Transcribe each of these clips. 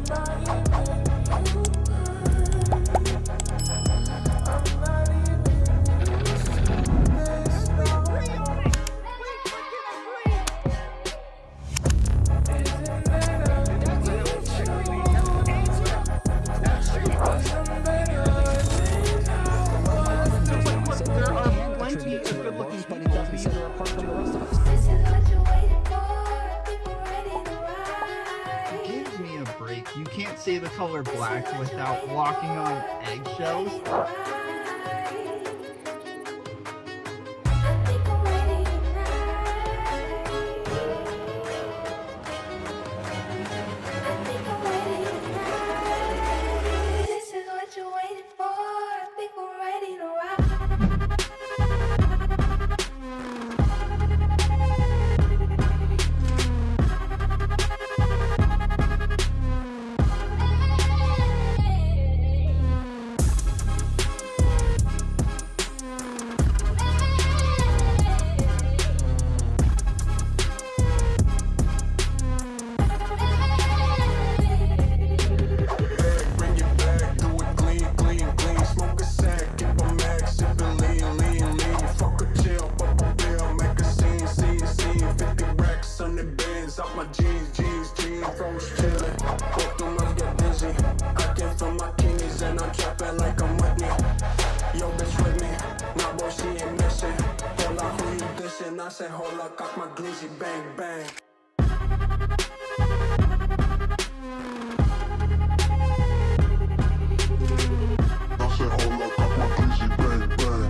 Give me a break. You can't say the color black without walking on eggshells. I said, hold up, got my glizzy, bang, bang. I said, hold up, got my glizzy, bang, bang.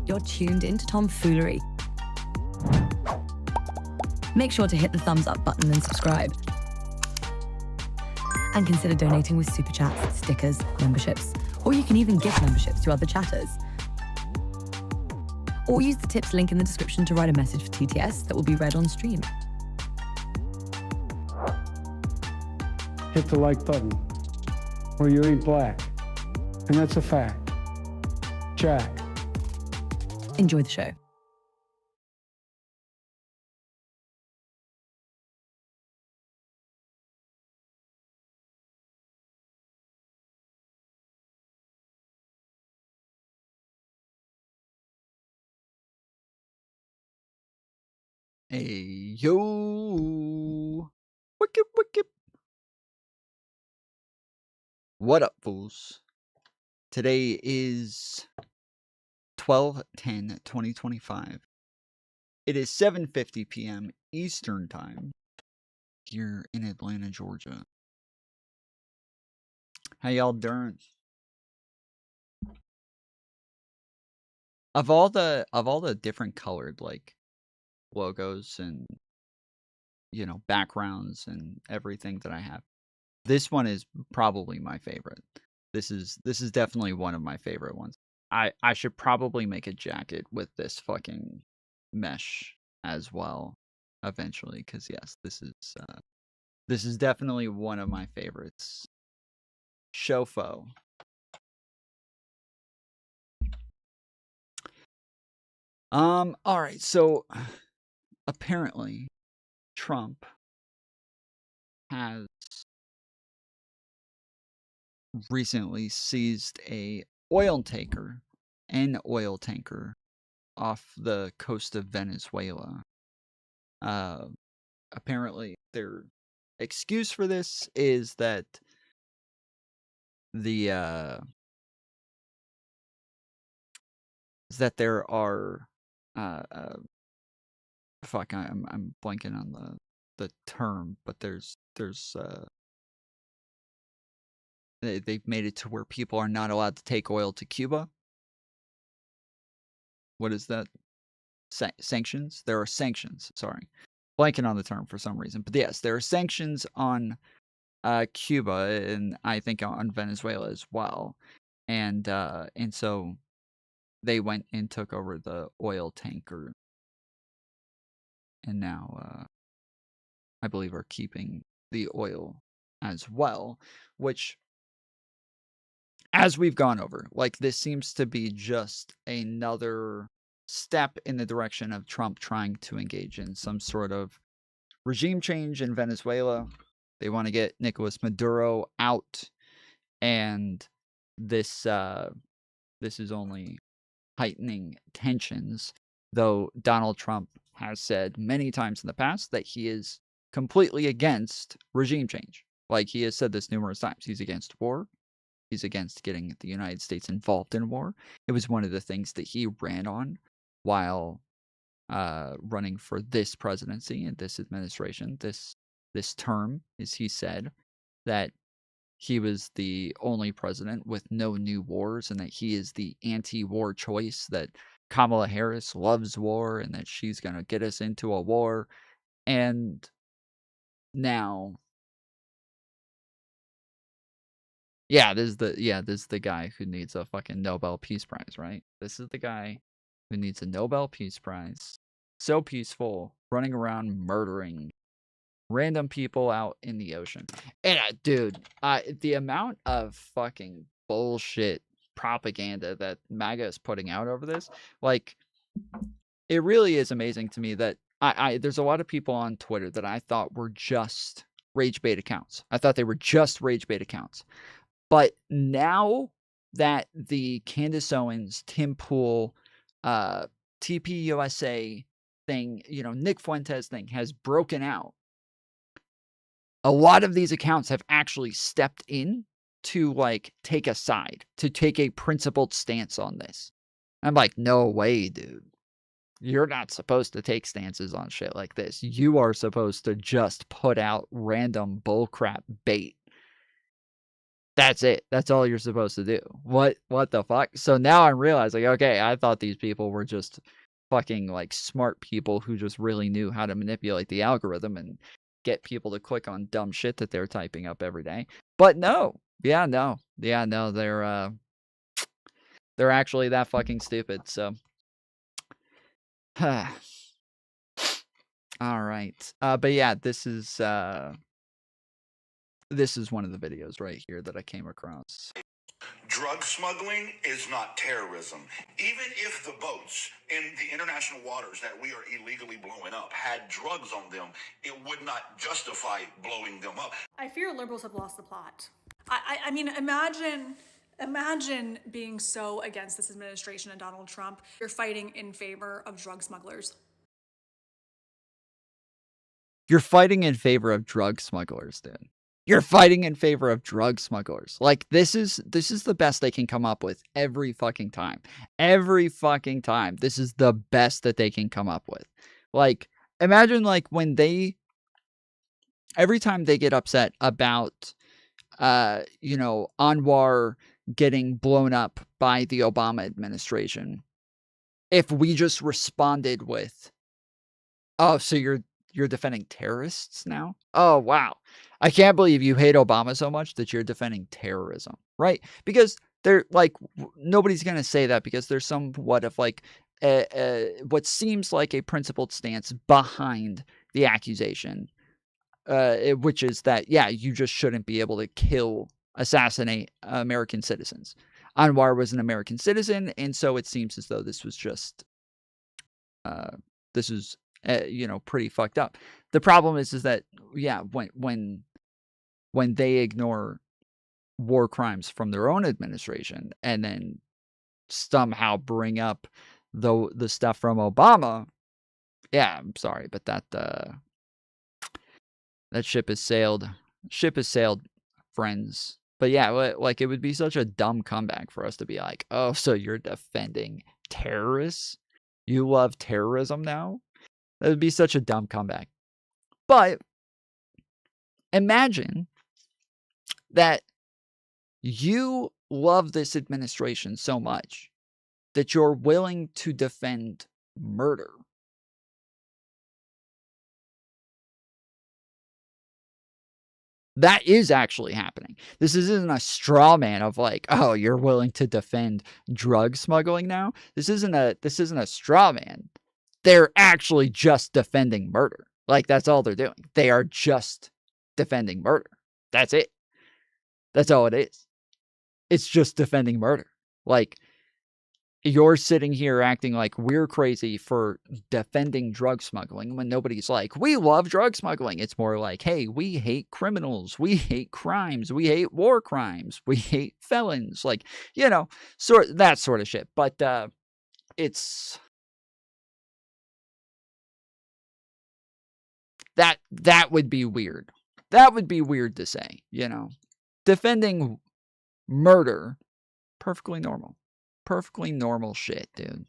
You're tuned into Tomfoolery. Make sure to hit the thumbs up button and subscribe. And consider donating with super chats, stickers, memberships, or you can even gift memberships to other chatters. Or use the tips link in the description to write a message for TTS that will be read on stream. Hit the like button, or you ain't black. And that's a fact. Jack. Enjoy the show. Hey, yo. Wicked, wicked. What up, fools? Today is 12/10/2025. It is 7:50 p.m. Eastern Time here in Atlanta, Georgia. How y'all doing? Of all the different colored like logos and backgrounds and everything that I have, this one is probably my favorite. This is definitely one of my favorite ones. I should probably make a jacket with this fucking mesh as well eventually, because yes, this is definitely one of my favorites. Shofo. All right, so apparently Trump has recently seized an oil tanker off the coast of Venezuela. Apparently, their excuse for this is that the there are fuck, I'm blanking on the term, but there's they've made it to where people are not allowed to take oil to Cuba. What is that? Sanctions? There are sanctions. Sorry, blanking on the term for some reason. But yes, there are sanctions on Cuba, and I think on Venezuela as well. And so they went and took over the oil tanker, and now I believe are keeping the oil as well, which, as we've gone over, like, this seems to be just another step in the direction of Trump trying to engage in some sort of regime change in Venezuela. They want to get Nicolas Maduro out, and this is only heightening tensions, though Donald Trump has said many times in the past that he is completely against regime change. Like, he has said this numerous times. He's against war. He's against getting the United States involved in war. It was one of the things that he ran on while running for this presidency and this administration, this term, as he said, that he was the only president with no new wars, and that he is the anti-war choice, that Kamala Harris loves war and that she's going to get us into a war. And now, this is the guy who needs a fucking Nobel Peace Prize, right? This is the guy who needs a Nobel Peace Prize. So peaceful, running around murdering random people out in the ocean. And dude, the amount of fucking bullshit propaganda that MAGA is putting out over this, like, it really is amazing to me that there's a lot of people on Twitter that I thought were just rage bait accounts. I thought they were just rage bait accounts. But now that the Candace Owens, Tim Pool, TPUSA thing, Nick Fuentes thing has broken out, a lot of these accounts have actually stepped in to, like, take a side, to take a principled stance on this. I'm like, no way, dude. You're not supposed to take stances on shit like this. You are supposed to just put out random bullcrap bait. That's it. That's all you're supposed to do. What the fuck? So now I'm realizing, okay, I thought these people were just fucking, like, smart people who just really knew how to manipulate the algorithm and get people to click on dumb shit that they're typing up every day. But no. No, they're actually that fucking stupid. So all right. But yeah, this is one of the videos right here that I came across. Drug smuggling is not terrorism. Even if the boats in the international waters that we are illegally blowing up had drugs on them, it would not justify blowing them up. I fear liberals have lost the plot. I mean, imagine being so against this administration and Donald Trump. You're fighting in favor of drug smugglers. You're fighting in favor of drug smugglers, dude. You're fighting in favor of drug smugglers. Like, this is the best they can come up with every fucking time. Every fucking time. This is the best that they can come up with. Like, imagine, like, when every time they get upset about, Anwar getting blown up by the Obama administration, if we just responded with, oh, so you're defending terrorists now? Oh, wow. I can't believe you hate Obama so much that you're defending terrorism, right? Because they're like, nobody's going to say that, because there's somewhat of, like, what seems like a principled stance behind the accusation, which is that, you just shouldn't be able to assassinate American citizens. Anwar was an American citizen, and so it seems as though this was just, pretty fucked up. The problem is that, when they ignore war crimes from their own administration and then somehow bring up the stuff from Obama, yeah, I'm sorry, but that ship has sailed. Ship has sailed, friends. But yeah, like it would be such a dumb comeback for us to be like, oh, so you're defending terrorists? You love terrorism now? That would be such a dumb comeback. But imagine that you love this administration so much that you're willing to defend murder. That is actually happening. This isn't a straw man of like, oh, you're willing to defend drug smuggling now. This isn't a straw man. They're actually just defending murder. Like that's all they're doing. They are just defending murder. That's it. That's all it is. It's just defending murder. Like you're sitting here acting like we're crazy for defending drug smuggling when nobody's like, we love drug smuggling. It's more like, hey, we hate criminals. We hate crimes. We hate war crimes. We hate felons. Like, you know, that sort of shit. But it's that would be weird. That would be weird to say, you know. Defending murder, perfectly normal. Perfectly normal shit, dude.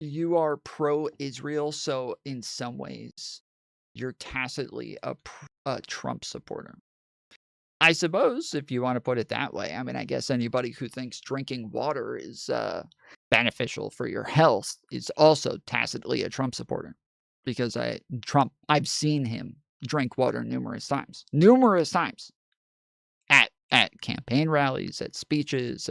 You are pro-Israel, so in some ways, you're tacitly a Trump supporter. I suppose, if you want to put it that way. I mean, I guess anybody who thinks drinking water is beneficial for your health is also tacitly a Trump supporter. Because I've seen him drink water numerous times. Numerous times. At campaign rallies, at speeches.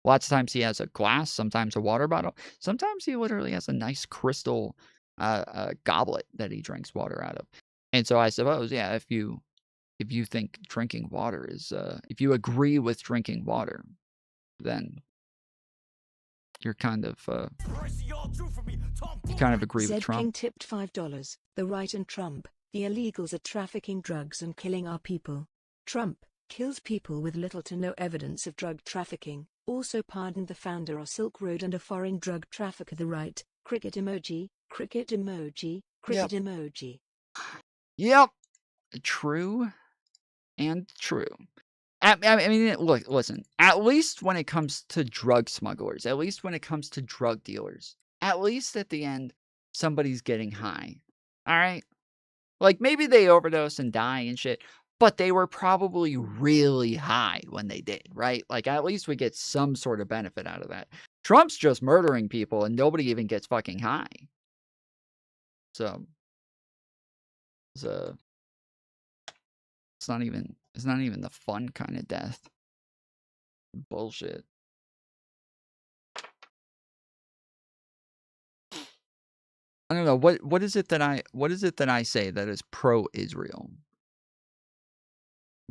Lots of times he has a glass, sometimes a water bottle. Sometimes he literally has a nice crystal goblet that he drinks water out of. And so I suppose, yeah, if you think drinking water is, if you agree with drinking water, then you're kind of, you kind of agree with Trump. King tipped $5. The right and Trump, the illegals are trafficking drugs and killing our people. Trump kills people with little to no evidence of drug trafficking, also pardoned the founder of Silk Road and a foreign drug trafficker. The right, cricket emoji, cricket emoji, cricket emoji. Yep. True and true. I mean, look, listen, at least when it comes to drug smugglers, at least when it comes to drug dealers, at least at the end, somebody's getting high. All right? Like, maybe they overdose and die and shit, but they were probably really high when they did, right? Like, at least we get some sort of benefit out of that. Trump's just murdering people and nobody even gets fucking high. So, it's not even the fun kind of death. Bullshit. I don't know what is it that I say that is pro-Israel?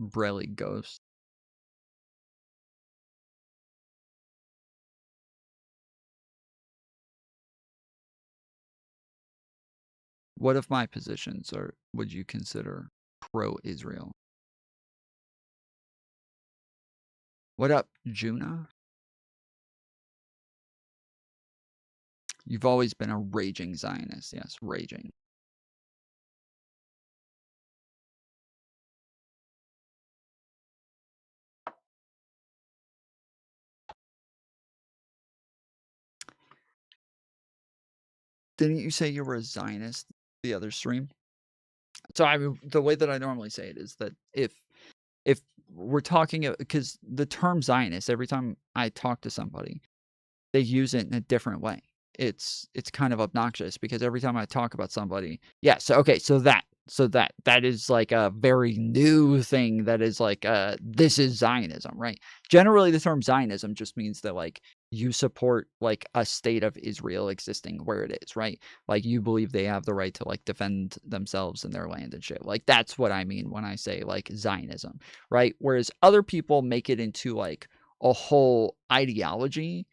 Brelly Ghost. What of my positions would you consider pro-Israel? What up, Juna? You've always been a raging Zionist. Yes, raging. Didn't you say you were a Zionist the other stream? So I mean, the way that I normally say it is that if we're talking, because the term Zionist, every time I talk to somebody, they use it in a different way. It's kind of obnoxious because every time I talk about somebody, yeah. So okay, so that is like a very new thing. That is like this is Zionism, right? Generally, the term Zionism just means that like you support like a state of Israel existing where it is, right? Like you believe they have the right to like defend themselves and their land and shit. Like that's what I mean when I say like Zionism, right? Whereas other people make it into like a whole ideology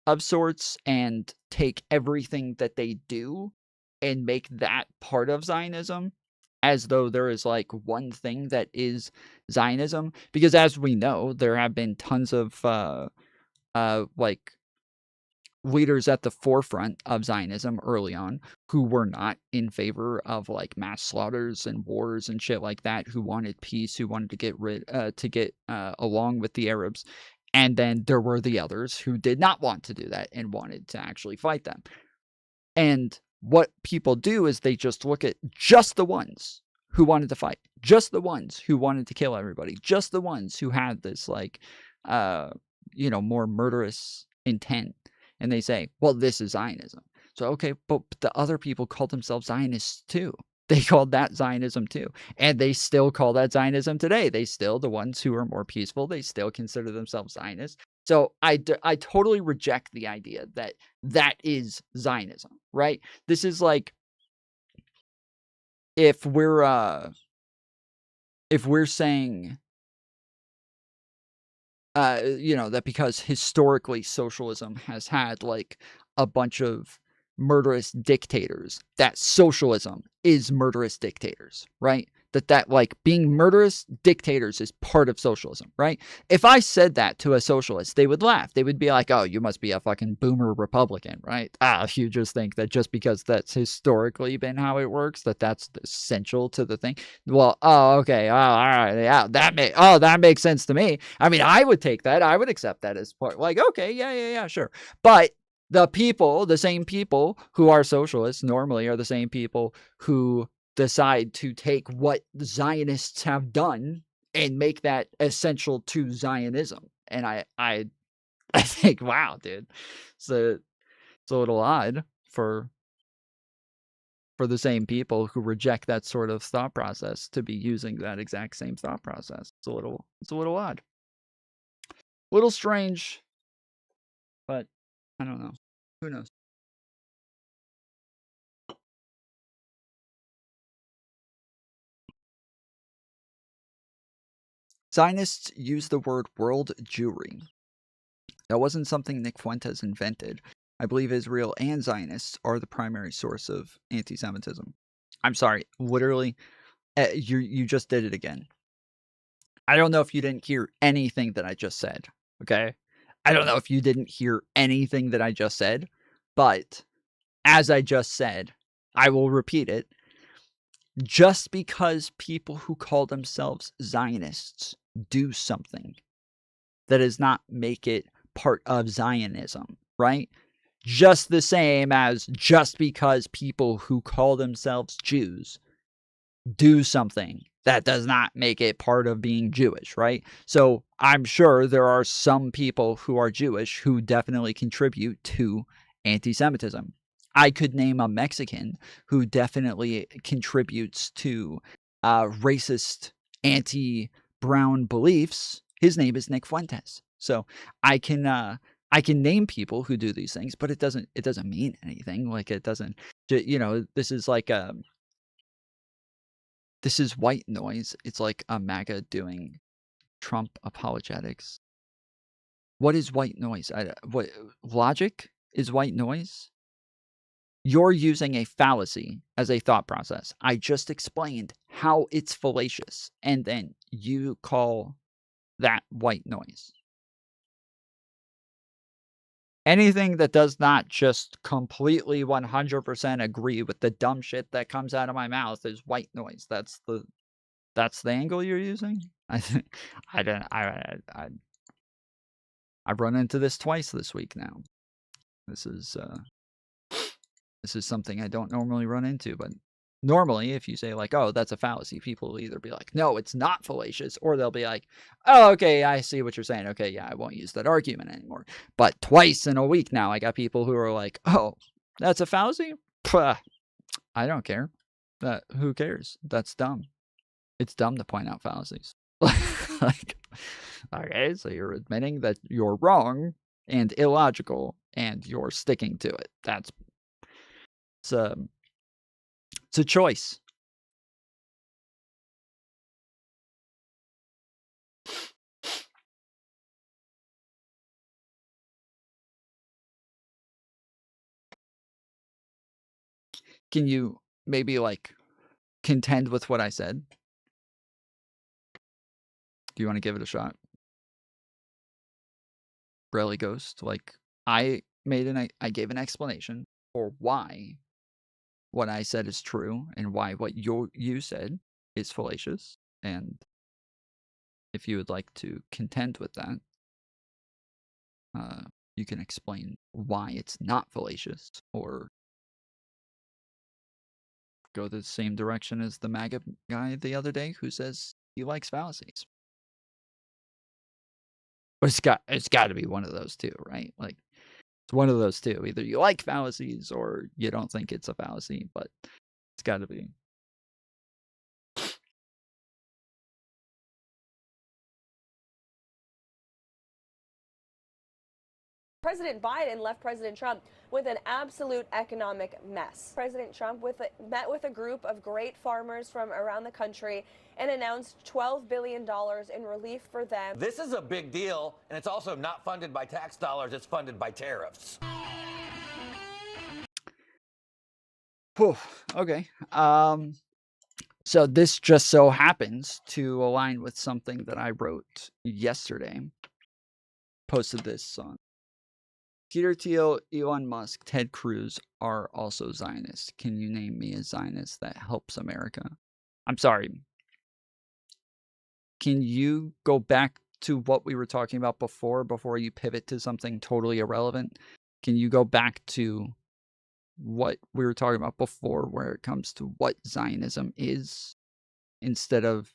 of sorts and take everything that they do and make that part of Zionism, as though there is like one thing that is Zionism. Because as we know, there have been tons of like leaders at the forefront of Zionism early on who were not in favor of like mass slaughters and wars and shit like that, who wanted peace, who wanted to get along with the Arabs. And then there were the others who did not want to do that and wanted to actually fight them. And what people do is they just look at just the ones who wanted to fight, just the ones who wanted to kill everybody, just the ones who had this like more murderous intent. And they say, well, this is Zionism. So, okay, but the other people called themselves Zionists too. They called that Zionism too. And they still call that Zionism today. They still, the ones who are more peaceful, they still consider themselves Zionists. So I totally reject the idea that that is Zionism, right? This is like if we're saying that because historically socialism has had like a bunch of murderous dictators, that socialism is murderous dictators, right? That like being murderous dictators is part of socialism, right? If I said that to a socialist, they would laugh. They would be like, oh, you must be a fucking boomer Republican, right? You just think that just because that's historically been how it works, that's essential to the thing. Well, oh, okay. Oh, all right. Yeah, that makes sense to me. I mean, I would take that. I would accept that as part, like, okay, yeah, sure. But the same people who are socialists normally are the same people who decide to take what Zionists have done and make that essential to Zionism. And I think, wow, dude, it's a little odd for the same people who reject that sort of thought process to be using that exact same thought process. It's a little odd, a little strange, but I don't know. Who knows? Zionists use the word world Jewry. That wasn't something Nick Fuentes invented. I believe Israel and Zionists are the primary source of anti-Semitism. I'm sorry, literally, you just did it again. I don't know if you didn't hear anything that I just said, okay? I don't know if you didn't hear anything that I just said, but as I just said, I will repeat it. Just because people who call themselves Zionists do something, that does not make it part of Zionism, right? Just the same as just because people who call themselves Jews do something, that does not make it part of being Jewish, right? So I'm sure there are some people who are Jewish who definitely contribute to anti-Semitism. I could name a Mexican who definitely contributes to racist, anti-brown beliefs. His name is Nick Fuentes. So I can name people who do these things, but it doesn't mean anything. Like it doesn't, this is like this is white noise. It's like a MAGA doing Trump apologetics. What is white noise? What logic is white noise? You're using a fallacy as a thought process. I just explained how it's fallacious, and then you call that white noise. Anything that does not just completely 100% agree with the dumb shit that comes out of my mouth is white noise. That's the angle you're using? I've run into this twice this week now. This is something I don't normally run into, but normally if you say like, oh, that's a fallacy, people will either be like, no, it's not fallacious, or they'll be like, oh, okay, I see what you're saying. Okay, yeah, I won't use that argument anymore. But twice in a week now, I got people who are like, oh, that's a fallacy? Puh, I don't care. Who cares? That's dumb. It's dumb to point out fallacies. Like, okay, so you're admitting that you're wrong and illogical, and you're sticking to it. It's a choice. Can you maybe, like, contend with what I said? Do you wanna give it a shot? Briley Ghost, like, I gave an explanation for why what I said is true and why what you said is fallacious, and if you would like to contend with that, you can explain why it's not fallacious, or go the same direction as the MAGA guy the other day who says he likes fallacies. But it's got to be one of those two, right? Like, it's one of those two. Either you like fallacies or you don't think it's a fallacy, but it's got to be. President Biden left President Trump with an absolute economic mess. President Trump met with a group of great farmers from around the country and announced $12 billion in relief for them. This is a big deal, and it's also not funded by tax dollars, it's funded by tariffs. Whew, okay. So this just so happens to align with something that I wrote yesterday. Posted this on Peter Thiel, Elon Musk, Ted Cruz are also Zionists. Can you name me a Zionist that helps America? I'm sorry. Can you go back to what we were talking about before you pivot to something totally irrelevant? Can you go back to what we were talking about before where it comes to what Zionism is, instead of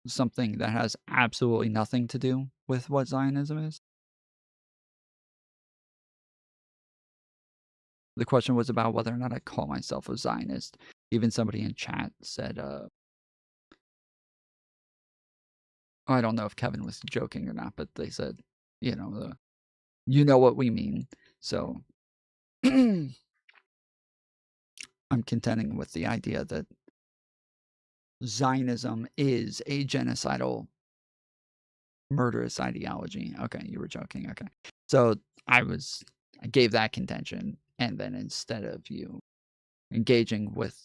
something that has absolutely nothing to do with what Zionism is? The question was about whether or not I call myself a Zionist. Even somebody in chat said, I don't know if Kevin was joking or not, but they said, you know what we mean. So I'm contending with the idea that Zionism is a genocidal, murderous ideology. Okay, you were joking. Okay. So I gave that contention, and then instead of you engaging with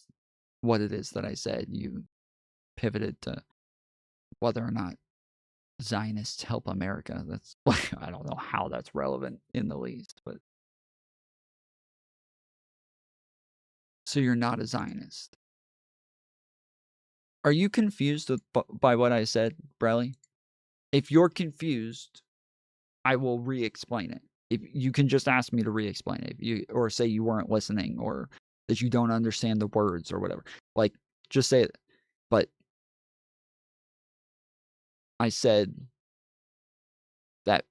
what it is that I said, you pivoted to whether or not Zionists help America. That's, I don't know how that's relevant in the least, but so you're not a Zionist. Are you confused by what I said, Brelly? If you're confused, I will re-explain it. If you can just ask me to re-explain it, or say you weren't listening, or that you don't understand the words or whatever. Like, just say it. But I said that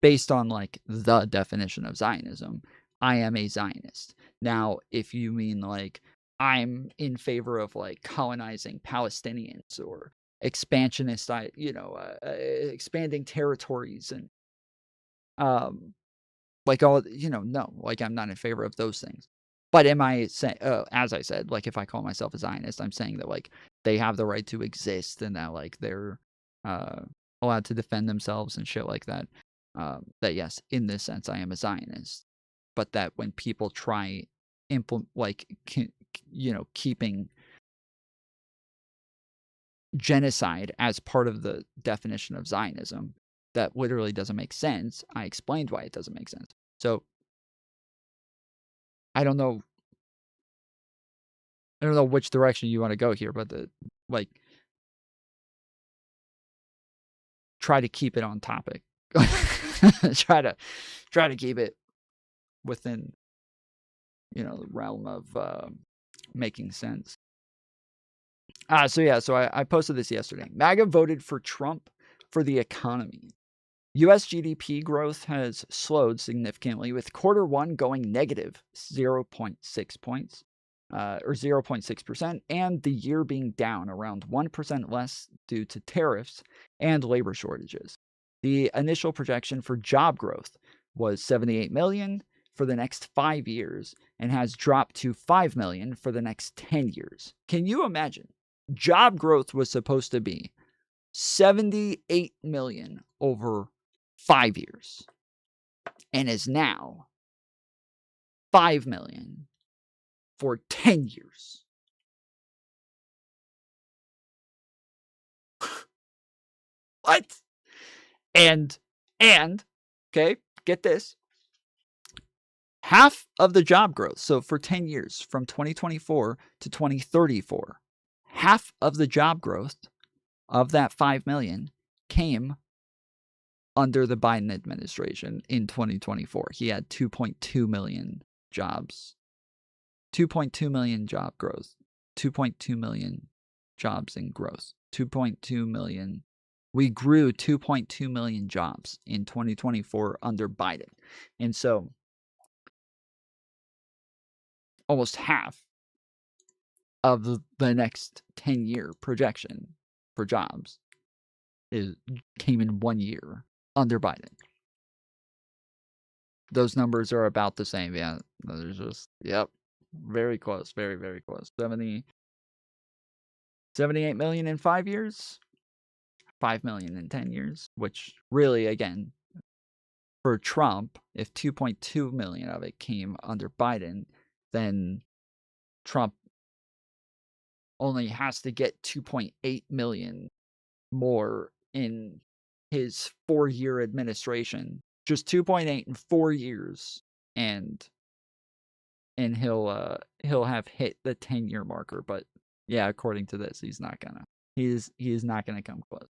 based on like the definition of Zionism, I am a Zionist. Now, if you mean like I'm in favor of like colonizing Palestinians or expansionist, expanding territories and like all, no, like I'm not in favor of those things. But am I saying, as I said, like if I call myself a Zionist, I'm saying that like they have the right to exist and that like they're allowed to defend themselves and shit like that. That yes, in this sense, I am a Zionist. But that when people try keeping genocide as part of the definition of Zionism, that literally doesn't make sense. I explained why it doesn't make sense. So I don't know which direction you want to go here, but try to keep it on topic. try to keep it within the realm of making sense. So I posted this yesterday. MAGA voted for Trump for the economy. U.S. GDP growth has slowed significantly, with quarter one going negative 0.6 points, or 0.6%, and the year being down around 1% less due to tariffs and labor shortages. The initial projection for job growth was 78 million for the next 5 years and has dropped to 5 million for the next 10 years. Can you imagine? Job growth was supposed to be 78 million over 5 years and is now 5 million for 10 years. What? And, okay, get this. Half of the job growth, so for 10 years, from 2024 to 2034, half of the job growth of that 5 million came under the Biden administration in 2024. He had 2.2 million jobs. 2.2 million job growth. 2.2 million jobs in growth. 2.2 million. We grew 2.2 million jobs in 2024 under Biden. And so almost half of the next 10-year projection for jobs came in 1 year under Biden. Those numbers are about the same. Yeah, there's just, yep, very close, very, very close. 78 million in 5 years, 5 million in 10 years, which really, again, for Trump, if 2.2 million of it came under Biden, then Trump only has to get 2.8 million more in his 4-year administration. Just 2.8 in 4 years, and he'll have hit the 10-year marker. But yeah, according to this, he's not gonna. He is not gonna come close.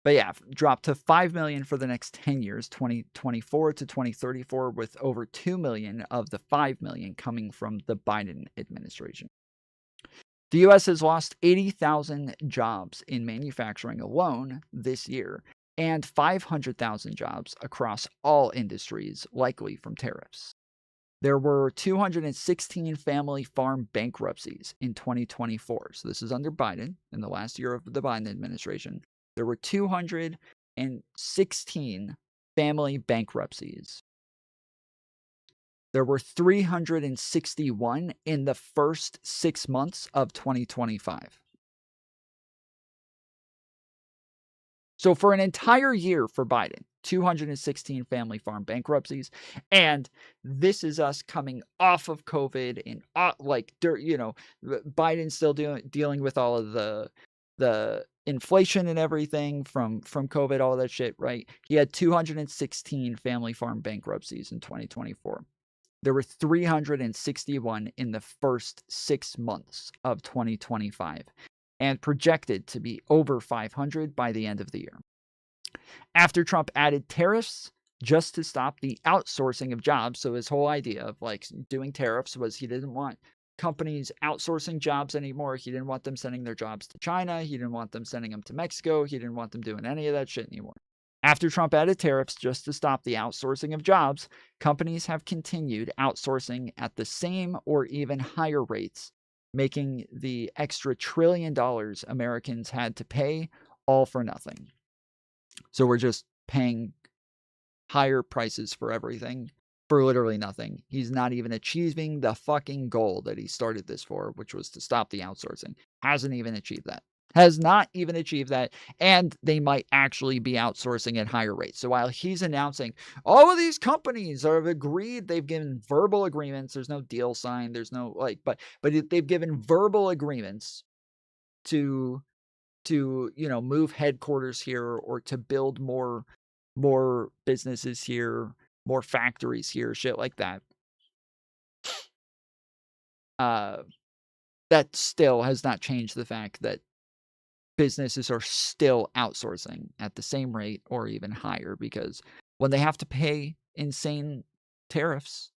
But yeah, drop to 5 million for the next 10 years, 2024 to 2034, with over 2 million of the 5 million coming from the Biden administration. The U.S. has lost 80,000 jobs in manufacturing alone this year, and 500,000 jobs across all industries, likely from tariffs. There were 216 family farm bankruptcies in 2024. So this is under Biden, in the last year of the Biden administration. There were 216 family bankruptcies. There were 361 in the first 6 months of 2025. So for an entire year for Biden, 216 family farm bankruptcies, and this is us coming off of COVID and Biden's still dealing with all of the inflation and everything from COVID, all that shit, right? He had 216 family farm bankruptcies in 2024. There were 361 in the first 6 months of 2025, and projected to be over 500 by the end of the year. After Trump added tariffs just to stop the outsourcing of jobs, so his whole idea of doing tariffs was he didn't want companies outsourcing jobs anymore. He didn't want them sending their jobs to China. He didn't want them sending them to Mexico. He didn't want them doing any of that shit anymore. After Trump added tariffs just to stop the outsourcing of jobs, companies have continued outsourcing at the same or even higher rates, making the extra $1 trillion Americans had to pay all for nothing. So we're just paying higher prices for everything for literally nothing. He's not even achieving the fucking goal that he started this for, which was to stop the outsourcing. Hasn't even achieved that. Has not even achieved that, and they might actually be outsourcing at higher rates. So while he's announcing all of these companies have agreed, they've given verbal agreements, there's no deal signed, there's no but they've given verbal agreements to move headquarters here, or to build more businesses here, more factories here, shit like that. That still has not changed the fact that businesses are still outsourcing at the same rate or even higher, because when they have to pay insane tariffs,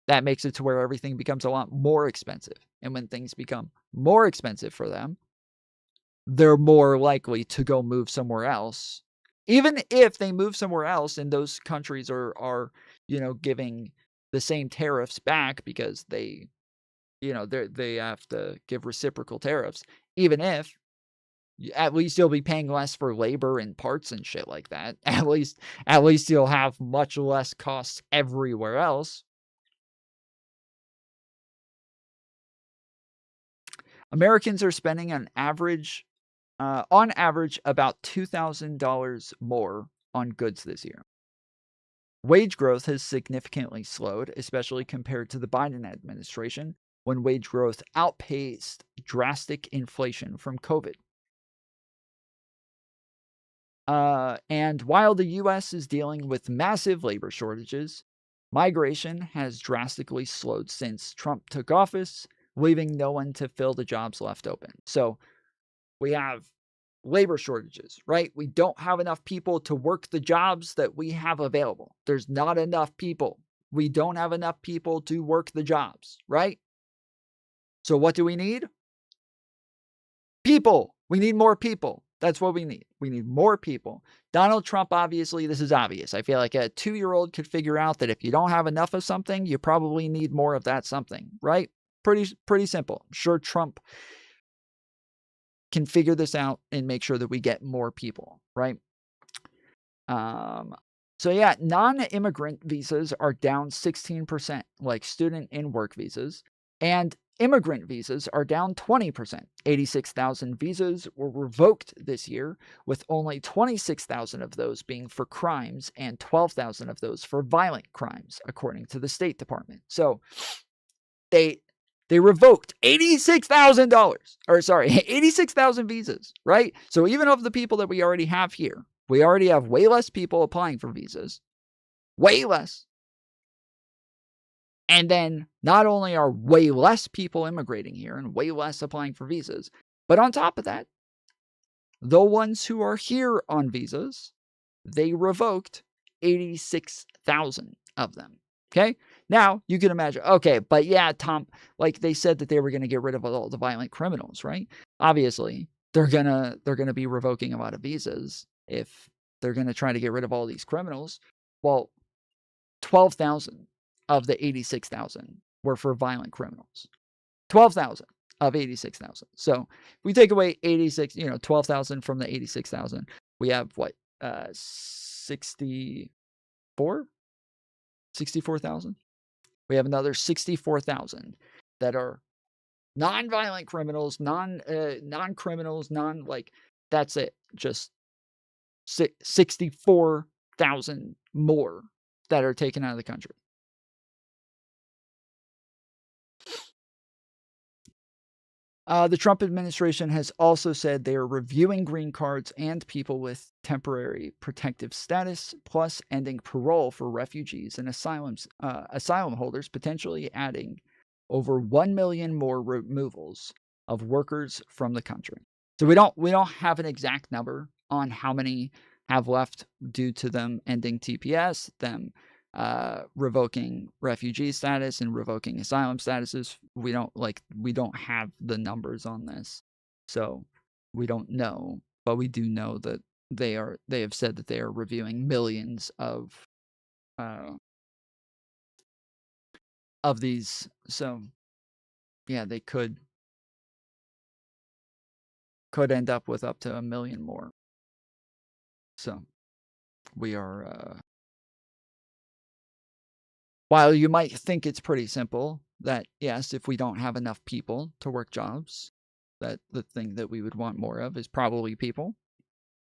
that makes it to where everything becomes a lot more expensive. And when things become more expensive for them, they're more likely to go move somewhere else. Even if they move somewhere else and those countries are giving the same tariffs back, because they have to give reciprocal tariffs, even if at least you'll be paying less for labor and parts and shit like that. At least you'll have much less costs everywhere else. Americans are spending on average about $2,000 more on goods this year. Wage growth has significantly slowed, especially compared to the Biden administration, when wage growth outpaced drastic inflation from COVID. And while the U.S. is dealing with massive labor shortages, migration has drastically slowed since Trump took office, leaving no one to fill the jobs left open. So we have labor shortages, right? We don't have enough people to work the jobs that we have available. There's not enough people. We don't have enough people to work the jobs, right? So what do we need? People. We need more people. That's what we need. We need more people. Donald Trump, obviously, this is obvious. I feel like a 2-year-old could figure out that if you don't have enough of something, you probably need more of that something, right? Pretty simple. I'm sure Trump can figure this out and make sure that we get more people, right? So yeah, non-immigrant visas are down 16%, like student and work visas, and immigrant visas are down 20%. 86,000 visas were revoked this year, with only 26,000 of those being for crimes and 12,000 of those for violent crimes, according to the State Department. So they revoked $86,000, or sorry, 86,000 visas, right? So even of the people that we already have here, we already have way less people applying for visas, way less. And then not only are way less people immigrating here and way less applying for visas, but on top of that, the ones who are here on visas, they revoked 86,000 of them. Okay? Now, you can imagine, okay, but yeah, Tom, like they said that they were going to get rid of all the violent criminals, right? Obviously, they're going to be revoking a lot of visas if they're going to try to get rid of all these criminals. Well, 12,000 of the 86,000 were for violent criminals. 12,000 of 86,000. So if we take away 12,000 from the 86,000, we have what? 64,000? We have another 64,000 that are non-violent criminals, non-criminals, that's it. Just 64,000 more that are taken out of the country. The Trump administration has also said they are reviewing green cards and people with temporary protective status, plus ending parole for refugees and asylum holders, potentially adding over 1 million more removals of workers from the country. So we don't have an exact number on how many have left due to them ending TPS, them revoking refugee status and revoking asylum statuses. We don't have the numbers on this, so we don't know. But we do know that they have said that they are reviewing millions of these. So yeah, they could end up with up to 1 million more. So we are. While you might think it's pretty simple, that yes, if we don't have enough people to work jobs, that the thing that we would want more of is probably people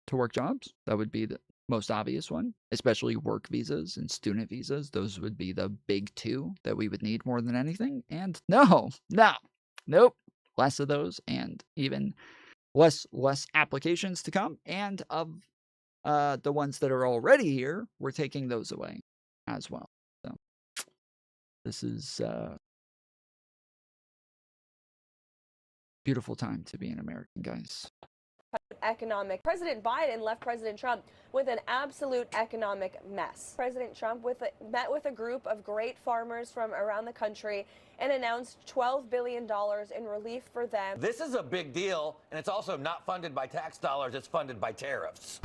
to work jobs. That would be the most obvious one, especially work visas and student visas. Those would be the big two that we would need more than anything. And nope, less of those, and even less applications to come. And of the ones that are already here, we're taking those away as well. So this is beautiful time to be an American, guys. President Biden left President Trump with an absolute economic mess. President Trump met with a group of great farmers from around the country and announced $12 billion in relief for them. This is a big deal, and it's also not funded by tax dollars, it's funded by tariffs.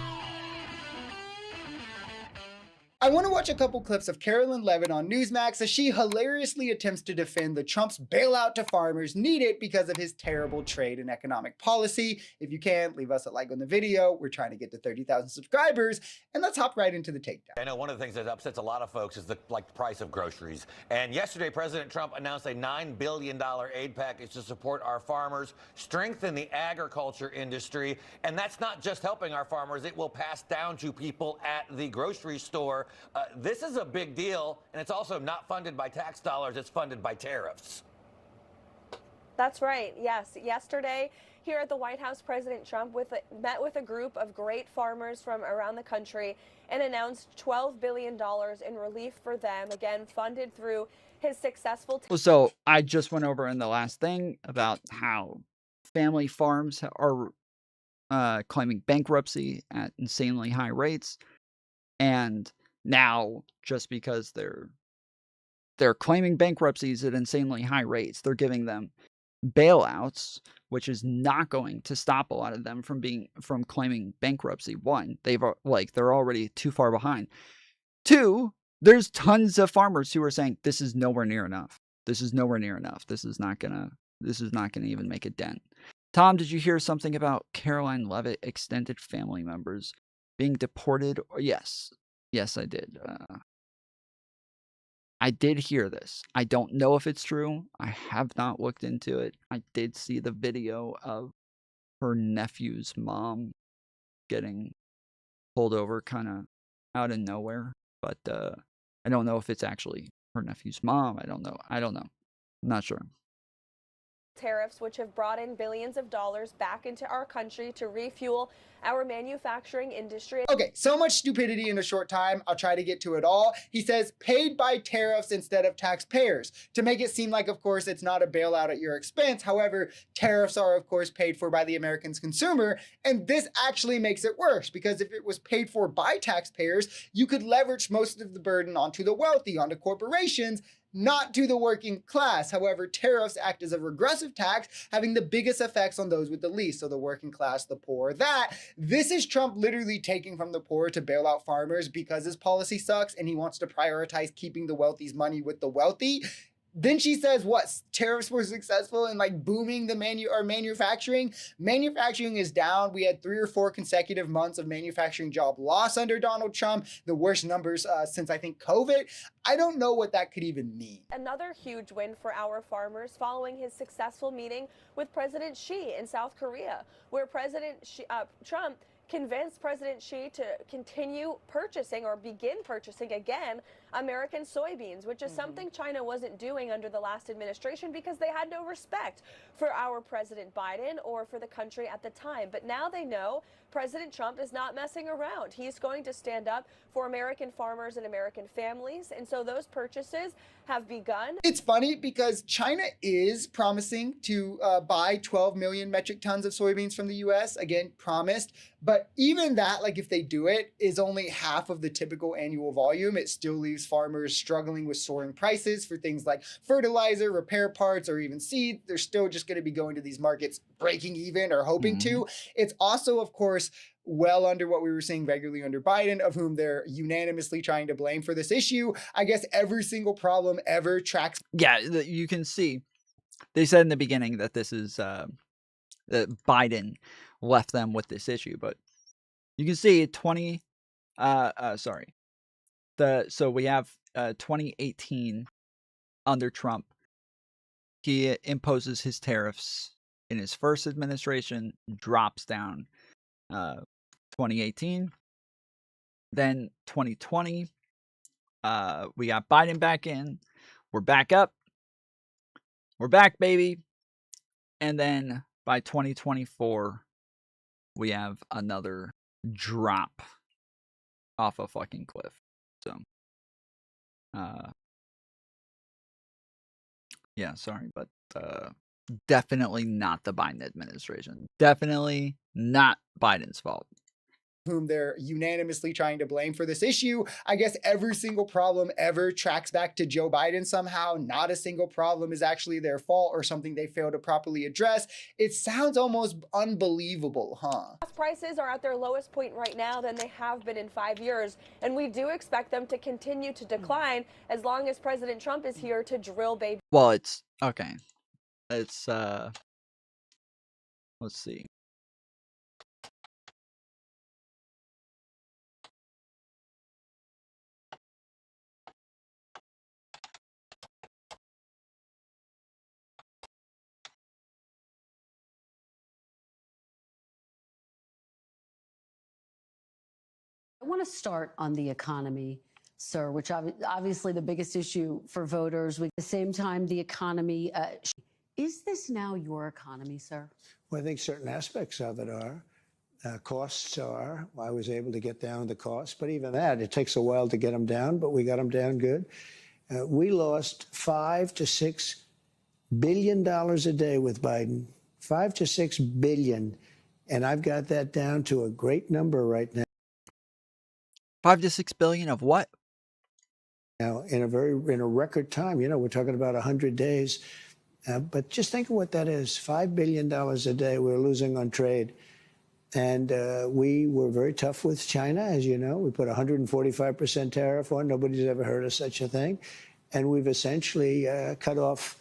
I want to watch a couple clips of Carolyn Levitt on Newsmax as she hilariously attempts to defend the Trump's bailout to farmers needed because of his terrible trade and economic policy. If you can, leave us a like on the video. We're trying to get to 30,000 subscribers, and let's hop right into the takedown. I know one of the things that upsets a lot of folks is the price of groceries. And yesterday, President Trump announced a $9 billion aid package to support our farmers, strengthen the agriculture industry, and that's not just helping our farmers. It will pass down to people at the grocery store. war. This is a big deal, and it's also not funded by tax dollars. It's funded by tariffs. That's right. Yes. Yesterday, here at the White House, President Trump met with a group of great farmers from around the country and announced $12 billion in relief for them, again, funded through his successful. So I just went over in the last thing about how family farms are claiming bankruptcy at insanely high rates. And now, just because they're claiming bankruptcies at insanely high rates, they're giving them bailouts, which is not going to stop a lot of them from claiming bankruptcy. One, they're already too far behind. Two, there's tons of farmers who are saying this is nowhere near enough. This is nowhere near enough. This is not gonna even make a dent. Tom, did you hear something about Caroline Leavitt extended family members being deported? Yes, I did. I did hear this. I don't know if it's true. I have not looked into it. I did see the video of her nephew's mom getting pulled over kind of out of nowhere, but I don't know if it's actually her nephew's mom. I don't know. I'm not sure. Tariffs, which have brought in billions of dollars back into our country to refuel our manufacturing industry. Okay, so much stupidity in a short time. I'll try to get to it all. He says paid by tariffs instead of taxpayers to make it seem like, of course, it's not a bailout at your expense. However, tariffs are, of course, paid for by the American's consumer. And this actually makes it worse because if it was paid for by taxpayers, you could leverage most of the burden onto the wealthy, onto corporations, not to the working class. However, tariffs act as a regressive tax, having the biggest effects on those with the least. So the working class, the poor, this is Trump literally taking from the poor to bail out farmers because his policy sucks and he wants to prioritize keeping the wealthy's money with the wealthy. Then she says what tariffs were successful in like booming the manufacturing. Manufacturing is down. We had 3 or 4 consecutive months of manufacturing job loss under Donald Trump, the worst numbers since I think COVID. I don't know what that could even mean. Another huge win for our farmers following his successful meeting with President Xi in South Korea, where Trump convinced President Xi to continue purchasing or begin purchasing again American soybeans, which is something China wasn't doing under the last administration because they had no respect for our President Biden or for the country at the time. But now they know President Trump is not messing around. He's going to stand up for American farmers and American families. And so those purchases have begun. It's funny because China is promising to buy 12 million metric tons of soybeans from the US. Again, promised. But even that, like if they do it, is only half of the typical annual volume. It still leaves farmers struggling with soaring prices for things like fertilizer, repair parts, or even seed. They're still just going to be going to these markets breaking even or hoping to. It's also, of course, well under what we were seeing regularly under Biden, of whom they're unanimously trying to blame for this issue. I guess every single problem ever tracks. Yeah, you can see. They said in the beginning that this is that Biden left them with this issue, but you can see so we have 2018 under Trump. He imposes his tariffs in his first administration, drops down 2018. Then 2020, we got Biden back in. We're back up. We're back, baby. And then by 2024, we have another drop off a fucking cliff. So, yeah, sorry, but definitely not the Biden administration. Definitely not Biden's fault. Whom they're unanimously trying to blame for this issue. I guess every single problem ever tracks back to Joe Biden somehow. Not a single problem is actually their fault or something they fail to properly address. It sounds almost unbelievable, huh? Gas prices are at their lowest point right now than they have been in 5 years, and we do expect them to continue to decline as long as President Trump is here to drill baby. Well, it's okay. It's let's see. I want to start on the economy. sir, which obviously the biggest issue for voters. At the same time, the economy. Is this now your economy, sir? Well, I think certain aspects of it are. Costs are. I was able to get down the costs, but even that, it takes a while to get them down, but we got them down good. We lost $5 to $6 billion a day with Biden. $5 to $6 billion. And I've got that down to a great number right now. 5 to 6 billion of what? Now, in a record time, we're talking about 100 days. But just think of what that is. $5 billion a day we're losing on trade. And we were very tough with China, as you know. We put 145% tariff on. Nobody's ever heard of such a thing. And we've essentially cut off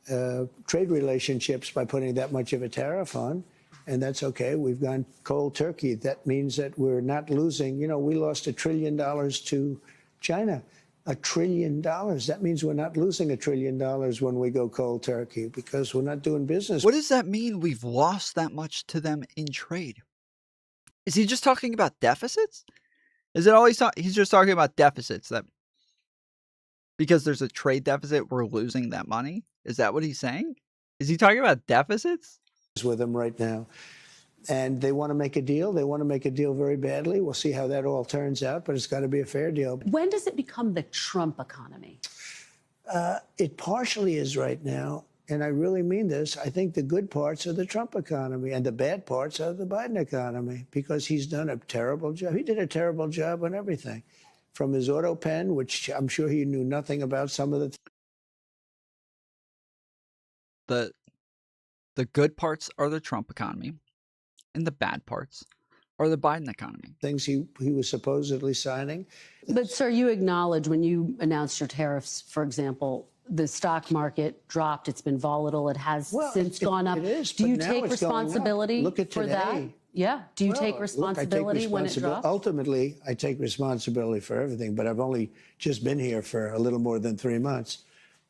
trade relationships by putting that much of a tariff on. And that's okay. We've gone cold turkey. That means that we're not losing. We lost $1 trillion to China. $1 trillion. That means we're not losing $1 trillion when we go cold turkey because we're not doing business. What does that mean? We've lost that much to them in trade. Is he just talking about deficits? Is it always he's just talking about deficits, that because there's a trade deficit, we're losing that money? Is that what he's saying? Is he talking about deficits? With them right now. And they want to make a deal. They want to make a deal very badly. We'll see how that all turns out, but it's got to be a fair deal. When does it become the Trump economy? It partially is right now, and I really mean this. I think the good parts are the Trump economy, and the bad parts are the Biden economy, because he's done a terrible job. He did a terrible job on everything, from his auto pen, which I'm sure he knew nothing about some of the good parts are the Trump economy, and the bad parts are the Biden economy. Things he was supposedly signing. But, sir, you acknowledge when you announced your tariffs, for example, the stock market dropped. It's been volatile. It has since gone up. It is, Do you but now take it's going up. responsibility Look at for that? today. Yeah. Do you Well, take responsibility when it drops? Ultimately, I take responsibility for everything, but I've only just been here for a little more than 3 months.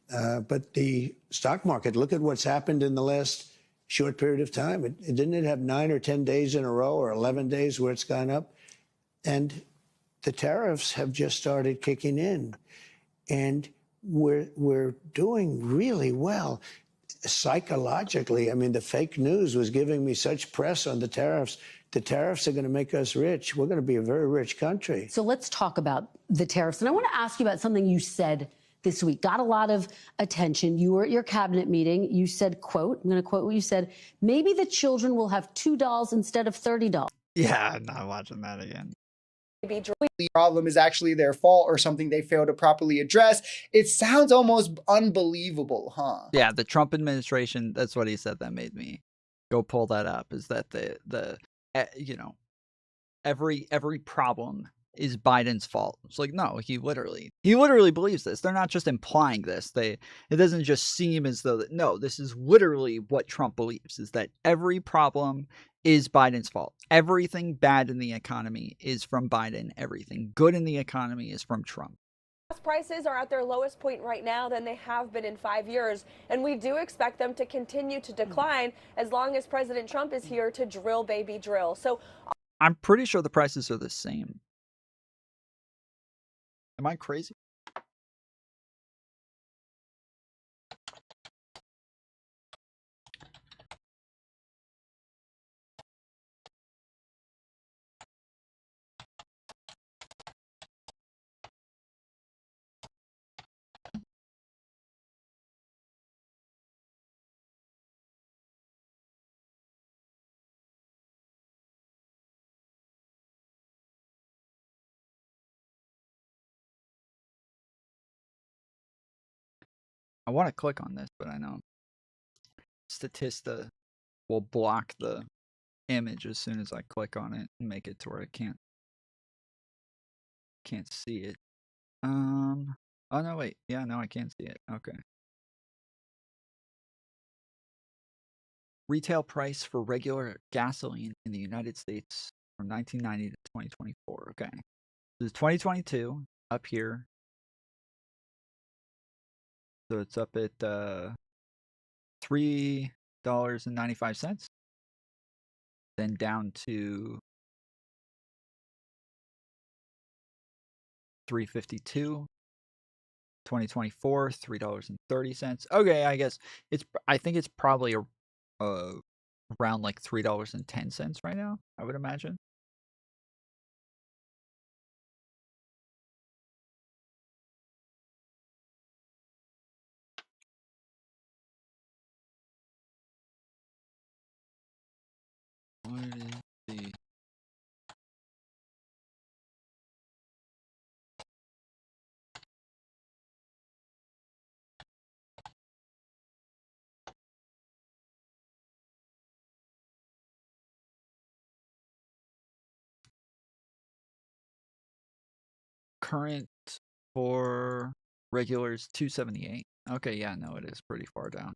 But the stock market, look at what's happened in the last short period of time. Didn't it have 9 or 10 days in a row or 11 days where it's gone up? And the tariffs have just started kicking in. And we're doing really well psychologically. I mean, the fake news was giving me such press on the tariffs. The tariffs are going to make us rich. We're going to be a very rich country. So let's talk about the tariffs. And I want to ask you about something you said this week. Got a lot of attention. You were at your cabinet meeting. You said, quote, I'm going to quote what you said, maybe the children will have $2 instead of $30. Yeah, I'm not watching that again. The problem is actually their fault or something they failed to properly address. It sounds almost unbelievable, huh? Yeah, the Trump administration, that's what he said that made me go pull that up, is that every problem is Biden's fault. It's like, no, he literally believes this. They're not just implying this. It doesn't just seem as though no, this is literally what Trump believes, is that every problem is Biden's fault. Everything bad in the economy is from Biden. Everything good in the economy is from Trump. Gas prices are at their lowest point right now than they have been in 5 years, and we do expect them to continue to decline as long as President Trump is here to drill, baby, drill. So I'm pretty sure the prices are the same. Am I crazy? I want to click on this, but I know Statista will block the image as soon as I click on it and make it to where I can't see it. Oh no, wait. Yeah, no, I can't see it. Okay. Retail price for regular gasoline in the United States from 1990 to 2024. Okay. This is 2022 up here. So it's up at $3.95. Then down to $3.52. 2024, $3.30. Okay, I think it's probably around like $3.10 right now, I would imagine. What is the current for regulars? $2.78. Okay, yeah, no, it is pretty far down.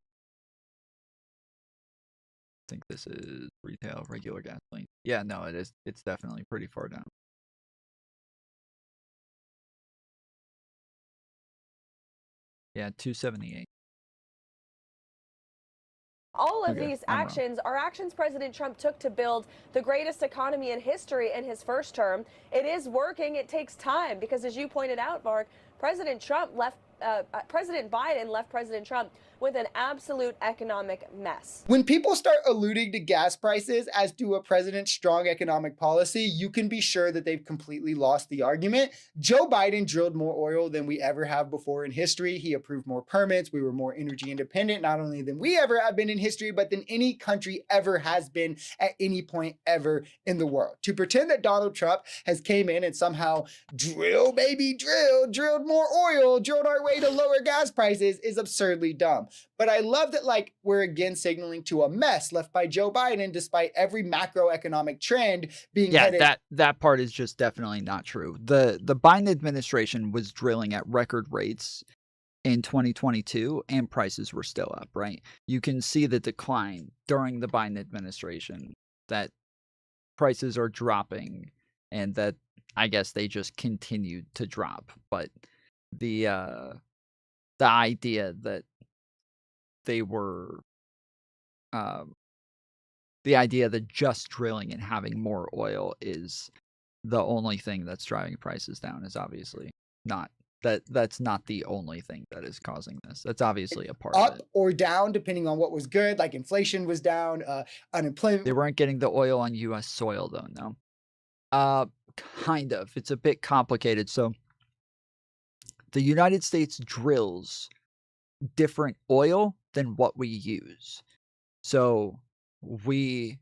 I think this is retail regular gasoline. Yeah, no, it is. It's definitely pretty far down. Yeah, $2.78. All of Okay, these I'm wrong. actions are actions President Trump took to build the greatest economy in history in his first term. It is working. It takes time because, as you pointed out, Mark, President Biden left President Trump with an absolute economic mess. When people start alluding to gas prices as to a president's strong economic policy, you can be sure that they've completely lost the argument. Joe Biden drilled more oil than we ever have before in history. He approved more permits. We were more energy independent, not only than we ever have been in history, but than any country ever has been at any point ever in the world. To pretend that Donald Trump has came in and somehow drilled more oil, drilled our way to lower gas prices is absurdly dumb. But I love that, like, we're again signaling to a mess left by Joe Biden, despite every macroeconomic trend being headed. That part is just definitely not true. The Biden administration was drilling at record rates in 2022, and prices were still up, right? You can see the decline during the Biden administration, that prices are dropping, and that I guess they just continued to drop. But the idea that they were the idea that just drilling and having more oil is the only thing that's driving prices down is obviously not that's not the only thing that is causing this. That's obviously a part of Up it. or down, depending on what was good, like inflation was down, unemployment. They weren't getting the oil on US soil though, no. Kind of. It's a bit complicated. So the United States drills different oil than what we use. So we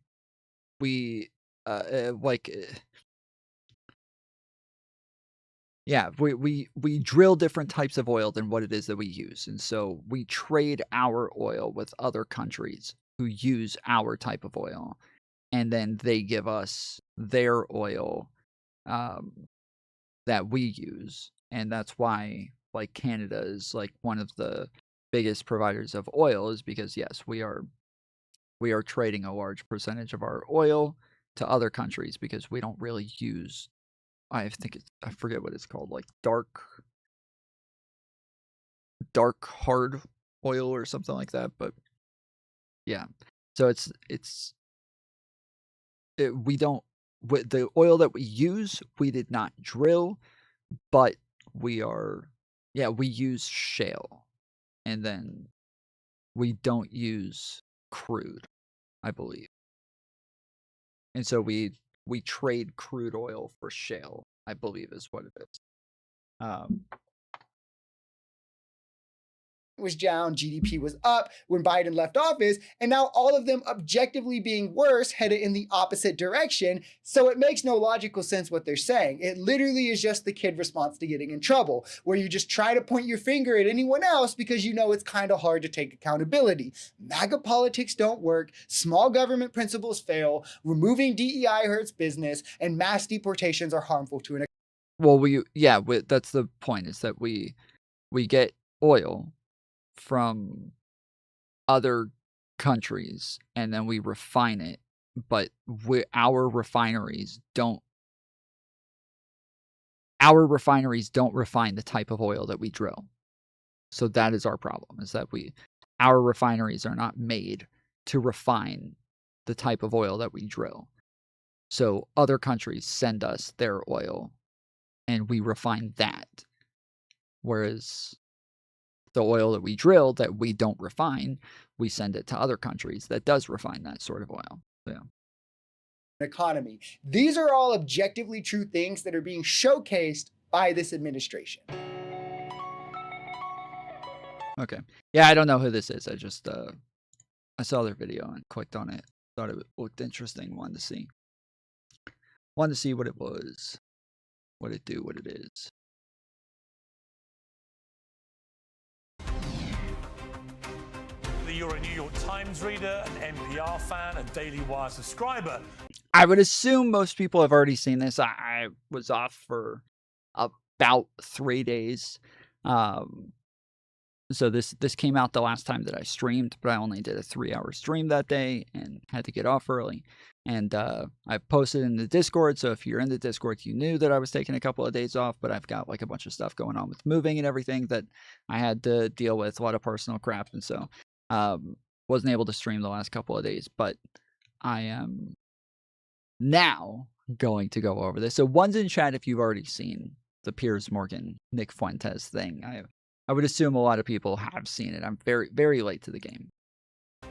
yeah, we drill different types of oil than what it is that we use. And so we trade our oil with other countries who use our type of oil, and then they give us their oil that we use. And that's why, like, Canada is like one of the biggest providers of oil, is because yes, we are trading a large percentage of our oil to other countries because we don't really use, I forget what it's called, like dark hard oil or something like that. But yeah, so the oil that we use, we did not drill, but we use shale, and then we don't use crude, I believe. And so we trade crude oil for shale, I believe is what it is. Was down, GDP was up when Biden left office, and now all of them objectively being worse, headed in the opposite direction. So it makes no logical sense what they're saying. It literally is just the kid response to getting in trouble, where you just try to point your finger at anyone else because you know it's kind of hard to take accountability. MAGA politics don't work, small government principles fail, removing DEI hurts business, and mass deportations are harmful to an economy. Well, that's the point, is that we get oil from other countries and then we refine it, but our refineries don't refine the type of oil that we drill. So that is our problem, is that our refineries are not made to refine the type of oil that we drill. So other countries send us their oil, and we refine that. Whereas the oil that we drill that we don't refine, we send it to other countries that does refine that sort of oil. So, yeah. Economy. These are all objectively true things that are being showcased by this administration. Okay. Yeah, I don't know who this is. I just I saw their video and clicked on it. Thought it looked interesting. Wanted to see what it was, what it do, what it is. You're a New York Times reader, an NPR fan, a Daily Wire subscriber. I would assume most people have already seen this. I was off for about 3 days. So this came out the last time that I streamed, but I only did a 3-hour stream that day and had to get off early. And I posted in the Discord, so if you're in the Discord, you knew that I was taking a couple of days off, but I've got like a bunch of stuff going on with moving and everything that I had to deal with, a lot of personal crap, and so wasn't able to stream the last couple of days, but I am now going to go over this. So one's in chat if you've already seen the Piers Morgan, Nick Fuentes thing. I would assume a lot of people have seen it. I'm very, very late to the game.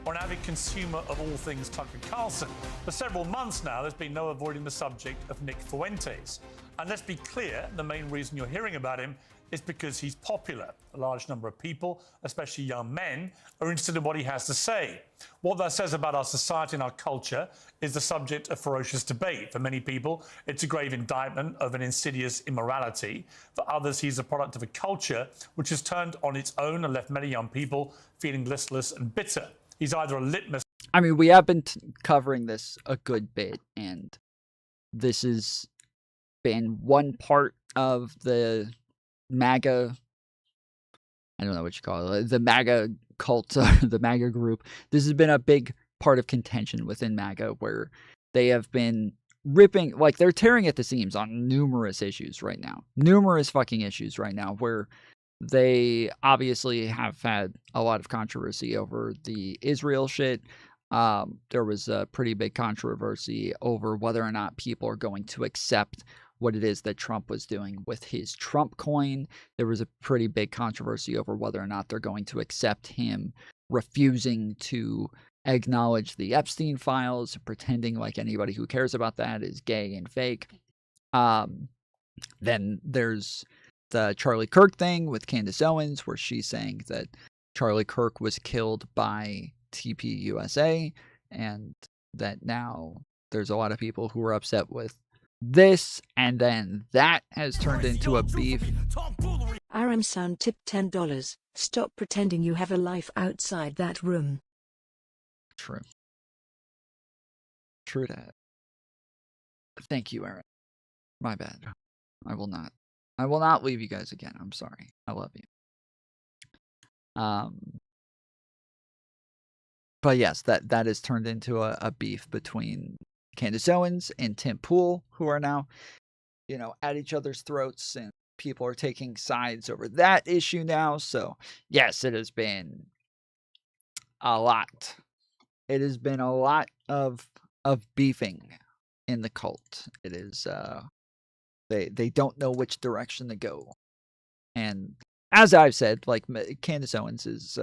Or an avid consumer of all things Tucker Carlson. For several months now, there's been no avoiding the subject of Nick Fuentes. And let's be clear, the main reason you're hearing about him is because he's popular. A large number of people, especially young men, are interested in what he has to say. What that says about our society and our culture is the subject of ferocious debate. For many people, it's a grave indictment of an insidious immorality. For others, he's a product of a culture which has turned on its own and left many young people feeling listless and bitter. He's either a litmus. I mean, we have been covering this a good bit, and this has been one part of the MAGA, I don't know what you call it, the MAGA cult, the MAGA group. This has been a big part of contention within MAGA, where they have been ripping, like they're tearing at the seams on numerous issues right now. Numerous fucking issues right now, where they obviously have had a lot of controversy over the Israel shit. There was a pretty big controversy over whether or not people are going to accept what it is that Trump was doing with his Trump coin. There was a pretty big controversy over whether or not they're going to accept him refusing to acknowledge the Epstein files, pretending like anybody who cares about that is gay and fake. Then there's the Charlie Kirk thing with Candace Owens, where she's saying that Charlie Kirk was killed by TPUSA, and that now there's a lot of people who are upset with this, and then that has turned into a beef. Aram Sound tipped $10. Stop pretending you have a life outside that room. True. True that. Thank you, Aaron. My bad. I will not leave you guys again. I'm sorry. I love you. But yes, that has turned into a beef between Candace Owens and Tim Pool, who are now, at each other's throats, and people are taking sides over that issue now. So yes, it has been a lot. It has been a lot of beefing in the cult. It is they don't know which direction to go. And as I've said, like Candace Owens is,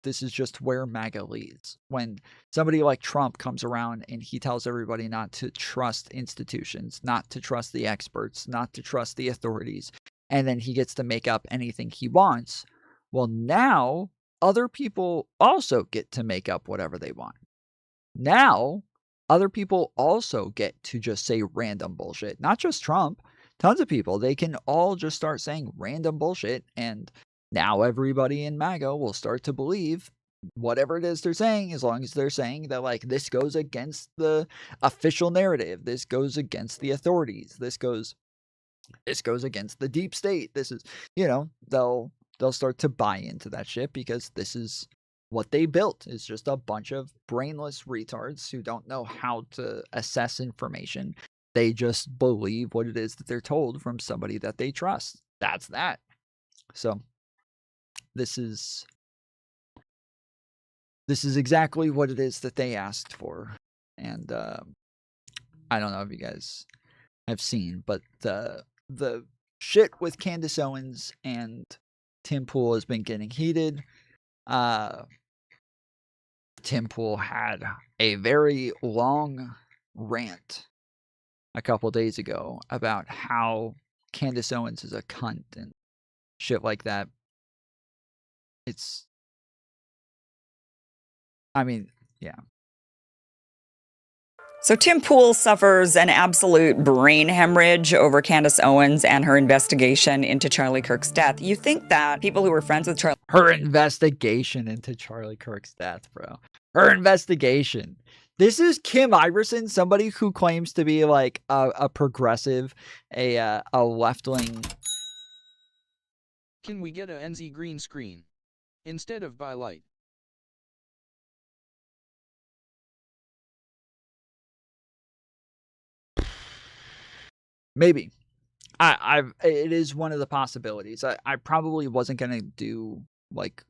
this is just where MAGA leads. When somebody like Trump comes around and he tells everybody not to trust institutions, not to trust the experts, not to trust the authorities, and then he gets to make up anything he wants. Well, now other people also get to make up whatever they want. Now, other people also get to just say random bullshit. Not just Trump. Tons of people. They can all just start saying random bullshit, and now everybody in MAGA will start to believe whatever it is they're saying, as long as they're saying that, like, this goes against the official narrative. This goes against the authorities. This goes against the deep state. This is, they'll start to buy into that shit because this is what they built. Is just a bunch of brainless retards who don't know how to assess information. They just believe what it is that they're told from somebody that they trust. That's that. So this is exactly what it is that they asked for. And I don't know if you guys have seen, but the shit with Candace Owens and Tim Pool has been getting heated. Tim Pool had a very long rant a couple days ago about how Candace Owens is a cunt and shit like that. Yeah. So Tim Pool suffers an absolute brain hemorrhage over Candace Owens and her investigation into Charlie Kirk's death. You think that people who were friends with Charlie... Her investigation into Charlie Kirk's death, bro. Her investigation. This is Kim Iverson, somebody who claims to be like a progressive, a left-wing. Can we get a NZ green screen instead of by light? Maybe. It is one of the possibilities. I probably wasn't gonna do like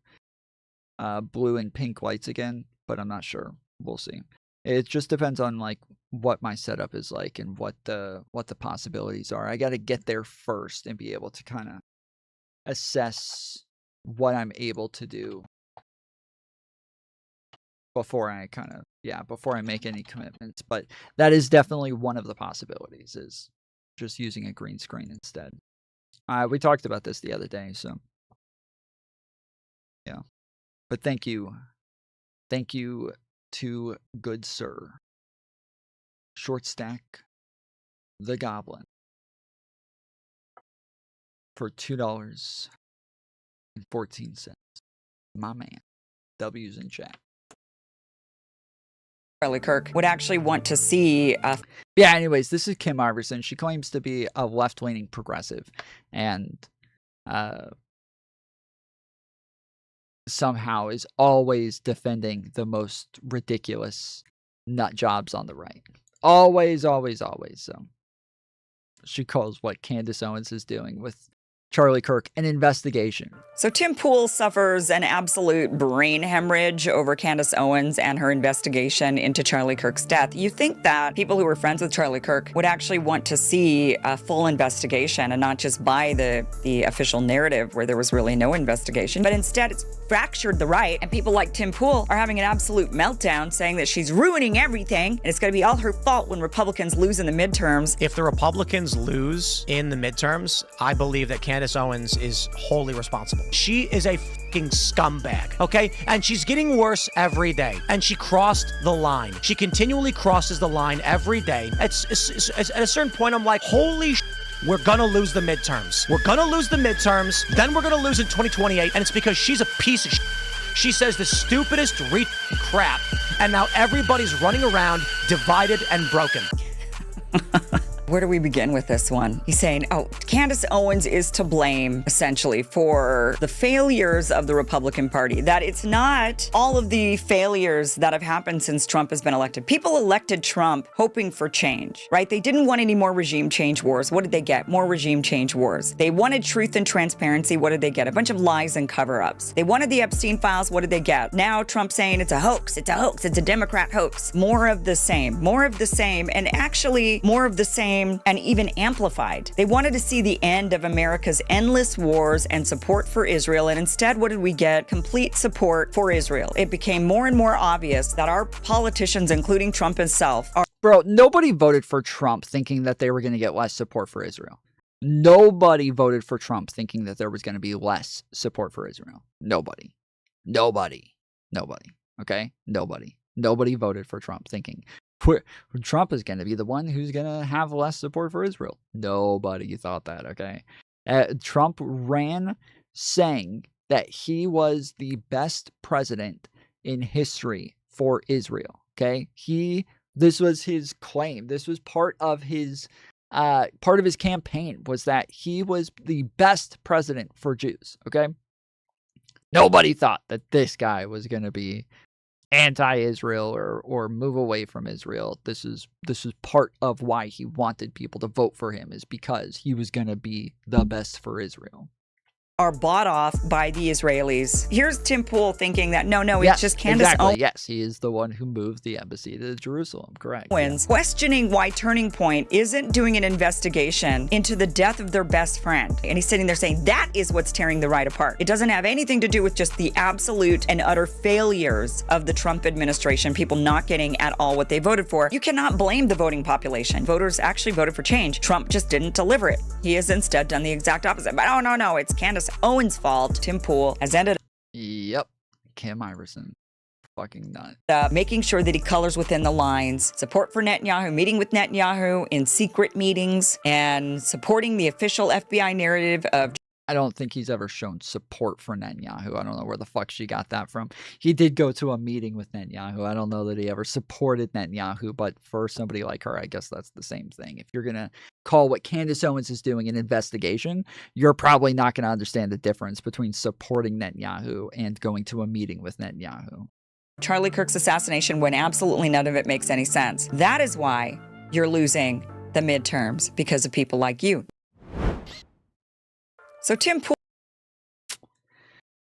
blue and pink lights again, but I'm not sure. We'll see. It just depends on like what my setup is like and what the possibilities are. I got to get there first and be able to kind of assess what I'm able to do before I before I make any commitments. But that is definitely one of the possibilities, is just using a green screen instead. We talked about this the other day, so yeah. But thank you to good sir Short Stack the Goblin for $2.14. My man. W's in chat. Charlie Kirk would actually want to see... Yeah, anyways, this is Kim Iverson. She claims to be a left-leaning progressive and somehow is always defending the most ridiculous nut jobs on the right. Always, always, always. So she calls what Candace Owens is doing with Charlie Kirk an investigation. So Tim Pool suffers an absolute brain hemorrhage over Candace Owens and her investigation into Charlie Kirk's death. You think that people who were friends with Charlie Kirk would actually want to see a full investigation and not just buy the official narrative where there was really no investigation, but instead it's fractured the right, and people like Tim Pool are having an absolute meltdown saying that she's ruining everything and it's going to be all her fault when Republicans lose in the midterms. If the Republicans lose in the midterms, I believe that Candace Owens is wholly responsible. She is a fucking scumbag, okay? And she's getting worse every day. And she crossed the line. She continually crosses the line every day. At a certain point, I'm like, holy shit. We're gonna lose the midterms. We're gonna lose the midterms, then we're gonna lose in 2028, and it's because she's a piece of shit. She says the stupidest crap, and now everybody's running around divided and broken. Where do we begin with this one? He's saying, oh, Candace Owens is to blame, essentially, for the failures of the Republican Party. That it's not all of the failures that have happened since Trump has been elected. People elected Trump hoping for change, right? They didn't want any more regime change wars. What did they get? More regime change wars. They wanted truth and transparency. What did they get? A bunch of lies and cover-ups. They wanted the Epstein files. What did they get? Now Trump's saying it's a hoax. It's a hoax. It's a Democrat hoax. More of the same. More of the same. And actually, more of the same and even amplified. They wanted to see the end of America's endless wars and support for Israel, and instead, what did we get? Complete support for Israel. It became more and more obvious that our politicians, including Trump himself, are... Bro, nobody voted for Trump thinking that they were going to get less support for Israel. Nobody voted for Trump thinking that there was going to be less support for Israel. Nobody. Okay? Nobody voted for Trump thinking Trump is going to be the one who's going to have less support for Israel. Nobody thought that, okay? Trump ran saying that he was the best president in history for Israel, okay? This was his claim. This was part of his campaign, was that he was the best president for Jews, okay? Nobody thought that this guy was going to be anti-Israel or move away from Israel. This is part of why he wanted people to vote for him, is because he was going to be the best for Israel. are bought off by the Israelis. Here's Tim Pool thinking that, no, it's just Candace Owens. Yes, he is the one who moved the embassy to Jerusalem. Correct. Questioning why Turning Point isn't doing an investigation into the death of their best friend. And he's sitting there saying that is what's tearing the right apart. It doesn't have anything to do with just the absolute and utter failures of the Trump administration, people not getting at all what they voted for. You cannot blame the voting population. Voters actually voted for change. Trump just didn't deliver it. He has instead done the exact opposite. But oh, no, it's Candace Owens' fault. Tim Pool has ended Yep. Kim Iverson. Fucking nut. up making sure that he colors within the lines. Support for Netanyahu, meeting with Netanyahu in secret meetings, and supporting the official FBI narrative of I don't think he's ever shown support for Netanyahu. I don't know where the fuck she got that from. He did go to a meeting with Netanyahu. I don't know that he ever supported Netanyahu, but for somebody like her, I guess that's the same thing. If you're going to call what Candace Owens is doing an investigation, you're probably not going to understand the difference between supporting Netanyahu and going to a meeting with Netanyahu. Charlie Kirk's assassination when absolutely none of it makes any sense. That is why you're losing the midterms, because of people like you. So Tim Pool.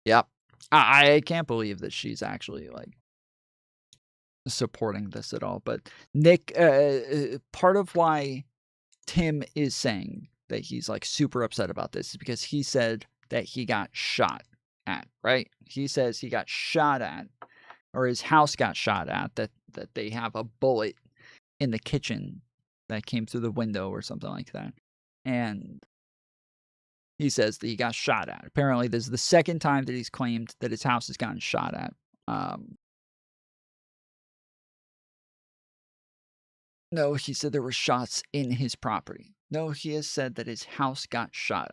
Yep. I can't believe that she's actually like supporting this at all. But Nick, part of why Tim is saying that he's like super upset about this is because he said that he got shot at, right? He says he got shot at, or his house got shot at, that they have a bullet in the kitchen that came through the window or something like that. And he says that he got shot at. Apparently, this is the second time that he's claimed that his house has gotten shot at. No, he said there were shots in his property. No, he has said that his house got shot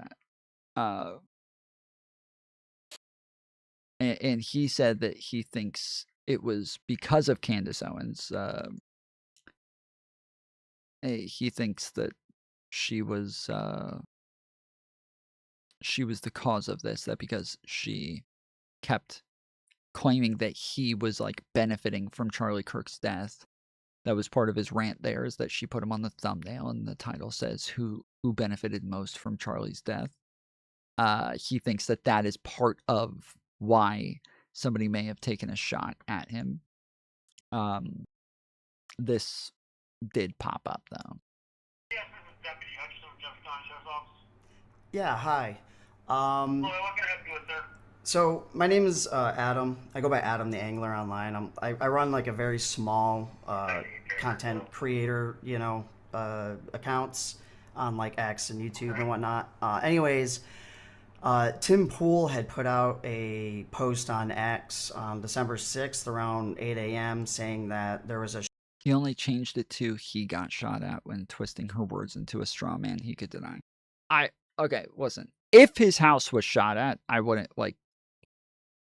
at. And he said that he thinks it was because of Candace Owens. He thinks that she was the cause of this, that because she kept claiming that he was like benefiting from Charlie Kirk's death. That was part of his rant there, is that she put him on the thumbnail and the title says who benefited most from Charlie's death. He thinks that that is part of why somebody may have taken a shot at him. This did pop up though. Yes, this is Deputy Hutchinson from Jefferson County Sheriff's Office. Yeah, hi. What can I help you with, sir? So my name is Adam. I go by Adam the Angler online. I run like a very small content creator, accounts on like X and YouTube and whatnot. Anyways, Tim Pool had put out a post on X on December 6th around 8 a.m. saying that there was a... He only changed it to he got shot at when twisting her words into a straw man he could deny. Okay, listen. If his house was shot at, I wouldn't like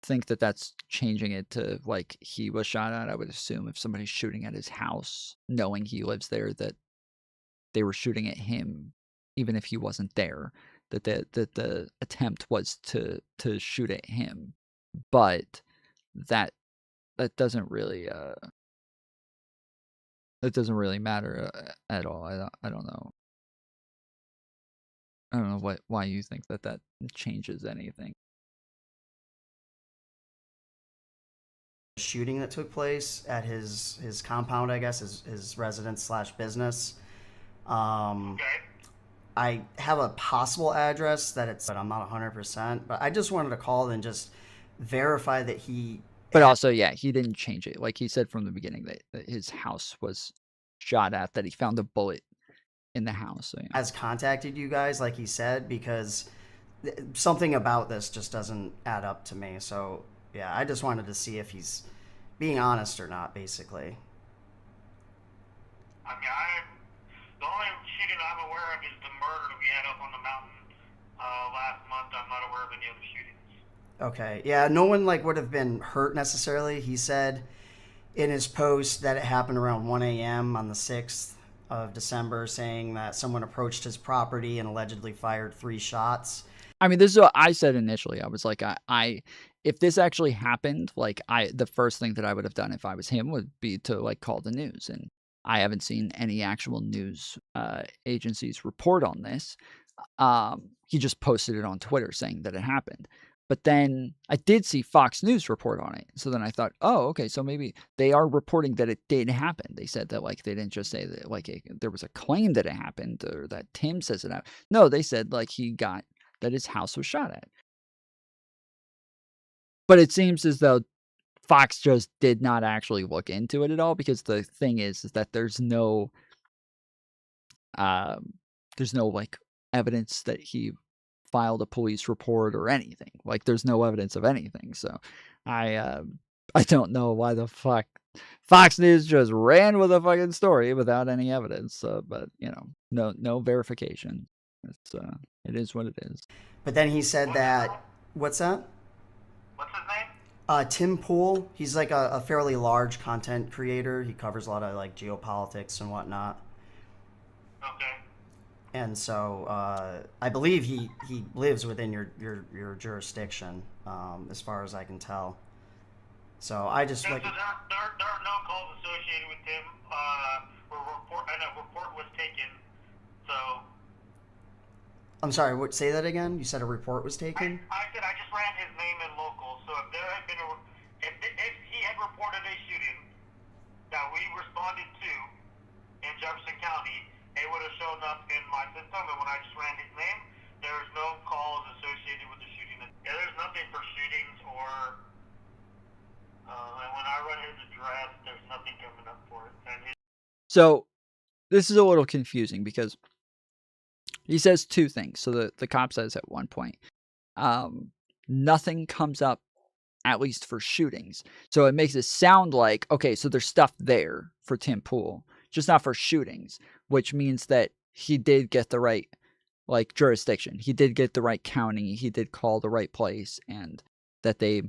think that that's changing it to like he was shot at. I would assume if somebody's shooting at his house, knowing he lives there, that they were shooting at him, even if he wasn't there. That the attempt was to shoot at him, but that doesn't really matter at all. I don't know. I don't know why you think that changes anything. Shooting that took place at his compound, I guess, his residence / business. Okay. I have a possible address but I'm not 100%. But I just wanted to call and just verify that he. But also, yeah, he didn't change it. Like he said from the beginning that his house was shot at, that he found a bullet in the house. So, yeah. Has contacted you guys, like he said, because something about this just doesn't add up to me. So yeah, I just wanted to see if he's being honest or not, basically. I mean, the only shooting I'm aware of is the murder that we had up on the mountain last month. I'm not aware of any other shootings. Okay, yeah, no one would have been hurt necessarily. He said in his post that it happened around 1 a.m. on the 6th of December, saying that someone approached his property and allegedly fired 3 shots. I mean, this is what I said initially. I was like, if this actually happened, the first thing that I would have done if I was him would be to call the news. And I haven't seen any actual news agencies report on this. He just posted it on Twitter saying that it happened. But then I did see Fox News report on it. So then I thought, oh, okay, so maybe they are reporting that it did happen. They said that, like, they didn't just say that, like, there was a claim that it happened or that Tim says it happened. No, they said, like, that his house was shot at. But it seems as though Fox just did not actually look into it at all, because the thing is that there's no like evidence that he filed a police report or anything. Like, there's no evidence of anything. So I don't know why the fuck Fox News just ran with a fucking story without any evidence. But no verification. It is what it is. But then he said that, what's that? What's his name? Tim Pool. He's like a fairly large content creator. He covers a lot of like geopolitics and whatnot. Okay. And so I believe he lives within your jurisdiction, as far as I can tell. So I just Yeah, like. so there are no calls associated with him. And a report was taken. So. I'm sorry. What? Say that again. You said a report was taken. I said I just ran his name in local. So if there had been if he had reported a shooting that we responded to in Jefferson County, it would have shown up in my system. And when I just ran his name, there's no calls associated with the shooting. Yeah, there's nothing for shootings or. And when I run his address, there's nothing coming up for it. So this is a little confusing because he says two things. So the cop says at one point, nothing comes up, at least for shootings. So it makes it sound like, okay, so there's stuff there for Tim Pool, just not for shootings, which means that he did get the right, like, jurisdiction. He did get the right county. He did call the right place, and that they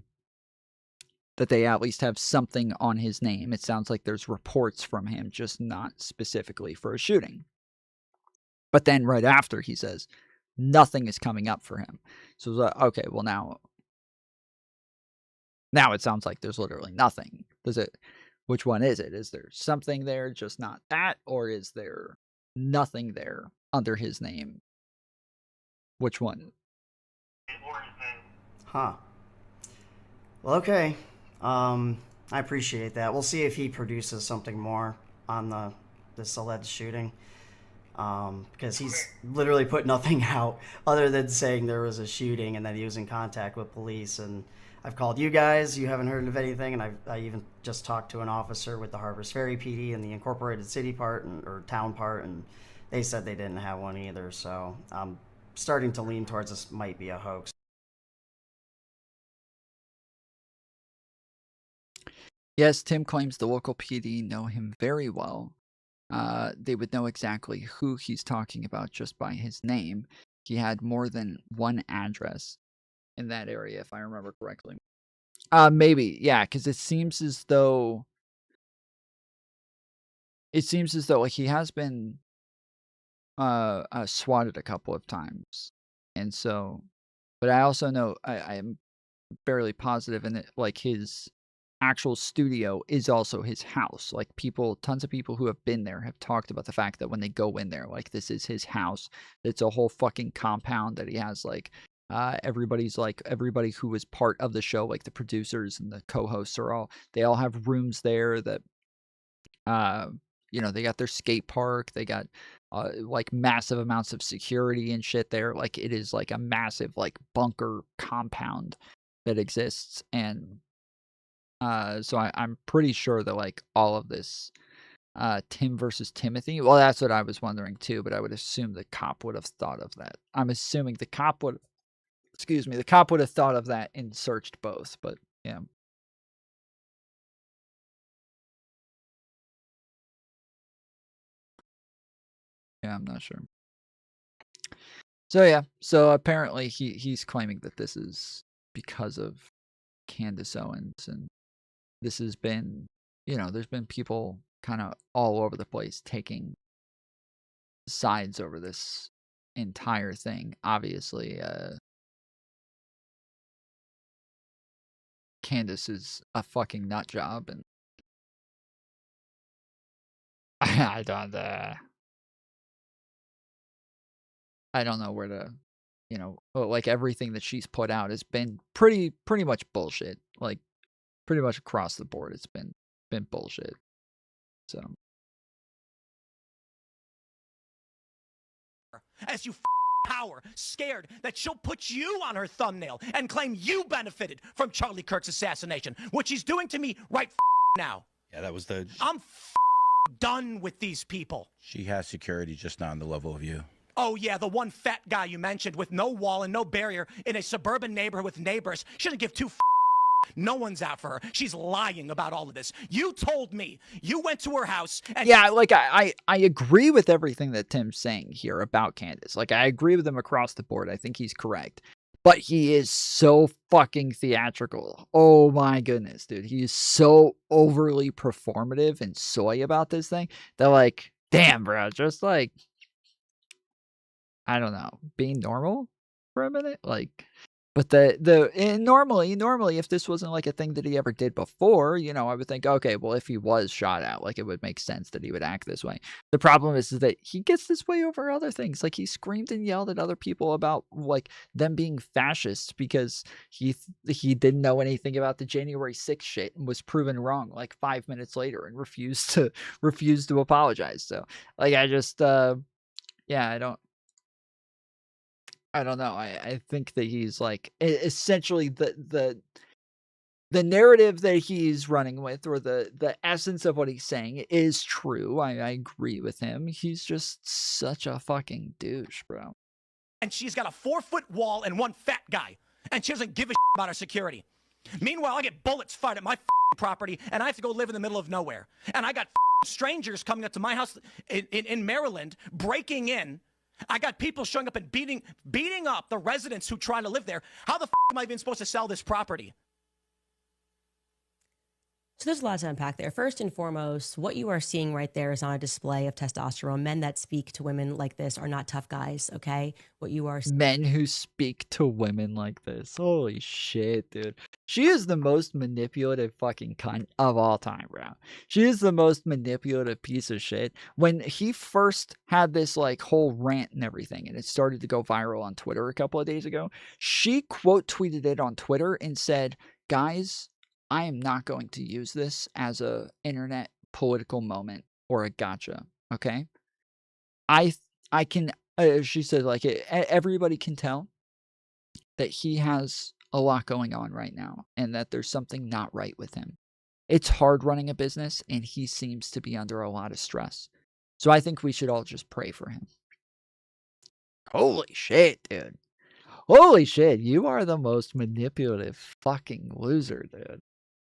at least have something on his name. It sounds like there's reports from him, just not specifically for a shooting. But then right after he says nothing is coming up for him. So okay, well now it sounds like there's literally nothing. Which one is it? Is there something there, just not that? Or is there nothing there under his name? Which one? Huh. Well, okay. I appreciate that. We'll see if he produces something more on this alleged shooting. Because he's literally put nothing out other than saying there was a shooting and that he was in contact with police. And I've called you guys. You haven't heard of anything. And I even just talked to an officer with the Harvest Ferry PD and the incorporated city part or town part, and they said they didn't have one either. So I'm starting to lean towards this might be a hoax. Yes, Tim claims the local PD know him very well. They would know exactly who he's talking about just by his name. He had more than one address in that area, if I remember correctly. Maybe, yeah, because it seems as though like he has been swatted a couple of times, and so, but I also know I am fairly positive in it, like his actual studio is also his house. Like, tons of people who have been there have talked about the fact that when they go in there, like, this is his house. It's a whole fucking compound that he has, like, everybody who was part of the show, like the producers and the co-hosts they all have rooms there that, they got their skate park. They got, like, massive amounts of security and shit there. Like, it is like a massive, like, bunker compound that exists. And so I'm pretty sure that, like, all of this Tim versus Timothy, well, that's what I was wondering too, but I would assume the cop would have thought of that. I'm assuming the cop would have thought of that and searched both, but yeah. Yeah, I'm not sure. So yeah, so apparently he's claiming that this is because of Candace Owens, and this has been, there's been people kind of all over the place taking sides over this entire thing. Obviously, Candace is a fucking nut job, and I don't I don't know where to, like everything that she's put out has been pretty much bullshit. Like pretty much across the board, it's been bullshit. So as you power, scared that she'll put you on her thumbnail and claim you benefited from Charlie Kirk's assassination, which he's doing to me right now. Yeah, that was the... I'm done with these people. She has security, just not on the level of you. Oh, yeah, the one fat guy you mentioned with no wall and no barrier in a suburban neighborhood with neighbors shouldn't give two no one's out for her. She's lying about all of this. You told me you went to her house and... Yeah, like I agree with everything that Tim's saying here about Candace. Like I agree with him across the board. I think he's correct. But he is so fucking theatrical. Oh my goodness, dude. He is so overly performative and soy about this thing that like, damn, bro, just like, I don't know, being normal for a minute. Like, but normally if this wasn't like a thing that he ever did before, I would think, okay, well, if he was shot at, like it would make sense that he would act this way. The problem is that he gets this way over other things. Like he screamed and yelled at other people about like them being fascists because he didn't know anything about the January 6th shit and was proven wrong like 5 minutes later and refused to apologize. So like I just yeah, I don't know. I think that he's like essentially the narrative that he's running with, or the essence of what he's saying is true. I agree with him. He's just such a fucking douche, bro. And she's got a 4-foot wall and one fat guy, and she doesn't give a about her security. Meanwhile, I get bullets fired at my property, and I have to go live in the middle of nowhere. And I got strangers coming up to my house in Maryland, breaking in. I got people showing up and beating up the residents who try to live there. How the am I even supposed to sell this property? So there's a lot to unpack there. First and foremost, what you are seeing right there is not a display of testosterone. Men that speak to women like this are not tough guys, okay? What you are... Men who speak to women like this. Holy shit, dude. She is the most manipulative fucking cunt of all time, bro. She is the most manipulative piece of shit. When he first had this like whole rant and everything, and it started to go viral on Twitter a couple of days ago, she quote tweeted it on Twitter and said, guys, I am not going to use this as a internet political moment or a gotcha. Okay. I can, she said like everybody can tell that he has a lot going on right now and that there's something not right with him. It's hard running a business and he seems to be under a lot of stress. So I think we should all just pray for him. Holy shit, dude. Holy shit. You are the most manipulative fucking loser, dude.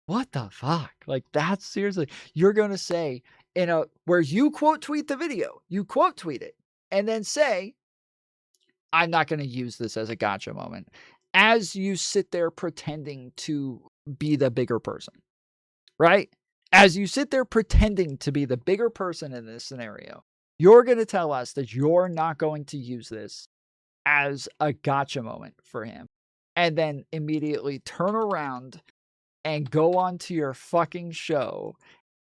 What the fuck? Like that's seriously, you're going to say where you quote tweet the video, you quote tweet it and then say, I'm not going to use this as a gotcha moment as you sit there pretending to be the bigger person, right? As you sit there pretending to be the bigger person in this scenario, you're going to tell us that you're not going to use this as a gotcha moment for him and then immediately turn around and go on to your fucking show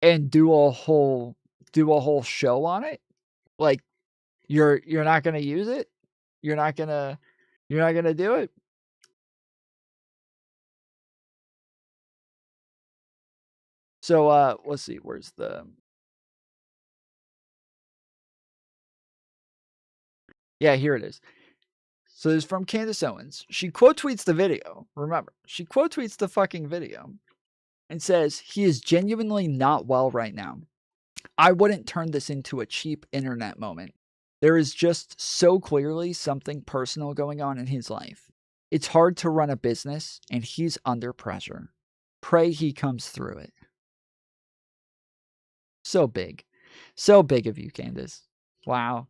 and do a whole show on it. Like you're not going to use it. You're not going to do it. So let's see, where's the... Yeah, here it is. So this is from Candace Owens. She quote tweets the video. Remember, she quote tweets the fucking video and says, he is genuinely not well right now. I wouldn't turn this into a cheap internet moment. There is just so clearly something personal going on in his life. It's hard to run a business and he's under pressure. Pray he comes through it. So big. So big of you, Candace. Wow.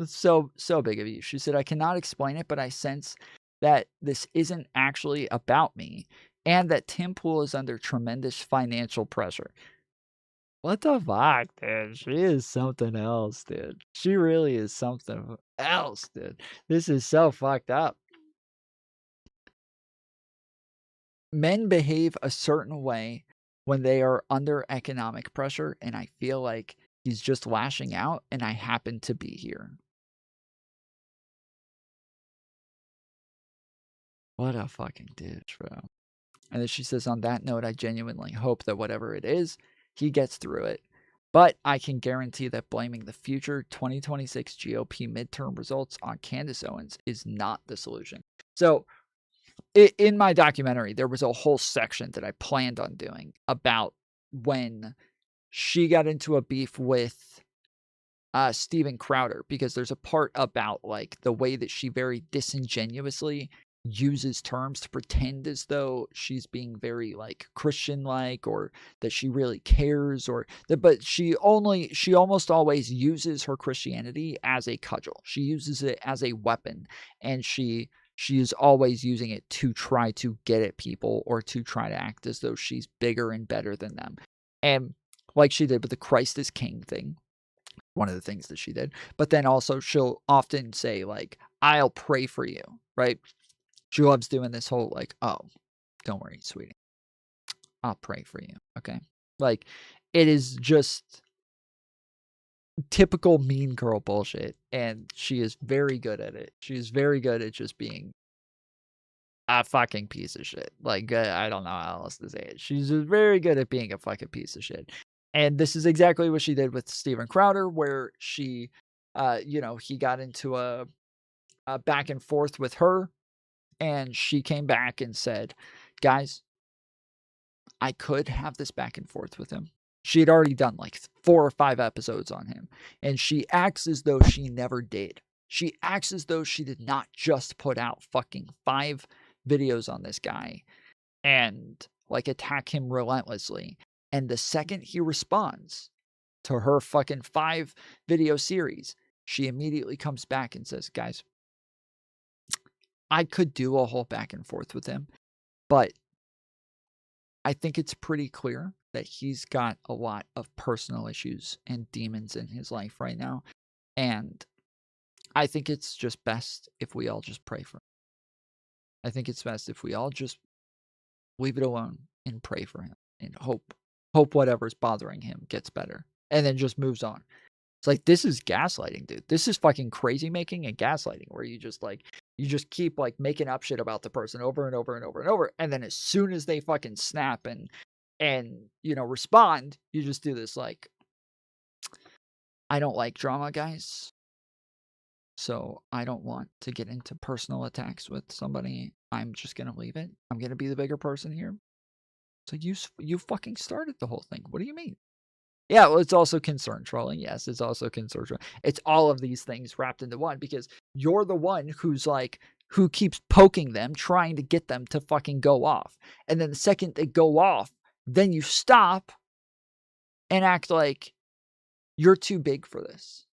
It's so big of you. She said, I cannot explain it, but I sense that this isn't actually about me and that Tim Pool is under tremendous financial pressure. What the fuck, dude? She is something else, dude. She really is something else, dude. This is so fucked up. Men behave a certain way when they are under economic pressure, and I feel like he's just lashing out, and I happen to be here. What a fucking douche, bro. And then she says, on that note, I genuinely hope that whatever it is, he gets through it. But I can guarantee that blaming the future 2026 GOP midterm results on Candace Owens is not the solution. So in my documentary, there was a whole section that I planned on doing about when she got into a beef with Steven Crowder, because there's a part about like the way that she very disingenuously uses terms to pretend as though she's being very like Christian like, or that she really cares, or that, but she almost always uses her Christianity as a cudgel. She uses it as a weapon, and she is always using it to try to get at people, or to try to act as though she's bigger and better than them. And like she did with the Christ is King thing, one of the things that she did. But then also she'll often say like, I'll pray for you, right? She loves doing this whole like, oh, don't worry, sweetie, I'll pray for you. Okay. Like, it is just typical mean girl bullshit. And she is very good at it. She is very good at just being a fucking piece of shit. Like, I don't know how else to say it. She's just very good at being a fucking piece of shit. And this is exactly what she did with Steven Crowder, where she, he got into a back and forth with her, and she came back and said, guys, I could have this back and forth with him. She had already done like 4 or 5 episodes on him, and she acts as though she never did. She acts as though she did not just put out fucking 5 videos on this guy and like attack him relentlessly. And the second he responds to her fucking 5 video series, she immediately comes back and says, guys, I could do a whole back and forth with him, but I think it's pretty clear that he's got a lot of personal issues and demons in his life right now. And I think it's just best if we all just pray for him. I think it's best if we all just leave it alone and pray for him and hope whatever's bothering him gets better, and then just moves on. It's like, this is gaslighting, dude. This is fucking crazy making and gaslighting, where you just keep like making up shit about the person over and over and over and over, and then as soon as they fucking snap and respond, you just do this like, I don't like drama, guys, so I don't want to get into personal attacks with somebody. I'm just gonna leave it. I'm gonna be the bigger person here. So you fucking started the whole thing. What do you mean? Yeah, well, it's also concern trolling. Yes, it's also concern trolling. It's all of these things wrapped into one, because you're the one who keeps poking them, trying to get them to fucking go off. And then the second they go off, then you stop and act like you're too big for this.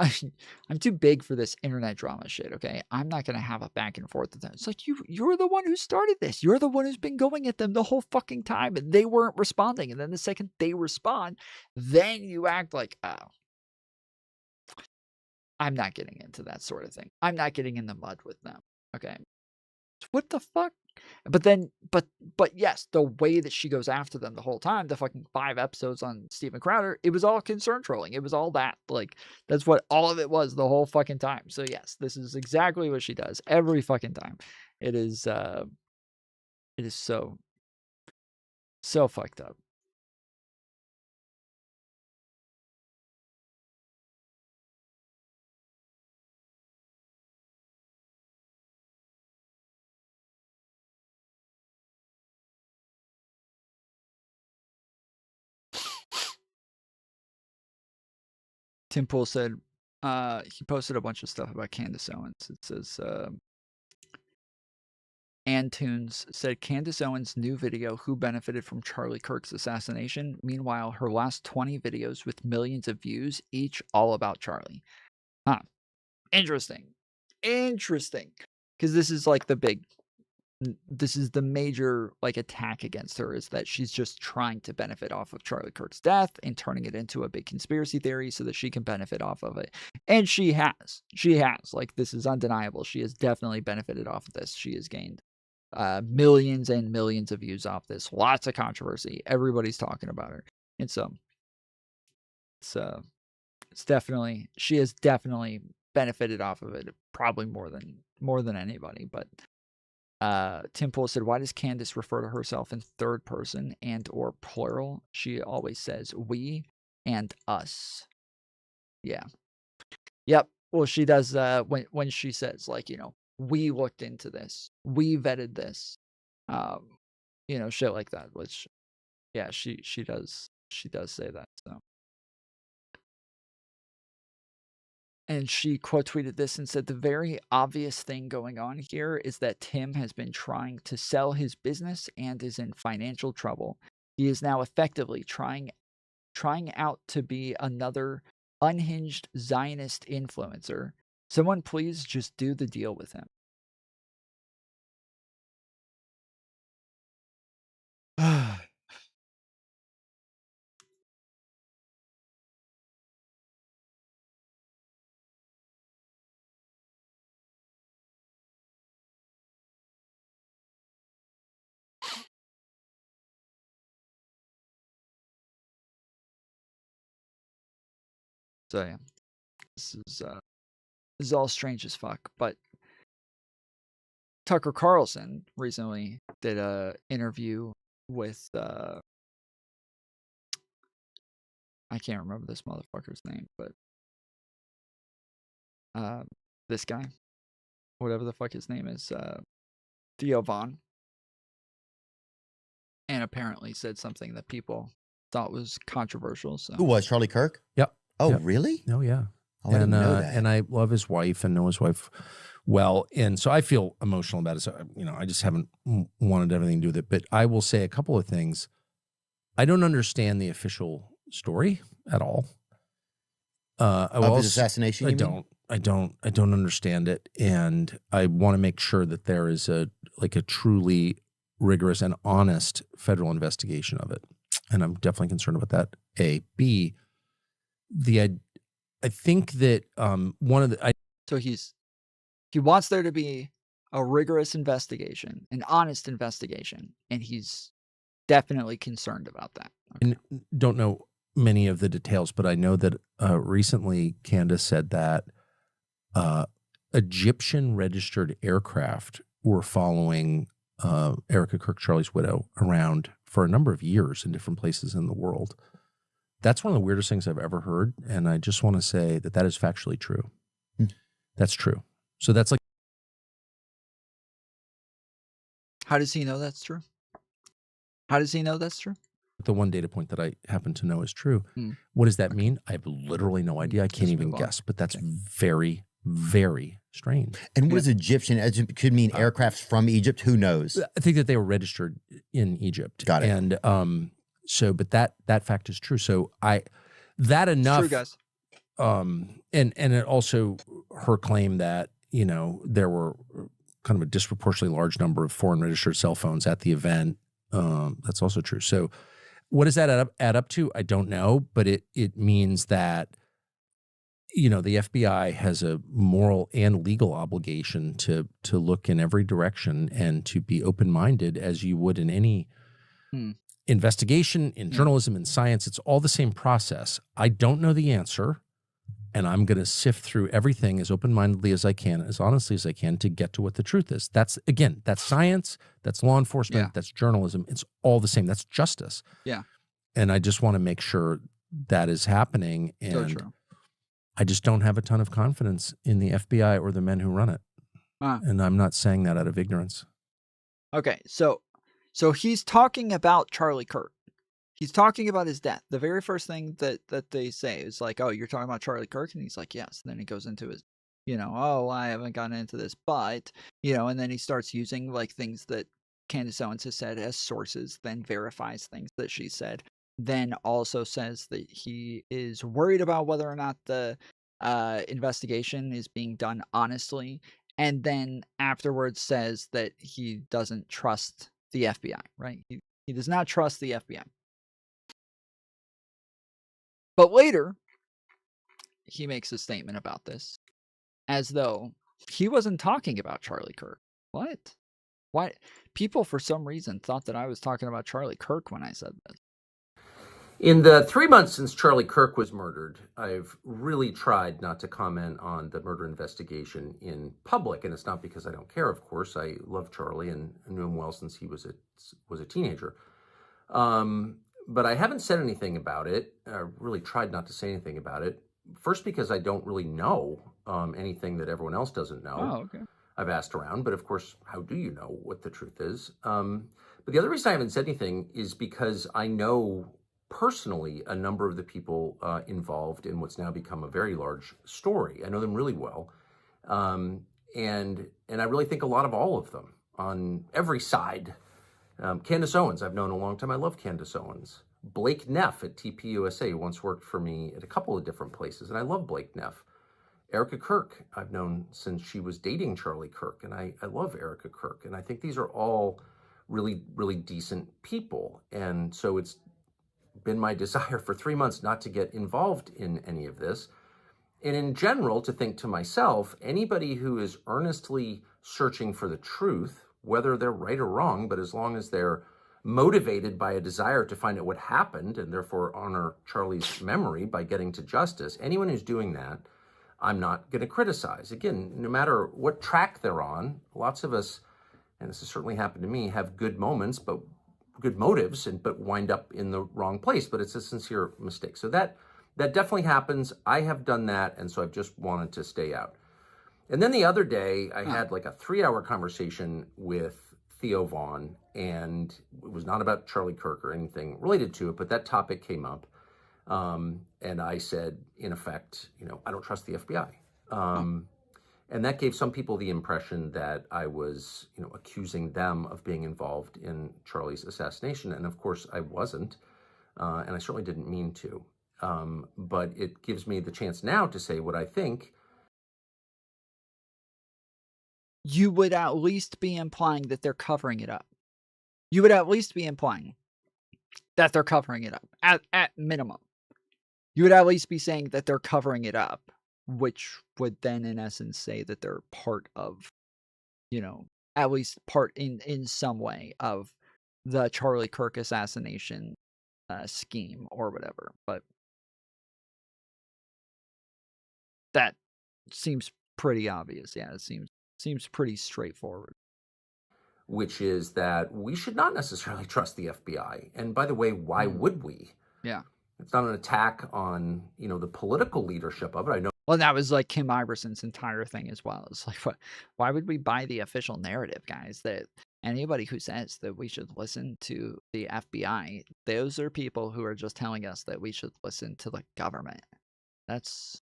I'm too big for this internet drama shit, okay? I'm not going to have a back and forth with them. It's like, you're the one who started this. You're the one who's been going at them the whole fucking time, and they weren't responding. And then the second they respond, then you act like, oh, I'm not getting into that sort of thing. I'm not getting in the mud with them, okay? What the fuck? But then, but yes, the way that she goes after them the whole time, the fucking 5 episodes on Steven Crowder, it was all concern trolling. It was all that. Like, that's what all of it was the whole fucking time. So yes, this is exactly what she does every fucking time. It is so fucked up. Tim Pool said, he posted a bunch of stuff about Candace Owens. It says, Antunes said, Candace Owens' new video, Who Benefited from Charlie Kirk's Assassination? Meanwhile, her last 20 videos with millions of views, each all about Charlie. Huh. Interesting. Because this is like this is the major like attack against her, is that she's just trying to benefit off of Charlie Kirk's death and turning it into a big conspiracy theory so that she can benefit off of it. And she has, like, this is undeniable. She has definitely benefited off of this. She has gained millions and millions of views off this. Lots of controversy. Everybody's talking about her. And so it's definitely, she has definitely benefited off of it, probably more than anybody. But Tim Pool said, why does Candace refer to herself in third person and or plural? She always says we and us. Yeah. Yep. Well, she does when she says, like, we looked into this, we vetted this, shit like that, which, yeah, she does say that. So, and she quote tweeted this and said, the very obvious thing going on here is that Tim has been trying to sell his business and is in financial trouble. He is now effectively trying out to be another unhinged Zionist influencer. Someone please just do the deal with him. So yeah, this is all strange as fuck. But Tucker Carlson recently did a interview with I can't remember this motherfucker's name, but this guy, whatever the fuck his name is, Theo Vaughn, and apparently said something that people thought was controversial. So Who was Charlie Kirk? Yep. Oh, Yep. really? Oh, yeah. Oh, I didn't know that. And I love his wife and know his wife well. And so I feel emotional about it. So, I just haven't wanted everything to do with it. But I will say a couple of things. I don't understand the official story at all. Of his assassination, I don't understand it. And I want to make sure that there is a truly rigorous and honest federal investigation of it. And I'm definitely concerned about that. A. B, I think that one of the so he wants there to be a rigorous investigation, an honest investigation, and he's definitely concerned about that. Okay. And don't know many of the details, but I know that recently Candace said that Egyptian registered aircraft were following Erica Kirk, Charlie's widow, around for a number of years in different places in the world. That's one of the weirdest things I've ever heard, and I just want to say that is factually true. That's true. So that's like... How does he know that's true? How does he know that's true? The one data point that I happen to know is true. What does that mean? I have literally no idea. I can't even guess, but that's very, very strange. And what is Egyptian? It could mean aircrafts from Egypt. Who knows? I think that they were registered in Egypt. Got it. And so, but that fact is true. So that enough. True, guys. And it also her claim that there were kind of a disproportionately large number of foreign registered cell phones at the event. That's also true. So, what does that add up to? I don't know, but it means that the FBI has a moral and legal obligation to look in every direction and to be open-minded as you would in any investigation, in journalism, in science. It's all the same process. I don't know the answer, and I'm going to sift through everything as open-mindedly as I can, as honestly as I can, to get to what the truth is. That's science, that's law enforcement, that's journalism. It's all the same. That's justice. Yeah. And I just want to make sure that is happening. And So true. I just don't have a ton of confidence in the FBI or the men who run it. And I'm not saying that out of ignorance. Okay, so he's talking about Charlie Kirk. He's talking about his death. The very first thing that they say is like, oh, you're talking about Charlie Kirk? And he's like, yes. And then he goes into his, oh, I haven't gotten into this, but, and then he starts using like things that Candace Owens has said as sources, then verifies things that she said, then also says that he is worried about whether or not the investigation is being done honestly, and then afterwards says that he doesn't trust the FBI, right? He does not trust the FBI. But later, he makes a statement about this as though he wasn't talking about Charlie Kirk. What? Why? People, for some reason, thought that I was talking about Charlie Kirk when I said this. In the 3 months since Charlie Kirk was murdered, I've really tried not to comment on the murder investigation in public, and it's not because I don't care. Of course, I love Charlie and knew him well since he was a teenager. But I haven't said anything about it. I really tried not to say anything about it. First, because I don't really know anything that everyone else doesn't know. Oh, okay. I've asked around, but of course, how do you know what the truth is? But the other reason I haven't said anything is because I know personally a number of the people involved in what's now become a very large story. I know them really well. And I really think a lot of all of them on every side. Candace Owens, I've known a long time. I love Candace Owens. Blake Neff at TPUSA once worked for me at a couple of different places, and I love Blake Neff. Erica Kirk, I've known since she was dating Charlie Kirk, and I love Erica Kirk. And I think these are all really, really decent people. And so it's been my desire for 3 months not to get involved in any of this. And in general, to think to myself, anybody who is earnestly searching for the truth, whether they're right or wrong, but as long as they're motivated by a desire to find out what happened and therefore honor Charlie's memory by getting to justice, anyone who's doing that, I'm not going to criticize. Again, no matter what track they're on, lots of us, and this has certainly happened to me, have good moments, but good motives, but wind up in the wrong place. But it's a sincere mistake. So that definitely happens. I have done that, and so I've just wanted to stay out. And then the other day, I had like a 3-hour conversation with Theo Vaughn, and it was not about Charlie Kirk or anything related to it, but that topic came up. And I said, in effect, I don't trust the FBI. And that gave some people the impression that I was, accusing them of being involved in Charlie's assassination. And of course, I wasn't. And I certainly didn't mean to. But it gives me the chance now to say what I think. You would at least be implying that they're covering it up. You would at least be implying that they're covering it up, at minimum. You would at least be saying that they're covering it up, which would then, in essence, say that they're part of, at least part in some way of the Charlie Kirk assassination scheme or whatever. But that seems pretty obvious. Yeah, it seems pretty straightforward. Which is that we should not necessarily trust the FBI. And by the way, why would we? Yeah. It's not an attack on, the political leadership of it. I know. Well, that was like Kim Iverson's entire thing as well. It's like, why would we buy the official narrative, guys? That anybody who says that we should listen to the FBI, those are people who are just telling us that we should listen to the government. That's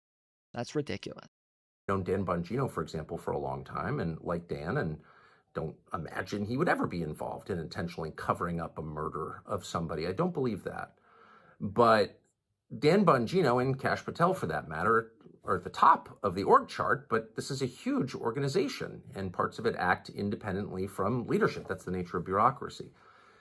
ridiculous. I've known Dan Bongino, for example, for a long time, and like Dan, and don't imagine he would ever be involved in intentionally covering up a murder of somebody. I don't believe that. But Dan Bongino and Kash Patel, for that matter, are at the top of the org chart, but this is a huge organization, and parts of it act independently from leadership. That's the nature of bureaucracy.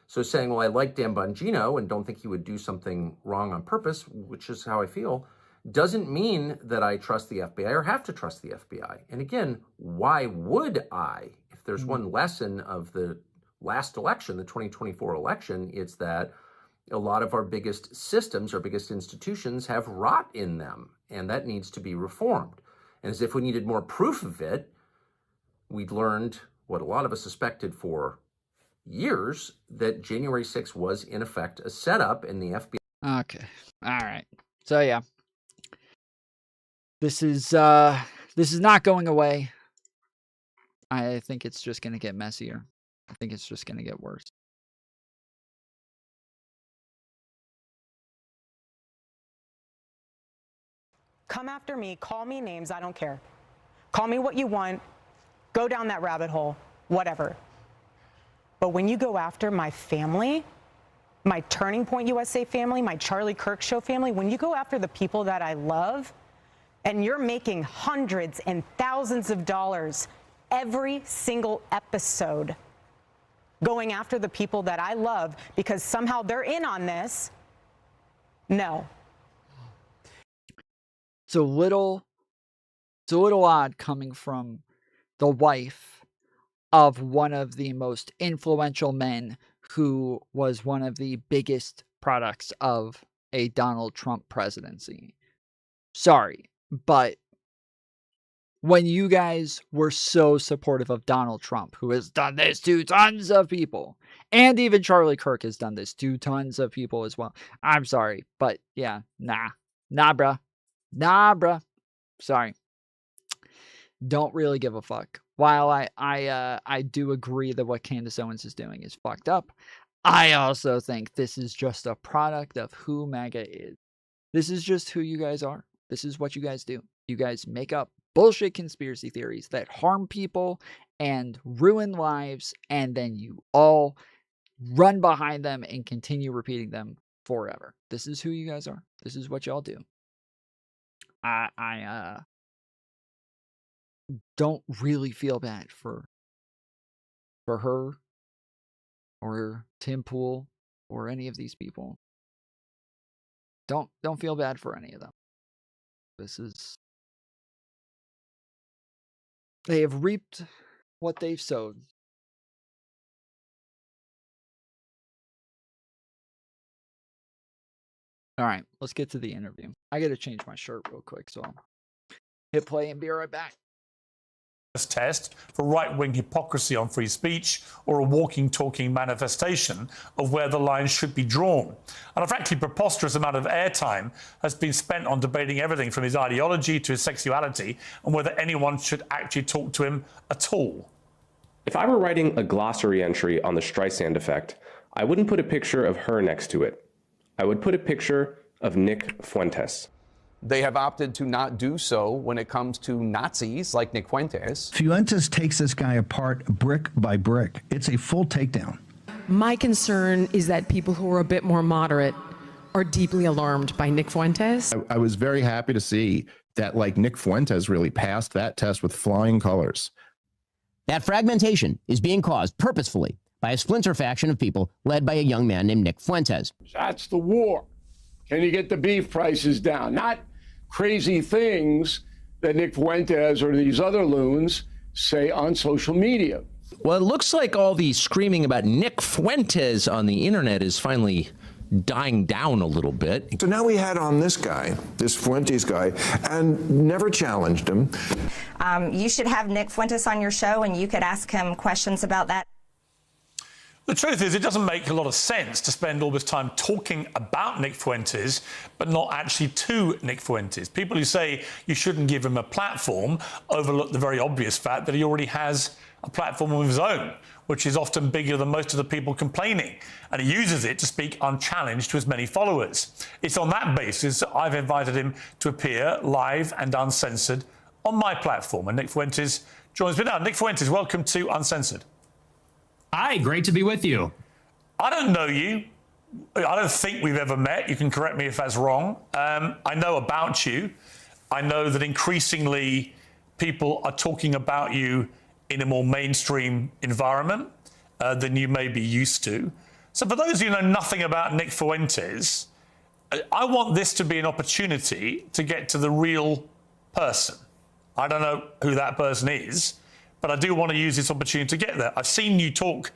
So saying, well, I like Dan Bongino and don't think he would do something wrong on purpose, which is how I feel, doesn't mean that I trust the FBI or have to trust the FBI. And again, why would I? If there's one lesson of the last election, the 2024 election, it's that a lot of our biggest systems, our biggest institutions have rot in them, and that needs to be reformed. And as if we needed more proof of it, we'd learned what a lot of us suspected for years, that January 6th was in effect a setup in the FBI. Okay. All right. So yeah. This is not going away. I think it's just going to get messier. I think it's just going to get worse. Come after me, call me names, I don't care. Call me what you want, go down that rabbit hole, whatever. But when you go after my family, my Turning Point USA family, my Charlie Kirk Show family, when you go after the people that I love, and you're making hundreds and thousands of dollars every single episode going after the people that I love because somehow they're in on this, no. It's a little odd coming from the wife of one of the most influential men who was one of the biggest products of a Donald Trump presidency. Sorry, but when you guys were so supportive of Donald Trump, who has done this to tons of people, and even Charlie Kirk has done this to tons of people as well. I'm sorry, but yeah, nah, bruh. Nah, bruh. Sorry. Don't really give a fuck. While I do agree that what Candace Owens is doing is fucked up, I also think this is just a product of who MAGA is. This is just who you guys are. This is what you guys do. You guys make up bullshit conspiracy theories that harm people and ruin lives, and then you all run behind them and continue repeating them forever. This is who you guys are. This is what y'all do. I don't really feel bad for her or Tim Pool or any of these people. Don't feel bad for any of them. They have reaped what they've sowed. All right, let's get to the interview. I got to change my shirt real quick, so I'll hit play and be right back. Test for right-wing hypocrisy on free speech, or a walking, talking manifestation of where the line should be drawn. And a frankly preposterous amount of airtime has been spent on debating everything from his ideology to his sexuality and whether anyone should actually talk to him at all. If I were writing a glossary entry on the Streisand effect, I wouldn't put a picture of her next to it. I would put a picture of Nick Fuentes. They have opted to not do so when it comes to Nazis like Nick Fuentes. Fuentes takes this guy apart brick by brick. It's a full takedown. My concern is that people who are a bit more moderate are deeply alarmed by Nick Fuentes. I was very happy to see that, like, Nick Fuentes really passed that test with flying colors. That fragmentation is being caused purposefully by a splinter faction of people led by a young man named Nick Fuentes. That's the war. Can you get the beef prices down? Not crazy things that Nick Fuentes or these other loons say on social media. Well, it looks like all the screaming about Nick Fuentes on the internet is finally dying down a little bit. So now we had on this guy, this Fuentes guy, and never challenged him. You should have Nick Fuentes on your show and you could ask him questions about that. The truth is, it doesn't make a lot of sense to spend all this time talking about Nick Fuentes, but not actually to Nick Fuentes. People who say you shouldn't give him a platform overlook the very obvious fact that he already has a platform of his own, which is often bigger than most of the people complaining, and he uses it to speak unchallenged to his many followers. It's on that basis that I've invited him to appear live and uncensored on my platform, and Nick Fuentes joins me now. Nick Fuentes, welcome to Uncensored. Hi, great to be with you. I don't know you. I don't think we've ever met. You can correct me if that's wrong. I know about you. I know that increasingly people are talking about you in a more mainstream environment than you may be used to. So for those of you who know nothing about Nick Fuentes, I want this to be an opportunity to get to the real person. I don't know who that person is, but I do want to use this opportunity to get there. I've seen you talk,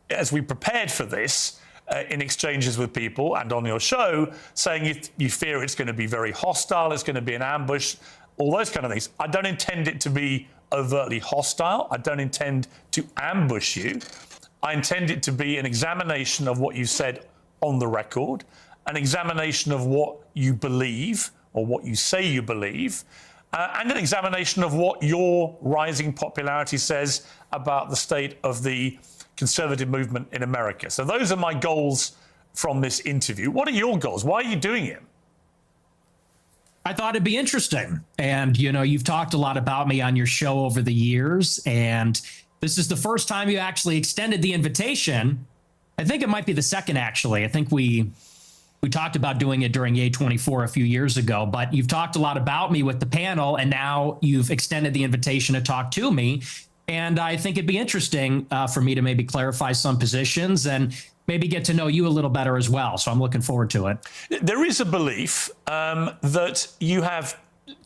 as we prepared for this, in exchanges with people and on your show, saying you fear it's going to be very hostile, it's going to be an ambush, all those kind of things. I don't intend it to be overtly hostile. I don't intend to ambush you. I intend it to be an examination of what you said on the record, an examination of what you believe or what you say you believe, and an examination of what your rising popularity says about the state of the conservative movement in America. So those are my goals from this interview. What are your goals? Why are you doing it? I thought it'd be interesting. And, you know, you've talked a lot about me on your show over the years, and this is the first time you actually extended the invitation. I think it might be the second, actually. I think we talked about doing it during A24 a few years ago, but you've talked a lot about me with the panel, and now you've extended the invitation to talk to me. And I think it'd be interesting for me to maybe clarify some positions and maybe get to know you a little better as well. So I'm looking forward to it. There is a belief that you have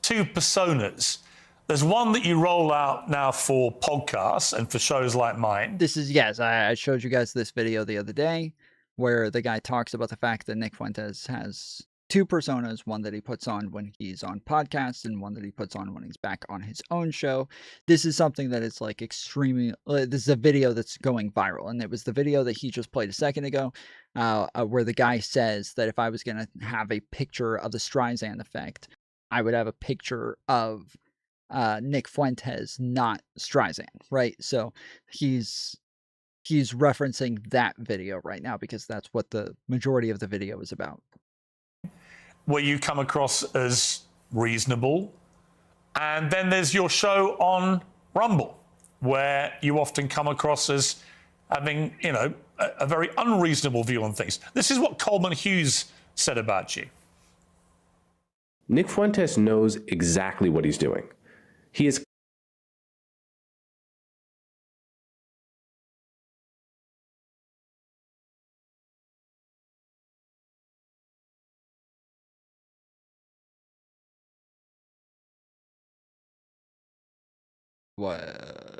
two personas. There's one that you roll out now for podcasts and for shows like mine. This is, yes, I showed you guys this video the other day where the guy talks about the fact that Nick Fuentes has two personas, one that he puts on when he's on podcasts and one that he puts on when he's back on his own show. This is something that is like extremely, this is a video that's going viral, and it was the video that he just played a second ago, where the guy says that if I was going to have a picture of the Streisand effect, I would have a picture of Nick Fuentes, not Streisand, right? So he's referencing that video right now because that's what the majority of the video is about. Where you come across as reasonable. And then there's your show on Rumble, where you often come across as having, you know, a very unreasonable view on things. This is what Coleman Hughes said about you. Nick Fuentes knows exactly what he's doing. He is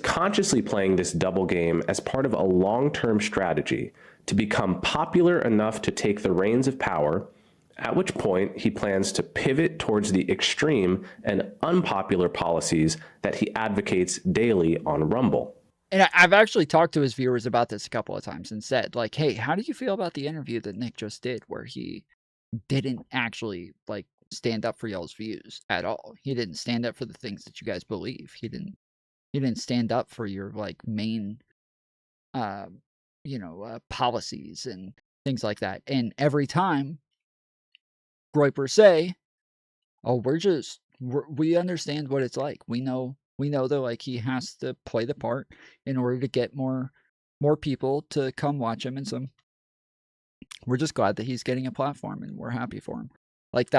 consciously playing this double game as part of a long-term strategy to become popular enough to take the reins of power, at which point he plans to pivot towards the extreme and unpopular policies that he advocates daily on Rumble. And I've actually talked to his viewers about this a couple of times and said, like, hey, how do you feel about the interview that Nick just did where he didn't actually, like, stand up for y'all's views at all? He didn't stand up for the things that you guys believe. He didn't stand up for your, like, main, policies and things like that. And every time Groypers say, oh, we understand what it's like. We know that, like, he has to play the part in order to get more people to come watch him. And so we're just glad that he's getting a platform and we're happy for him. Like,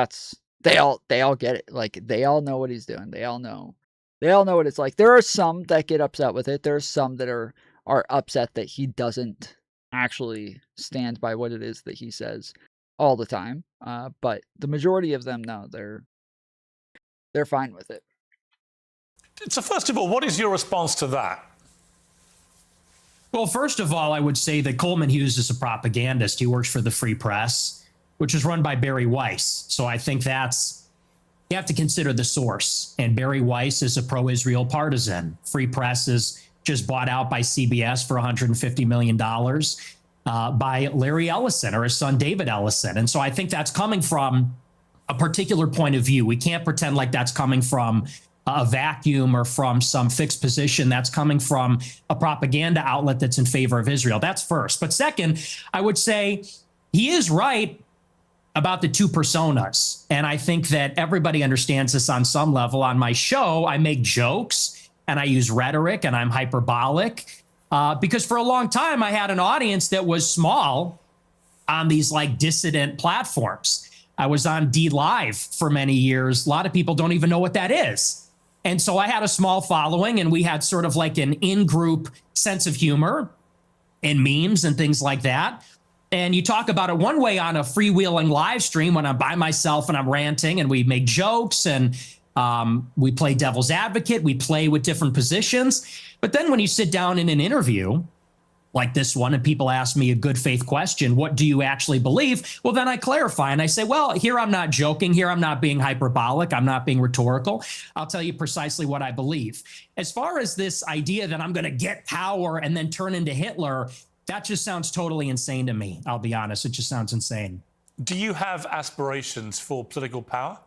they all get it. Like, they all know what he's doing. They all know what it's like. There are some that get upset with it. There are some that are upset that he doesn't actually stand by what it is that he says all the time. But the majority of them, no, they're fine with it. So first of all, what is your response to that? Well, first of all, I would say that Coleman Hughes is a propagandist. He works for the Free Press, which is run by Barry Weiss. So I think you have to consider the source. And Barry Weiss is a pro-Israel partisan. Free Press is just bought out by CBS for $150 million by Larry Ellison or his son David Ellison. And so I think that's coming from a particular point of view. We can't pretend like that's coming from a vacuum or from some fixed position. That's coming from a propaganda outlet that's in favor of Israel. That's first. But second, I would say he is right about the two personas. And I think that everybody understands this on some level. On my show, I make jokes and I use rhetoric and I'm hyperbolic because for a long time, I had an audience that was small on these like dissident platforms. I was on D Live for many years. A lot of people don't even know what that is. And so I had a small following and we had sort of like an in-group sense of humor and memes and things like that. And you talk about it one way on a freewheeling live stream when I'm by myself and I'm ranting and we make jokes and we play devil's advocate. We play with different positions. But then when you sit down in an interview like this one and people ask me a good faith question, what do you actually believe? Well, then I clarify and I say, well, here I'm not joking. Here I'm not being hyperbolic. I'm not being rhetorical. I'll tell you precisely what I believe. As far as this idea that I'm going to get power and then turn into Hitler, that just sounds totally insane to me. I'll be honest. It just sounds insane. Do you have aspirations for political power?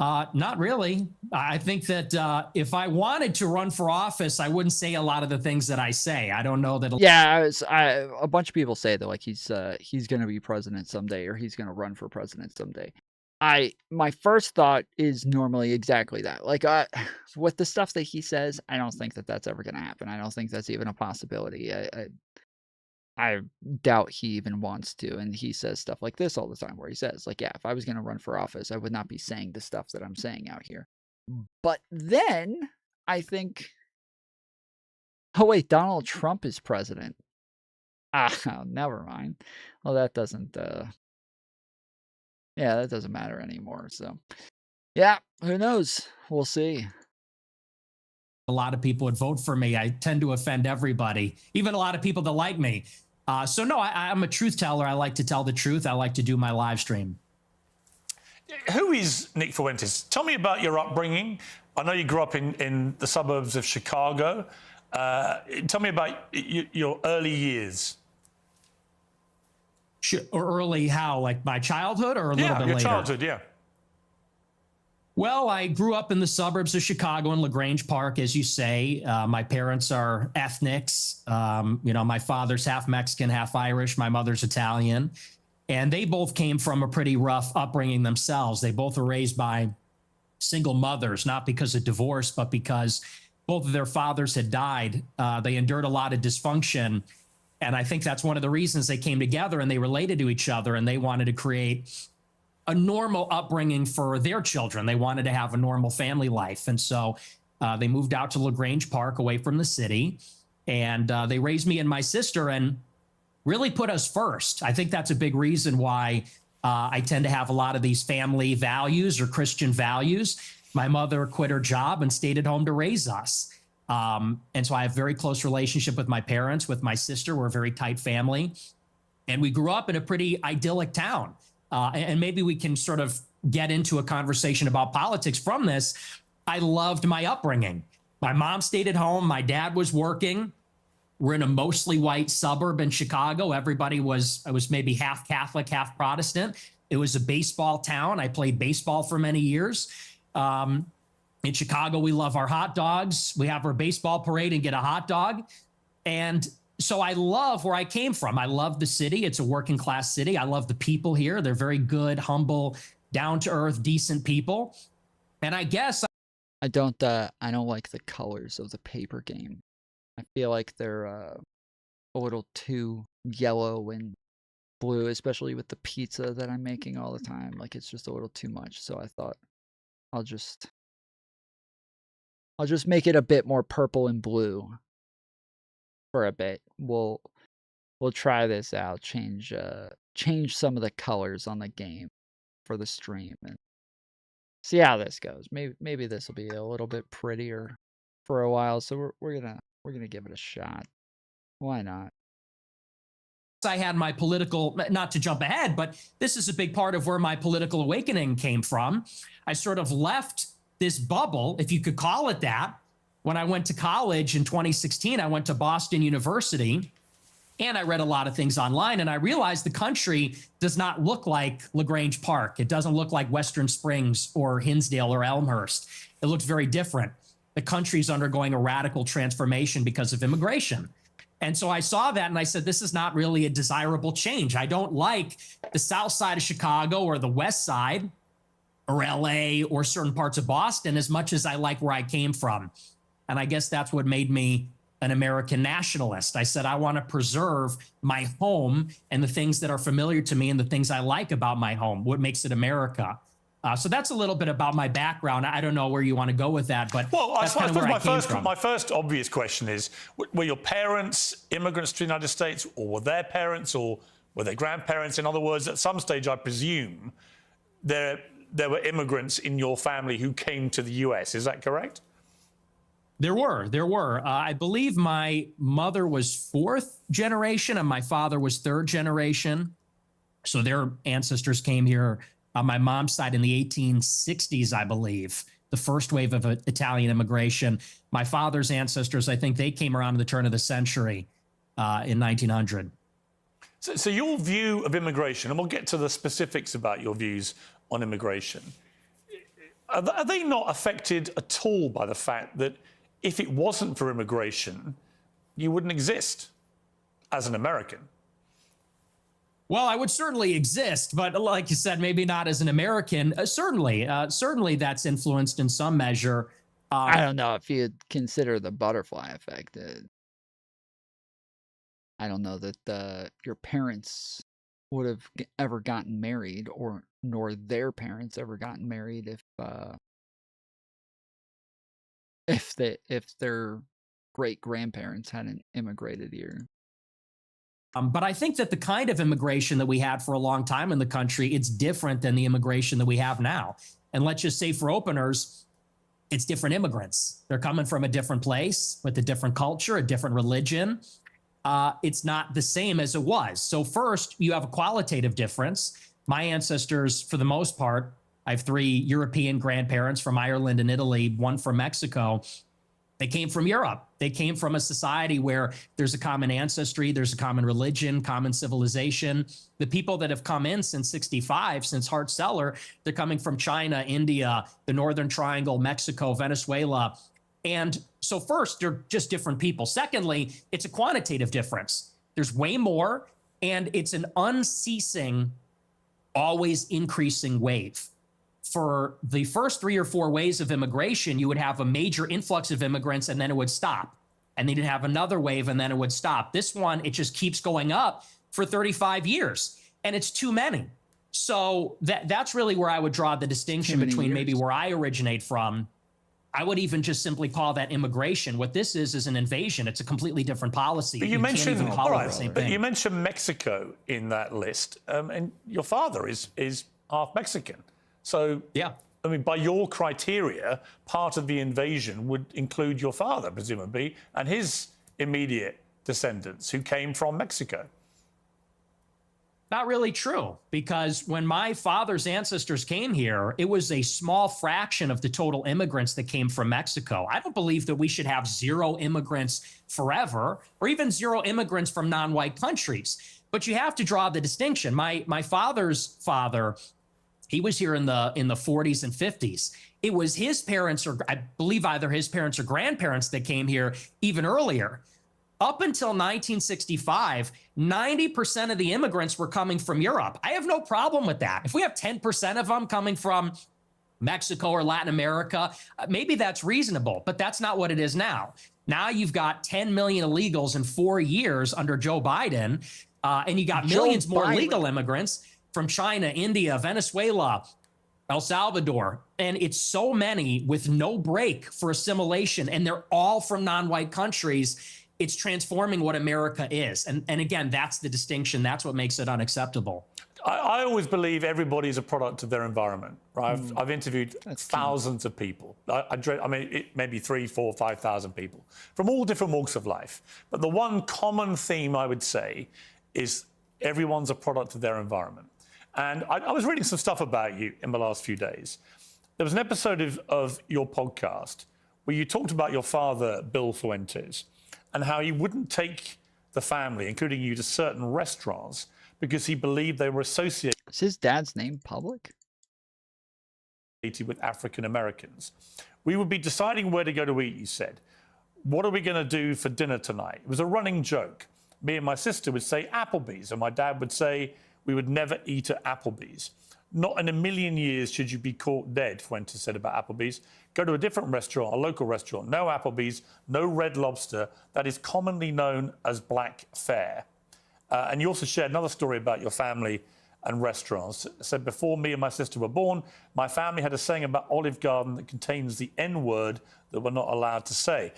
Not really. I think that if I wanted to run for office, I wouldn't say a lot of the things that I say. I don't know that. Yeah, a bunch of people say that like he's going to be president someday or he's going to run for president someday. My first thought is normally exactly that. Like with the stuff that he says, I don't think that that's ever going to happen. I don't think that's even a possibility. I doubt he even wants to. And he says stuff like this all the time where he says, like, yeah, if I was going to run for office, I would not be saying the stuff that I'm saying out here. But then I think, oh, wait, Donald Trump is president. Never mind. Well, that doesn't, that doesn't matter anymore. So, yeah, who knows? We'll see. A lot of people would vote for me. I tend to offend everybody, even a lot of people that like me. So no, I'm a truth teller. I like to tell the truth. I like to do my live stream. Who is Nick Fuentes? Tell me about your upbringing. I know you grew up in the suburbs of Chicago. Tell me about your early years. Or early how? Like my childhood or a little bit later? Yeah, your childhood, yeah. Well, I grew up in the suburbs of Chicago in LaGrange Park, as you say. My parents are ethnics. My father's half Mexican, half Irish. My mother's Italian. And they both came from a pretty rough upbringing themselves. They both were raised by single mothers, not because of divorce, but because both of their fathers had died. They endured a lot of dysfunction. And I think that's one of the reasons they came together and they related to each other and they wanted to create a normal upbringing for their children. They wanted to have a normal family life. And so they moved out to LaGrange Park away from the city. And they raised me and my sister and really put us first. I think that's a big reason why I tend to have a lot of these family values or Christian values. My mother quit her job and stayed at home to raise us. And so I have a very close relationship with my parents, with my sister. We're a very tight family. And we grew up in a pretty idyllic town. And maybe we can sort of get into a conversation about politics from this. I loved my upbringing. My mom stayed at home. My dad was working. We're in a mostly white suburb in Chicago. Everybody was maybe half Catholic, half Protestant. It was a baseball town. I played baseball for many years. In Chicago, we love our hot dogs. We have our baseball parade and get a hot dog. And so I love where I came from. I love the city. It's a working class city. I love the people here. They're very good, humble, down to earth, decent people. And I guess I don't like the colors of the paper game. I feel like they're a little too yellow and blue, especially with the pizza that I'm making all the time. Like it's just a little too much. So I thought I'll just make it a bit more purple and blue for a bit. We'll try this out. Change some of the colors on the game for the stream and see how this goes. Maybe this will be a little bit prettier for a while. So we're gonna give it a shot. Why not? I had my political, not to jump ahead, but this is a big part of where my political awakening came from. I sort of left this bubble, if you could call it that. When I went to college in 2016, I went to Boston University and I read a lot of things online and I realized the country does not look like LaGrange Park. It doesn't look like Western Springs or Hinsdale or Elmhurst. It looks very different. The country's undergoing a radical transformation because of immigration. And so I saw that and I said, this is not really a desirable change. I don't like the south side of Chicago or the west side or LA or certain parts of Boston as much as I like where I came from. And I guess that's what made me an American nationalist. I said, I want to preserve my home and the things that are familiar to me and the things I like about my home, what makes it America. So that's a little bit about my background. I don't know where you want to go with that, but that's kind of where I came from. My first obvious question is, were your parents immigrants to the United States, or were their parents, or were their grandparents? In other words, at some stage, I presume, there were immigrants in your family who came to the US. Is that correct? There were. I believe my mother was fourth generation and my father was third generation. So their ancestors came here on my mom's side in the 1860s, I believe, the first wave of Italian immigration. My father's ancestors, I think they came around in the turn of the century in 1900. So your view of immigration, and we'll get to the specifics about your views on immigration, are they not affected at all by the fact that if it wasn't for immigration, you wouldn't exist as an American? Well, I would certainly exist, but like you said, maybe not as an American. Certainly that's influenced in some measure. I don't know if you'd consider the butterfly effect. I don't know that your parents would have ever gotten married, or nor their parents ever gotten married if their great grandparents hadn't immigrated here. But I think that the kind of immigration that we had for a long time in the country, it's different than the immigration that we have now. And let's just say for openers, it's different immigrants. They're coming from a different place with a different culture, a different religion. it's not the same as it was. So first, you have a qualitative difference. My ancestors, for the most part, I have 3 European grandparents from Ireland and Italy, 1 from Mexico. They came from Europe. They came from a society where there's a common ancestry, there's a common religion, common civilization. The people that have come in since 65, since Hart-Celler, they're coming from China, India, the Northern Triangle, Mexico, Venezuela. And so first, they're just different people. Secondly, it's a quantitative difference. There's way more, and it's an unceasing, always increasing wave. For the first 3 or 4 waves of immigration, you would have a major influx of immigrants and then it would stop. And then you'd have another wave and then it would stop. This one, it just keeps going up for 35 years and it's too many. So that's really where I would draw the distinction between maybe where I originate from. I would even just simply call that immigration. What this is an invasion. It's a completely different policy. But you mentioned, can't even call it the same but thing. you mentioned Mexico in that list, and your father is half Mexican. So, yeah, I mean, by your criteria, part of the invasion would include your father, presumably, and his immediate descendants who came from Mexico. Not really true, because when my father's ancestors came here, it was a small fraction of the total immigrants that came from Mexico. I don't believe that we should have 0 immigrants forever, or even 0 immigrants from non-white countries. But you have to draw the distinction. My father's father, he was here in the 40s and 50s. It was his parents, or I believe either his parents or grandparents, that came here even earlier. Up until 1965, 90% of the immigrants were coming from Europe. I have no problem with that. If we have 10% of them coming from Mexico or Latin America, maybe that's reasonable, but that's not what it is now. Now you've got 10 million illegals in 4 years under Joe Biden, and you got millions more legal immigrants from China, India, Venezuela, El Salvador. And it's so many with no break for assimilation, and they're all from non-white countries. It's transforming what America is. And again, that's the distinction. That's what makes it unacceptable. I always believe everybody's a product of their environment, right? I've interviewed thousands of people. I mean, maybe 3, 4, 5,000 people from all different walks of life. But the one common theme I would say is everyone's a product of their environment. And I was reading some stuff about you in the last few days. There was an episode of your podcast where you talked about your father, Bill Fuentes, and how he wouldn't take the family, including you, to certain restaurants because he believed they were associated. Is his dad's name public? With African Americans. We would be deciding where to go to eat, you said. What are we going to do for dinner tonight? It was a running joke. Me and my sister would say Applebee's, and my dad would say we would never eat at Applebee's. Not in a million years should you be caught dead, Fuentes said about Applebee's. Go to a different restaurant, a local restaurant. No Applebee's, no Red Lobster. That is commonly known as black fare. And you also shared another story about your family and restaurants. Said, before me and my sister were born, my family had a saying about Olive Garden that contains the N-word that we're not allowed to say.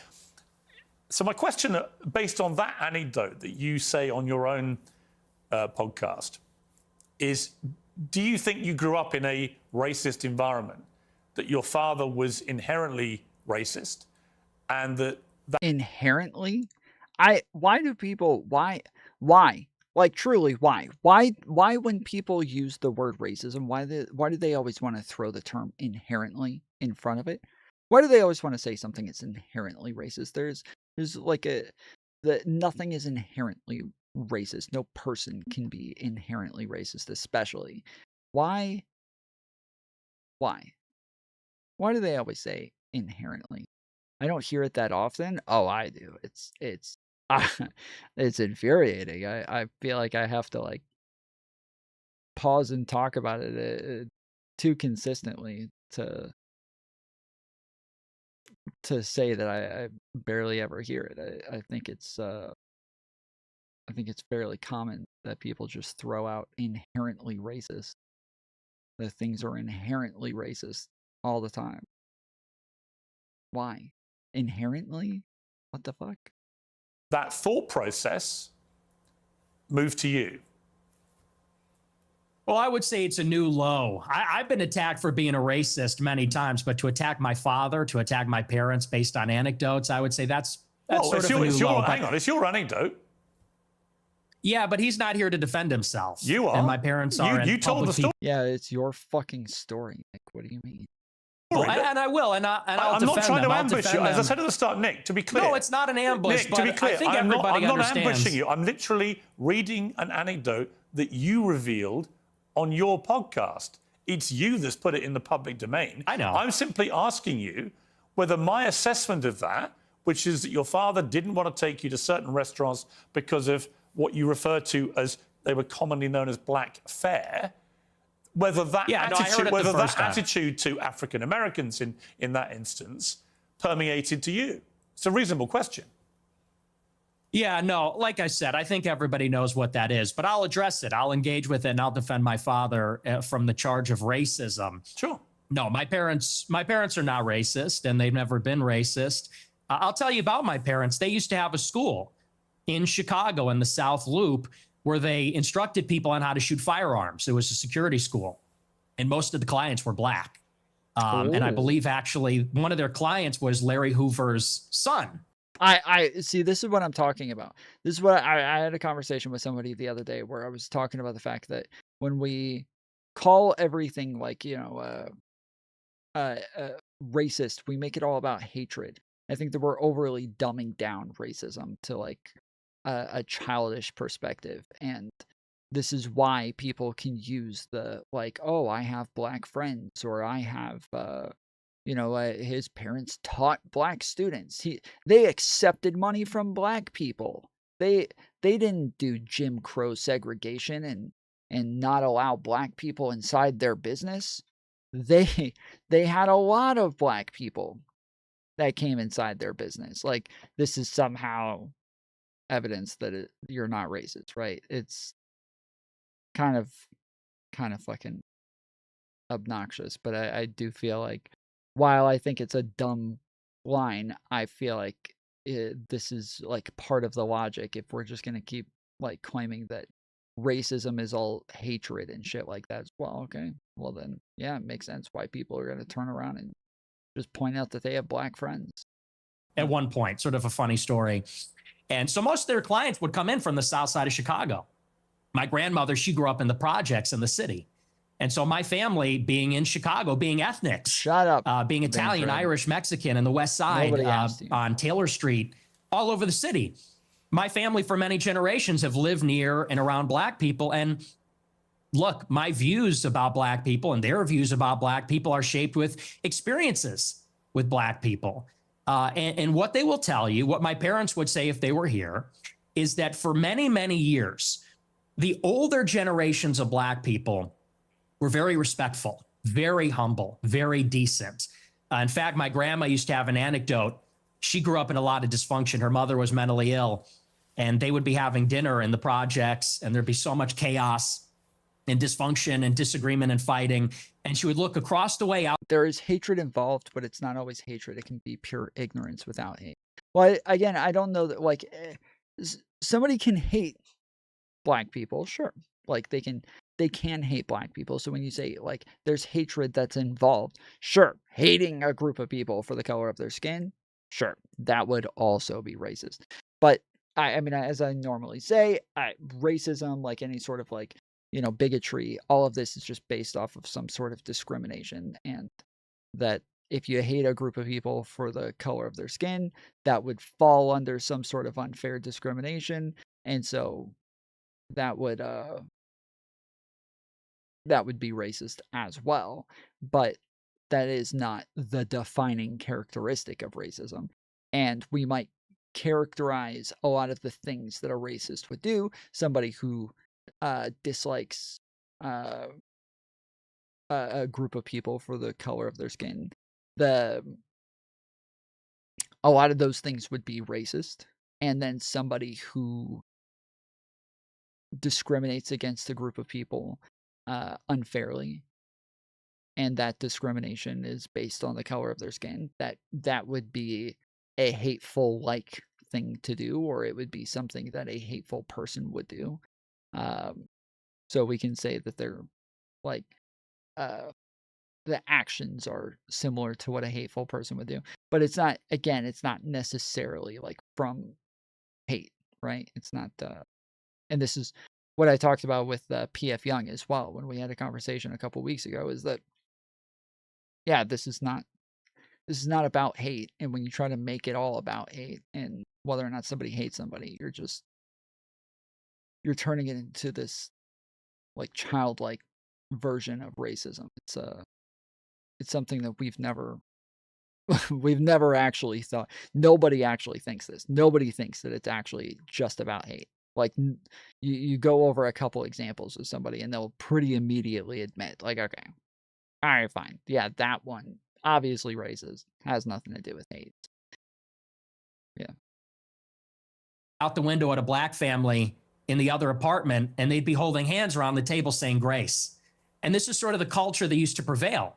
So my question, based on that anecdote that you say on your own podcast, is do you think you grew up in a racist environment, that your father was inherently racist, and that inherently? Why do people, why? Like, truly, why? Why when people use the word racism, why do they always want to throw the term inherently in front of it? Why do they always want to say something is inherently racist? There's like nothing is inherently racist. No person can be inherently racist, especially. Why do they always say inherently? I don't hear it that often. Oh, I do. It's it's infuriating. I feel like I have to like pause and talk about it too consistently to say that I barely ever hear it. I think it's fairly common that people just throw out inherently racist. That things are inherently racist all the time. Why? Inherently? What the fuck? that thought process moved to you? Well, I would say it's a new low. I've been attacked for being a racist many times, but to attack my father, to attack my parents based on anecdotes, I would say that's sort of a new low. Hang on, it's your anecdote. Yeah, but he's not here to defend himself. You are. And my parents are. You told the story. Yeah, it's your fucking story, Nick. What do you mean? And I will, and I'll I'm defend not trying them. to I'll ambush you. defend As I them. said at the start, Nick, to be clear. No, it's not an ambush, Nick, but to be clear, I think I'm everybody not understands. ambushing you. I'm literally reading an anecdote that you revealed on your podcast. It's you that's put it in the public domain. I know. I'm simply asking you whether my assessment of that, which is that your father didn't want to take you to certain restaurants because of what you refer to as, they were commonly known as black fare, whether that attitude to African Americans in that instance permeated to you. It's a reasonable question. Yeah, no, like I said, I think everybody knows what that is, but I'll address it. I'll engage with it, and I'll defend my father from the charge of racism. Sure. No, my parents are not racist, and they've never been racist. I'll tell you about my parents. They used to have a school in Chicago in the South Loop where they instructed people on how to shoot firearms. It was a security school, and most of the clients were black. And I believe actually one of their clients was Larry Hoover's son. I see. This is what I'm talking about. This is what I had a conversation with somebody the other day where I was talking about the fact that when we call everything like, racist, we make it all about hatred. I think that we're overly dumbing down racism to like a childish perspective. And this is why people can use the like, oh, I have black friends, or I have, his parents taught black students. They accepted money from black people. They didn't do Jim Crow segregation and not allow black people inside their business. They had a lot of black people that came inside their business. Like, this is somehow evidence that you're not racist, right? It's kind of fucking obnoxious, but I do feel like, while I think it's a dumb line, I feel like this is like part of the logic. If we're just going to keep like claiming that racism is all hatred and shit like that as well, okay, well then, yeah, it makes sense why people are going to turn around and just point out that they have black friends. At one point, sort of a funny story. And so most of their clients would come in from the south side of Chicago. My grandmother, she grew up in the projects in the city. And so my family, being in Chicago, being ethnics, shut up, being Italian, Irish, Mexican, in the West Side, on Taylor Street, all over the city. My family for many generations have lived near and around black people. And look, my views about black people and their views about black people are shaped with experiences with black people. And what they will tell you, what my parents would say if they were here, is that for many, many years, the older generations of black people were very respectful, very humble, very decent. In fact, my grandma used to have an anecdote. She grew up in a lot of dysfunction. Her mother was mentally ill, and they would be having dinner in the projects, and there'd be so much chaos and dysfunction and disagreement and fighting. And she would look across the way out. There is hatred involved, but it's not always hatred. It can be pure ignorance without hate. Well, again, I don't know that, like, somebody can hate black people, sure. Like, they can hate black people. So when you say, like, there's hatred that's involved, sure. Hating a group of people for the color of their skin, sure. That would also be racist. But, I mean, as I normally say, racism, like any sort of, like, bigotry, all of this is just based off of some sort of discrimination. And that if you hate a group of people for the color of their skin, that would fall under some sort of unfair discrimination. And so that would be racist as well, but that is not the defining characteristic of racism. And we might characterize a lot of the things that a racist would do. Somebody who dislikes a group of people for the color of their skin, a lot of those things would be racist. And then somebody who discriminates against a group of people unfairly, and that discrimination is based on the color of their skin, that would be a hateful like thing to do, or it would be something that a hateful person would do. So we can say that they're like the actions are similar to what a hateful person would do, but it's not necessarily like from hate, right? It's not and this is what I talked about with PF Young as well when we had a conversation a couple weeks ago, is that, yeah, this is not about hate. And when you try to make it all about hate and whether or not somebody hates somebody, you're turning it into this like childlike version of racism. It's something that we've never actually thought. Nobody actually thinks this. Nobody thinks that it's actually just about hate. Like you go over a couple examples of somebody and they'll pretty immediately admit, like, okay, all right, fine. Yeah, that one obviously racist, has nothing to do with hate. Yeah. Out the window at a black family in the other apartment, and they'd be holding hands around the table saying grace. And this is sort of the culture that used to prevail.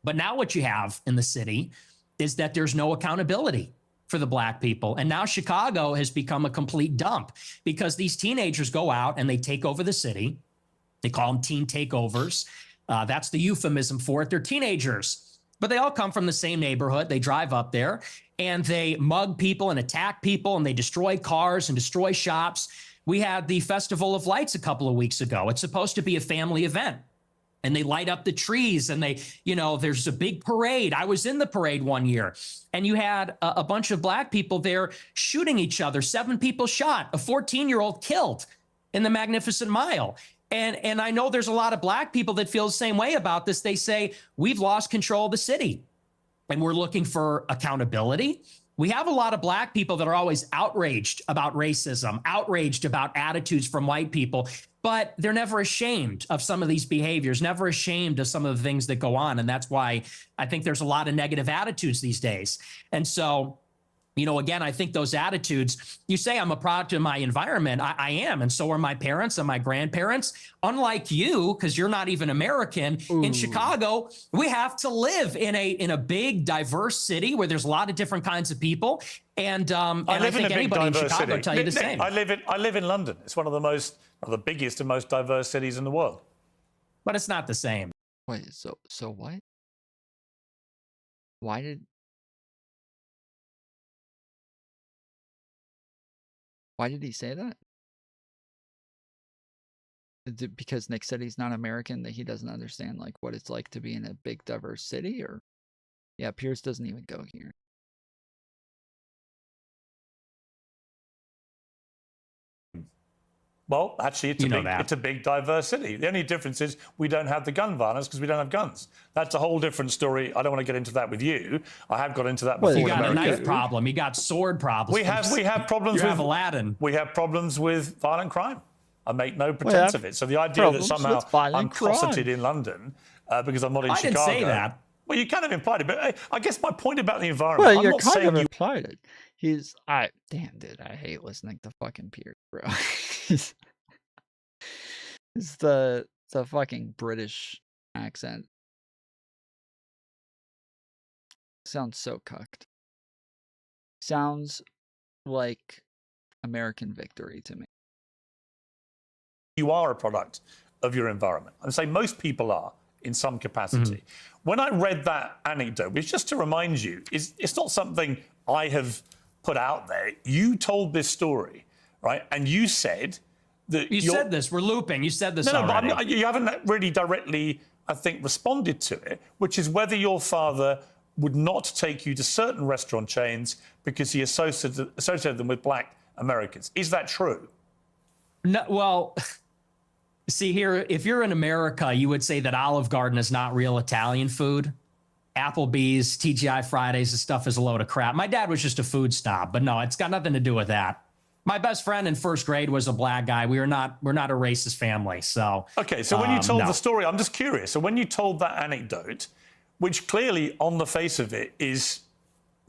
But now what you have in the city is that there's no accountability for the black people. And now Chicago has become a complete dump because these teenagers go out and they take over the city. They call them teen takeovers. That's the euphemism for it. They're teenagers, but they all come from the same neighborhood. They drive up there and they mug people and attack people and they destroy cars and destroy shops. We had the Festival of Lights a couple of weeks ago. It's supposed to be a family event. And they light up the trees and they, there's a big parade. I was in the parade one year and you had a bunch of black people there shooting each other. 7 people shot, a 14-year-old killed in the Magnificent Mile. And I know there's a lot of black people that feel the same way about this. They say, we've lost control of the city and we're looking for accountability. We have a lot of black people that are always outraged about racism, outraged about attitudes from white people, but they're never ashamed of some of these behaviors, never ashamed of some of the things that go on. And that's why I think there's a lot of negative attitudes these days. And so, again, I think those attitudes, you say I'm a product of my environment. I am. And so are my parents and my grandparents. Unlike you, because you're not even American, in Chicago, we have to live in a big, diverse city where there's a lot of different kinds of people. And I think anybody in Chicago will tell you the same. I live in London. It's one of the biggest and most diverse cities in the world. But it's not the same. Wait, so what? Why did he say that? Because Nick said he's not American, that he doesn't understand like what it's like to be in a big diverse city? Or yeah, Piers doesn't even go here. Well, actually, it's a big, diverse city. The only difference is we don't have the gun violence because we don't have guns. That's a whole different story. I don't want to get into that with you. I have got into that before. You got a knife problem. You got sword problems. We have problems with Aladdin. We have problems with violent crime. I make no pretense of it. So the idea that somehow I'm closeted in London because I'm not in Chicago. I didn't say that. Well, you kind of implied it, but I guess my point about the environment. Well, you kind of implied it. Damn, dude, I hate listening to fucking Piers, bro. It's the fucking British accent. Sounds so cucked. Sounds like American victory to me. You are a product of your environment. I'm saying most people are in some capacity. When I read that anecdote, it's just to remind you, it's not something I have put out there. You told this story, right? And you said that you said this. We're looping. You said this already. But you haven't really directly, I think, responded to it, which is whether your father would not take you to certain restaurant chains because he associated them with black Americans. Is that true? No, well, see here, if you're in America, you would say that Olive Garden is not real Italian food. Applebee's, TGI Fridays, this stuff is a load of crap. My dad was just a food snob, but no, it's got nothing to do with that. My best friend in first grade was a black guy. We're not a racist family. So okay, so when you told the story, I'm just curious. So when you told that anecdote, which clearly on the face of it is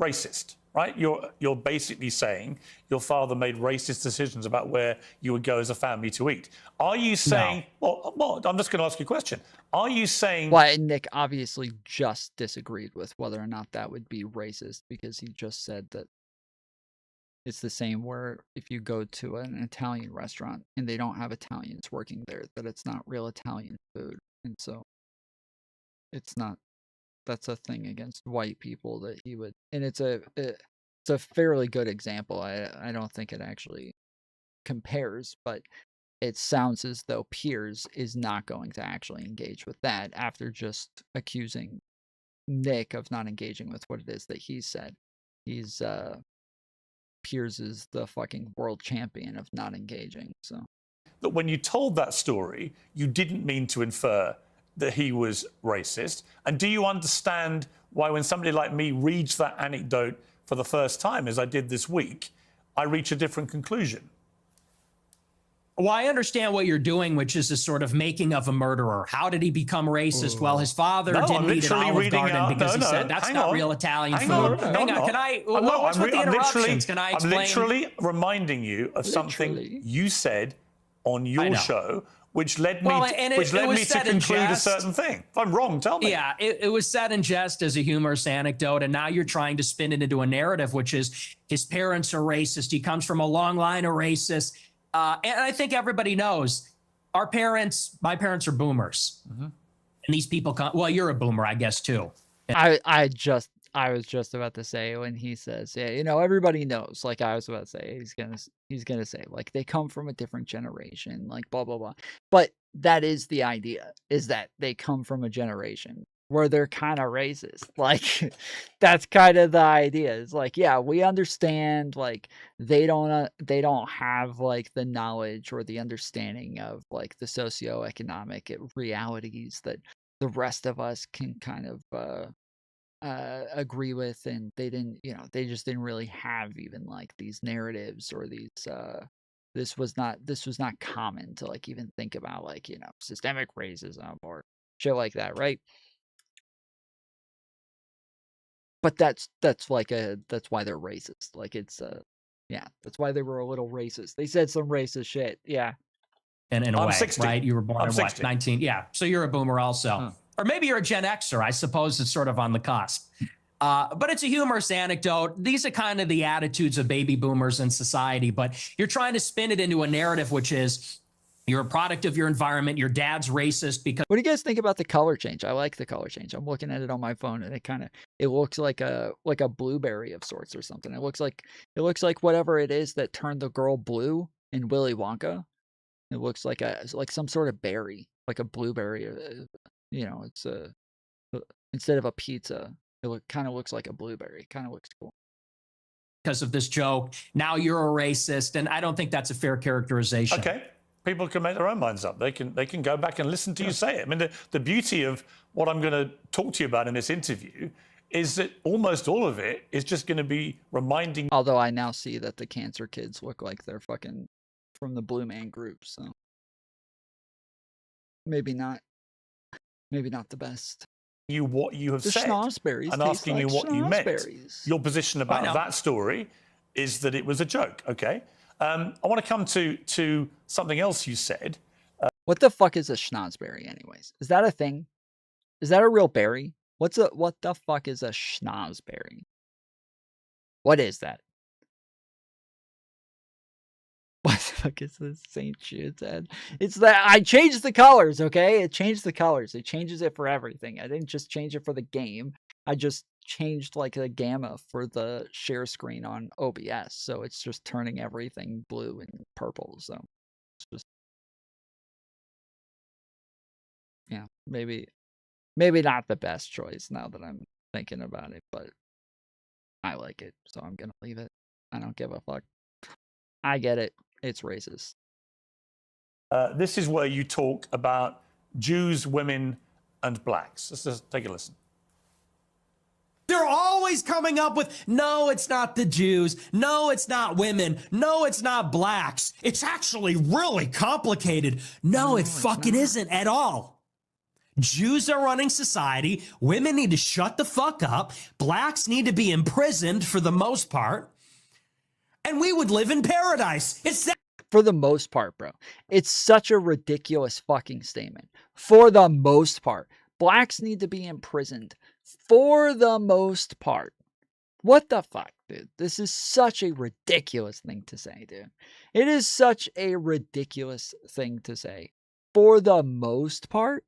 racist, right? You're basically saying your father made racist decisions about where you would go as a family to eat. Are you saying? No. Well, I'm just going to ask you a question. Are you saying? Well, Nick obviously just disagreed with whether or not that would be racist because he just said that it's the same where if you go to an Italian restaurant and they don't have Italians working there, that it's not real Italian food. And so it's not, that's a thing against white people that he would, and it's a fairly good example. I don't think it actually compares, but it sounds as though Piers is not going to actually engage with that after just accusing Nick of not engaging with what it is that he said. He's Piers is the fucking world champion of not engaging. So that when you told that story, you didn't mean to infer that he was racist? And do you understand why when somebody like me reads that anecdote for the first time, as I did this week, I reach a different conclusion? Well, I understand what you're doing, which is a sort of making of a murderer. How did he become racist? Well, his father didn't eat an Olive Garden because he said that's not real Italian food. Hang on, can I? What's with the interruptions? Can I explain? I'm literally reminding you of something you said on your show, which led me to conclude a certain thing. If I'm wrong, tell me. Yeah, it was said in jest as a humorous anecdote, and now you're trying to spin it into a narrative, which is his parents are racist. He comes from a long line of racists. And I think everybody knows my parents are boomers. And these people come, well, you're a boomer, I guess, too. I was just about to say when he says, yeah, you know, everybody knows, like I was about to say, he's gonna say, like, they come from a different generation, like blah, blah, blah. But that is the idea, is that they come from a generation where they're kind of racist. Like, that's kind of the idea. It's like, yeah, we understand, like, they don't have, like, the knowledge or the understanding of, like, the socioeconomic realities that the rest of us can kind of agree with, and they didn't, you know, they just didn't really have even like these narratives or these this was not common to like even think about, like, you know, systemic racism or shit like that, right? But that's why they're racist. Like, it's yeah, that's why they were a little racist. They said some racist shit. Yeah. And in a I'm way, 60. right? You were born I'm in 60. what, 19? Yeah. So you're a boomer also. Or maybe you're a Gen Xer. I suppose it's sort of on the cusp. But it's a humorous anecdote. These are kind of the attitudes of baby boomers in society, but you're trying to spin it into a narrative, which is you're a product of your environment. Your dad's racist because... What do you guys think about the color change? I like the color change. I'm looking at it on my phone, and it looks like a blueberry of sorts or something. It looks like whatever it is that turned the girl blue in Willy Wonka. It looks like some sort of berry, like a blueberry. You know, it's instead of a pizza, it kind of looks like a blueberry. Kind of looks cool. Because of this joke, now you're a racist, and I don't think that's a fair characterization. Okay. People can make their own minds up. They can go back and listen to you say it. I mean, the beauty of what I'm going to talk to you about in this interview is that almost all of it is just going to be reminding... Although I now see that the cancer kids look like they're fucking from the Blue Man Group, so maybe not the best. You what you have the said schnozberries and asking like you what you meant. Your position about know. that story is that it was a joke. Okay. I want to come to something else you said. What the fuck is a schnozberry, anyways? Is that a thing? Is that a real berry? What the fuck is a schnozberry? What is that? What the fuck is this St. Jude's head? It's that I changed the colors, okay? It changed the colors. It changes it for everything. I didn't just change it for the game. I just changed like the gamma for the share screen on OBS. So it's just turning everything blue and purple. So it's just, yeah, maybe not the best choice now that I'm thinking about it, but I like it. So I'm going to leave it. I don't give a fuck. I get it. It's racist. This is where you talk about Jews, women, and blacks. Let's just take a listen. They're always coming up with, no, it's not the Jews. No, it's not women. No, it's not blacks. It's actually really complicated. No, it fucking isn't at all. Jews are running society. Women need to shut the fuck up. Blacks need to be imprisoned for the most part. And we would live in paradise. It's that. For the most part, bro. It's such a ridiculous fucking statement. For the most part. Blacks need to be imprisoned. For the most part. What the fuck, dude? This is such a ridiculous thing to say, dude. It is such a ridiculous thing to say. For the most part.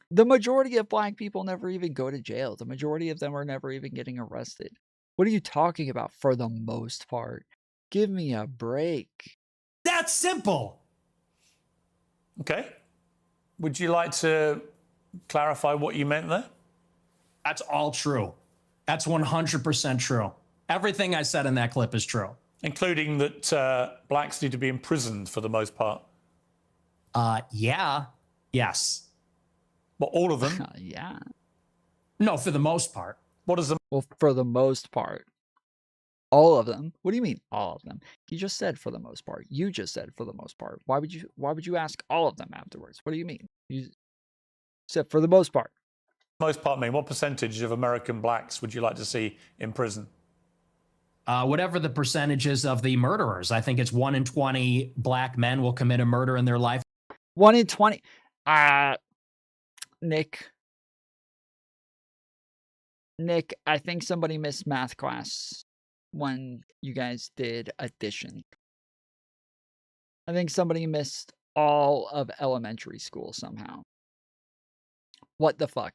The majority of black people never even go to jail. The majority of them are never even getting arrested. What are you talking about for the most part? Give me a break. That's simple. Okay. Would you like to clarify what you meant there? That's all true. That's 100% true. Everything I said in that clip is true. Including that blacks need to be imprisoned for the most part. Yeah. Yes. But all of them? Yeah. No, for the most part. What is the... Well, for the most part. All of them? What do you mean all of them? He just said for the most part. You just said for the most part. Why would you ask all of them afterwards? What do you mean? You said for the most part. Most part mean what percentage of American blacks would you like to see in prison? Whatever the percentages of the murderers. I think it's 1 in 20 black men will commit a murder in their life. 1 in 20. Nick, I think somebody missed math class when you guys did addition. I think somebody missed all of elementary school somehow. What the fuck?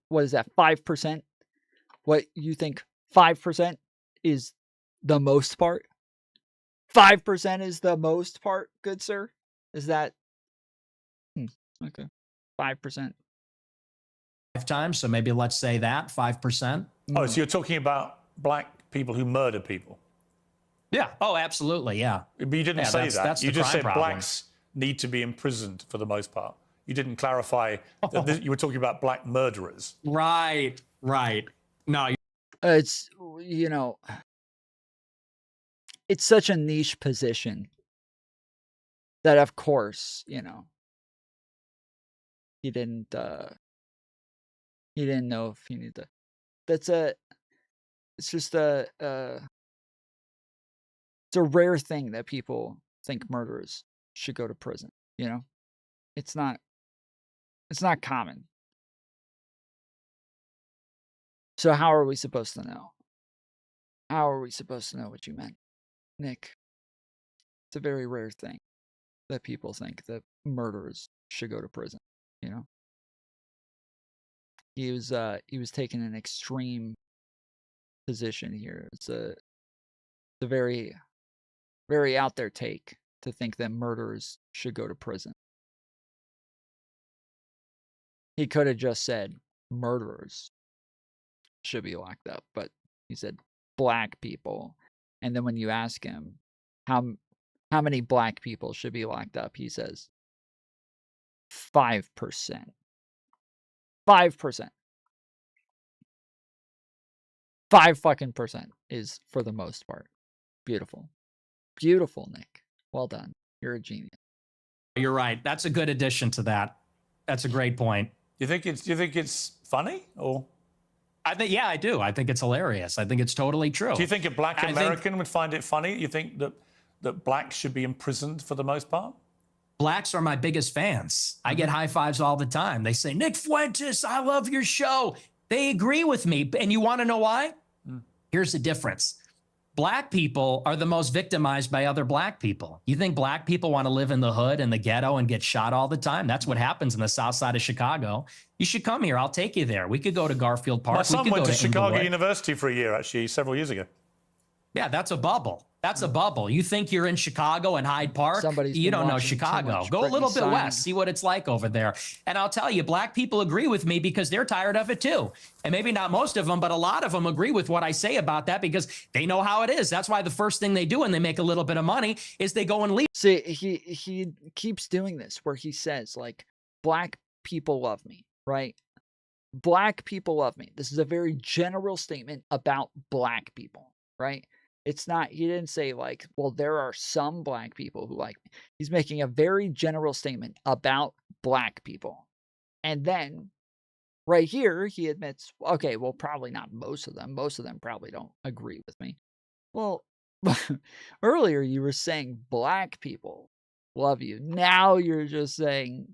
What is that, 5%? What, you think 5% is the most part? 5% is the most part, good sir? Is that... okay. 5%. Lifetime, so maybe let's say that, 5%. Oh, so you're talking about black people who murder people? Yeah. Oh, absolutely, yeah. But you didn't say that. That's You the just crime said problem. blacks need to be imprisoned for the most part. You didn't clarify that you were talking about black murderers. Right. No. It's, you know, it's such a niche position that, of course, you know, he didn't know if he needed to. It's just it's a rare thing that people think murderers should go to prison, you know? It's not common. So how are we supposed to know? How are we supposed to know what you meant, Nick? It's a very rare thing that people think that murderers should go to prison, you know? He was taking an extreme position here. It's a very, very out there take to think that murderers should go to prison. He could have just said murderers should be locked up, but he said black people. And then when you ask him how many black people should be locked up, he says 5%. 5%. 5% is for the most part. Beautiful. Beautiful, Nick. Well done. You're a genius. You're right. That's a good addition to that. That's a great point. Do you think it's funny or? Yeah, I do. I think it's hilarious. I think it's totally true. Do you think a black American would find it funny? You think that blacks should be imprisoned for the most part? Blacks are my biggest fans. I get high fives all the time. They say, Nick Fuentes, I love your show. They agree with me. And you want to know why? Here's the difference. Black people are the most victimized by other black people. You think black people want to live in the hood and the ghetto and get shot all the time? That's what happens in the south side of Chicago. You should come here. I'll take you there. We could go to Garfield Park. My son went to Chicago Inglewood. University for a year, actually, several years ago. Yeah, that's a bubble. That's a bubble. You think you're in Chicago and Hyde Park? You don't know Chicago. Go a little bit west, see what it's like over there. And I'll tell you, black people agree with me because they're tired of it too. And maybe not most of them, but a lot of them agree with what I say about that because they know how it is. That's why the first thing they do when they make a little bit of money is they go and leave. See, he keeps doing this where he says, like, black people love me, right? Black people love me. This is a very general statement about black people, right? It's not, he didn't say like, well, there are some black people who like me. He's making a very general statement about black people. And then right here, he admits, okay, well, probably not most of them. Most of them probably don't agree with me. Well, earlier you were saying black people love you. Now you're just saying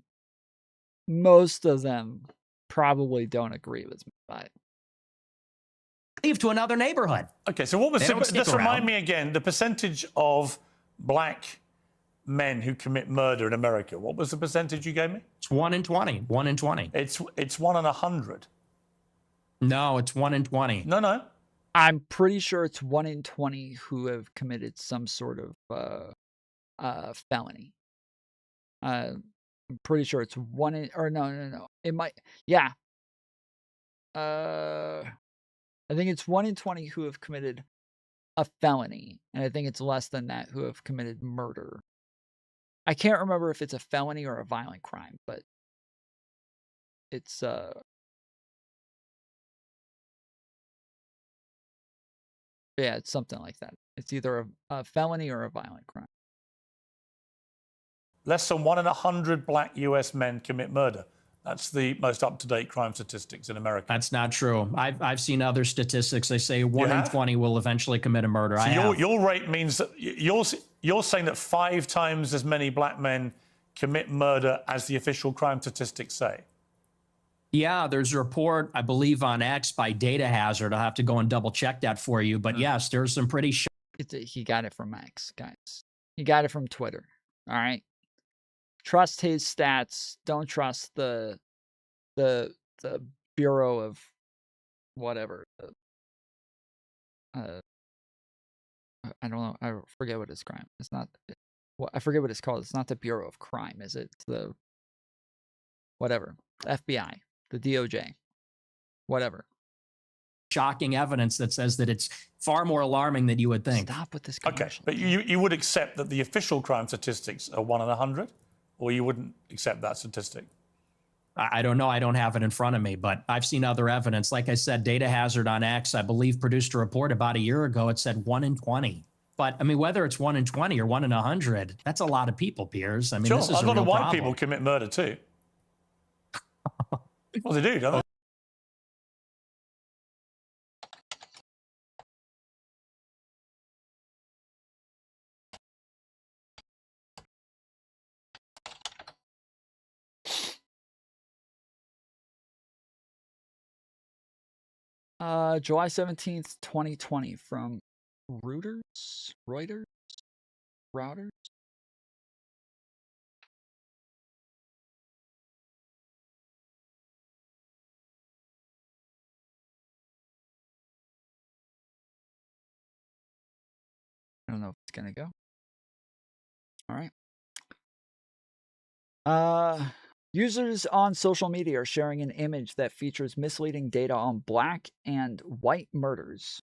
most of them probably don't agree with me. But leave to another neighborhood. Okay, so what was just remind me again, the percentage of black men who commit murder in America. What was the percentage you gave me? It's 1 in 20. 1 in 20. It's 1 in 100. No, it's 1 in 20. No. I'm pretty sure it's 1 in 20 who have committed some sort of felony. I'm pretty sure it's 1 in, or no. It might, yeah. I think it's 1 in 20 who have committed a felony, and I think it's less than that who have committed murder. I can't remember if it's a felony or a violent crime, but it's yeah, it's something like that. It's either a felony or a violent crime. Less than 1 in 100 black US men commit murder. That's the most up-to-date crime statistics in America. That's not true. I've seen other statistics. They say 1 in 20 will eventually commit a murder. So your rate means that you're saying that 5 times as many black men commit murder as the official crime statistics say. Yeah, there's a report, I believe, on X by Data Hazard. I'll have to go and double check that for you. But yes, there's some pretty. He got it from X, guys. He got it from Twitter. All right. Trust his stats. Don't trust the Bureau of whatever. I don't know. I forget what his crime. It's not. Well, I forget what it's called. It's not the Bureau of Crime, is it? It's the whatever. FBI, the DOJ, whatever. Shocking evidence that says that it's far more alarming than you would think. Stop with this commercial. Okay, but you would accept that the official crime statistics are 1 in 100, or you wouldn't accept that statistic? I don't know. I don't have it in front of me, but I've seen other evidence. Like I said, Data Hazard on X, I believe, produced a report about a year ago. It said 1 in 20. But I mean, whether it's 1 in 20 or 1 in 100, that's a lot of people, Piers. I mean, sure, this is a lot of white problem. people commit murder too. Well, they do, don't they? July 17th, 2020 from Reuters? Routers? I don't know if it's gonna go. All right. Users on social media are sharing an image that features misleading data on black and white murders.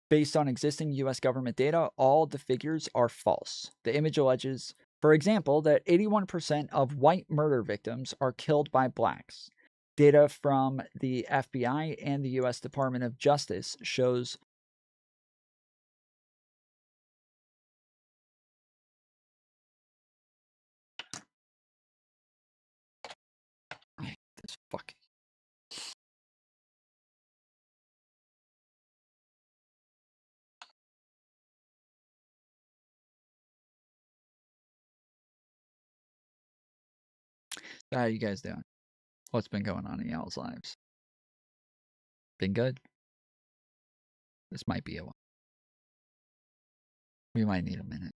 Based on existing U.S. government data, all the figures are false. The image alleges, for example, that 81% of white murder victims are killed by blacks. Data from the FBI and the U.S. Department of Justice shows this fucking how you guys doing? What's been going on in y'all's lives? Been good? This might be a one. We might need a minute.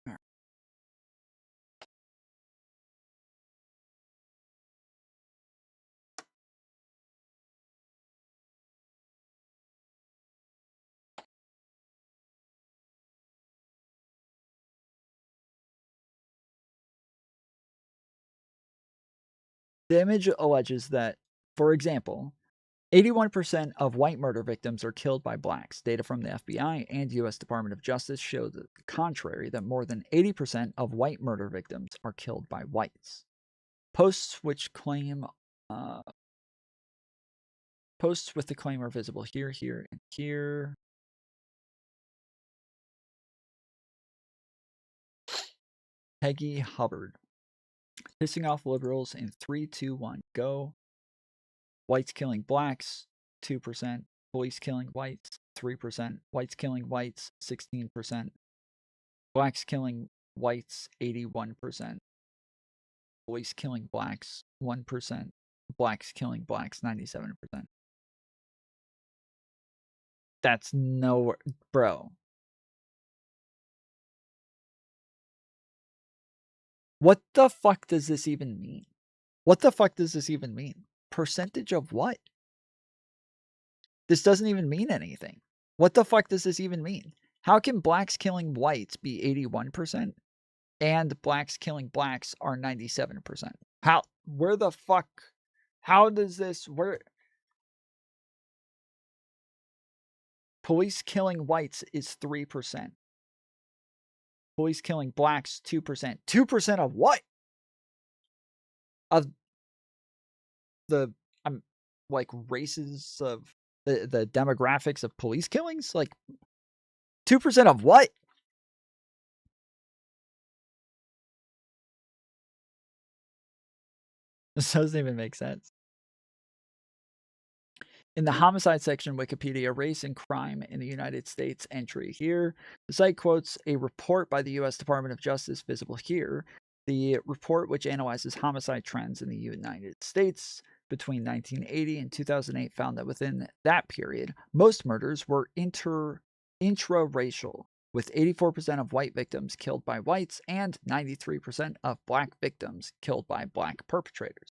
All right. The image alleges that, for example, 81% of white murder victims are killed by blacks. Data from the FBI and U.S. Department of Justice show the contrary, that more than 80% of white murder victims are killed by whites. Posts with the claim are visible here, here, and here. Peggy Hubbard. Pissing off liberals in 3, 2, 1, go. Whites killing blacks, 2%. Police killing whites, 3%. Whites killing whites, 16%. Blacks killing whites, 81%. Police killing blacks, 1%. Blacks killing blacks, 97%. That's nowhere, bro. What the fuck does this even mean? What the fuck does this even mean? Percentage of what? This doesn't even mean anything. What the fuck does this even mean? How can blacks killing whites be 81% and blacks killing blacks are 97%? How, where the fuck, how does this, where, police killing whites is 3%. Police killing blacks, 2%. 2% of what? Of the, like, races of, the demographics of police killings? Like, 2% of what? This doesn't even make sense. In the homicide section, Wikipedia, race and crime in the United States entry here. The site quotes a report by the U.S. Department of Justice visible here. The report, which analyzes homicide trends in the United States between 1980 and 2008, found that within that period, most murders were intraracial, with 84% of white victims killed by whites and 93% of black victims killed by black perpetrators.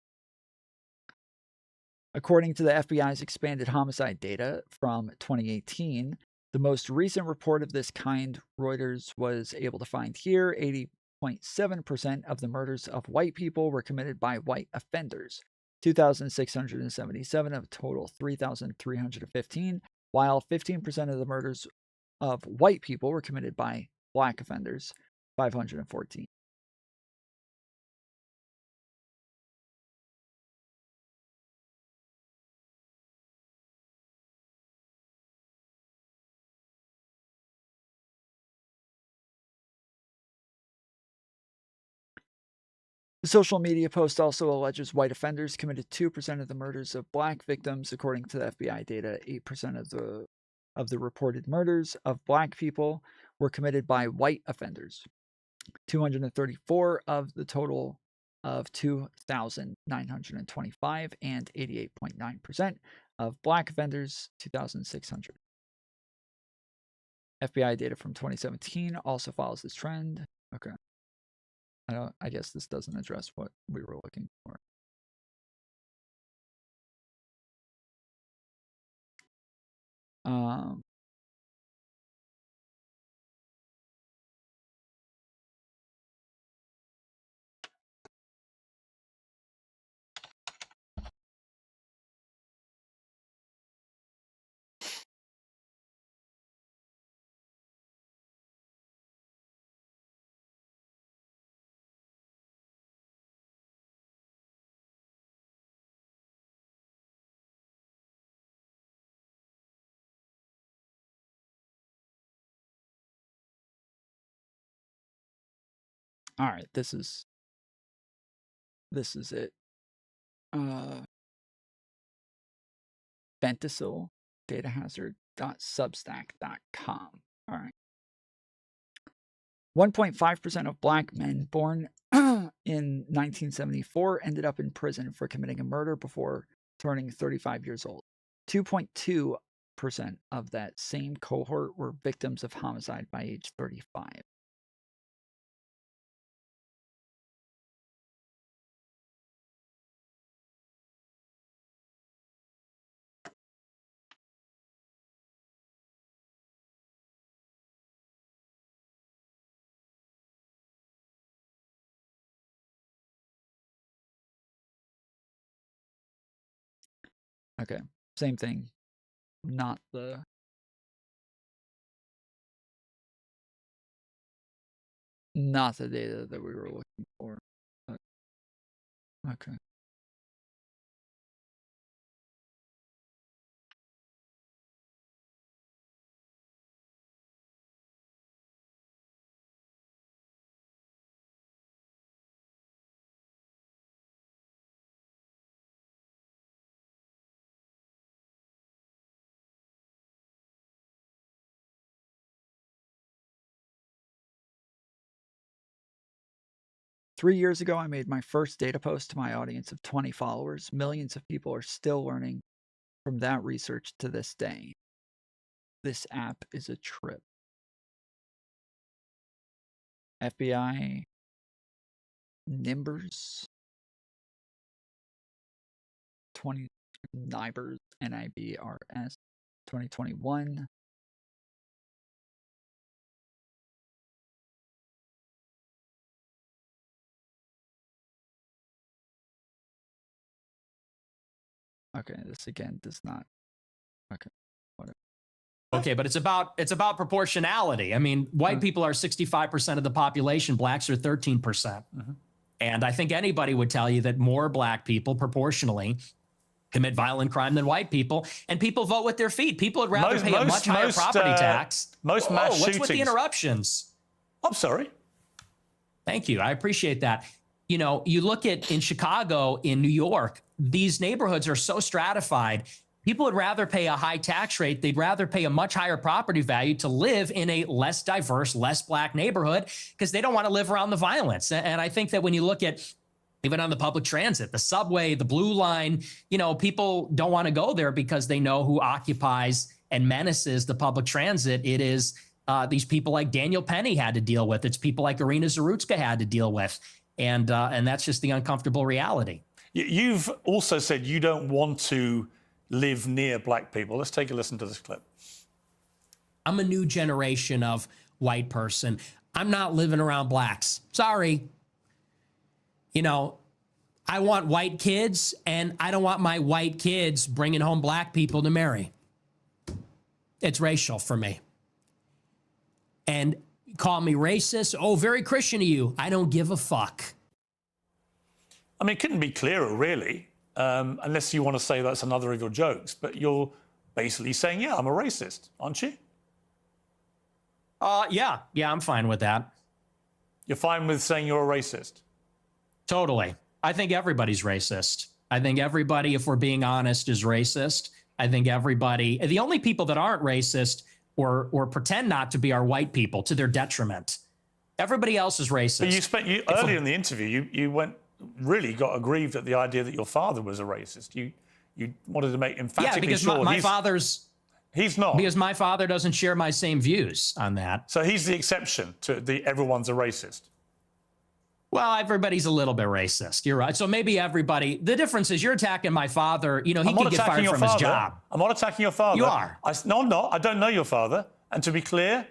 According to the FBI's expanded homicide data from 2018, the most recent report of this kind Reuters was able to find here, 80.7% of the murders of white people were committed by white offenders, 2,677 of a total 3,315, while 15% of the murders of white people were committed by black offenders, 514. The social media post also alleges white offenders committed 2% of the murders of black victims, according to the FBI data. 8% of the reported murders of black people were committed by white offenders. 234 of the total of 2,925, and 88.9% of black offenders, 2,600. FBI data from 2017 also follows this trend. Okay. I guess this doesn't address what we were looking for. All right, this is it. Ventacil datahazard.substack.com. All right. 1.5% of black men born in 1974 ended up in prison for committing a murder before turning 35 years old. 2.2% of that same cohort were victims of homicide by age 35. Okay, same thing. Not the data that we were looking for. But, okay. Three years ago, I made my first data post to my audience of 20 followers. Millions of people are still learning from that research to this day. This app is a trip. FBI Nimbers 20 Nibers, NIBRS 2021. Okay, this again does not. Okay, whatever. Okay, but it's about proportionality. I mean, white people are 65% of the population, blacks are 13%. And I think anybody would tell you that more black people proportionally commit violent crime than white people, and people vote with their feet. People would rather pay a much higher property tax. Most mass what's with the shootings- interruptions? I'm sorry. Thank you. I appreciate that. You know, you look at in Chicago, in New York, these neighborhoods are so stratified. People would rather pay a high tax rate. They'd rather pay a much higher property value to live in a less diverse, less black neighborhood because they don't want to live around the violence. And I think that when you look at even on the public transit, the subway, the blue line, you know, people don't want to go there because they know who occupies and menaces the public transit. It is these people like Daniel Penny had to deal with. It's people like Irina Zarutska had to deal with. And that's just the uncomfortable reality. You've also said you don't want to live near black people. Let's take a listen to this clip. I'm a new generation of white person. I'm not living around blacks. Sorry. You know, I want white kids, and I don't want my white kids bringing home black people to marry. It's racial for me. And call me racist. Oh, very Christian of you. I don't give a fuck. I mean, it couldn't be clearer, really, unless you want to say that's another of your jokes. But you're basically saying, yeah, I'm a racist, aren't you? Yeah, I'm fine with that. You're fine with saying you're a racist? Totally. I think everybody's racist. I think everybody, if we're being honest, is racist. I think everybody, the only people that aren't racist or pretend not to be are white people to their detriment. Everybody else is racist. But earlier in the interview, you really got aggrieved at the idea that your father was a racist. You wanted to make emphatically because sure my father's... He's not. Because my father doesn't share my same views on that. So he's the exception to the everyone's a racist. Well, everybody's a little bit racist. You're right. So maybe everybody... The difference is you're attacking my father. You know, he could get fired from his job. I'm not attacking your father. You are. No, I'm not. I don't know your father. And to be clear,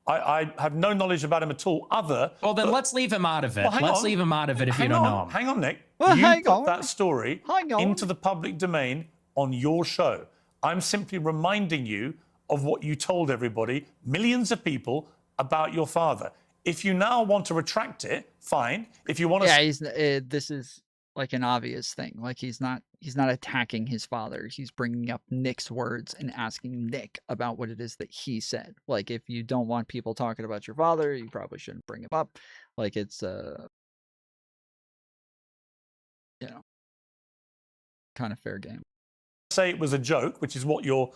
I have no knowledge about him at all Well, then let's leave him out of it. Let's leave him out of it if you don't know him. Hang on, Nick. Well, you put that story into the public domain on your show. I'm simply reminding you of what you told everybody, millions of people, about your father. If you now want to retract it, fine. If you want to... Yeah, this is like an obvious thing. Like he's not attacking his father. He's bringing up Nick's words and asking Nick about what it is that he said. Like, if you don't want people talking about your father, you probably shouldn't bring him up. Like, it's you know, kind of fair game. Say it was a joke, which is what your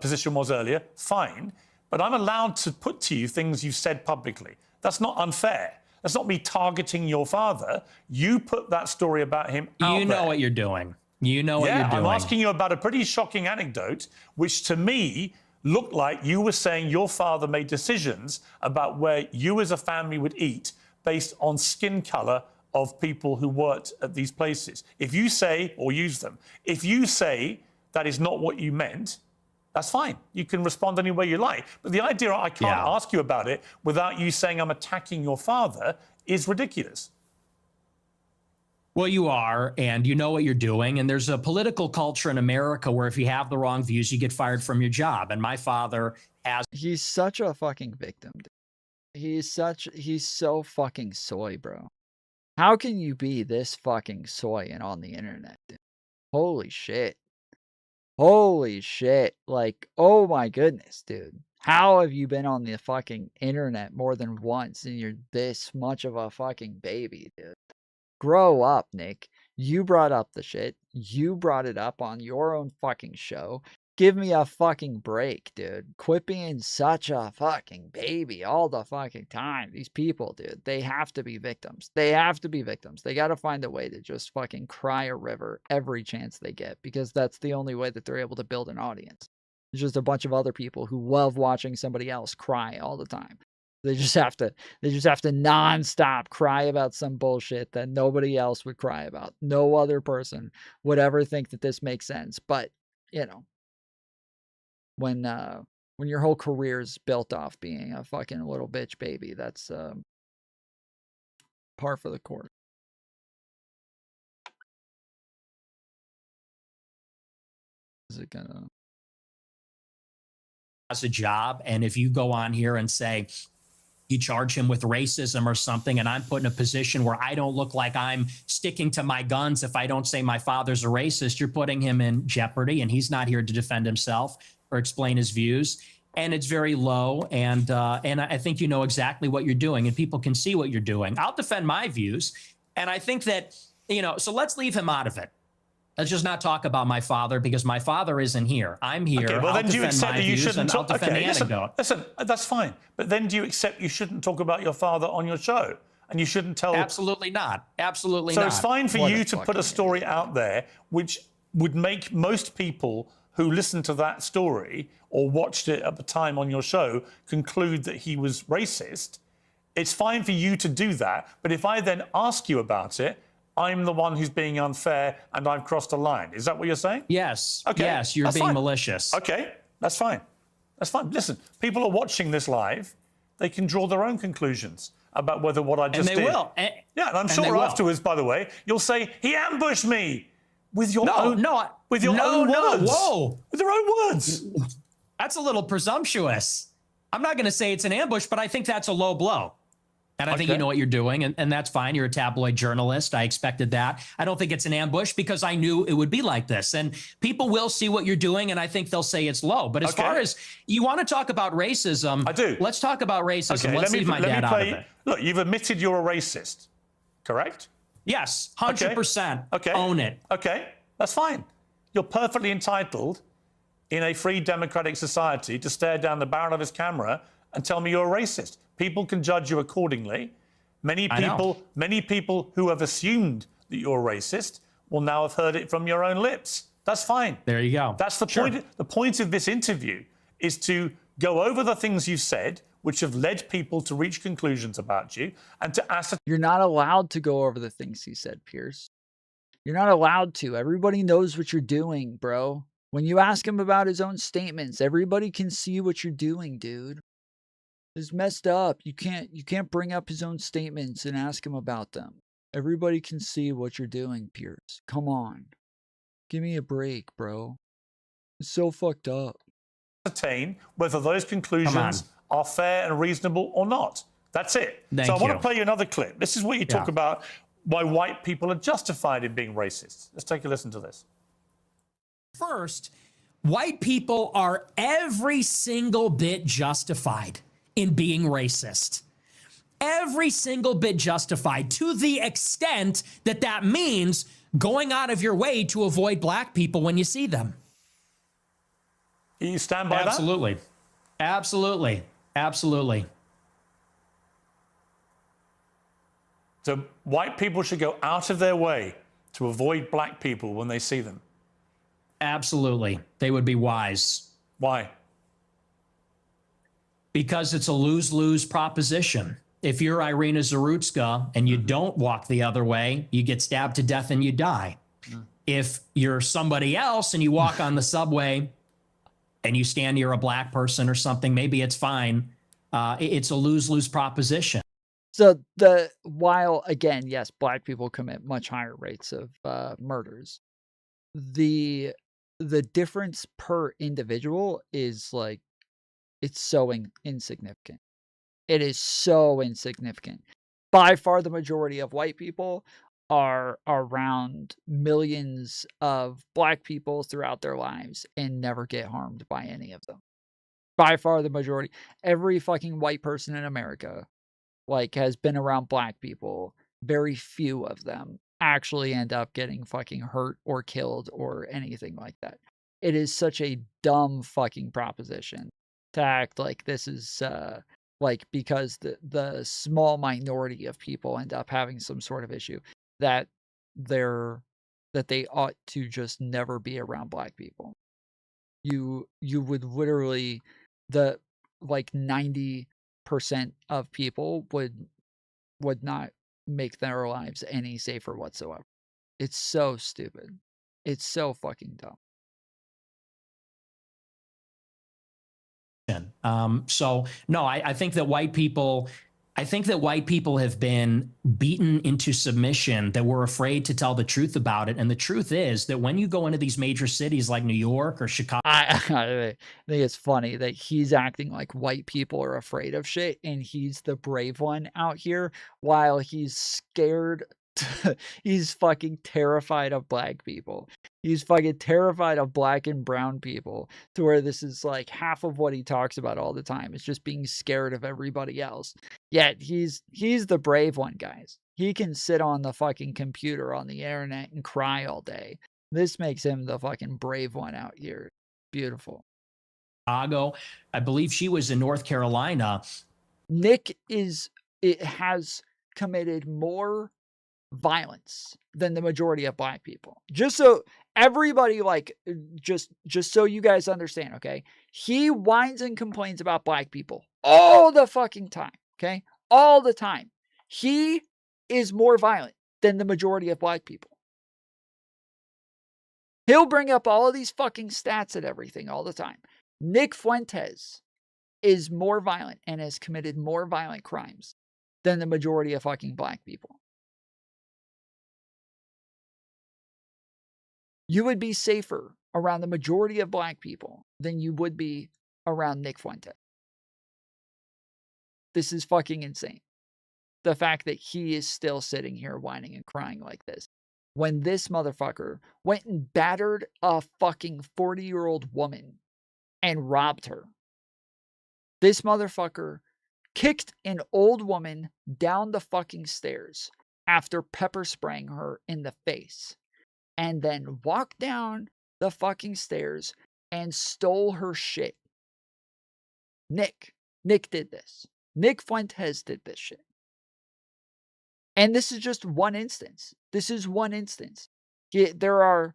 position was earlier, fine. But I'm allowed to put to you things you've said publicly. That's not unfair. That's not me targeting your father. You put that story about him out there. You know what you're doing. You know what you're doing. I'm asking you about a pretty shocking anecdote, which to me looked like you were saying your father made decisions about where you as a family would eat based on skin color of people who worked at these places. If you say, or use them, if you say that is not what you meant, that's fine. You can respond any way you like. But the idea I can't ask you about it without you saying I'm attacking your father is ridiculous. Well, you are, and you know what you're doing. And there's a political culture in America where if you have the wrong views, you get fired from your job. And my father has... He's such a fucking victim, dude. He's so fucking soy, bro. How can you be this fucking soy and on the internet, dude? Holy shit. Holy shit. Like, oh my goodness, dude. How have you been on the fucking internet more than once and you're this much of a fucking baby, dude? Grow up, Nick. You brought up the shit. You brought it up on your own fucking show. Give me a fucking break, dude. Quit being such a fucking baby all the fucking time. These people, dude, they have to be victims. They have to be victims. They got to find a way to just fucking cry a river every chance they get, because that's the only way that they're able to build an audience. It's just a bunch of other people who love watching somebody else cry all the time. They just have to nonstop cry about some bullshit that nobody else would cry about. No other person would ever think that this makes sense. But, you know, when your whole career is built off being a fucking little bitch baby. That's par for the course. Is it gonna? As a job, and if you go on here and say you charge him with racism or something, and I'm put in a position where I don't look like I'm sticking to my guns if I don't say my father's a racist, you're putting him in jeopardy, and he's not here to defend himself or explain his views. And it's very low, and I think you know exactly what you're doing, and people can see what you're doing. I'll defend my views, and I think that, you know, so let's leave him out of it. Let's just not talk about my father, because my father isn't here. I'm here. Okay, well, then do you accept that you shouldn't talk? Okay, listen, that's fine. But then do you accept you shouldn't talk about your father on your show? And you shouldn't tell... Absolutely not. Absolutely not. So it's fine for you to put a story out there which would make most people who listened to that story or watched it at the time on your show conclude that he was racist. It's fine for you to do that. But if I then ask you about it, I'm the one who's being unfair and I've crossed a line. Is that what you're saying? Yes. Okay. Yes, you're being malicious. Okay, that's fine. That's fine. Listen, people are watching this live. They can draw their own conclusions about whether what I just did... And they will. Yeah, and I'm sure afterwards, by the way, you'll say, he ambushed me with your own... With your own words. Whoa. With your own words. That's a little presumptuous. I'm not going to say it's an ambush, but I think that's a low blow. And I think you know what you're doing, and that's fine. You're a tabloid journalist. I expected that. I don't think it's an ambush because I knew it would be like this. And people will see what you're doing, and I think they'll say it's low. But as far as you want to talk about racism, I do. Let's talk about racism. Let's leave my dad out of it. Look, you've admitted you're a racist, correct? Yes, 100%. Okay. Own it. Okay, that's fine. You're perfectly entitled in a free democratic society to stare down the barrel of his camera and tell me you're a racist. People can judge you accordingly. Many people who have assumed that you're racist will now have heard it from your own lips. That's fine. There you go. That's the point. The point of this interview is to go over the things you've said, which have led people to reach conclusions about you, and to ascertain. You're not allowed to go over the things he said, Piers. You're not allowed to. Everybody knows what you're doing, bro. When you ask him about his own statements, everybody can see what you're doing, dude. It's messed up. You can't bring up his own statements and ask him about them. Everybody can see what you're doing, Piers. Come on. Give me a break, bro. It's so fucked up. Ascertain whether those conclusions are fair and reasonable or not. That's it. Thank so I want you. to play you another clip. This is what you talk about why white people are justified in being racist. Let's take a listen to this. First, white people are every single bit justified in being racist. Every single bit justified, to the extent that that means going out of your way to avoid black people when you see them. You stand by that? Absolutely. Absolutely. Absolutely. So white people should go out of their way to avoid black people when they see them? Absolutely. They would be wise. Why? Because it's a lose-lose proposition. If you're Irina Zarutska and you don't walk the other way, you get stabbed to death and you die. If you're somebody else and you walk on the subway and you stand near a black person or something, maybe it's fine. It's a lose-lose proposition. So while again, yes, black people commit much higher rates of murders, the difference per individual is like, it's so insignificant. It is so insignificant. By far, the majority of white people are around millions of black people throughout their lives and never get harmed by any of them. By far, the majority. Every fucking white person in America, like, has been around black people. Very few of them actually end up getting fucking hurt or killed or anything like that. It is such a dumb fucking proposition to act like this is like, because the small minority of people end up having some sort of issue, that they ought to just never be around black people. You would literally, like 90% of people would not make their lives any safer whatsoever. It's so stupid. It's so fucking dumb. So no, I think that white people have been beaten into submission, that we're afraid to tell the truth about it. And the truth is that when you go into these major cities like New York or Chicago, I think it's funny that he's acting like white people are afraid of shit and he's the brave one out here while he's scared. He's fucking terrified of black people. He's fucking terrified of black and brown people, to where this is like half of what he talks about all the time. It's just being scared of everybody else. Yet he's the brave one, guys. He can sit on the fucking computer on the internet and cry all day. This makes him the fucking brave one out here. Beautiful. I believe she was in North Carolina. Nick has committed more violence than the majority of black people. Just so everybody, like, just so you guys understand, okay? He whines and complains about black people all the fucking time, okay? All the time. He is more violent than the majority of black people. He'll bring up all of these fucking stats and everything all the time. Nick Fuentes is more violent and has committed more violent crimes than the majority of fucking black people. You would be safer around the majority of black people than you would be around Nick Fuentes. This is fucking insane. The fact that he is still sitting here whining and crying like this, when this motherfucker went and battered a fucking 40-year-old woman and robbed her. This motherfucker kicked an old woman down the fucking stairs after pepper spraying her in the face, and then walked down the fucking stairs and stole her shit. Nick did this. Nick Fuentes did this shit. And this is just one instance. This is one instance. There are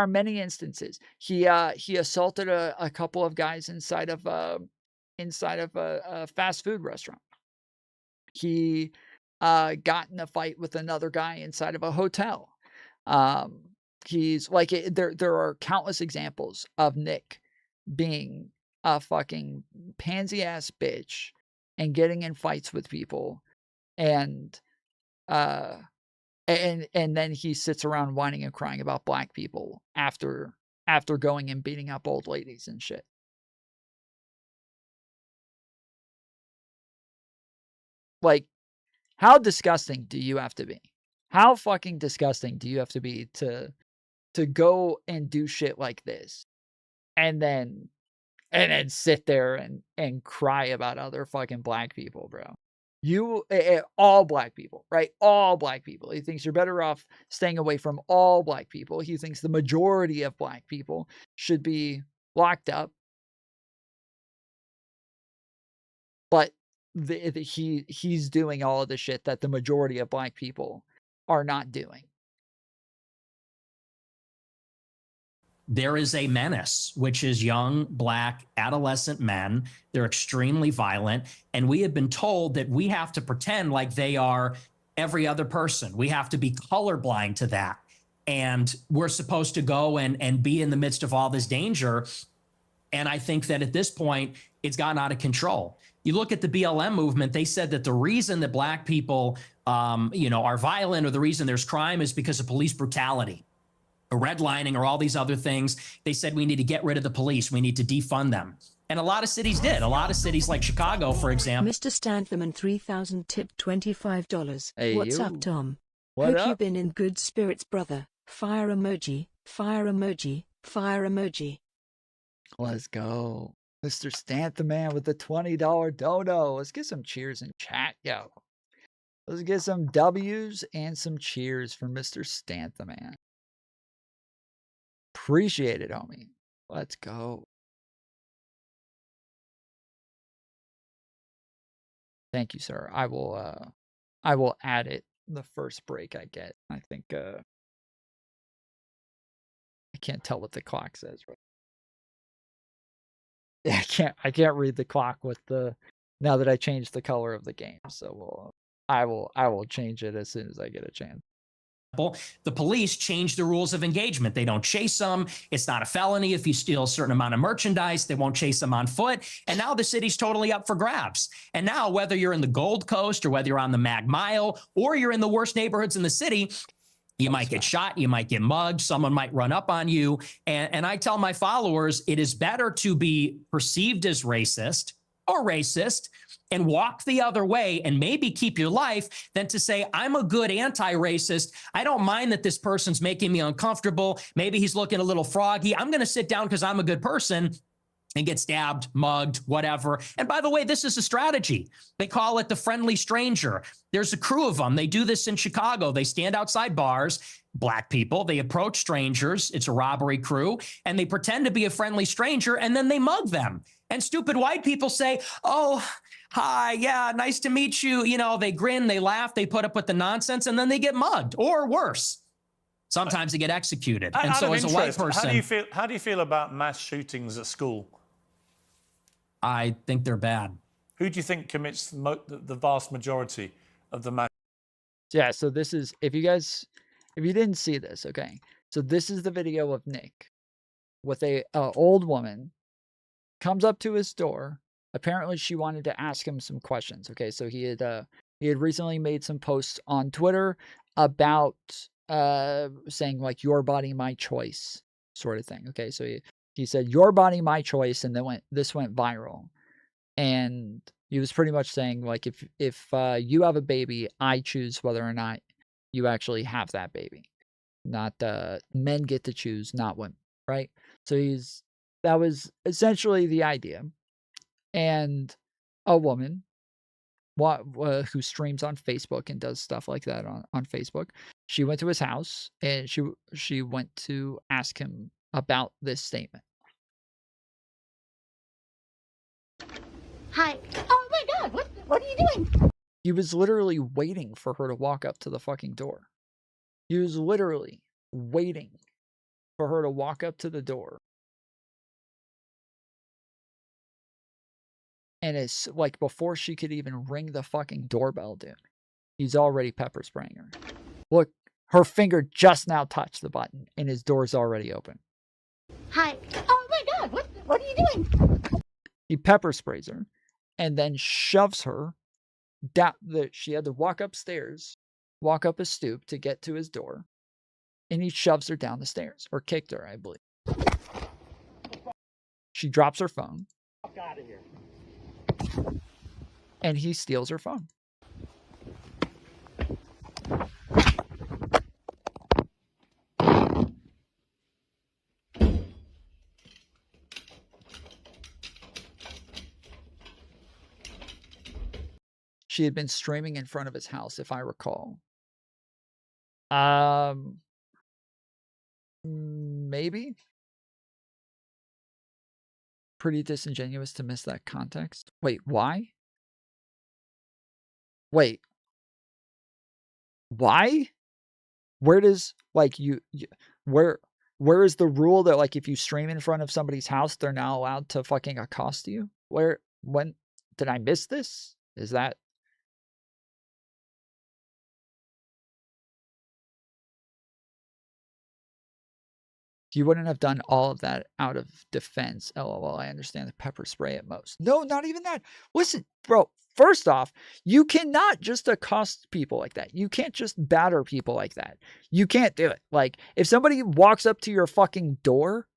many instances. He assaulted a couple of guys inside of a fast food restaurant. He got in a fight with another guy inside of a hotel. He's like, there are countless examples of Nick being a fucking pansy ass bitch and getting in fights with people, and then he sits around whining and crying about black people after going and beating up old ladies and shit. Like, how disgusting do you have to be? How fucking disgusting do you have to be to go and do shit like this, and then sit there and cry about other fucking black people, bro? You, all black people, right? All black people. He thinks you're better off staying away from all black people. He thinks the majority of black people should be locked up. But he's doing all of the shit that the majority of black people are not doing. There is a menace, which is young, black, adolescent men. They're extremely violent. And we have been told that we have to pretend like they are every other person. We have to be colorblind to that. And we're supposed to go and be in the midst of all this danger. And I think that at this point, it's gotten out of control. You look at the BLM movement, they said that the reason that black people are violent, or the reason there's crime, is because of police brutality, or redlining, or all these other things. They said we need to get rid of the police. We need to defund them. And a lot of cities did. A lot of cities like Chicago, for example. Mr. Stanford, 3,000 tip $25. Hey, What's you. up, Tom? What Hope up? you been in good spirits, brother. Fire emoji, fire emoji, fire emoji. Let's go. Mr. Stant the Man with the $20 dono. Let's get some cheers in chat, yo. Let's get some W's and some cheers for Mr. Stant the Man. Appreciate it, homie. Let's go. Thank you, sir. I will add it the first break I get. I think I can't tell what the clock says, right? I can't read the clock with the, now that I changed the color of the game. So I will change it as soon as I get a chance. the police change the rules of engagement. They don't chase them. It's not a felony if you steal a certain amount of merchandise. They won't chase them on foot. And now the city's totally up for grabs. And now whether you're in the Gold Coast or whether you're on the Mag Mile or you're in the worst neighborhoods in the city, you might get shot, you might get mugged, someone might run up on you. And I tell my followers, it is better to be perceived as racist or racist and walk the other way and maybe keep your life than to say, I'm a good anti-racist. I don't mind that this person's making me uncomfortable. Maybe he's looking a little froggy. I'm going to sit down because I'm a good person and get stabbed, mugged, whatever. And by the way, this is a strategy. They call it the friendly stranger. There's a crew of them. They do this in Chicago. They stand outside bars, black people. They approach strangers. It's a robbery crew. And they pretend to be a friendly stranger, and then they mug them. And stupid white people say, oh, hi, yeah, nice to meet you. You know, they grin, they laugh, they put up with the nonsense, and then they get mugged, or worse. Sometimes they get executed. And so as a white person... How do you feel about mass shootings at school? I think they're bad. Who do you think commits the vast majority of the mass? Yeah, so this is, if you didn't see this, okay. So this is the video of Nick with a old woman comes up to his door. Apparently she wanted to ask him some questions. Okay, so he had recently made some posts on Twitter about saying like your body, my choice sort of thing. Okay, so he said your body, my choice, and then this went viral. And he was pretty much saying like if you have a baby, I choose whether or not you actually have that baby. Not men get to choose, not women, right? So that was essentially the idea. And a woman who streams on Facebook and does stuff like that on Facebook, she went to his house and she went to ask him about this statement. Hi. Oh my God, what are you doing? He was literally waiting for her to walk up to the fucking door. He was literally waiting for her to walk up to the door. And it's like before she could even ring the fucking doorbell, dude, he's already pepper spraying her. Look, her finger just now touched the button and his door's already open. Hi. Oh my God, what are you doing? He pepper sprays her and then shoves her down. She had to walk upstairs, walk up a stoop to get to his door, and he shoves her down the stairs, or kicked her, I believe. She drops her phone. Fuck out of here. And he steals her phone. She had been streaming in front of his house, if I recall. Maybe. Pretty disingenuous to miss that context. Wait, why? Wait. Why? Where does, like, where is the rule that, like, if you stream in front of somebody's house, they're now allowed to fucking accost you? When did I miss this? Is that... You wouldn't have done all of that out of defense. LOL, I understand the pepper spray at most. No, not even that. Listen, bro, first off, you cannot just accost people like that. You can't just batter people like that. You can't do it. Like, if somebody walks up to your fucking door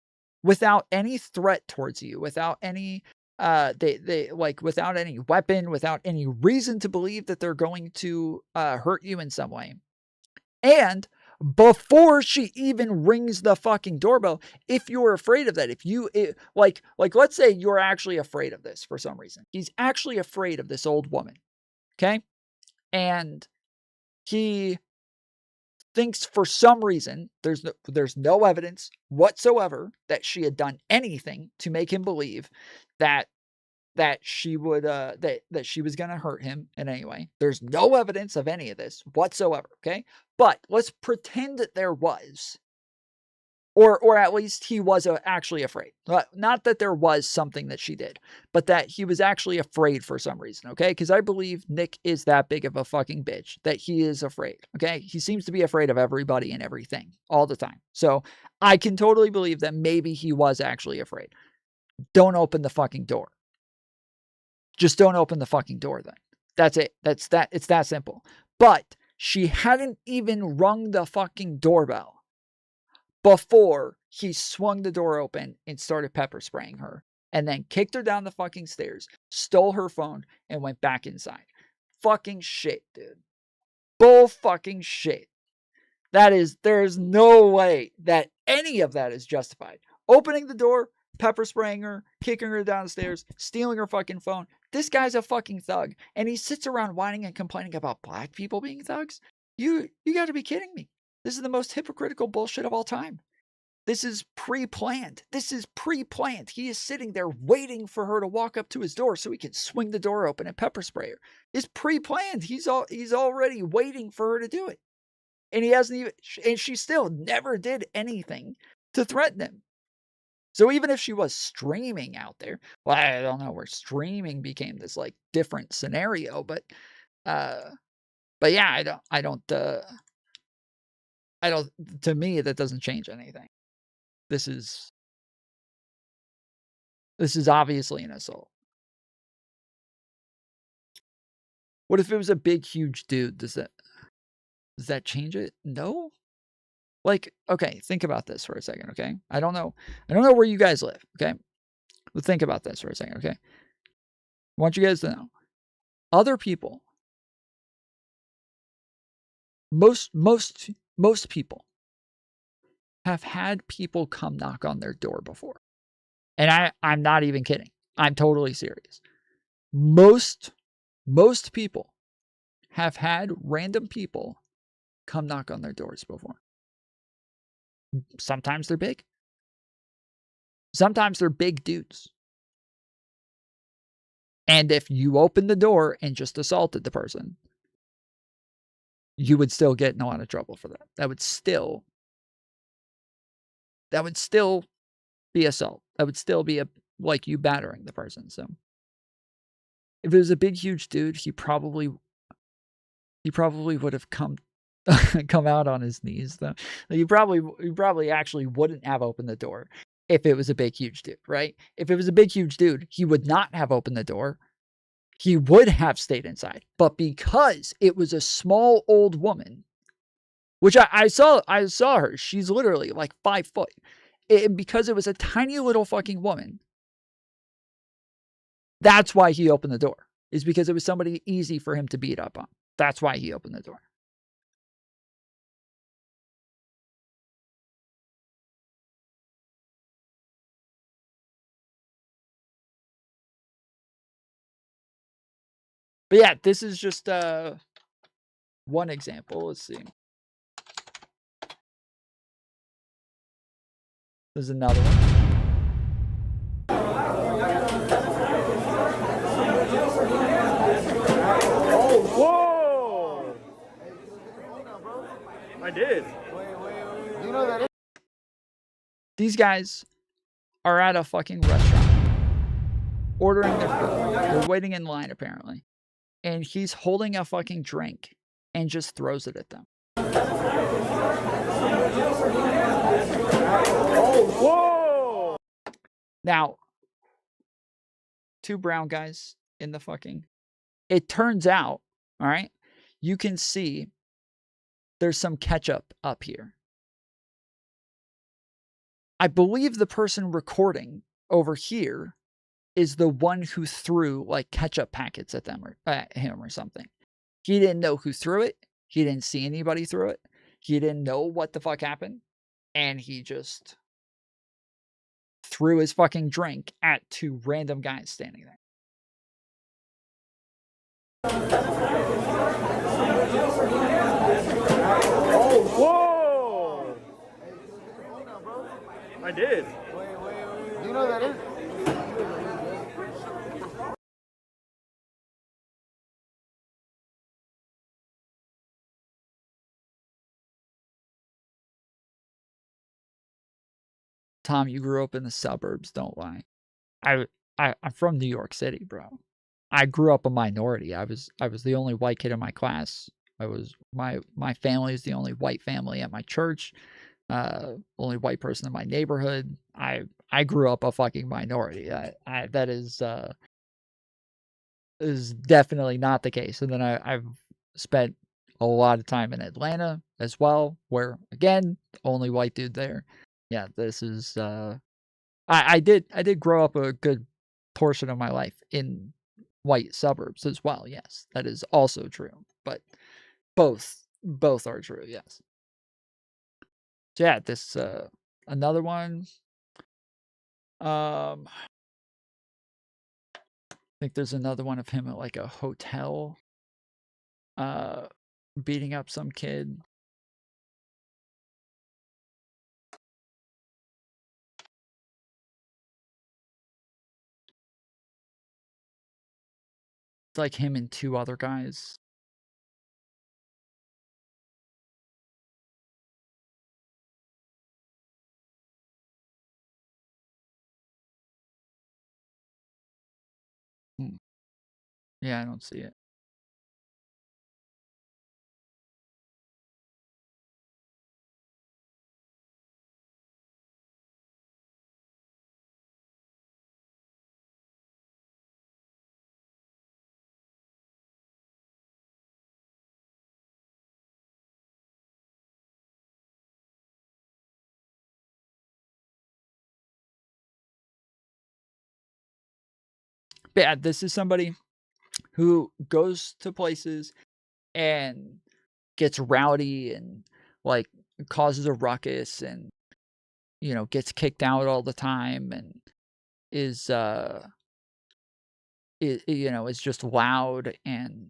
without any threat towards you, without any, without any weapon, without any reason to believe that they're going to hurt you in some way, and before she even rings the fucking doorbell, if you're afraid of that, like let's say you're actually afraid of this for some reason. He's actually afraid of this old woman, okay? And he thinks for some reason there's no evidence whatsoever that she had done anything to make him believe that she would that she was going to hurt him in any way. There's no evidence of any of this whatsoever, okay? But let's pretend that there was. Or at least he was actually afraid. Not that there was something that she did, but that he was actually afraid for some reason, okay? Because I believe Nick is that big of a fucking bitch that he is afraid, okay? He seems to be afraid of everybody and everything all the time. So I can totally believe that maybe he was actually afraid. Don't open the fucking door. Just don't open the fucking door then. That's it. It's that simple. But she hadn't even rung the fucking doorbell before he swung the door open and started pepper spraying her, and then kicked her down the fucking stairs, stole her phone, and went back inside. Fucking shit, dude. Bull fucking shit. There's no way that any of that is justified. Opening the door, pepper spraying her, kicking her down the stairs, stealing her fucking phone. This guy's a fucking thug. And he sits around whining and complaining about black people being thugs? You gotta be kidding me. This is the most hypocritical bullshit of all time. This is pre-planned. This is pre-planned. He is sitting there waiting for her to walk up to his door so he can swing the door open and pepper spray her. It's pre-planned. He's already waiting for her to do it. And he hasn't even, and she still never did anything to threaten him. So even if she was streaming out there, well, I don't know where streaming became this like different scenario, but yeah, I don't, to me, that doesn't change anything. This is obviously an assault. What if it was a big, huge dude? Does that change it? No. Like, okay, think about this for a second, okay? I don't know where you guys live, okay? But think about this for a second, okay? I want you guys to know. Other people, most people have had people come knock on their door before. And I'm not even kidding. I'm totally serious. Most people have had random people come knock on their doors before. Sometimes they're big. Sometimes they're big dudes. And if you open the door and just assaulted the person, you would still get in a lot of trouble for that. That would still be assault. That would still be like you battering the person. So if it was a big, huge dude, he probably would have come out on his knees, though. You probably actually wouldn't have opened the door if it was a big, huge dude, right? If it was a big, huge dude, he would not have opened the door. He would have stayed inside. But because it was a small old woman, which I saw her, she's literally like 5 foot. Because it was a tiny little fucking woman, that's why he opened the door. Is because it was somebody easy for him to beat up on. That's why he opened the door. But yeah, this is just one example. Let's see. There's another one. Oh, whoa! I did. You know that. These guys are at a fucking restaurant ordering their food. They're waiting in line, apparently. And he's holding a fucking drink and just throws it at them. Oh, whoa! Now, 2 brown guys in the fucking... It turns out, all right, you can see there's some ketchup up here. I believe the person recording over here is the one who threw like ketchup packets at them or at him or something. He didn't know who threw it. He didn't see anybody throw it. He didn't know what the fuck happened. And he just threw his fucking drink at 2 random guys standing there. Oh, whoa! I did. You know that is. Tom, you grew up in the suburbs. Don't lie. I'm from New York City, bro. I grew up a minority. I was the only white kid in my class. My family is the only white family at my church. Only white person in my neighborhood. I grew up a fucking minority. That is definitely not the case. And then I've spent a lot of time in Atlanta as well, where again, only white dude there. Yeah, this is I did grow up a good portion of my life in white suburbs as well. Yes, that is also true. But both are true. Yes. So yeah, this another one. I think there's another one of him at like a hotel, beating up some kid. It's like him and two other guys. Yeah, I don't see it. But yeah, this is somebody who goes to places and gets rowdy and like causes a ruckus and gets kicked out all the time and is is just loud and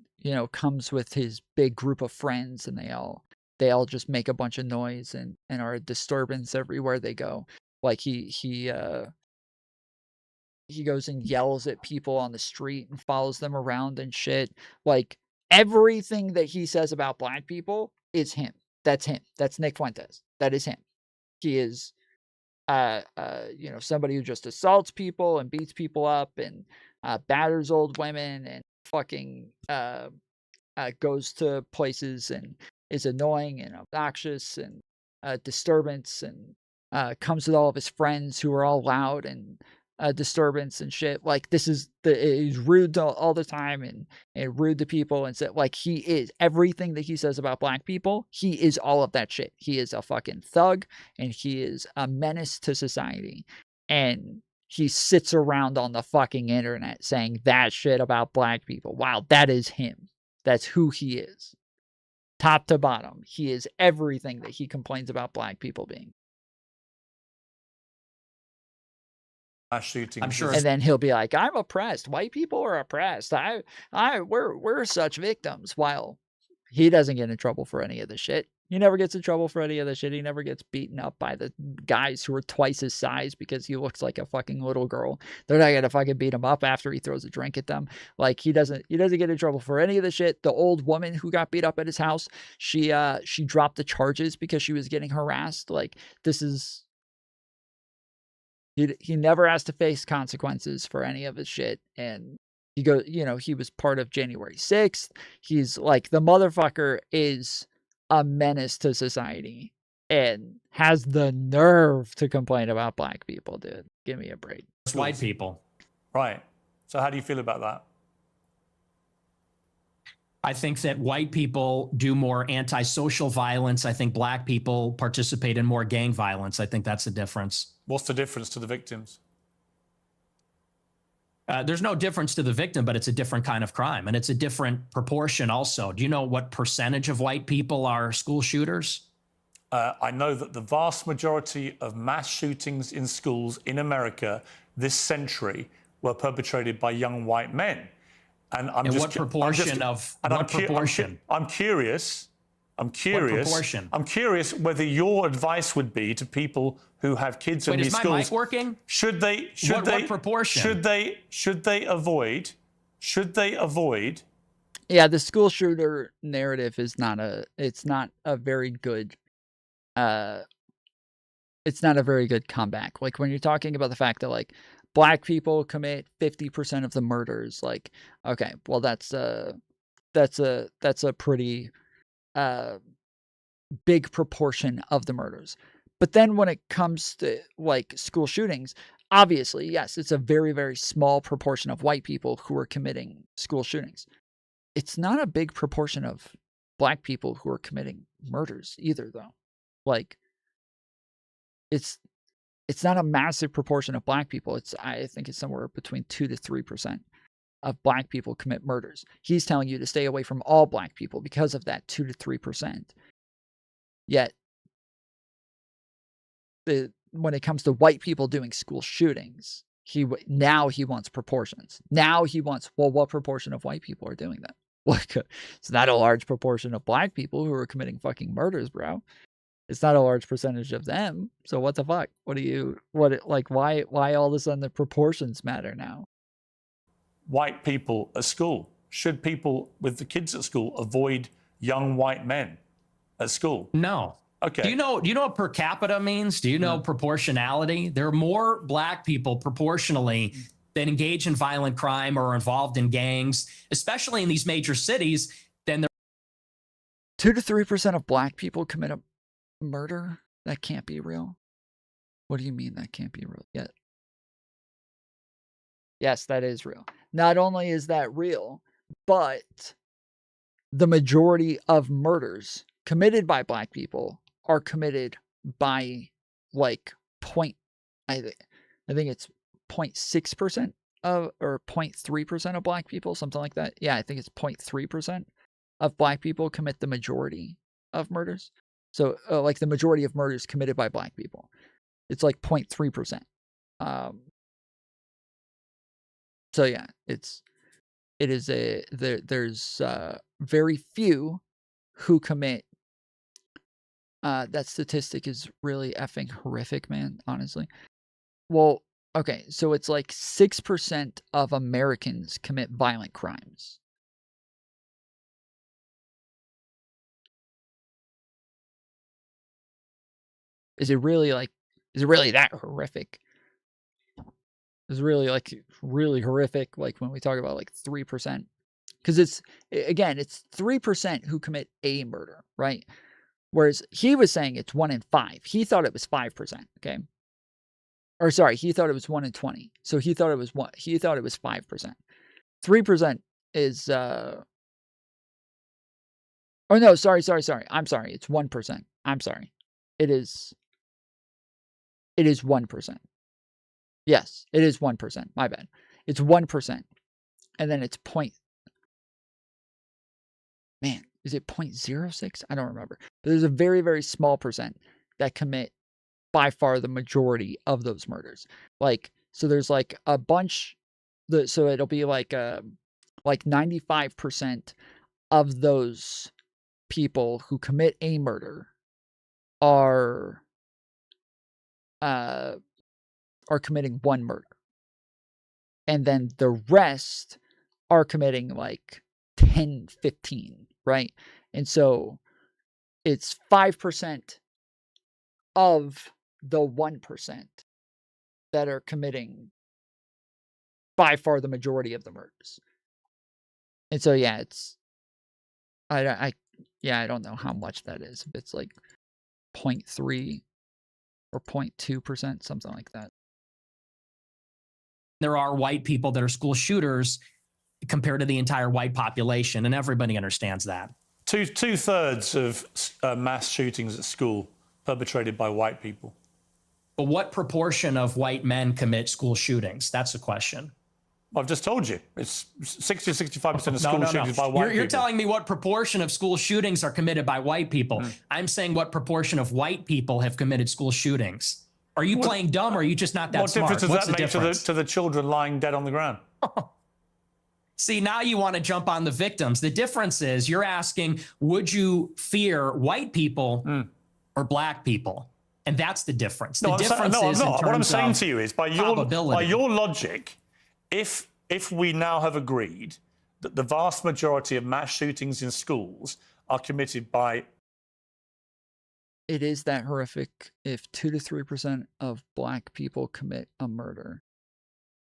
comes with his big group of friends and they all just make a bunch of noise and are a disturbance everywhere they go. Like he goes and yells at people on the street and follows them around and shit. Like everything that he says about black people is him. That's him. That's Nick Fuentes. That is him. He is somebody who just assaults people and beats people up and batters old women and fucking goes to places and is annoying and obnoxious and disturbance and comes with all of his friends who are all loud and disturbance and shit. Like he's rude all the time and rude to people and like he is everything that he says about black people. He is all of that shit. He is a fucking thug and he is a menace to society. And he sits around on the fucking internet saying that shit about black people. Wow, that is him. That's who he is. Top to bottom. He is everything that he complains about black people being. Shooting. I'm sure. And then he'll be like, I'm oppressed. White people are oppressed. We're such victims. While he doesn't get in trouble for any of the shit. He never gets in trouble for any of the shit. He never gets beaten up by the guys who are twice his size because he looks like a fucking little girl. They're not gonna fucking beat him up after he throws a drink at them. Like he doesn't get in trouble for any of the shit. The old woman who got beat up at his house, she dropped the charges because she was getting harassed. Like this is he never has to face consequences for any of his shit. And he was part of January 6th. He's like, the motherfucker is a menace to society and has the nerve to complain about black people, dude. Give me a break. It's white people. Right. So how do you feel about that? I think that white people do more antisocial violence. I think black people participate in more gang violence. I think that's the difference. What's the difference to the victims? There's no difference to the victim, but it's a different kind of crime. And it's a different proportion also. Do you know what percentage of white people are school shooters? I know that the vast majority of mass shootings in schools in America this century were perpetrated by young white men. And I'm what proportion of what proportion? I'm curious. I'm curious whether your advice would be to people who have kids in these schools. Is my mic working? What proportion? Should they avoid? Yeah, the school shooter narrative is not a very good it's not a very good comeback. Like when you're talking about the fact that like black people commit 50% of the murders, like, okay, well that's a pretty big proportion of the murders. But then when it comes to like school shootings, obviously, yes, it's a very, very small proportion of white people who are committing school shootings. It's not a big proportion of black people who are committing murders either, though. Like, it's not a massive proportion of black people. I think it's somewhere between 2 to 3% of black people commit murders. He's telling you to stay away from all black people because of that 2 to 3%. Yet, when it comes to white people doing school shootings, now he wants proportions. Now he wants, well, what proportion of white people are doing that? Like, it's not a large proportion of black people who are committing fucking murders, bro. It's not a large percentage of them. So what the fuck? Why all of a sudden the proportions matter now? White people at school. Should people with the kids at school avoid young white men at school? No. Okay. Do you know what per capita means? Do you know proportionality? There are more black people proportionally that engage in violent crime or are involved in gangs, especially in these major cities, than there 2 to 3% of black people commit a murder? That can't be real. What do you mean that can't be real yet? Yes, that is real. Not only is that real, but the majority of murders committed by black people are committed by like I think it's 0.6% of, or 0.3% of black people, something like that. Yeah, I think it's 0.3% of black people commit the majority of murders. So like the majority of murders committed by black people, it's like 0.3%. So yeah, there's very few who commit. That statistic is really effing horrific, man, honestly. Well, okay, so it's like 6% of Americans commit violent crimes. Is it really that horrific? Is it really horrific, like when we talk about like 3%? Because it's 3% who commit a murder, right? Whereas he was saying it's 1 in 5. He thought it was 5%, okay? Or sorry, he thought it was 1 in 20. So he thought it was 5%. 3% is oh no, sorry. I'm sorry. It's 1%. I'm sorry. It is 1%. Yes, it is 1%. My bad. It's 1%. And then it's is it 0.06? I don't remember. But there's a very, very small percent that commit by far the majority of those murders. Like, so there's like a bunch, so it'll be like 95% of those people who commit a murder are committing one murder. And then the rest are committing like 10, 15, right? And so it's 5% of the 1% that are committing by far the majority of the murders. And so yeah, I don't know how much that is. If it's like 0.3 or 0.2%, something like that. there are white people that are school shooters compared to the entire white population, and everybody understands that. Two-thirds of mass shootings at school perpetrated by white people. But what proportion of white men commit school shootings? That's the question. I've just told you. It's 60 to 65% of school shootings by white people. You're telling me what proportion of school shootings are committed by white people. I'm saying what proportion of white people have committed school shootings. Are you playing dumb or are you just not that smart? What difference does that make to the children lying dead on the ground? See, now you want to jump on the victims. The difference is you're asking, would you fear white people or black people? And that's the difference. The difference is in terms what I'm saying of to you is by your logic, if we now have agreed that the vast majority of mass shootings in schools are committed by it is that horrific if 2 to 3% of black people commit a murder,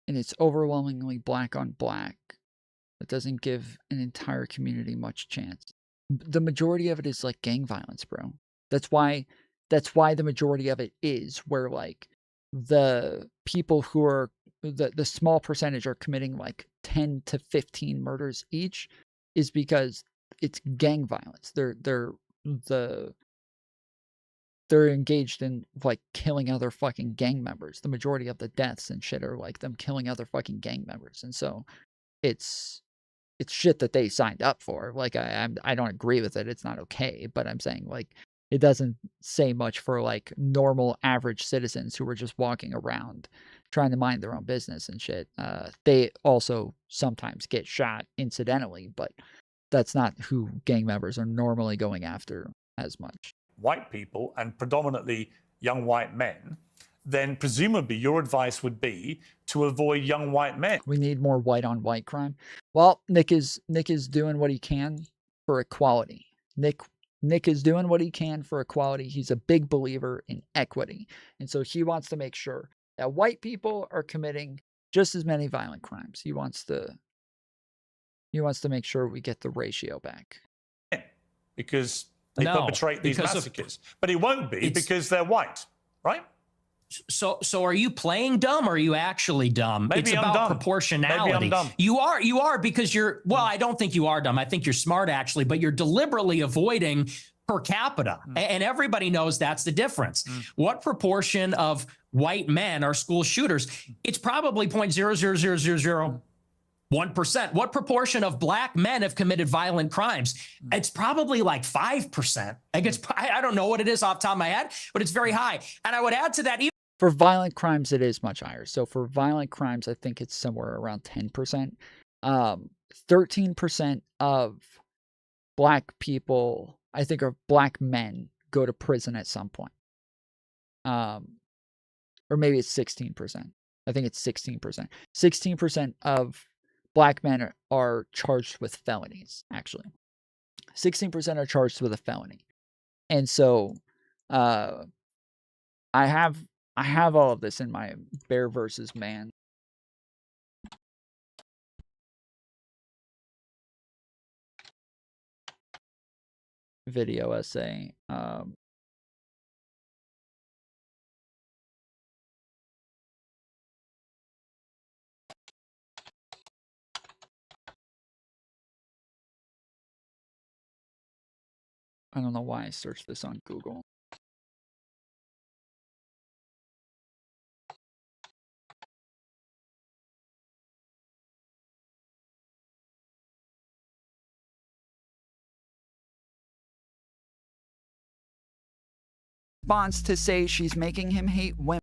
and it's overwhelmingly black on black. That doesn't give an entire community much chance. The majority of it is like gang violence, bro. That's why the majority of it is where like the people who are the small percentage are committing like 10 to 15 murders each is because it's gang violence. They're engaged in like killing other fucking gang members. The majority of the deaths and shit are like them killing other fucking gang members. And so it's shit that they signed up for. Like I don't agree with it. It's not okay, but I'm saying like it doesn't say much for like normal average citizens who are just walking around trying to mind their own business and shit. They also sometimes get shot incidentally, but that's not who gang members are normally going after as much. White people and predominantly young white men, then presumably your advice would be to avoid young white men. We need more white on white crime. Well, Nick is doing what he can for equality. Nick is doing what he can for equality. He's a big believer in equity. And so he wants to make sure that white people are committing just as many violent crimes. He wants to make sure we get the ratio back. Because they perpetrate these massacres. But it won't be because they're white, right? So are you playing dumb or are you actually dumb? Maybe it's I'm about dumb. proportionality. Maybe I'm dumb. You are because you're, well, I don't think you are dumb. I think you're smart actually, but you're deliberately avoiding per capita. And everybody knows that's the difference. What proportion of white men are school shooters? It's probably 0.00001%. What proportion of black men have committed violent crimes? It's probably like 5%. I don't know what it is off the top of my head, but it's very high. And I would add to that, even for violent crimes, it is much higher. So for violent crimes, I think it's somewhere around 10%. 13% of black people, I think, are black men go to prison at some point. Or maybe it's 16%. I think it's 16%. 16% of black men are charged with felonies, actually. 16% are charged with a felony. And so I have all of this in my Bear versus Man video essay. I don't know why I searched this on Google. Response to say she's making him hate women.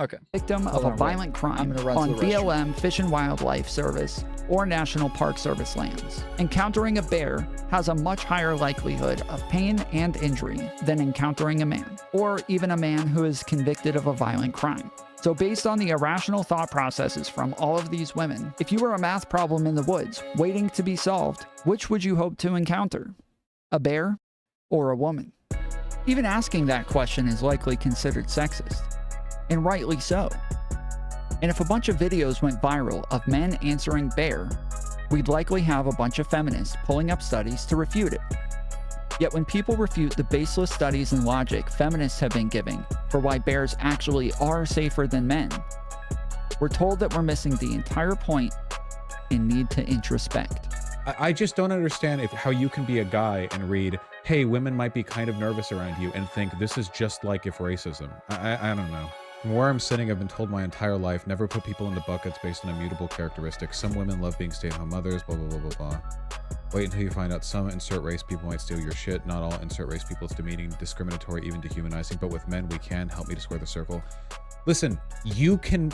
Okay. Victim of a violent crime on BLM, Fish and Wildlife Service, or National Park Service lands. Encountering a bear has a much higher likelihood of pain and injury than encountering a man, or even a man who is convicted of a violent crime. So based on the irrational thought processes from all of these women, if you were a math problem in the woods waiting to be solved, which would you hope to encounter? A bear or a woman? Even asking that question is likely considered sexist. And rightly so. And if a bunch of videos went viral of men answering bear, we'd likely have a bunch of feminists pulling up studies to refute it. Yet when people refute the baseless studies and logic feminists have been giving for why bears actually are safer than men, we're told that we're missing the entire point and need to introspect. I just don't understand how you can be a guy and read, hey, women might be kind of nervous around you, and think this is just like if racism. I don't know. From where I'm sitting, I've been told my entire life, never put people into buckets based on immutable characteristics. Some women love being stay-at-home mothers, blah, blah, blah, blah, blah. Wait until you find out some insert race people might steal your shit. Not all insert race people is demeaning, discriminatory, even dehumanizing. But with men, we can. Help me to square the circle. Listen, you can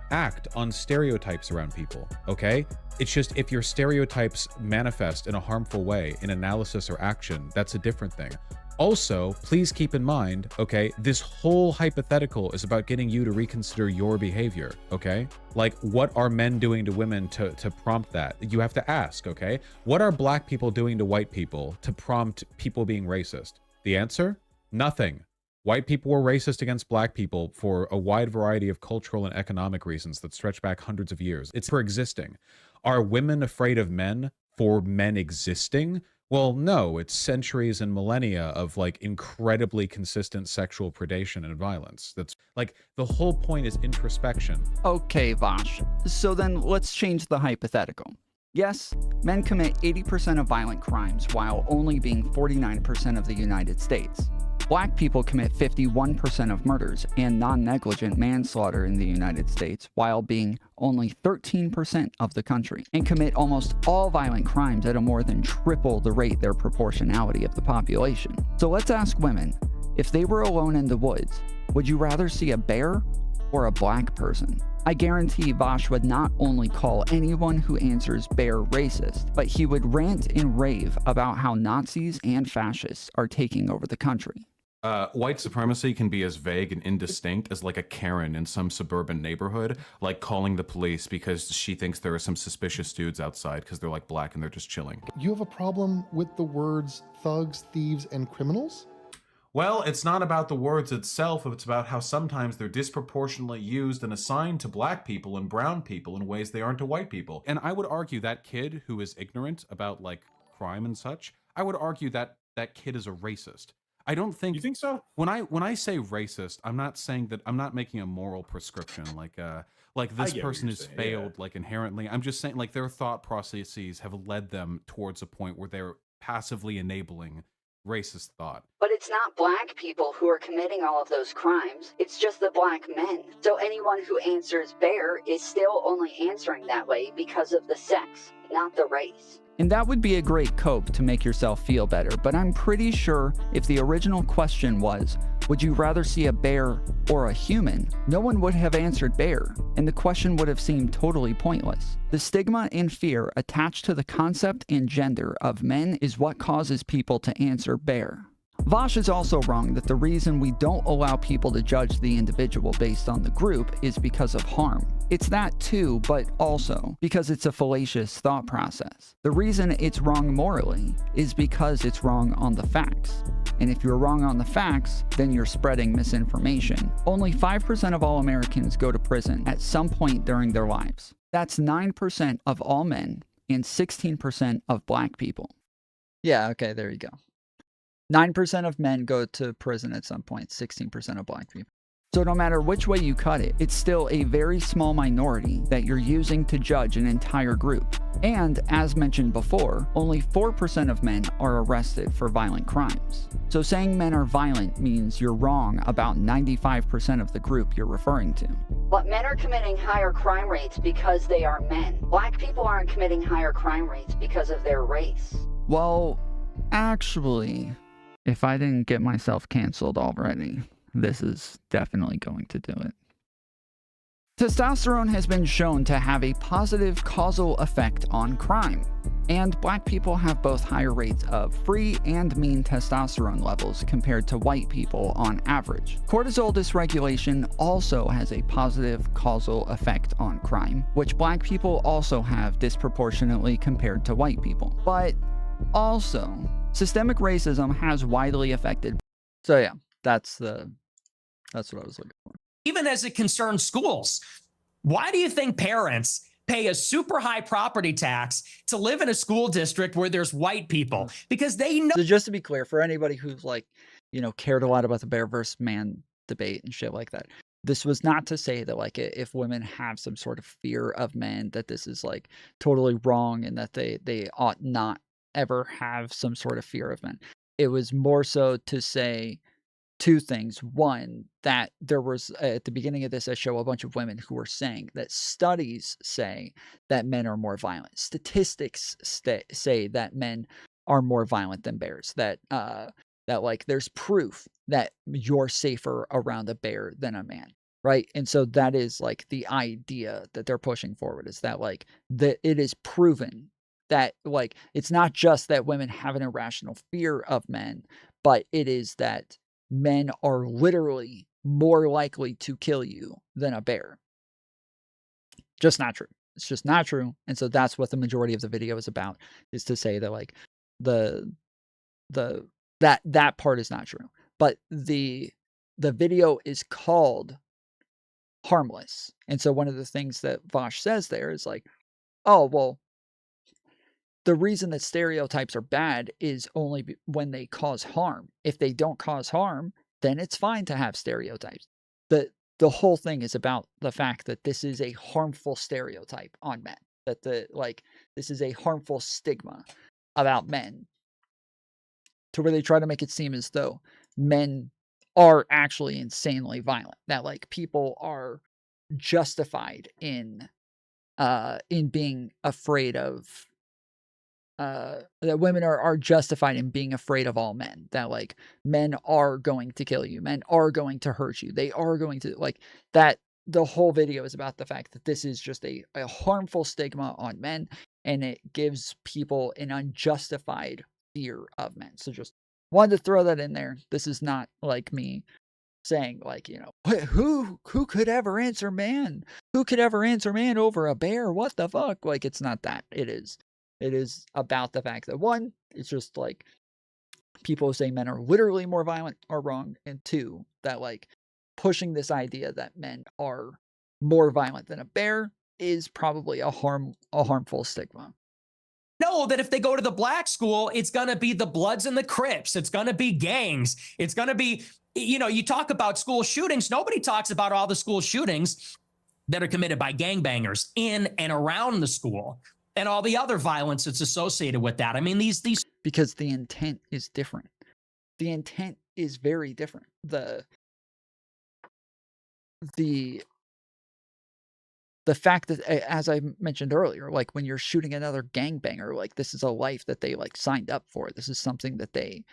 act on stereotypes around people, okay? It's just if your stereotypes manifest in a harmful way in analysis or action, that's a different thing. Also, please keep in mind, okay, this whole hypothetical is about getting you to reconsider your behavior, okay? Like, what are men doing to women to prompt that? You have to ask, okay? What are black people doing to white people to prompt people being racist? The answer? Nothing. White people were racist against black people for a wide variety of cultural and economic reasons that stretch back hundreds of years. It's for existing. Are women afraid of men for men existing? Well, no, it's centuries and millennia of like incredibly consistent sexual predation and violence. That's like the whole point is introspection. Okay, Vosh. So then let's change the hypothetical. Yes, men commit 80% of violent crimes while only being 49% of the United States. Black people commit 51% of murders and non-negligent manslaughter in the United States while being only 13% of the country, and commit almost all violent crimes at a more than triple the rate their proportionality of the population. So let's ask women, if they were alone in the woods, would you rather see a bear or a black person? I guarantee Vosh would not only call anyone who answers bear racist, but he would rant and rave about how Nazis and fascists are taking over the country. White supremacy can be as vague and indistinct as like a Karen in some suburban neighborhood, like calling the police because she thinks there are some suspicious dudes outside because they're like black and they're just chilling. You have a problem with the words thugs, thieves, and criminals? Well, it's not about the words itself, it's about how sometimes they're disproportionately used and assigned to black people and brown people in ways they aren't to white people. And I would argue that kid who is ignorant about like crime and such, I would argue that that kid is a racist. I don't think. You think so? When I say racist, I'm not saying that. I'm not making a moral prescription like this person has failed like inherently. I'm just saying like their thought processes have led them towards a point where they're passively enabling racist thought. But it's not black people who are committing all of those crimes, it's just the black men. So anyone who answers bear is still only answering that way because of the sex, not the race. And that would be a great cope to make yourself feel better, but I'm pretty sure if the original question was, would you rather see a bear or a human, no one would have answered bear, and the question would have seemed totally pointless. The stigma and fear attached to the concept and gender of men is what causes people to answer bear. Vosh is also wrong that the reason we don't allow people to judge the individual based on the group is because of harm. It's that too, but also because it's a fallacious thought process. The reason it's wrong morally is because it's wrong on the facts. And if you're wrong on the facts, then you're spreading misinformation. Only 5% of all Americans go to prison at some point during their lives. That's 9% of all men and 16% of black people. Yeah, okay, there you go. 9% of men go to prison at some point, 16% of black people. So no matter which way you cut it, it's still a very small minority that you're using to judge an entire group. And as mentioned before, only 4% of men are arrested for violent crimes. So saying men are violent means you're wrong about 95% of the group you're referring to. But men are committing higher crime rates because they are men. Black people aren't committing higher crime rates because of their race. Well, actually, if I didn't get myself canceled already, this is definitely going to do it. Testosterone has been shown to have a positive causal effect on crime, and black people have both higher rates of free and mean testosterone levels compared to white people on average. Cortisol dysregulation also has a positive causal effect on crime, which black people also have disproportionately compared to white people. But also, systemic racism has widely affected. So yeah, that's what I was looking for. Even as it concerns schools, why do you think parents pay a super high property tax to live in a school district where there's white people? Because they know. So just to be clear, for anybody who's like, cared a lot about the bear versus man debate and shit like that, this was not to say that like if women have some sort of fear of men, that this is like totally wrong and that they ought not ever have some sort of fear of men. It was more so to say two things. One, that there was at the beginning of this, I show a bunch of women who were saying that studies say that men are more violent. Statistics say that men are more violent than bears. That like there's proof that you're safer around a bear than a man. right? And so that is like the idea that they're pushing forward, is that like that it is proven that like it's not just that women have an irrational fear of men, but it is that men are literally more likely to kill you than a bear. Just not true. It's just not true. And so that's what the majority of the video is about, is to say that like that part is not true. But the video is called harmless. And so one of the things that Vosh says there is like, oh, well, the reason that stereotypes are bad is only when they cause harm. If they don't cause harm, then it's fine to have stereotypes. The whole thing is about the fact that this is a harmful stereotype on men. That this is a harmful stigma about men, to where they try to make it seem as though men are actually insanely violent. That like people are justified in being afraid of that women are justified in being afraid of all men, that like men are going to kill you, men are going to hurt you, they are going to like that. The whole video is about the fact that this is just a harmful stigma on men, and it gives people an unjustified fear of men. So just wanted to throw that in there. This is not like me saying like, you know, who could ever answer man? Who could ever answer man over a bear? What the fuck? Like, it's not that. It is about the fact that, one, it's just like people who say men are literally more violent are wrong, and two, that like pushing this idea that men are more violent than a bear is probably a harmful stigma. Know that if they go to the black school, it's going to be the Bloods and the Crips. It's going to be gangs. It's going to be, you know, you talk about school shootings. Nobody talks about all the school shootings that are committed by gangbangers in and around the school, and all the other violence that's associated with that. I mean, these because the intent is different. The intent is very different. The fact that, as I mentioned earlier, like when you're shooting another gangbanger, like this is a life that they like signed up for. This is something that they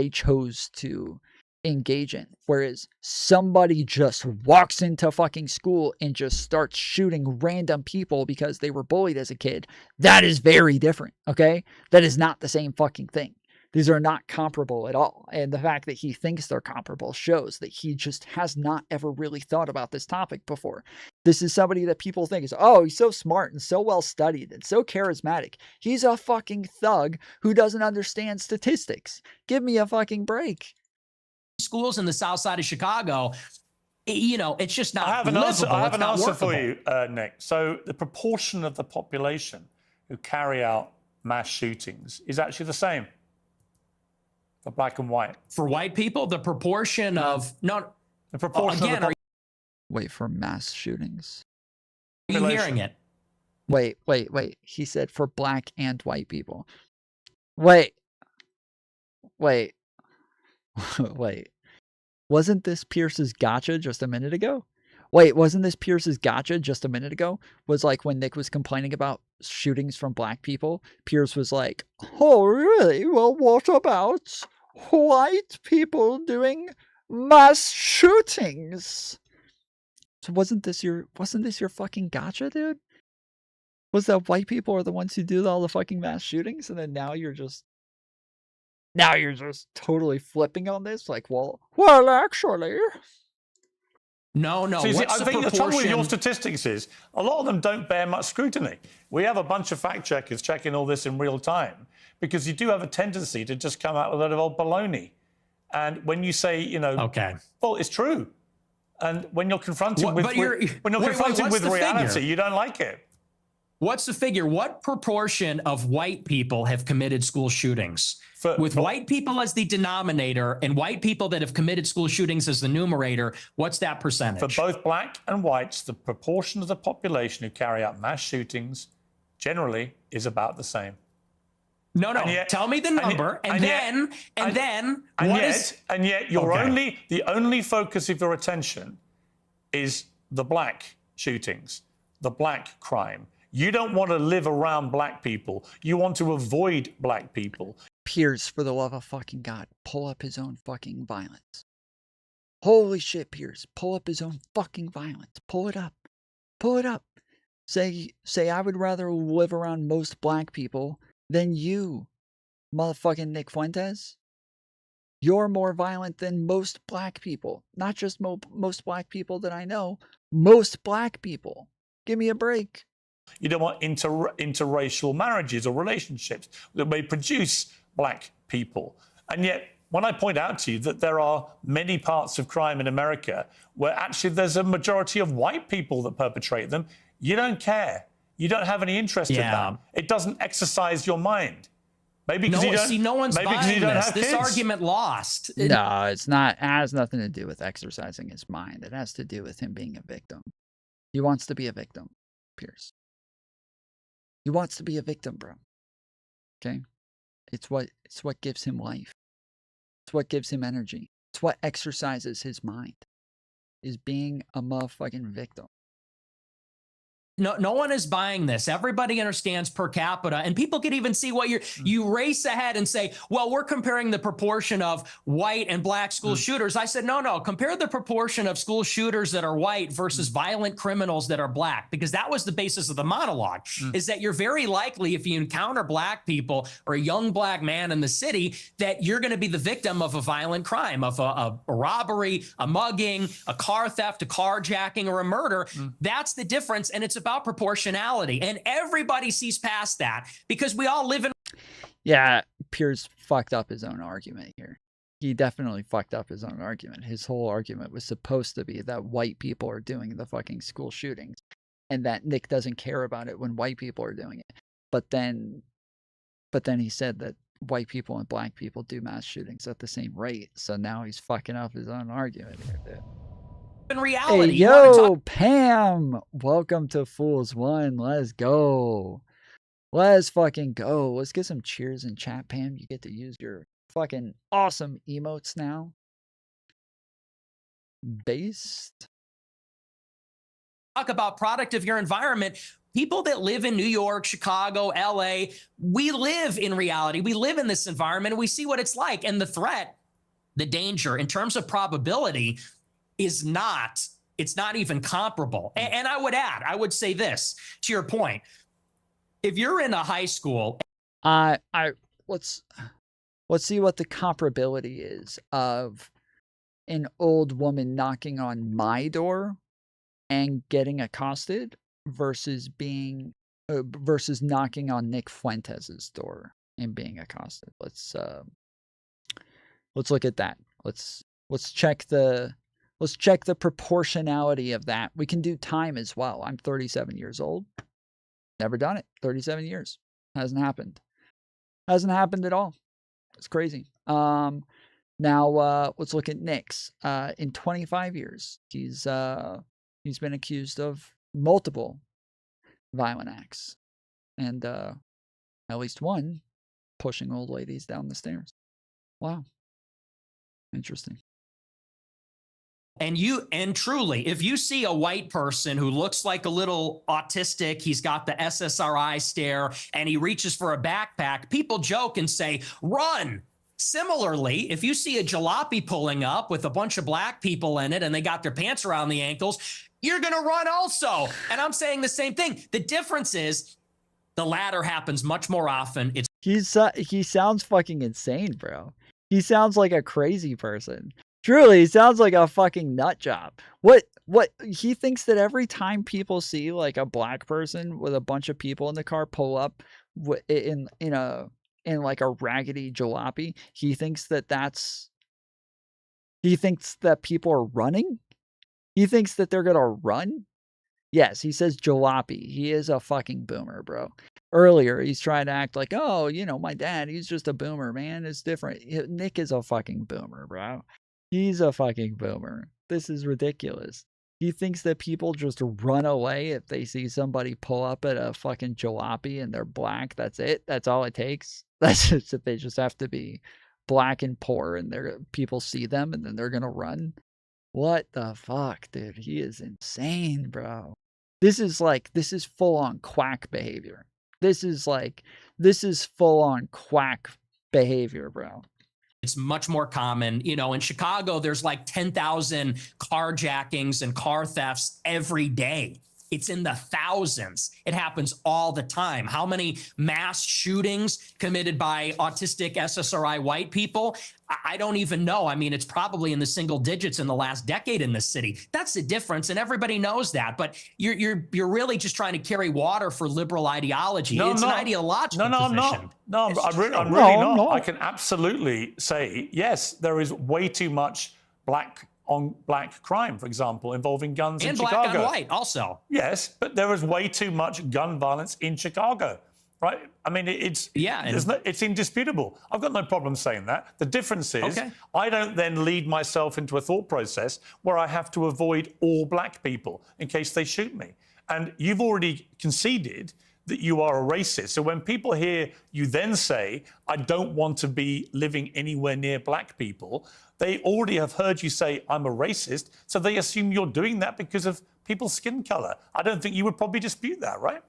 chose to engage in. Whereas somebody just walks into fucking school and just starts shooting random people because they were bullied as a kid. That is very different. Okay. That is not the same fucking thing. These are not comparable at all. And the fact that he thinks they're comparable shows that he just has not ever really thought about this topic before. This is somebody that people think is, oh, he's so smart and so well studied and so charismatic. He's a fucking thug who doesn't understand statistics. Give me a fucking break. Schools in the south side of Chicago, you know, it's just not I have an answer, livable. I have It's an not answer workable. for you, Nick. So the proportion of the population who carry out mass shootings is actually the same for black and white. For white people, the proportion of the proportion again, of the Wait, for mass shootings. Are you hearing it? Wait. He said for black and white people. Wait. Wait. Wasn't this Pierce's gotcha just a minute ago? Wait, wasn't this Pierce's gotcha just a minute ago? Was like when Nick was complaining about shootings from black people, Piers was like, oh, really? Well, what about white people doing mass shootings? So wasn't this your fucking gotcha, dude? Was that white people are the ones who do all the fucking mass shootings, and then now you're just totally flipping on this? Like, well, actually. No. So see, What's I think the trouble with your proportion? statistics is a lot of them don't bear much scrutiny. We have a bunch of fact checkers checking all this in real time, because you do have a tendency to just come out with a lot of old baloney. And when you say, you know, okay, well, it's true. And when you're confronted What- with but you're- when you're wait, confronted what's with the reality, figure? you don't like it. What's the figure? What proportion of white people have committed school shootings? With white people as the denominator and white people that have committed school shootings as the numerator, what's that percentage? For both black and whites, the proportion of the population who carry out mass shootings generally is about the same. No. Tell me the number, and then the only focus of your attention is the black shootings, the black crime. You don't want to live around black people. You want to avoid black people. Piers, for the love of fucking God, pull up his own fucking violence. Holy shit, Piers. Pull up his own fucking violence. Pull it up. Pull it up. Say I would rather live around most black people than you, motherfucking Nick Fuentes. You're more violent than most black people. Not just most black people that I know. Most black people. Give me a break. You don't want interracial marriages or relationships that may produce black people. And yet, when I point out to you that there are many parts of crime in America where actually there's a majority of white people that perpetrate them, you don't care. You don't have any interest in that. It doesn't exercise your mind. Maybe because you don't. See, no one's maybe buying you don't this. have This kids. argument lost. No, it's not. It has nothing to do with exercising his mind. It has to do with him being a victim. He wants to be a victim, Piers. He wants to be a victim, bro. Okay? It's what gives him life. It's what gives him energy. It's what exercises his mind. Is being a motherfucking victim. No one is buying this. Everybody understands per capita, and people can even see what you race ahead and say, well, we're comparing the proportion of white and black school shooters. I said, no, compare the proportion of school shooters that are white versus violent criminals that are black, because that was the basis of the monologue, is that you're very likely, if you encounter black people or a young black man in the city, that you're going to be the victim of a violent crime, of a robbery, a mugging, a car theft, a carjacking, or a murder. That's the difference, and it's about proportionality, and everybody sees past that because we all live in. Yeah, Piers fucked up his own argument here. He definitely fucked up his own argument. His whole argument was supposed to be that white people are doing the fucking school shootings and that Nick doesn't care about it when white people are doing it. But then he said that white people and black people do mass shootings at the same rate. So now he's fucking up his own argument here, dude. In reality, hey, yo, Pam, welcome to Fools One. Let's go. Let's fucking go. Let's get some cheers in chat, Pam. You get to use your fucking awesome emotes now. Based. Talk about product of your environment. People that live in New York, Chicago, LA, we live in reality. We live in this environment and we see what it's like. And the threat, the danger in terms of probability is not, it's not even comparable. And I would say this to your point. If you're in a high school, let's see what the comparability is of an old woman knocking on my door and getting accosted versus knocking on Nick Fuentes's door and being accosted. Let's look at that. Let's check the proportionality of that. We can do time as well. I'm 37 years old. Never done it. 37 years. Hasn't happened. Hasn't happened at all. It's crazy. Now let's look at Nick's. In 25 years, he's been accused of multiple violent acts, and at least one pushing old ladies down the stairs. Wow. Interesting. And truly, if you see a white person who looks like a little autistic, he's got the SSRI stare, and he reaches for a backpack, people joke and say, run. Similarly, if you see a jalopy pulling up with a bunch of black people in it and they got their pants around the ankles, you're going to run also. And I'm saying the same thing. The difference is the latter happens much more often. He sounds fucking insane, bro. He sounds like a crazy person. Truly, he sounds like a fucking nut job. What he thinks that every time people see like a black person with a bunch of people in the car pull up in like a raggedy jalopy, he thinks that people are running. He thinks that they're gonna run. Yes, he says jalopy. He is a fucking boomer, bro. Earlier, he's trying to act like, oh, my dad, he's just a boomer, man. It's different. Nick is a fucking boomer, bro. He's a fucking boomer. This is ridiculous. He thinks that people just run away if they see somebody pull up at a fucking jalopy and they're black. That's it. That's all it takes. That's just that they just have to be black and poor and people see them and then they're going to run. What the fuck, dude? He is insane, bro. This is full on quack behavior. This is full on quack behavior, bro. It's much more common. You know, in Chicago, there's like 10,000 carjackings and car thefts every day. It's in the thousands. It happens all the time. How many mass shootings committed by autistic SSRI white people? I don't even know. I mean, it's probably in the single digits in the last decade in this city. That's the difference, and everybody knows that. But you're really just trying to carry water for liberal ideology. It's an ideological position. I'm really not. I can absolutely say, yes, there is way too much black on black crime, for example, involving guns in Chicago. And black on white also. Yes, but there is way too much gun violence in Chicago, right? I mean, it's indisputable. I've got no problem saying that. The difference is I don't then lead myself into a thought process where I have to avoid all black people in case they shoot me. And you've already conceded that you are a racist. So when people hear you then say, I don't want to be living anywhere near black people, they already have heard you say, I'm a racist, so they assume you're doing that because of people's skin color. I don't think you would probably dispute that, right?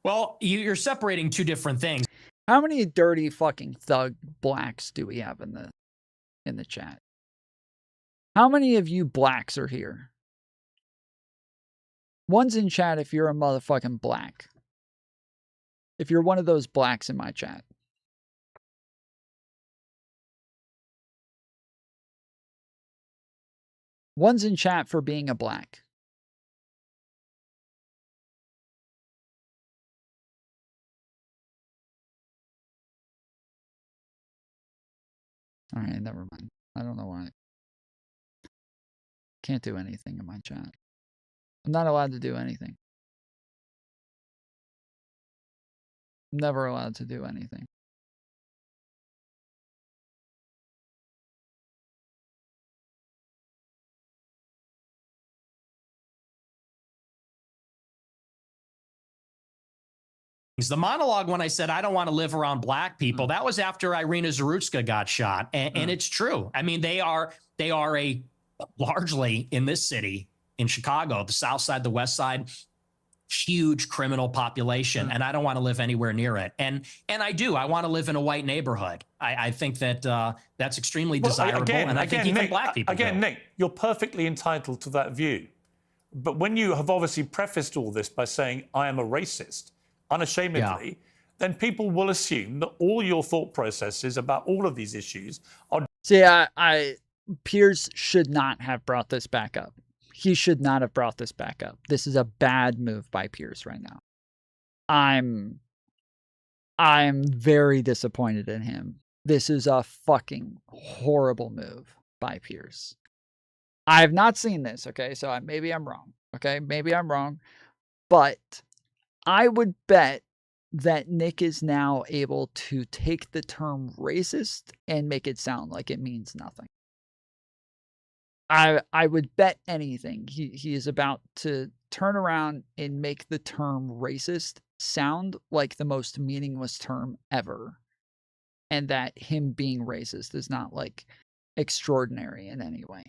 Well, you're separating two different things. How many dirty fucking thug blacks do we have in the chat? How many of you blacks are here? One's in chat if you're a motherfucking black. If you're one of those blacks in my chat. One's in chat for being a black. All right, never mind. I don't know why. Can't do anything in my chat. I'm not allowed to do anything. Never allowed to do anything. The monologue when I said I don't want to live around black people, that was after Irina Zarutska got shot. And it's true. I mean, they are a largely in this city, in Chicago, the South Side, the West Side, huge criminal population. And I don't want to live anywhere near it. And I do. I want to live in a white neighborhood. I think that that's extremely desirable. And I think even black people do. Nick, you're perfectly entitled to that view. But when you have obviously prefaced all this by saying, I am a racist, unashamedly, then people will assume that all your thought processes about all of these issues are... See, Piers should not have brought this back up. He should not have brought this back up. This is a bad move by Piers right now. I'm very disappointed in him. This is a fucking horrible move by Piers. I have not seen this, okay? So maybe I'm wrong, okay? Maybe I'm wrong. But I would bet that Nick is now able to take the term racist and make it sound like it means nothing. I would bet anything he is about to turn around and make the term racist sound like the most meaningless term ever. And that him being racist is not like extraordinary in any way.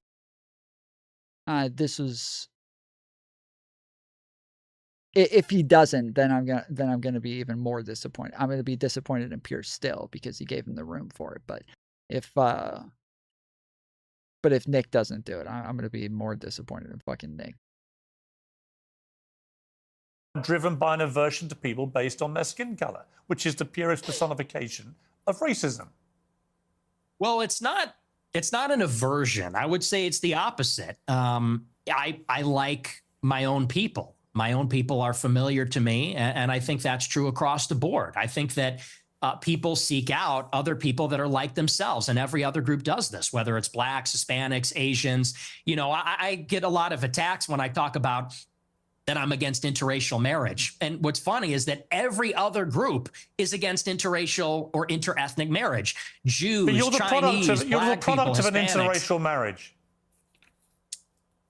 This is... If he doesn't, then I'm gonna be even more disappointed. I'm gonna be disappointed in Piers still because he gave him the room for it. But if Nick doesn't do it, I'm gonna be more disappointed in fucking Nick. Driven by an aversion to people based on their skin color, which is the purest personification of racism. Well, it's not an aversion. I would say it's the opposite. I like my own people. My own people are familiar to me, and I think that's true across the board. I think that people seek out other people that are like themselves, and every other group does this, whether it's blacks, Hispanics, Asians. You know, I get a lot of attacks when I talk about that I'm against interracial marriage. And what's funny is that every other group is against interracial or interethnic marriage. Jews, but you're the Chinese, you're the product of an Hispanics. interracial marriage.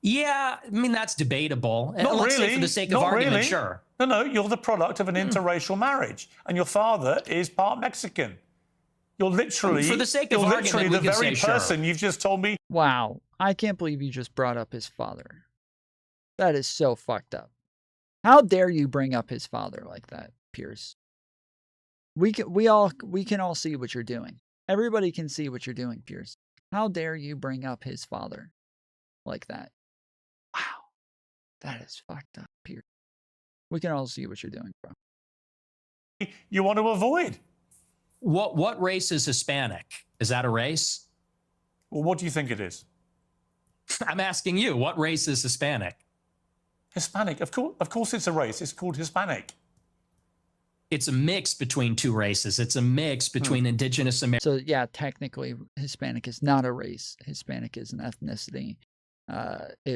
Yeah, I mean, that's debatable. Not Let's really. say for the sake of Not argument, really. sure. No, you're the product of an interracial marriage, and your father is part Mexican. You're literally, for the sake of you're argument, literally we the could very say person sure. you've just told me. Wow, I can't believe you just brought up his father. That is so fucked up. How dare you bring up his father like that, Piers? We can all see what you're doing. Everybody can see what you're doing, Piers. How dare you bring up his father like that? Wow. That is fucked up, Piers. We can all see what you're doing, bro. You want to avoid. What race is Hispanic? Is that a race? Well, what do you think it is? I'm asking you, what race is Hispanic? Hispanic, of course it's a race. It's called Hispanic. It's a mix between two races. It's a mix between indigenous Americans. So yeah, technically Hispanic is not a race. Hispanic is an ethnicity.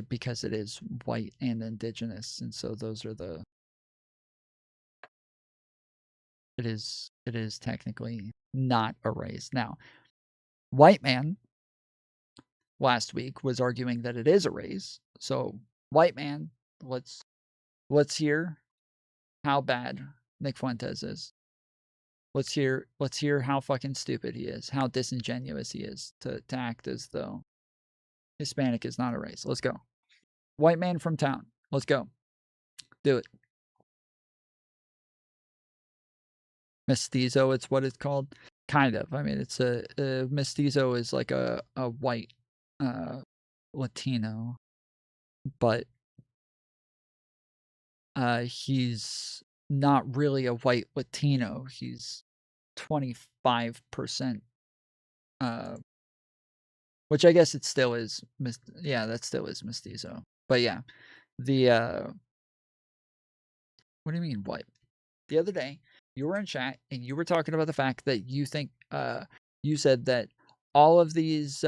Because it is white and indigenous, and so those are the. It is technically not a race. Now, white man last week was arguing that it is a race. So white man, let's hear how bad Nick Fuentes is. Let's hear how fucking stupid he is, how disingenuous he is to act as though Hispanic is not a race. Let's go. White man from town. Let's go. Do it. Mestizo, it's what it's called. Kind of. I mean, it's a mestizo is like a white Latino, but he's not really a white Latino. He's 25%. Which I guess it still is. Yeah, that still is mestizo. But yeah, what do you mean white? The other day, you were in chat and you were talking about the fact that you think, you said that all of these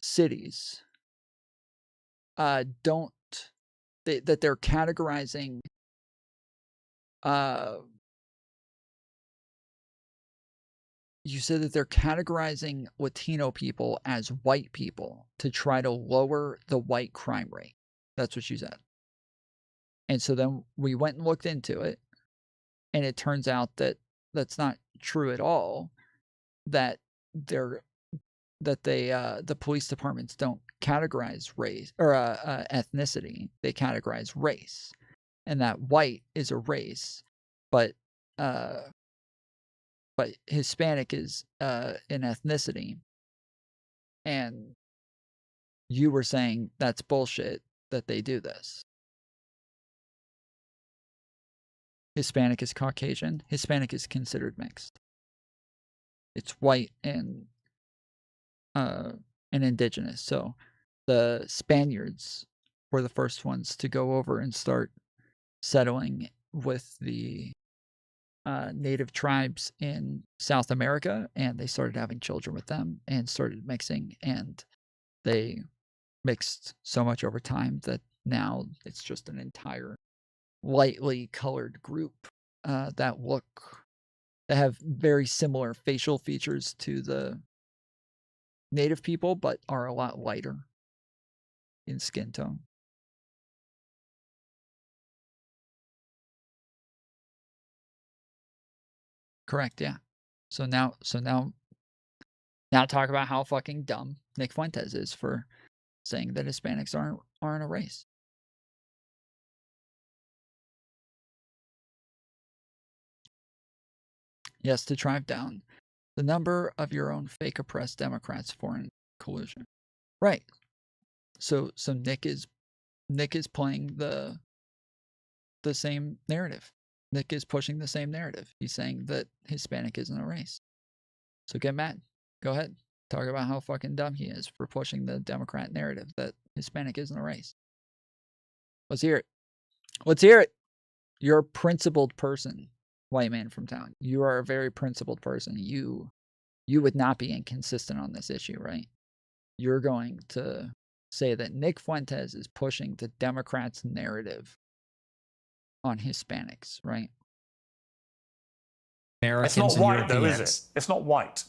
cities that they're categorizing you said that they're categorizing Latino people as white people to try to lower the white crime rate. That's what you said. And so then we went and looked into it, and it turns out that that's not true at all. That the police departments don't categorize race or ethnicity; they categorize race, and that white is a race, but Hispanic is an ethnicity. And you were saying that's bullshit that they do this. Hispanic is Caucasian. Hispanic is considered mixed. It's white and indigenous. So the Spaniards were the first ones to go over and start settling with the native tribes in South America, and they started having children with them and started mixing, and they mixed so much over time that now it's just an entire lightly colored group that have very similar facial features to the native people, but are a lot lighter in skin tone. Correct, yeah. So now talk about how fucking dumb Nick Fuentes is for saying that Hispanics aren't a race. Yes, to drive down the number of your own fake oppressed Democrats foreign collusion. Right. So Nick is playing the same narrative. Nick is pushing the same narrative. He's saying that Hispanic isn't a race. So get mad. Go ahead. Talk about how fucking dumb he is for pushing the Democrat narrative that Hispanic isn't a race. Let's hear it. Let's hear it. You're a principled person, white man from town. You are a very principled person. You would not be inconsistent on this issue, right? You're going to say that Nick Fuentes is pushing the Democrats' narrative on Hispanics, right? Americans it's not white, though, is it? It's not white.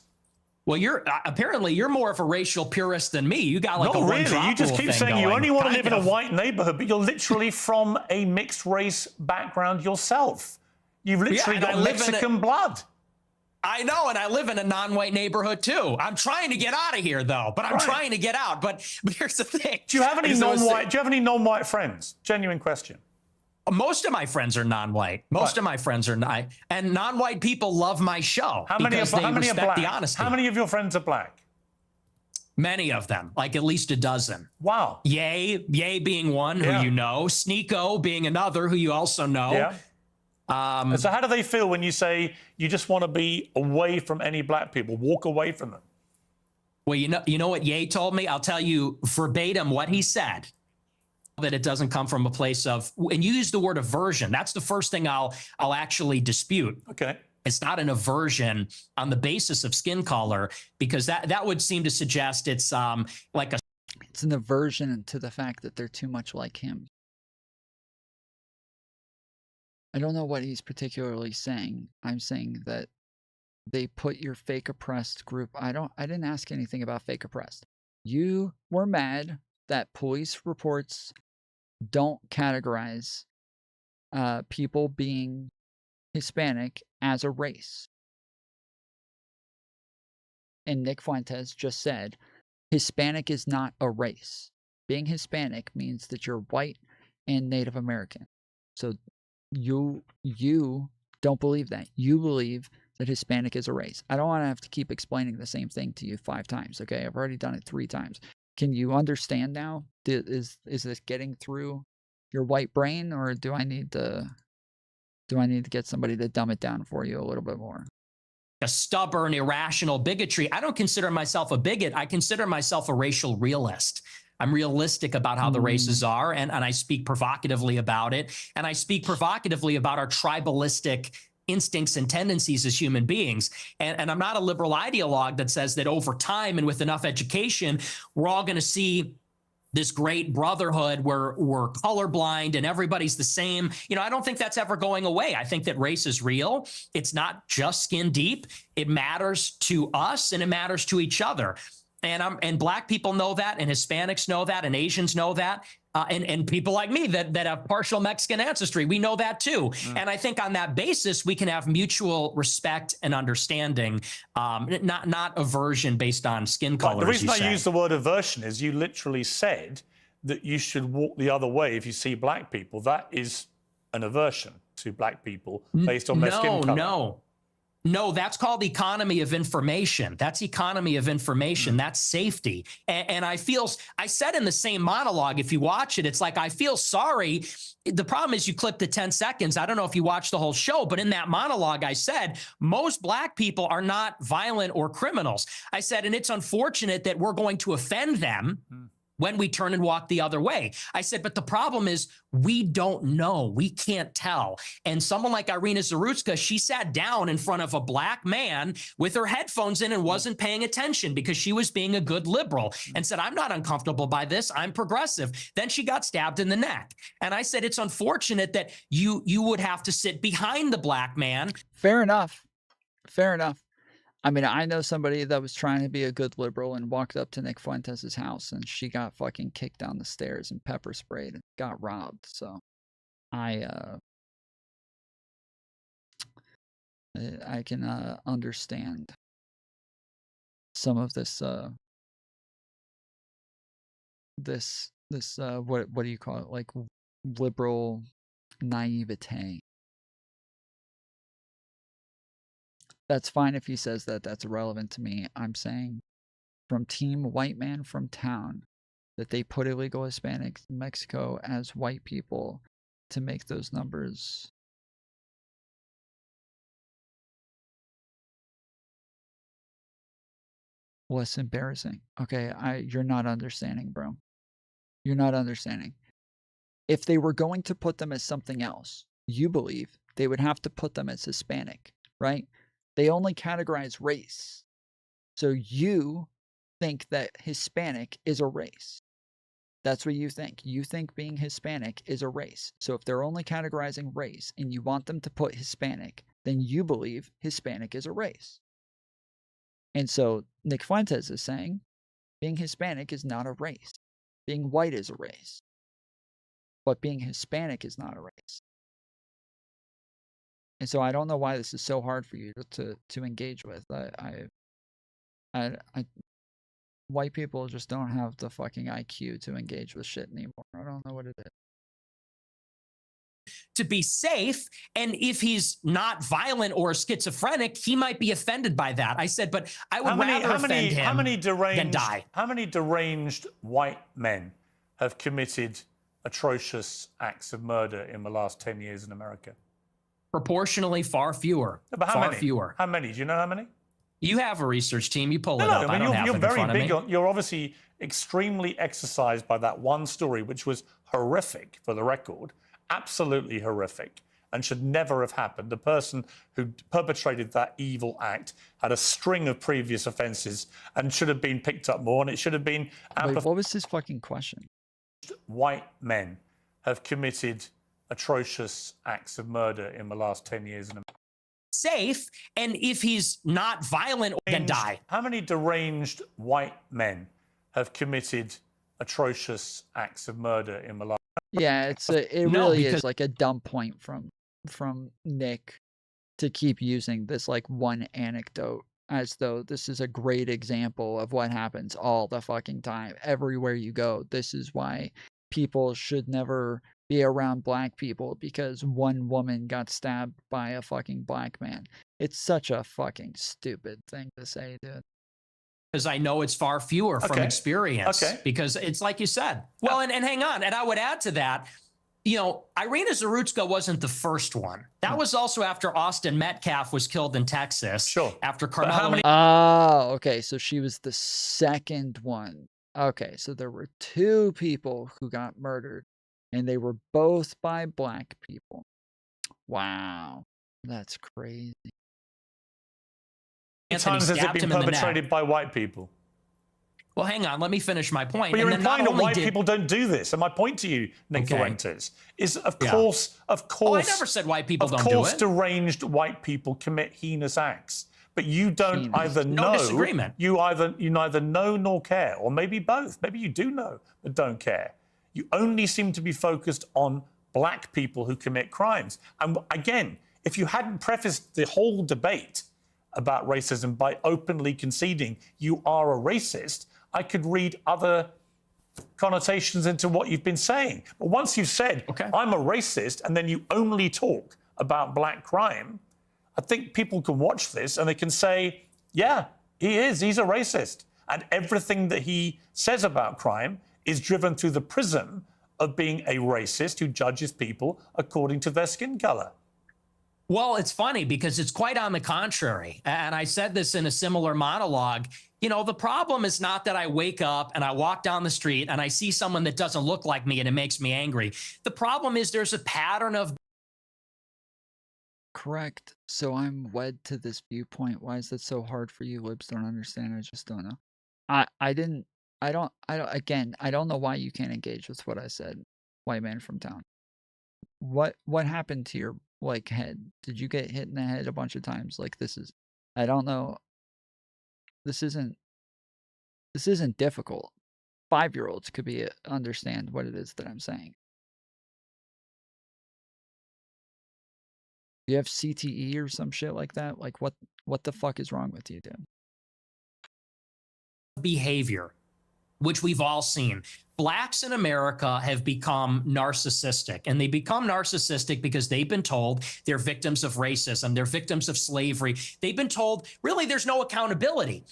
Well, apparently you're more of a racial purist than me. You got like not a really. You just keep saying you only want to live in a of. white neighborhood, but you're literally from a mixed race background yourself. You've literally got Mexican blood. I know, and I live in a non-white neighborhood too. I'm trying to get out of here, though. But I'm trying to get out. But here's the thing: Do you have any non-white? Do you have any non-white friends? Genuine question. Most of my friends are non-white. Most of my friends are not, and non-white people love my show because they respect the honesty. How many of your friends are black? Many of them, like at least a dozen. Wow. Ye being one who you know, Sneeko being another who you also know. Yeah. And so how do they feel when you say you just want to be away from any black people, walk away from them? Well, you know what Ye told me? I'll tell you verbatim what he said. That it doesn't come from a place of, and you use the word aversion. That's the first thing I'll actually dispute. Okay. It's not an aversion on the basis of skin color, because that would seem to suggest it's like a. It's an aversion to the fact that they're too much like him. I don't know what he's particularly saying. I'm saying that they put your fake oppressed group. I didn't ask anything about fake oppressed. You were mad that police reports don't categorize people being Hispanic as a race. And Nick Fuentes just said, Hispanic is not a race. Being Hispanic means that you're white and Native American. So you don't believe that. You believe that Hispanic is a race. I don't want to have to keep explaining the same thing to you 5 times, okay? I've already done it 3 times. Can you understand now? Is this getting through your white brain, or do I need to get somebody to dumb it down for you a little bit more? A stubborn, irrational bigotry. I don't consider myself a bigot. I consider myself a racial realist. I'm realistic about how the races are, and I speak provocatively about it. And I speak provocatively about our tribalistic instincts and tendencies as human beings. And I'm not a liberal ideologue that says that over time and with enough education, we're all going to see this great brotherhood where we're colorblind and everybody's the same. You know, I don't think that's ever going away. I think that race is real. It's not just skin deep. It matters to us and it matters to each other. And black people know that, and Hispanics know that, and Asians know that. And people like me that have partial Mexican ancestry, we know that too. And I think on that basis, we can have mutual respect and understanding, not aversion based on skin color. The reason I use the word aversion is you literally said that you should walk the other way if you see black people. That is an aversion to black people based on their skin color. No, that's called economy of information. That's economy of information. That's safety. And I said in the same monologue, if you watch it, it's like, I feel sorry. The problem is you clip the 10 seconds. I don't know if you watched the whole show, but in that monologue, I said, most black people are not violent or criminals. I said, and it's unfortunate that we're going to offend them when we turn and walk the other way. I said, but the problem is we don't know. We can't tell. And someone like Irina Zarutska, she sat down in front of a black man with her headphones in and wasn't paying attention because she was being a good liberal and said, I'm not uncomfortable by this. I'm progressive. Then she got stabbed in the neck. And I said, it's unfortunate that you would have to sit behind the black man. Fair enough. Fair enough. I mean, I know somebody that was trying to be a good liberal and walked up to Nick Fuentes' house, and she got fucking kicked down the stairs and pepper sprayed and got robbed. So I can understand some of this what do you call it, like liberal naivete. That's fine if he says that. That's irrelevant to me. I'm saying from Team White Man from Town that they put illegal Hispanics in Mexico as white people to make those numbers less embarrassing. Okay, you're not understanding, bro. You're not understanding. If they were going to put them as something else, you believe they would have to put them as Hispanic, right? They only categorize race. So you think that Hispanic is a race. That's what you think. You think being Hispanic is a race. So if they're only categorizing race and you want them to put Hispanic, then you believe Hispanic is a race. And so Nick Fuentes is saying being Hispanic is not a race. Being white is a race. But being Hispanic is not a race. And so I don't know why this is so hard for you to engage with. White people just don't have the fucking IQ to engage with shit anymore. I don't know what it is. to be safe. And if he's not violent or schizophrenic, he might be offended by that. I said, but I would rather offend him than die. How many deranged white men have committed atrocious acts of murder in the last 10 years in America? Proportionally, far fewer. But how far many? fewer. How many? Do you know how many? You have a research team. You pull it No, up. I mean, don't have you're it in very front of big me. on. You're obviously extremely exercised by that one story, which was horrific, for the record, absolutely horrific, and should never have happened. The person who perpetrated that evil act had a string of previous offences and should have been picked up more, and it should have been amplified. Wait, what was his fucking question? White men have committed atrocious acts of murder in the last 10 years in America. Safe, and if he's not violent, then die. How many deranged white men have committed atrocious acts of murder in the last? Yeah, it No, really because- is like a dumb point from Nick to keep using this like one anecdote as though this is a great example of what happens all the fucking time. Everywhere you go, this is why people should never be around black people, because one woman got stabbed by a fucking black man. It's such a fucking stupid thing to say, dude. Because I know it's far fewer from Okay. experience. Okay. Because it's like you said. Well, and hang on. And I would add to that, you know, Irina Zarutska wasn't the first one. That was also after Austin Metcalf was killed in Texas. Sure. After Carmelo. Oh, okay. So she was the second one. Okay, so there were two people who got murdered, and they were both by black people. Wow, that's crazy. How many times has it been perpetrated by white people? Well, hang on. Let me finish my point. But you're And then not implying that only white did- people don't do this. And my point to you, Nick Okay. Fuentes, is of Yeah. course, Oh, I never said white people don't do Of course, it. deranged white people commit heinous acts. But you don't either No know. disagreement. You neither know nor care, or maybe both. Maybe you do know but don't care. You only seem to be focused on black people who commit crimes. And again, if you hadn't prefaced the whole debate about racism by openly conceding you are a racist, I could read other connotations into what you've been saying. But once you've said, I'm a racist, and then you only talk about black crime, I think people can watch this and they can say, yeah, he's a racist. And everything that he says about crime is driven through the prism of being a racist who judges people according to their skin color. Well, it's funny because it's quite on the contrary. And I said this in a similar monologue. You know, the problem is not that I wake up and I walk down the street and I see someone that doesn't look like me and it makes me angry. The problem is there's a pattern of. Correct. So I'm wed to this viewpoint. Why is that so hard for you? Libs don't understand. I just don't know. I don't know why you can't engage with what I said. White man from town. What happened to your like head? Did you get hit in the head a bunch of times? Like I don't know. This isn't difficult. 5-year-olds could understand what it is that I'm saying. You have CTE or some shit like that? Like what the fuck is wrong with you, dude? Behavior, which we've all seen. Blacks in America have become narcissistic, and they become narcissistic because they've been told they're victims of racism, they're victims of slavery. They've been told, really, there's no accountability.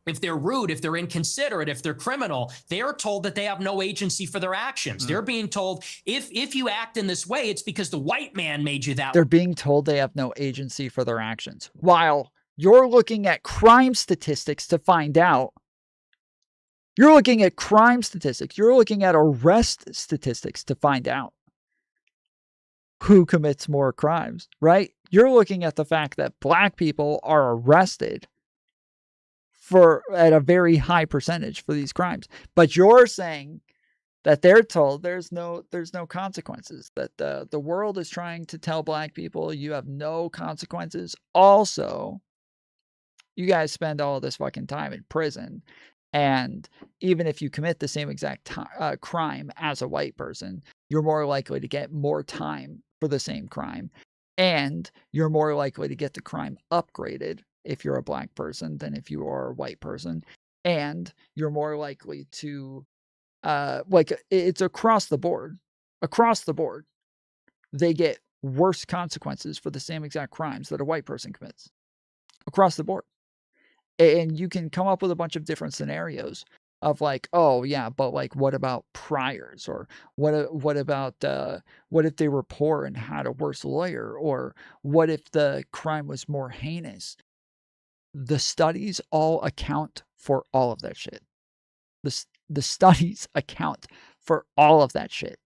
If they're rude, if they're inconsiderate, if they're criminal, they are told that they have no agency for their actions. They're being told, if you act in this way, it's because the white man made you that way. They're being told they have no agency for their actions. While you're looking at crime statistics to find out. You're looking at crime statistics. You're looking at arrest statistics to find out who commits more crimes, right? You're looking at the fact that black people are arrested at a very high percentage for these crimes. But you're saying that they're told there's no consequences, that the world is trying to tell black people you have no consequences. Also, you guys spend all this fucking time in prison. And even if you commit the same exact crime as a white person, you're more likely to get more time for the same crime. And you're more likely to get the crime upgraded if you're a black person than if you are a white person. And you're more likely to, it's across the board. Across the board. they get worse consequences for the same exact crimes that a white person commits across the board. And you can come up with a bunch of different scenarios of like, oh yeah, but like, what about priors, or what about what if they were poor and had a worse lawyer, or what if the crime was more heinous? The studies all account for all of that shit. The studies account for all of that shit.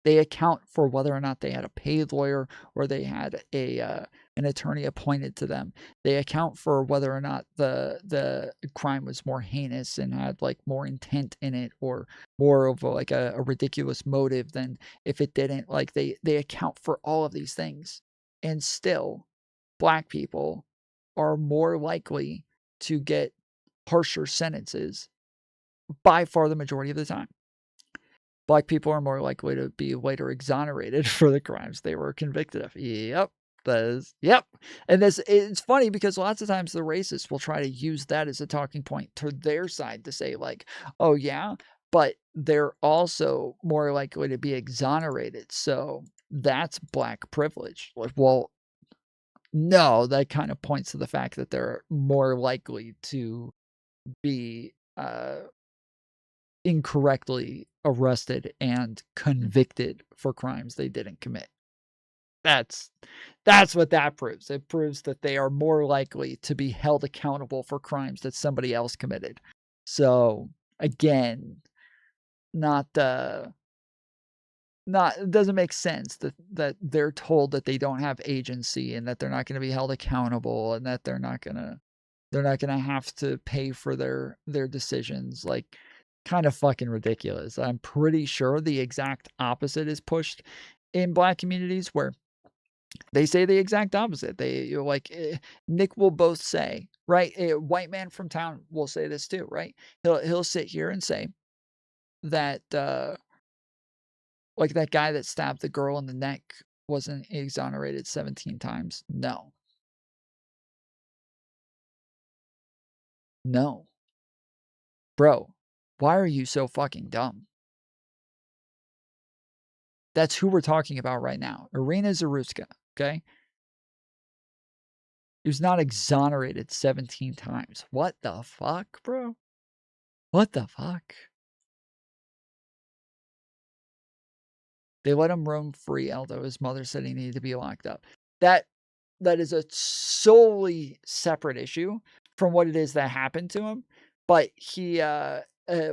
They account for whether or not they had a paid lawyer or they had an attorney appointed to them. They account for whether or not the crime was more heinous and had like more intent in it, or more of like a ridiculous motive than if it didn't. Like they account for all of these things, and still, black people are more likely to get harsher sentences by far the majority of the time. Black people are more likely to be later exonerated for the crimes they were convicted of. Yep. Yep. And it's funny because lots of times the racists will try to use that as a talking point to their side to say like, oh yeah, but they're also more likely to be exonerated. So that's black privilege. Like, well, no, that kind of points to the fact that they're more likely to be incorrectly arrested and convicted for crimes they didn't commit. That's what that proves. It proves that they are more likely to be held accountable for crimes that somebody else committed. So again, it doesn't make sense that they're told that they don't have agency and that they're not going to be held accountable and that they're not going to have to pay for their decisions. Like, kind of fucking ridiculous. I'm pretty sure the exact opposite is pushed in black communities, where they say the exact opposite. Nick will both say, right? A white man from town will say this too, right? He'll sit here and say that like that guy that stabbed the girl in the neck wasn't exonerated 17 times. No. No. Bro, why are you so fucking dumb? That's who we're talking about right now. Irina Zaruska, okay? He was not exonerated 17 times. What the fuck, bro? What the fuck? They let him roam free, although his mother said he needed to be locked up. That is a solely separate issue from what it is that happened to him. But he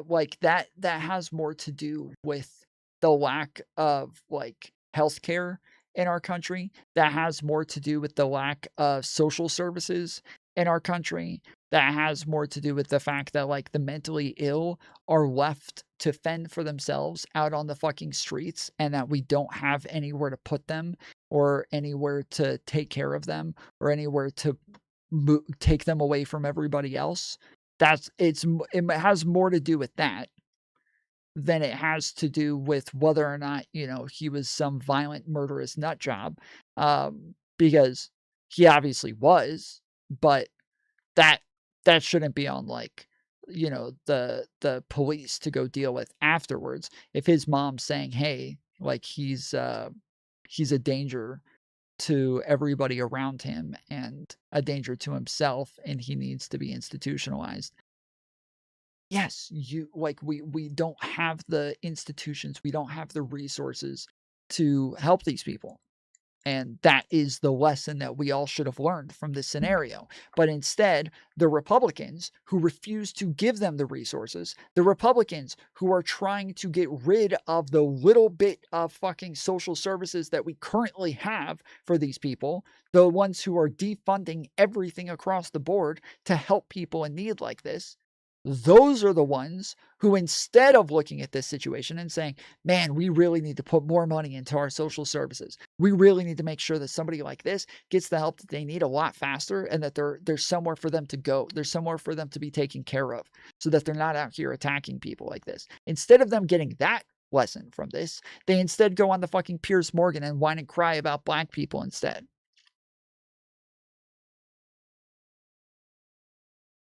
like that has more to do with the lack of like healthcare in our country. That has more to do with the lack of social services in our country. That has more to do with the fact that like the mentally ill are left to fend for themselves out on the fucking streets, and that we don't have anywhere to put them, or anywhere to take care of them, or anywhere to take them away from everybody else. It has more to do with that than it has to do with whether or not, he was some violent, murderous nut job. Because he obviously was, but that shouldn't be on like, the police to go deal with afterwards. If his mom's saying, hey, like he's a danger to everybody around him and a danger to himself, and he needs to be institutionalized. Yes, we don't have the institutions, we don't have the resources to help these people. And that is the lesson that we all should have learned from this scenario. But instead, the Republicans who refuse to give them the resources, the Republicans who are trying to get rid of the little bit of fucking social services that we currently have for these people, the ones who are defunding everything across the board to help people in need like this, those are the ones who, instead of looking at this situation and saying, man, we really need to put more money into our social services. We really need to make sure that somebody like this gets the help that they need a lot faster, and that there's somewhere for them to go. There's somewhere for them to be taken care of, so that they're not out here attacking people like this. Instead of them getting that lesson from this, they instead go on the fucking Piers Morgan and whine and cry about black people instead.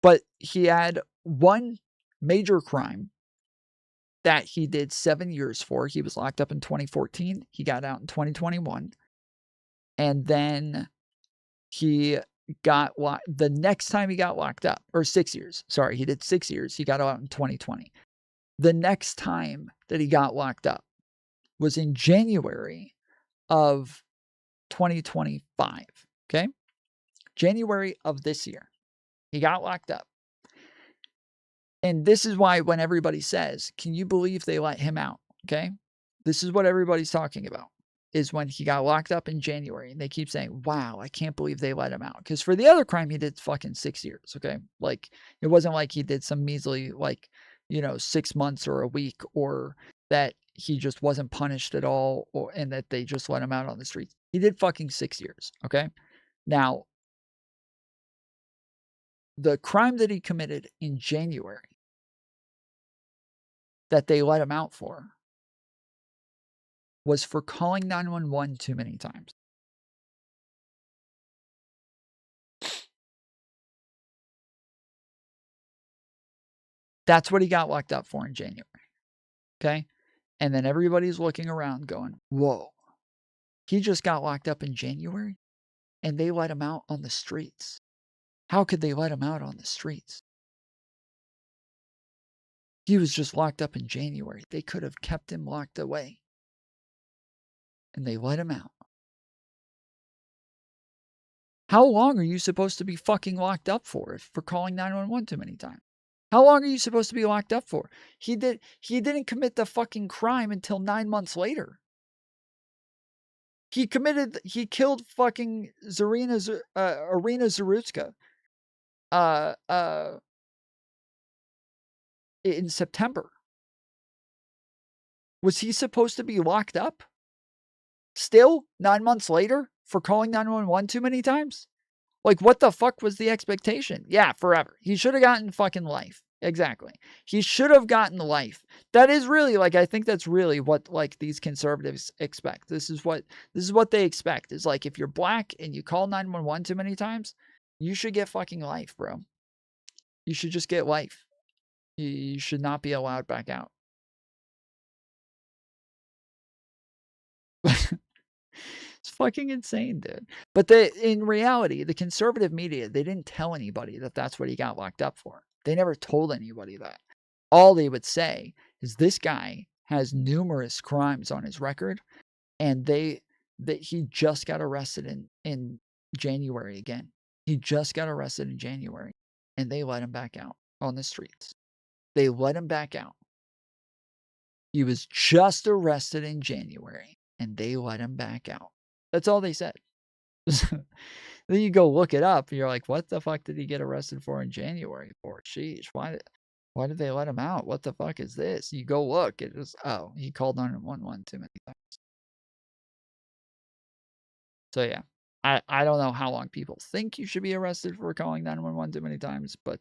But he had one major crime that he did 7 years for. He was locked up in 2014. He got out in 2021. And then he got the next time he got locked up, or 6 years. Sorry, he did 6 years. He got out in 2020. The next time that he got locked up was in January of 2025. Okay? January of this year. He got locked up. And this is why when everybody says, can you believe they let him out? Okay? This is what everybody's talking about, is when he got locked up in January. And they keep saying, wow, I can't believe they let him out. Because for the other crime, he did fucking 6 years. Okay? Like, it wasn't like he did some measly, 6 months or a week, or that he just wasn't punished at all, and that they just let him out on the streets. He did fucking 6 years. Okay? Now, the crime that he committed in January that they let him out for was for calling 911 too many times. That's what he got locked up for in January. Okay? And then everybody's looking around going, whoa, he just got locked up in January and they let him out on the streets. How could they let him out on the streets? He was just locked up in January. They could have kept him locked away. And they let him out. How long are you supposed to be fucking locked up for calling 911 too many times? How long are you supposed to be locked up for? He didn't commit the fucking crime until 9 months later. He killed fucking Irina Zarutska in September. Was he supposed to be locked up still 9 months later for calling 911 too many times? Like, what the fuck was the expectation? Yeah, forever. He should have gotten fucking life. Exactly. He should have gotten life. That is really, I think that's really what, these conservatives expect. This is what they expect. Is if you're black and you call 911 too many times, you should get fucking life, bro. You should just get life. You should not be allowed back out. It's fucking insane, dude. But in reality, the conservative media, they didn't tell anybody that that's what he got locked up for. They never told anybody that. All they would say is this guy has numerous crimes on his record, and he just got arrested in January again. He just got arrested in January, and they let him back out on the streets. They let him back out. He was just arrested in January, and they let him back out. That's all they said. Then you go look it up, and you're like, what the fuck did he get arrested for in January for? Sheesh, why did they let him out? What the fuck is this? You go look. It was, he called 911 too many times. So yeah, I don't know how long people think you should be arrested for calling 911 too many times, but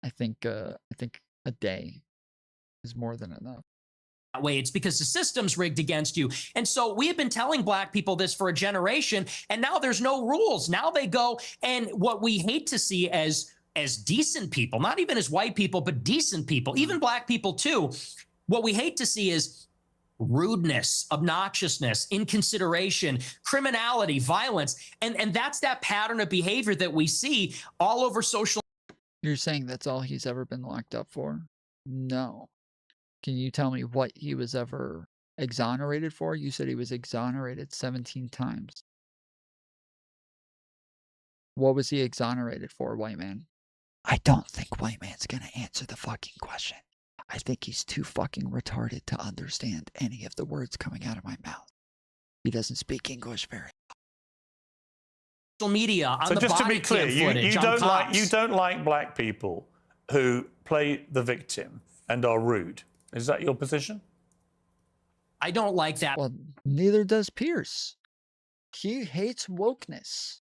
I think a day is more than enough. That way, it's because the system's rigged against you. And so we have been telling black people this for a generation, and now there's no rules. Now they go, and what we hate to see as decent people, not even as white people, but decent people, even black people too, what we hate to see is rudeness, obnoxiousness, inconsideration, criminality, violence. And that's that pattern of behavior that we see all over social. You're saying that's all he's ever been locked up for? No. Can you tell me what he was ever exonerated for? You said he was exonerated 17 times. What was he exonerated for, white man? I don't think white man's going to answer the fucking question. I think he's too fucking retarded to understand any of the words coming out of my mouth. He doesn't speak English very well. Social media on so the just to body be clear, cam footage you don't like black people who play the victim and are rude. Is that your position? I don't like that. Well, neither does Piers. He hates wokeness.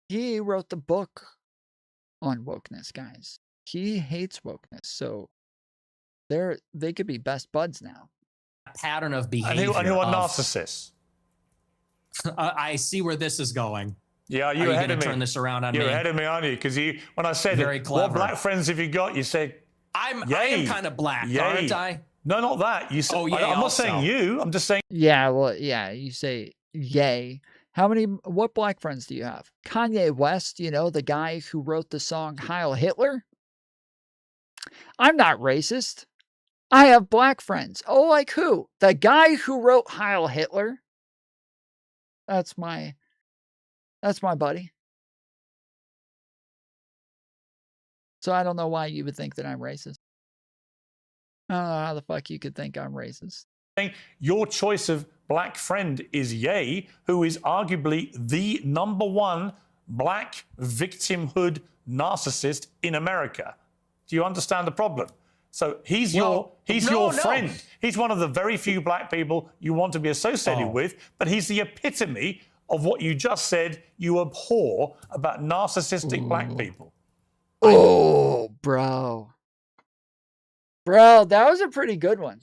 He wrote the book on wokeness, guys. He hates wokeness. So they could be best buds now. Pattern of behavior. And who are narcissists? I see where this is going. Yeah, Are you're you ahead going of to me. turn this around on You're me? ahead of me, aren't you? Because when I said, Very what clever. black friends have you got? You said, I am yay. kind of black, Yay. aren't I? No, not that. You said, Oh, yay, I'm not also. saying you. I'm just saying. Yeah, well, yeah, you say yay. What black friends do you have? Kanye West, you know, the guy who wrote the song Heil Hitler? I'm not racist. I have black friends. Oh, like who? The guy who wrote Heil Hitler? That's my buddy. So I don't know why you would think that I'm racist. I don't know how the fuck you could think I'm racist. Your choice of black friend is Ye, who is arguably the #1 black victimhood narcissist in America. Do you understand the problem? So he's your friend. He's one of the very few black people you want to be associated with, but he's the epitome of what you just said you abhor about narcissistic black people. Oh, bro. Bro, that was a pretty good one.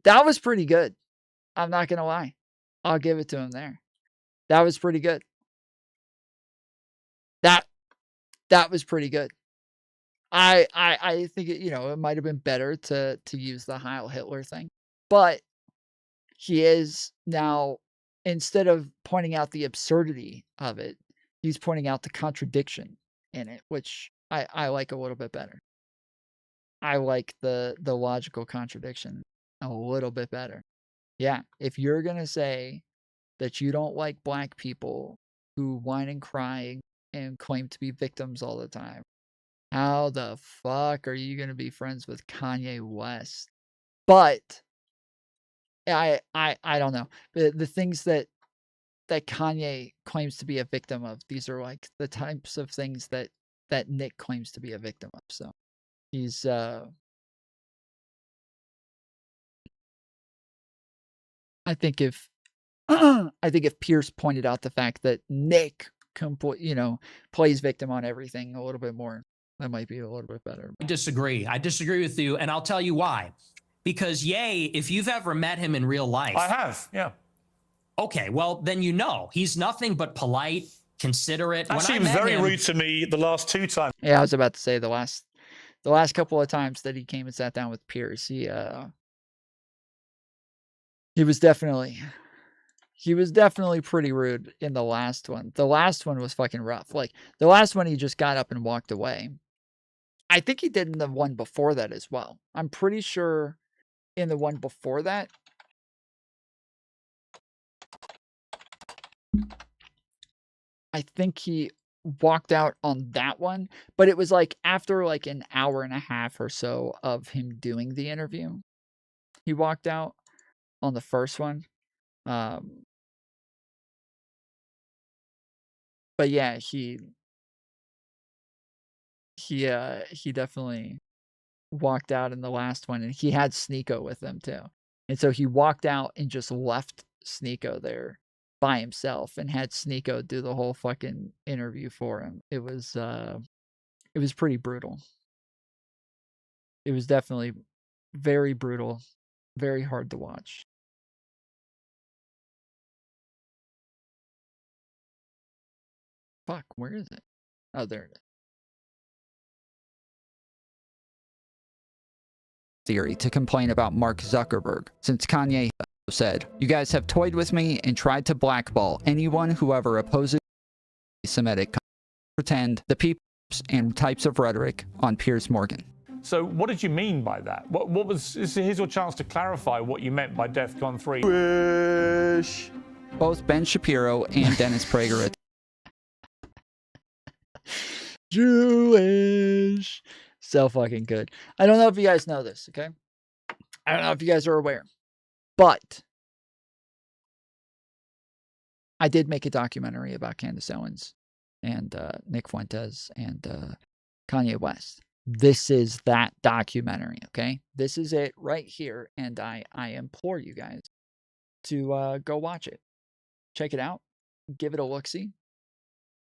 That was pretty good. I'm not going to lie. I'll give it to him there. That was pretty good. That was pretty good. I think it might have been better to use the Heil Hitler thing. But he is now, instead of pointing out the absurdity of it, he's pointing out the contradiction in it, which I like a little bit better. I like the logical contradiction a little bit better. Yeah, if you're going to say that you don't like black people who whine and cry and claim to be victims all the time, how the fuck are you going to be friends with Kanye West? But I don't know. The things that Kanye claims to be a victim of, these are like the types of things that Nick claims to be a victim of. So he's I think if Piers pointed out the fact that Nick plays victim on everything a little bit more, that might be a little bit better. I disagree. I disagree with you, and I'll tell you why. Because Ye, if you've ever met him in real life, I have, yeah. Okay, well then he's nothing but polite, considerate. Actually, he was very rude to me the last 2 times. Yeah, I was about to say the last couple of times that he came and sat down with Piers, he was definitely pretty rude in the last one. The last one was fucking rough. Like, the last one, he just got up and walked away. I think he did in the one before that as well. I'm pretty sure in the one before that, I think he walked out on that one, but it was like after like an hour and a half or so of him doing the interview, he walked out on the first one. But yeah, he definitely walked out in the last one, and he had Sneeko with him too. And so he walked out and just left Sneeko there by himself and had Sneeko do the whole fucking interview for him. It was pretty brutal. It was definitely very brutal, very hard to watch. Fuck, where is it? Oh, there it is. Theory to complain about Mark Zuckerberg, since Kanye said, "You guys have toyed with me and tried to blackball anyone who ever opposes Semitic, pretend the people and types of rhetoric on Piers Morgan." So what did you mean by that? Here's your chance to clarify what you meant by DEFCON 3. Wish. Both Ben Shapiro and Dennis Prager. Jewish. So fucking good. I don't know if you guys know this, okay? I don't know if you guys are aware, but I did make a documentary about Candace Owens and Nick Fuentes and Kanye West. This is that documentary, okay? This is it right here, and I implore you guys to go watch it. Check it out. Give it a look-see.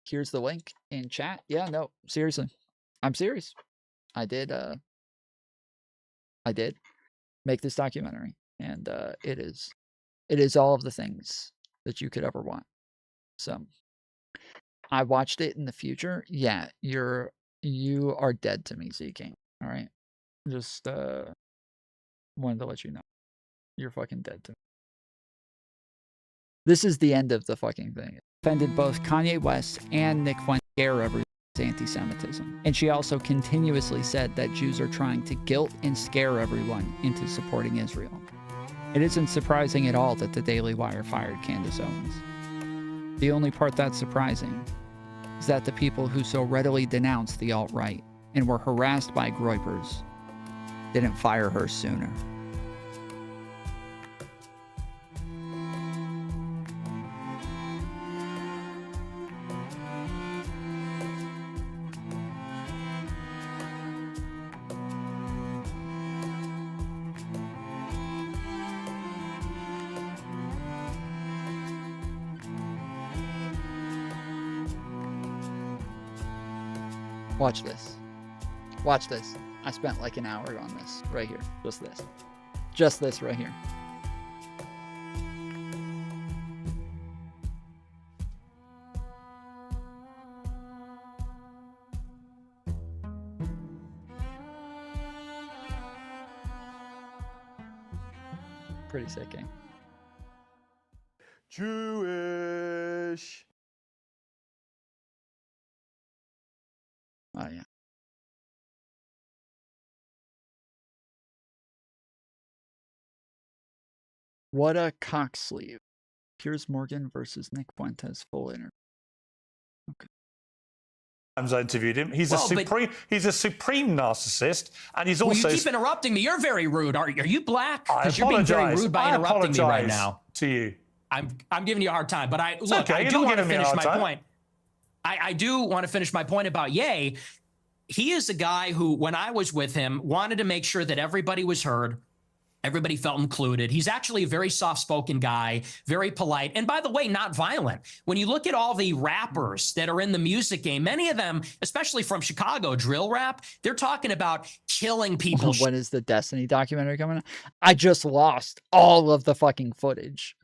Here's the link in chat. Yeah, no, seriously. I'm serious. I did make this documentary, and it is all of the things that you could ever want. So I watched it in the future, yeah, you are dead to me, Z King. All right, just wanted to let you know, you're fucking dead to me. This is the end of the fucking thing. It offended both Kanye West and Nick Fuentes everyone's anti-Semitism, and she also continuously said that Jews are trying to guilt and scare everyone into supporting Israel. It isn't surprising at all that the Daily Wire fired Candace Owens. The only part that's surprising is that the people who so readily denounced the alt-right and were harassed by groypers didn't fire her sooner. Watch this. Watch this. I spent like an hour on this right here. Just this. Just this right here. Pretty sick game. Jewish. Oh, yeah. What a cock sleeve. Piers Morgan versus Nick Fuentes full interview. Okay. I interviewed him. He's a supreme narcissist, and he's also. Well, you keep interrupting me. You're very rude. Are you black? I Because you're being very apologize. rude by I interrupting me right apologize now. to you. I'm giving you a hard time, but I It's look. okay. I You're do not want to giving me a finish hard my time. point. I do want to finish my point about Ye. He is a guy who, when I was with him, wanted to make sure that everybody was heard. Everybody felt included. He's actually a very soft-spoken guy, very polite, and by the way, not violent. When you look at all the rappers that are in the music game, many of them, especially from Chicago, drill rap, they're talking about killing people. When is the Destiny documentary coming out? I just lost all of the fucking footage.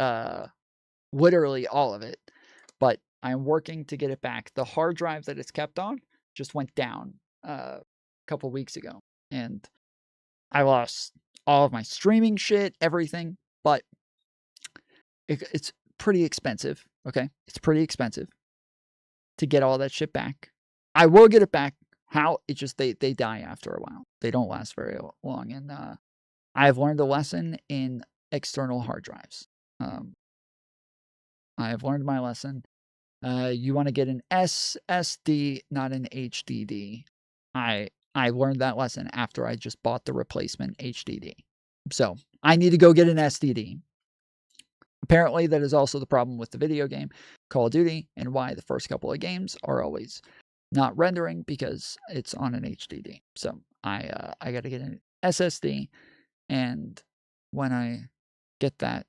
Literally all of it. But I'm working to get it back. The hard drive that it's kept on just went down a couple weeks ago. And I lost all of my streaming shit, everything, but it's pretty expensive, okay? It's pretty expensive to get all that shit back. I will get it back. How? It just, they die after a while. They don't last very long, and I've learned a lesson in external hard drives. I have learned my lesson. You want to get an SSD, not an HDD. I learned that lesson after I just bought the replacement HDD. So I need to go get an SDD. Apparently, that is also the problem with the video game Call of Duty, and why the first couple of games are always not rendering, because it's on an HDD. So I got to get an SSD, and when I get that,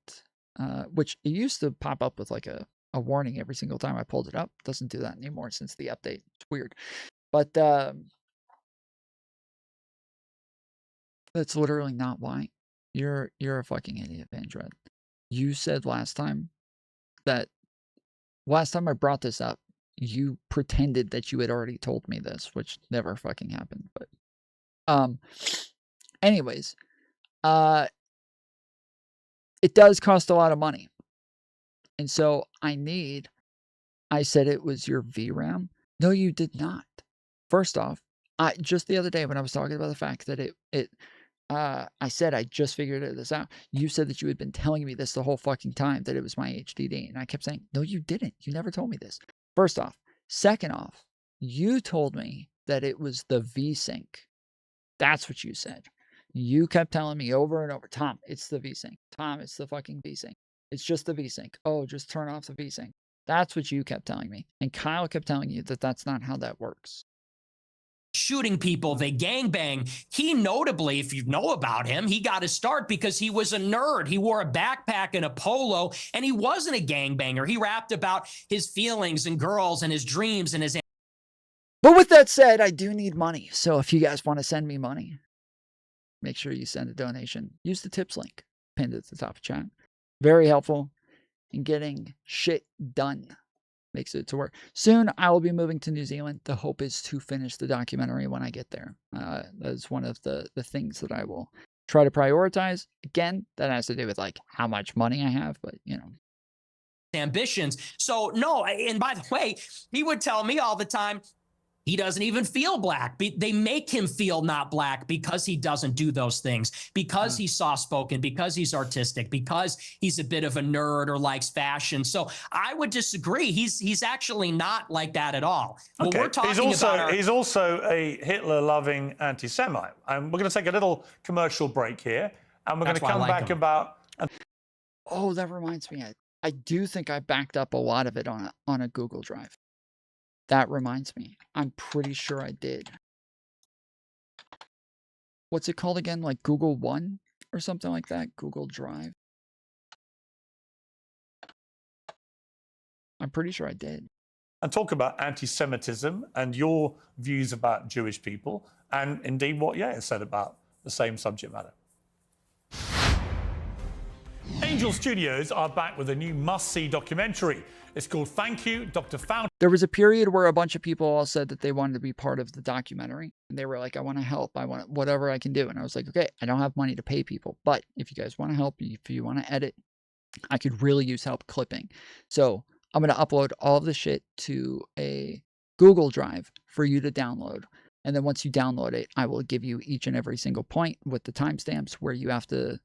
which it used to pop up with like a warning every single time I pulled it up. Doesn't do that anymore since the update. It's weird. But that's literally not why. You're a fucking idiot, Vandred. You said last time I brought this up, you pretended that you had already told me this, which never fucking happened. But anyways, it does cost a lot of money. And so I said it was your VRAM. No, you did not. First off, just the other day when I was talking about the fact that I said I just figured this out. You said that you had been telling me this the whole fucking time, that it was my HDD. And I kept saying, no, you didn't. You never told me this. First off. Second off, you told me that it was the VSync. That's what you said. You kept telling me over and over, Tom, it's the VSync. Tom, it's the fucking VSync. It's just the VSync. Oh, just turn off the VSync. That's what you kept telling me. And Kyle kept telling you that that's not how that works. Shooting people, they gangbang. He notably, if you know about him, he got his start because he was a nerd. He wore a backpack and a polo, and he wasn't a gangbanger. He rapped about his feelings and girls and his dreams and his... But with that said, I do need money. So if you guys want to send me money, make sure you send a donation. Use the tips link pinned at the top of chat. Very helpful in getting shit done. makes it to work. Soon I will be moving to New Zealand. The hope is to finish the documentary when I get there. That's one of the things that I will try to prioritize. Again, that has to do with like how much money I have, but you know. Ambitions. So no, and by the way, he would tell me all the time, he doesn't even feel black. They make him feel not black because he doesn't do those things, because he's soft-spoken, because he's artistic, because he's a bit of a nerd or likes fashion. So I would disagree. He's actually not like that at all. Okay. We're talking he's also a Hitler-loving anti-Semite. And we're going to take a little commercial break here, and we're going to come back about. Oh, that reminds me. I do think I backed up a lot of it on a Google Drive. That reminds me. I'm pretty sure I did. What's it called again? Like Google One or something like that? Google Drive. I'm pretty sure I did. And talk about anti-Semitism and your views about Jewish people, and indeed what Yair said about the same subject matter. Angel Studios are back with a new must-see documentary. It's called Thank You, Dr. Fauci. There was a period where a bunch of people all said that they wanted to be part of the documentary. And they were like, I want to help. I want whatever I can do. And I was like, okay, I don't have money to pay people. But if you guys want to help, if you want to edit, I could really use help clipping. So I'm going to upload all of the shit to a Google Drive for you to download. And then once you download it, I will give you each and every single point with the timestamps where you have to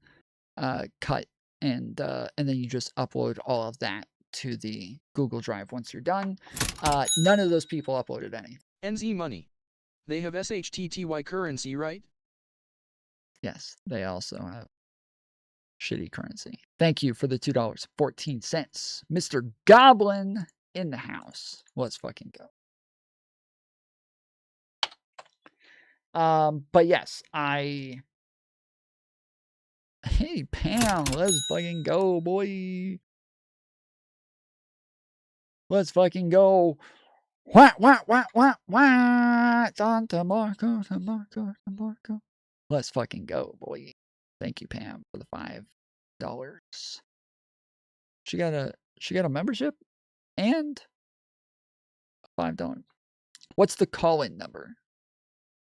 cut. And then you just upload all of that to the Google Drive once you're done. None of those people uploaded any. NZ Money. They have SHTTY currency, right? Yes, they also have shitty currency. Thank you for the $2.14. Mr. Goblin in the house. Let's fucking go. But yes, Hey, Pam, let's fucking go, boy. Let's fucking go. Wah. It's on to Marco. Let's fucking go, boy. Thank you, Pam, for the $5. She got a membership and $5. What's the call-in number?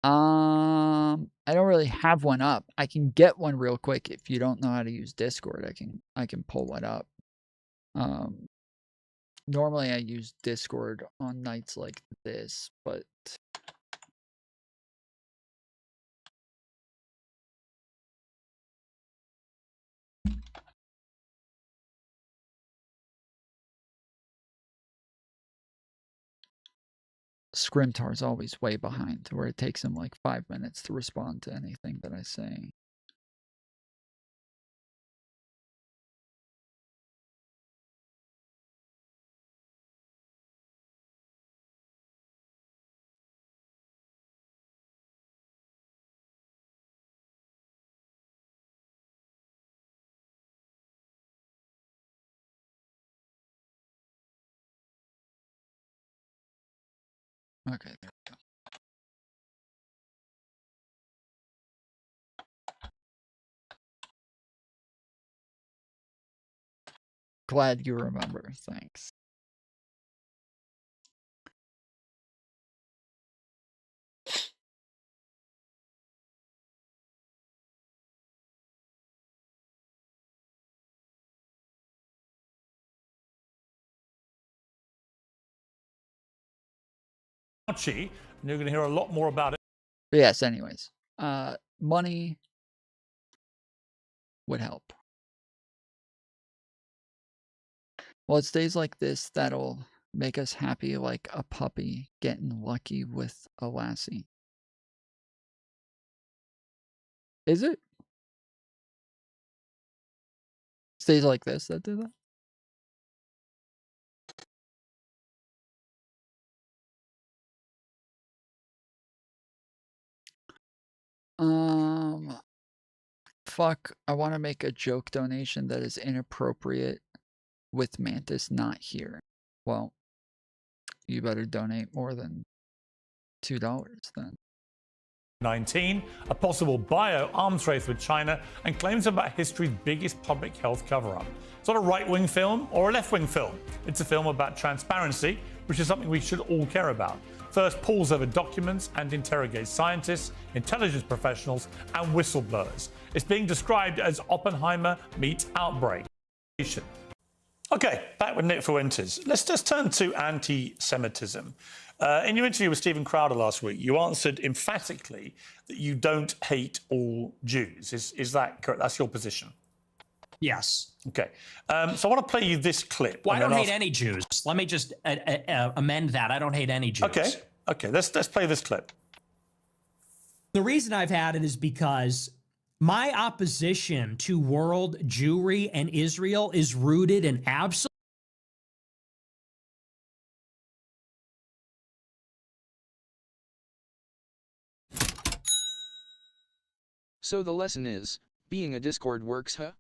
I don't really have one up. I can get one real quick. If you don't know how to use Discord, I can pull one up. Normally I use Discord on nights like this, but Scrimtar's always way behind, where it takes him like 5 minutes to respond to anything that I say. Okay, there we go. Glad you remember. Thanks. Fauci, and you're going to hear a lot more about it. But yes, anyways. Money would help. Well, it's days like this that'll make us happy like a puppy getting lucky with a lassie. Is it? It's days like this that do that? Fuck, I want to make a joke donation that is inappropriate with Mantis not here. Well, you better donate more than $2 then. 19, a possible bio-arms race with China, and claims about history's biggest public health cover-up. It's not a right-wing film or a left-wing film. It's a film about transparency, which is something we should all care about. First pulls over documents and interrogates scientists, intelligence professionals, and whistleblowers. It's being described as Oppenheimer meets Outbreak. Okay, back with Nick Fuentes. Let's just turn to anti-Semitism. In your interview with Stephen Crowder last week, you answered emphatically that you don't hate all Jews. Is that correct? That's your position? Yes. Okay. So I want to play you this clip. Well, I don't hate any Jews. Let me just amend that. I don't hate any Jews. Okay. Okay. Let's play this clip. The reason I've had it is because my opposition to world Jewry and Israel is rooted in absolute. So the lesson is, being a Discord works, huh?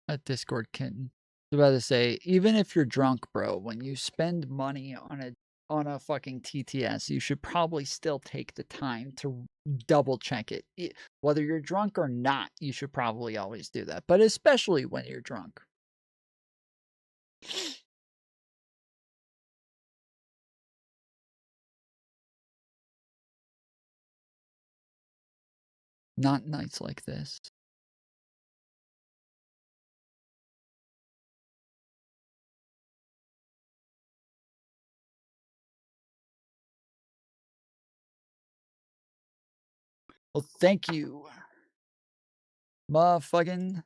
A Discord kitten. I was about to say, even if you're drunk, bro, when you spend money on a fucking TTS, you should probably still take the time to double check it. Whether you're drunk or not, you should probably always do that. But especially when you're drunk. Not nights like this. Well, thank you. Motherfucking.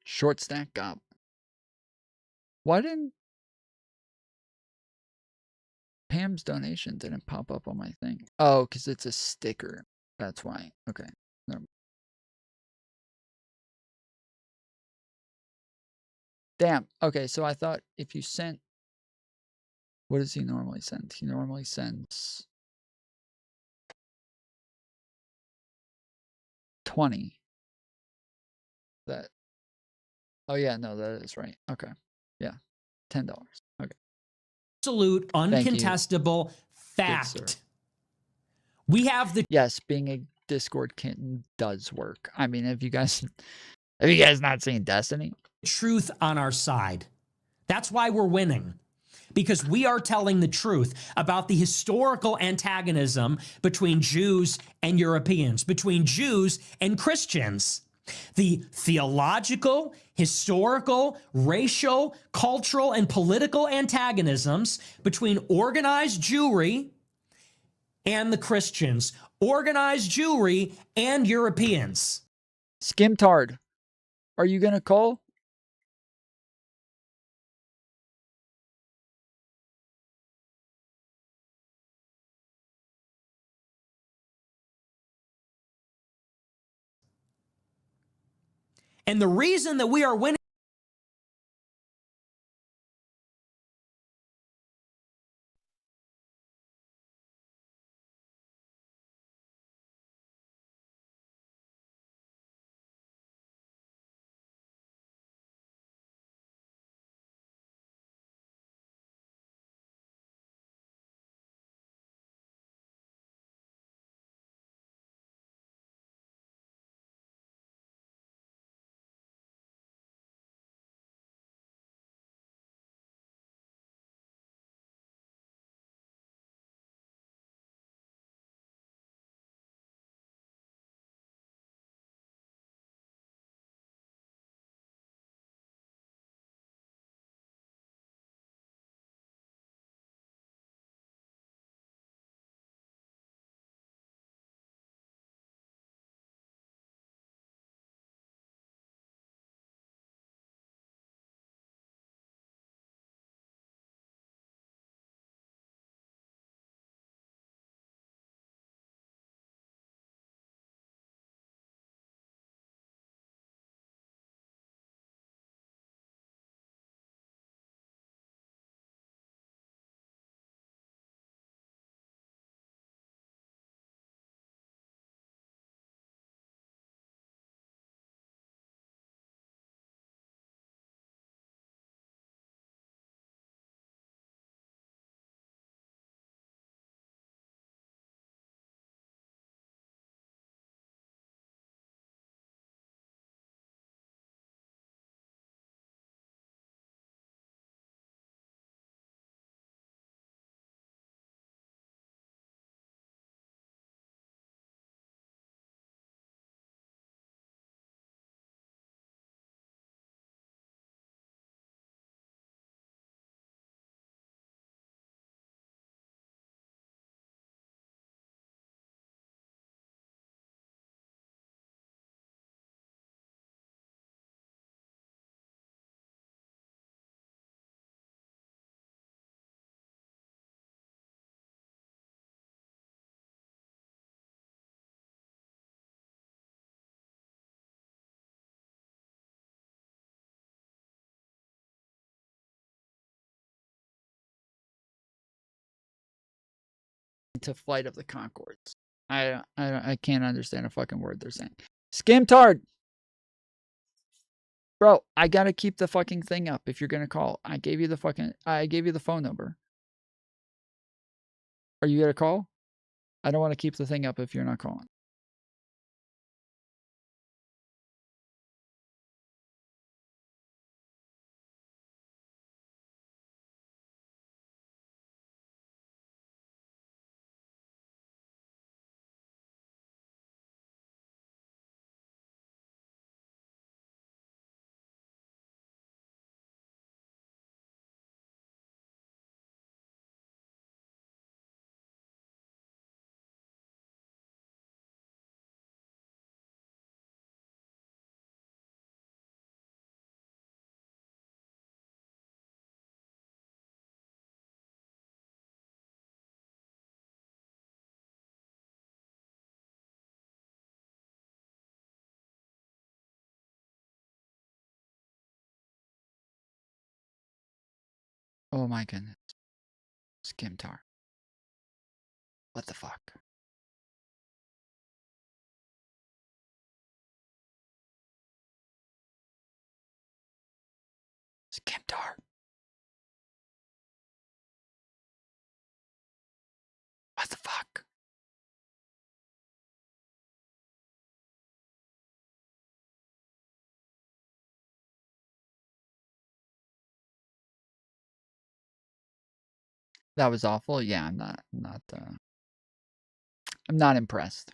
Short stack up. Why didn't Pam's donation didn't pop up on my thing? Oh, because it's a sticker. That's why. Okay. Never mind. Damn. Okay, so I thought if you sent. What does he normally send? He normally sends 20. That. Oh, yeah, no, that is right. Okay. Yeah. $10. Okay. Absolute, uncontestable fact. We have the. Yes, being a Discord kitten does work. I mean, have you guys not seen Destiny? Truth on our side. That's why we're winning. Because we are telling the truth about the historical antagonism between Jews and Europeans, between Jews and Christians. The theological, historical, racial, cultural, and political antagonisms between organized Jewry and the Christians, organized Jewry and Europeans. Skimtard, are you going to call? And the reason that we are winning to Flight of the Conchords. I can't understand a fucking word they're saying. Skimtard! Bro, I gotta keep the fucking thing up if you're gonna call. I gave you the phone number. Are you gonna call? I don't want to keep the thing up if you're not calling. Oh my goodness. Skimtar. What the fuck? Skimtar. What the fuck? That was awful. Yeah, I'm not impressed.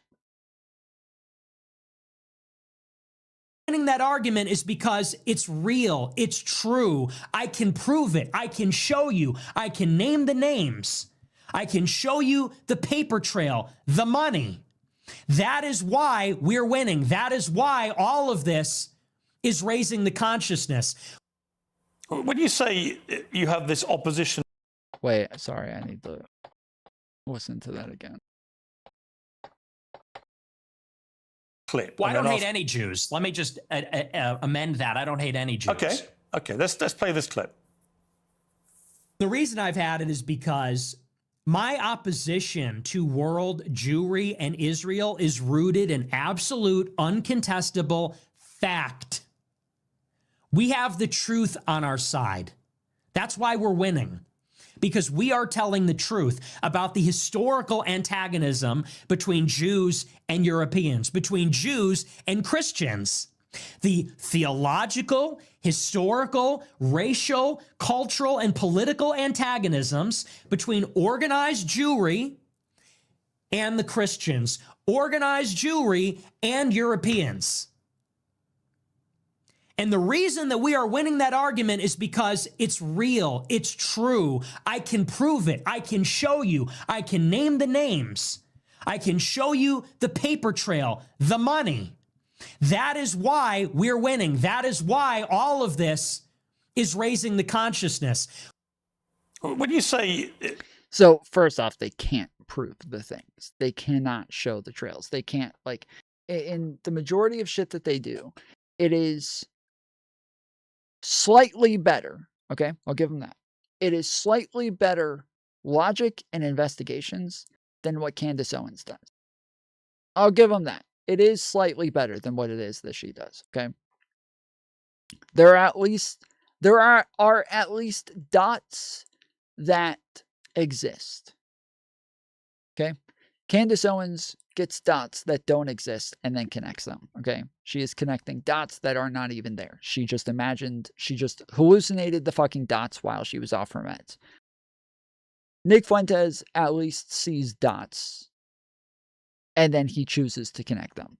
Winning that argument is because it's real, it's true. I can prove it. I can show you. I can name the names. I can show you the paper trail, the money. That is why we're winning. That is why all of this is raising the consciousness. When you say you have this opposition... Wait, sorry, I need to listen to that again. Clip. Well, I don't hate any Jews. Let me just amend that. I don't hate any Jews. Okay, let's play this clip. The reason I've had it is because my opposition to world Jewry and Israel is rooted in absolute, uncontestable fact. We have the truth on our side. That's why we're winning. Because we are telling the truth about the historical antagonism between Jews and Europeans, between Jews and Christians. The theological, historical, racial, cultural, and political antagonisms between organized Jewry and the Christians, organized Jewry and Europeans. And the reason that we are winning that argument is because it's real, it's true. I can prove it. I can show you. I can name the names. I can show you the paper trail, the money. That is why we're winning. That is why all of this is raising the consciousness. When you say... So, first off, they can't prove the things. They cannot show the trails. They can't, like, in the majority of shit that they do, it is slightly better. Okay, I'll give them that. It is slightly better logic and investigations than what Candace Owens does. I'll give them that. It is slightly better than what it is that she does. Okay, there are at least dots that exist. Okay, Candace Owens gets dots that don't exist and then connects them. Okay, she is connecting dots that are not even there. She just hallucinated the fucking dots while she was off her meds. Nick Fuentes at least sees dots and then he chooses to connect them.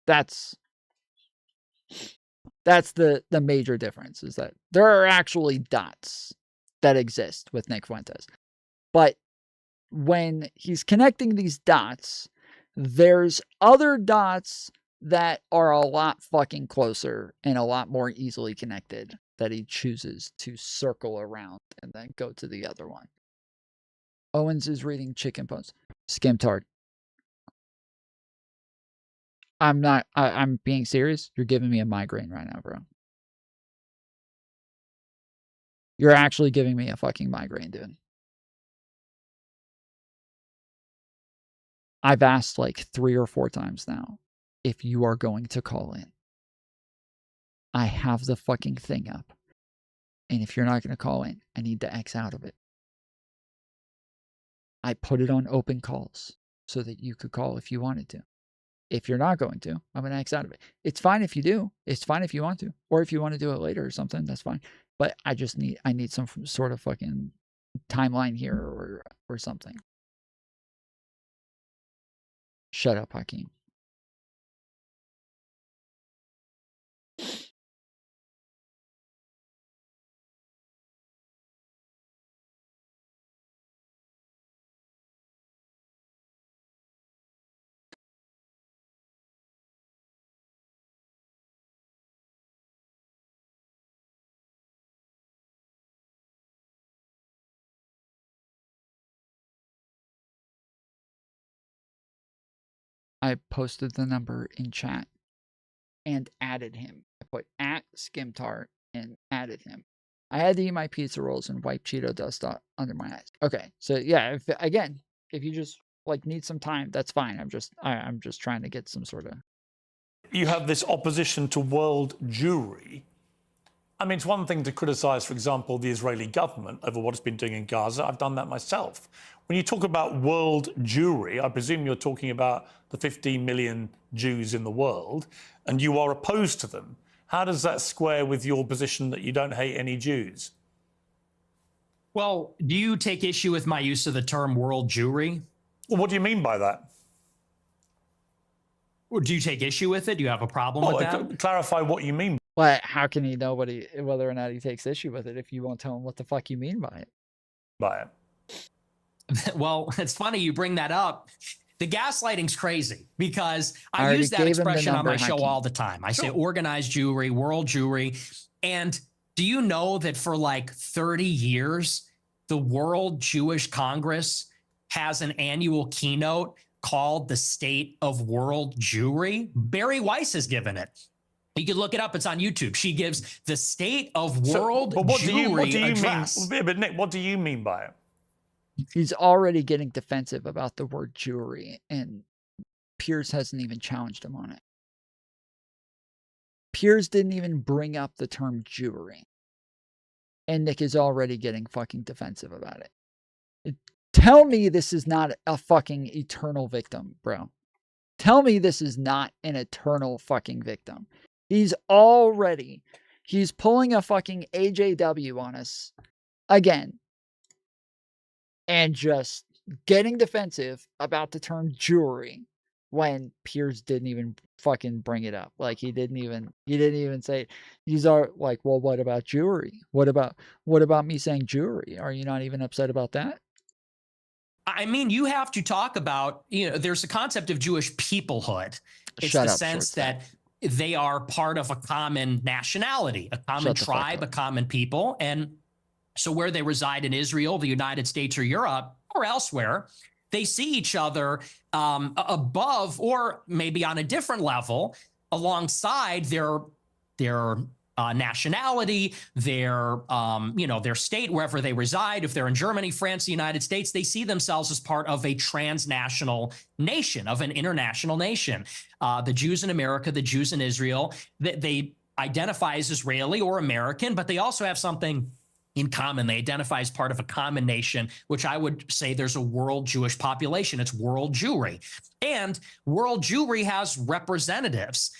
That's the major difference, is that there are actually dots that exist with Nick Fuentes. But when he's connecting these dots, there's other dots that are a lot fucking closer and a lot more easily connected that he chooses to circle around and then go to the other one. Owens is reading Chicken Bones. Skimtard. I'm being serious. You're giving me a migraine right now, bro. You're actually giving me a fucking migraine, dude. I've asked like 3 or 4 times now if you are going to call in. I have the fucking thing up. And if you're not going to call in, I need to X out of it. I put it on open calls so that you could call if you wanted to. If you're not going to, I'm going to X out of it. It's fine if you do. It's fine if you want to. Or if you want to do it later or something, that's fine. But I need some sort of fucking timeline here or something. Shut up, Hakeem. I posted the number in chat and added him. I put @Skimtart and added him. I had to eat my pizza rolls and wipe Cheeto dust under my eyes. Okay, so yeah, if you just like need some time, that's fine. I'm just trying to get some sort of. You have this opposition to world Jewry. I mean, it's one thing to criticize, for example, the Israeli government over what it's been doing in Gaza. I've done that myself. When you talk about world Jewry, I presume you're talking about the 15 million Jews in the world, and you are opposed to them. How does that square with your position that you don't hate any Jews? Well, do you take issue with my use of the term world Jewry? Well, what do you mean by that? Or do you take issue with it? Do you have a problem with that? Clarify what you mean. Well, how can he know whether or not he takes issue with it if you won't tell him what the fuck you mean by it? By it. Well, it's funny you bring that up. The gaslighting's crazy because I use that expression on my show all the time. I say organized Jewry, world Jewry. And do you know that for like 30 years, the World Jewish Congress has an annual keynote called the State of World Jewry? Barry Weiss has given it. You can look it up. It's on YouTube. She gives the State of World Jewry address. But Nick, what do you mean by it? He's already getting defensive about the word Jewry, and Piers hasn't even challenged him on it. Piers didn't even bring up the term Jewry, and Nick is already getting fucking defensive about it. Tell me this is not a fucking eternal victim, bro. Tell me this is not an eternal fucking victim. He's pulling a fucking AJW on us again and just getting defensive about the term Jewry when Piers didn't even fucking bring it up. Like he didn't even say, these are like, well, what about Jewry? What about me saying Jewry? Are you not even upset about that? I mean, you have to talk about, there's a concept of Jewish peoplehood. It's the sense that they are part of a common nationality, a common tribe, a common people. And so where they reside in Israel, the United States or Europe or elsewhere, they see each other above or maybe on a different level alongside their nationality, their state, wherever they reside. If they're in Germany, France, the United States, they see themselves as part of a transnational nation, of an international nation. The Jews in America, the Jews in Israel, they identify as Israeli or American, but they also have something in common. They identify as part of a common nation, which I would say there's a world Jewish population. It's world Jewry. And world Jewry has representatives.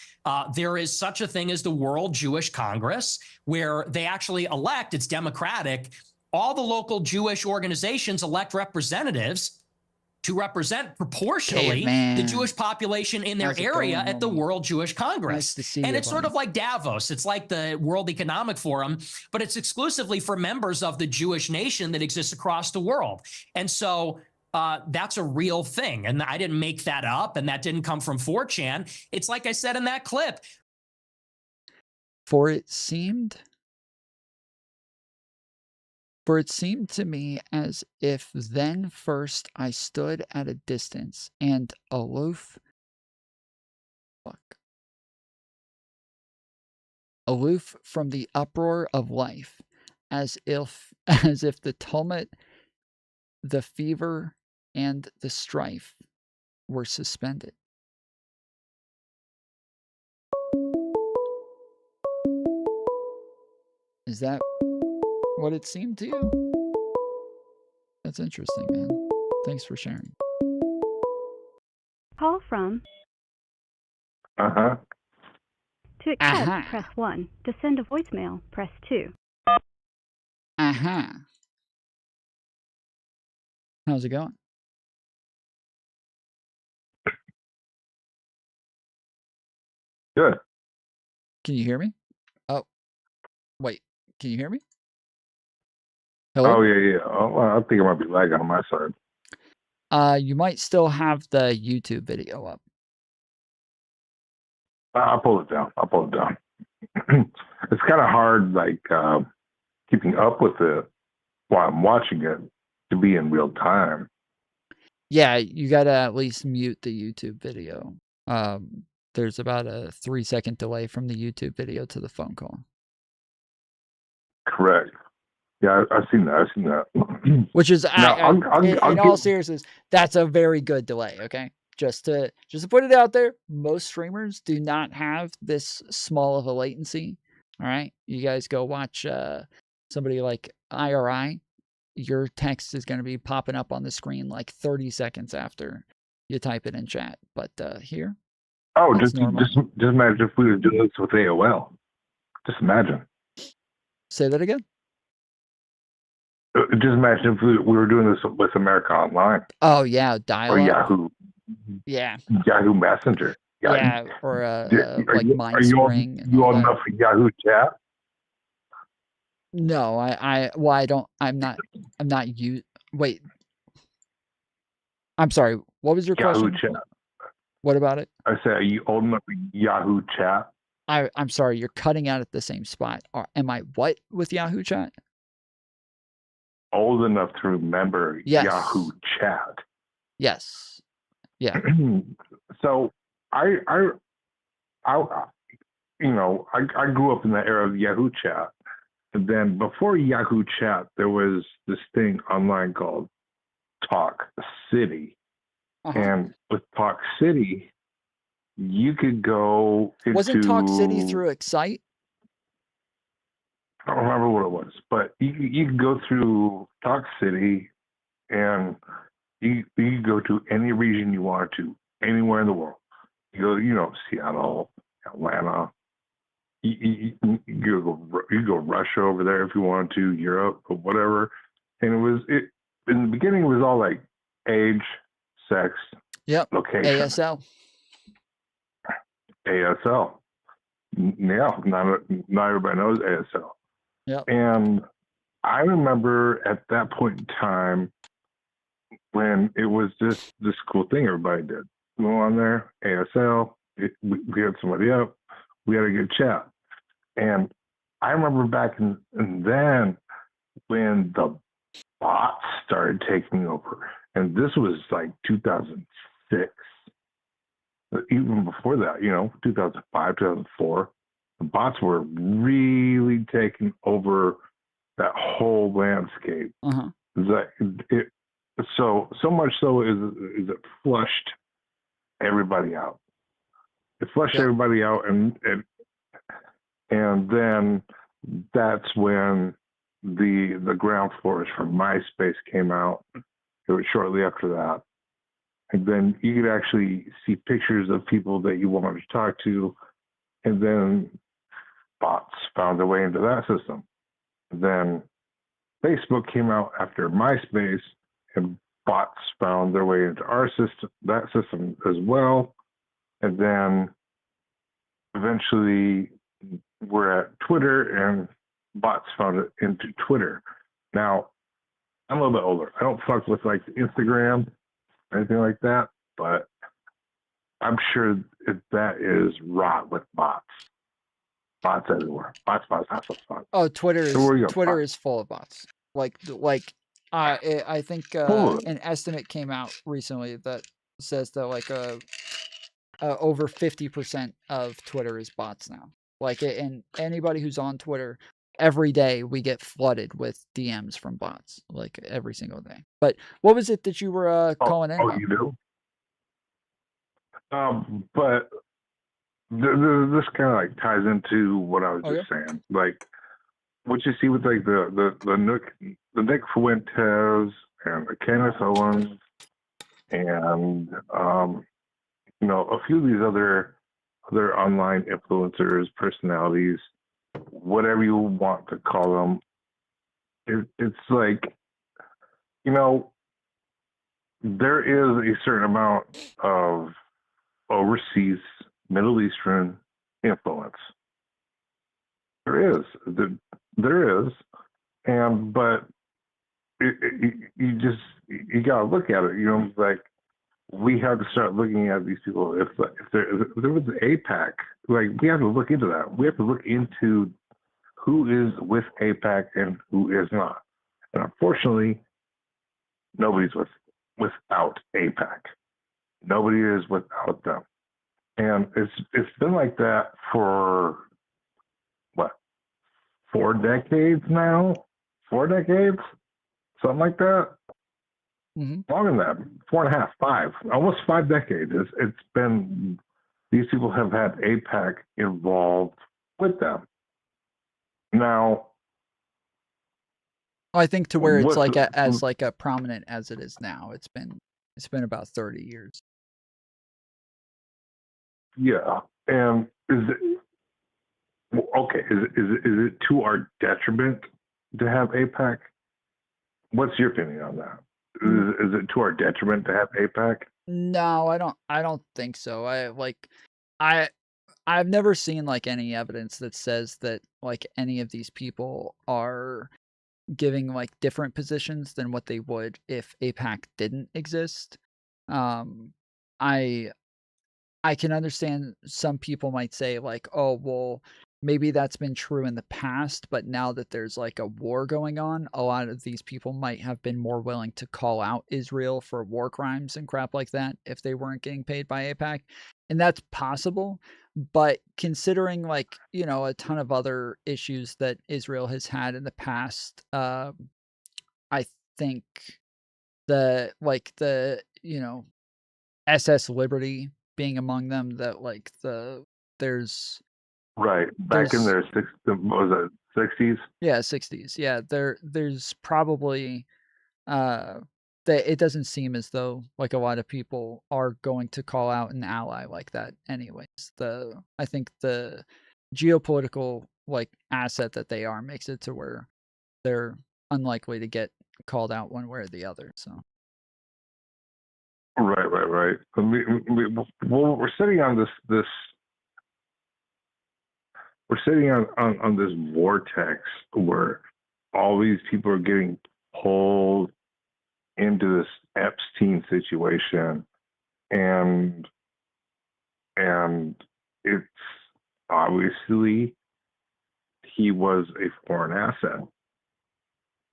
There is such a thing as the World Jewish Congress, where they actually elect, it's democratic, all the local Jewish organizations elect representatives to represent proportionally the Jewish population in their area at the World Jewish Congress. Nice to see and you, it's sort buddy. of like Davos. It's like the World Economic Forum, but it's exclusively for members of the Jewish nation that exists across the world. And so that's a real thing. And I didn't make that up, and that didn't come from 4chan. It's like I said in that clip. For it seemed to me as if then first I stood at a distance and aloof from the uproar of life, as if the tumult, the fever, and the strife were suspended. Is that what it seemed to you? That's interesting, man. Thanks for sharing. Call from. Uh-huh. To accept, press 1. To send a voicemail, press 2. How's it going? Good. Can you hear me? Oh, wait. Can you hear me? Hello? Oh, yeah. Oh, well, I think it might be lagging on my side. You might still have the YouTube video up. I'll pull it down. It's kind of hard, like, keeping up with it while I'm watching it to be in real time. Yeah, you gotta at least mute the YouTube video. There's about a 3-second delay from the YouTube video to the phone call. Correct. Yeah, I've seen that. Which is, I'll in all seriousness, that's a very good delay. Okay, just to put it out there, most streamers do not have this small of a latency. All right, you guys go watch somebody like IRI. Your text is going to be popping up on the screen like 30 seconds after you type it in chat. But here, just imagine if we were doing this with AOL. Just imagine. Say that again. Just imagine if we were doing this with America Online. Oh yeah, dial-up. Or Yahoo. Yeah. Yahoo Messenger. Yeah, or like MindSpring. Are you old enough for Yahoo Chat? No, I'm not wait. I'm sorry. What was your Yahoo question? Chat. What about it? I said, are you old enough for Yahoo Chat? I'm sorry, you're cutting out at the same spot. Am I what with Yahoo Chat? Old enough to remember Yahoo Chat. Yes. Yeah. So I grew up in the era of Yahoo Chat. And then before Yahoo Chat, there was this thing online called Talk City. And with Talk City, you could go into... Wasn't Talk City through Excite? I don't remember what it was, but you could go through Talk City and you go to any region you wanted to, anywhere in the world. You go, Seattle, Atlanta. You go Russia over there if you wanted to, Europe or whatever. And in the beginning, it was all like age, sex, location. ASL. Yeah, not everybody knows ASL. Yep. And I remember at that point in time when it was just this cool thing everybody did. Go on there, ASL, we had somebody up, we had a good chat. And I remember back then when the bots started taking over. And this was like 2006. Even before that, 2005, 2004, the bots were really taking over that whole landscape. So much so is it flushed everybody out. It flushed everybody out, and then that's when the ground floors for MySpace came out. It was shortly after that. And then you could actually see pictures of people that you wanted to talk to, and then bots found their way into that system. And then Facebook came out after MySpace, and bots found their way into that system as well. And then eventually we're at Twitter, and bots found it into Twitter. Now, I'm a little bit older. I don't fuck with like Instagram or anything like that, but I'm sure that is wrought with bots. Bots everywhere. Bots. Oh, Twitter is full of bots. I think an estimate came out recently that says that over 50% of Twitter is bots now. And anybody who's on Twitter, every day we get flooded with DMs from bots, like every single day. But what was it that you were calling in about? You do? But this kind of like ties into what I was just saying. Like what you see with like the Nick Fuentes and the Kenneth Owens and you know, a few of these other online influencers, personalities, whatever you want to call them. It's like, you know, there is a certain amount of overseas Middle Eastern influence. There is, and but you gotta look at it. You know, like we have to start looking at these people. If there was an AIPAC, like we have to look into that. We have to look into who is with AIPAC and who is not. And unfortunately, nobody's without AIPAC. Nobody is without them. And it's been like that for what, 4 decades now? 4 decades? Something like that? Longer than that, 4.5, 5, almost 5 decades. It's been, these people have had AIPAC involved with them. Now, I think to where it's like as prominent as it is now. It's been about 30 years. Yeah, and is it to our detriment to have AIPAC? What's your opinion on that? Is it to our detriment to have AIPAC? No, I don't think so. I've never seen like any evidence that says that like any of these people are giving like different positions than what they would if AIPAC didn't exist. I can understand some people might say like, oh, well, maybe that's been true in the past, but now that there's like a war going on, a lot of these people might have been more willing to call out Israel for war crimes and crap like that if they weren't getting paid by AIPAC. And that's possible. But considering like, you know, a ton of other issues that Israel has had in the past, I think you know, SS Liberty being among them, that like there's right back in their what was it, 60s? Yeah, 60s. Yeah, there's probably that it doesn't seem as though like a lot of people are going to call out an ally like that anyways. I think the geopolitical like asset that they are makes it to where they're unlikely to get called out one way or the other. So Right. Well, we're sitting on this. We're sitting on this vortex where all these people are getting pulled into this Epstein situation, and it's obviously he was a foreign asset.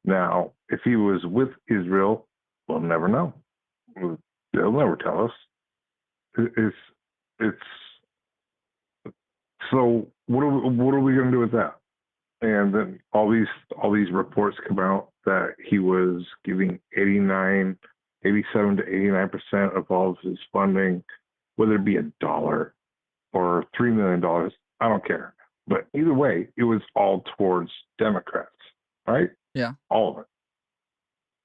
Now, if he was with Israel, we'll never know. They'll never tell us. It's so what are we going to do with that? And then all these reports come out that he was giving 87 to 89% of all of his funding, whether it be $1 or $3 million. I don't care. But either way, it was all towards Democrats, right? Yeah. All of it.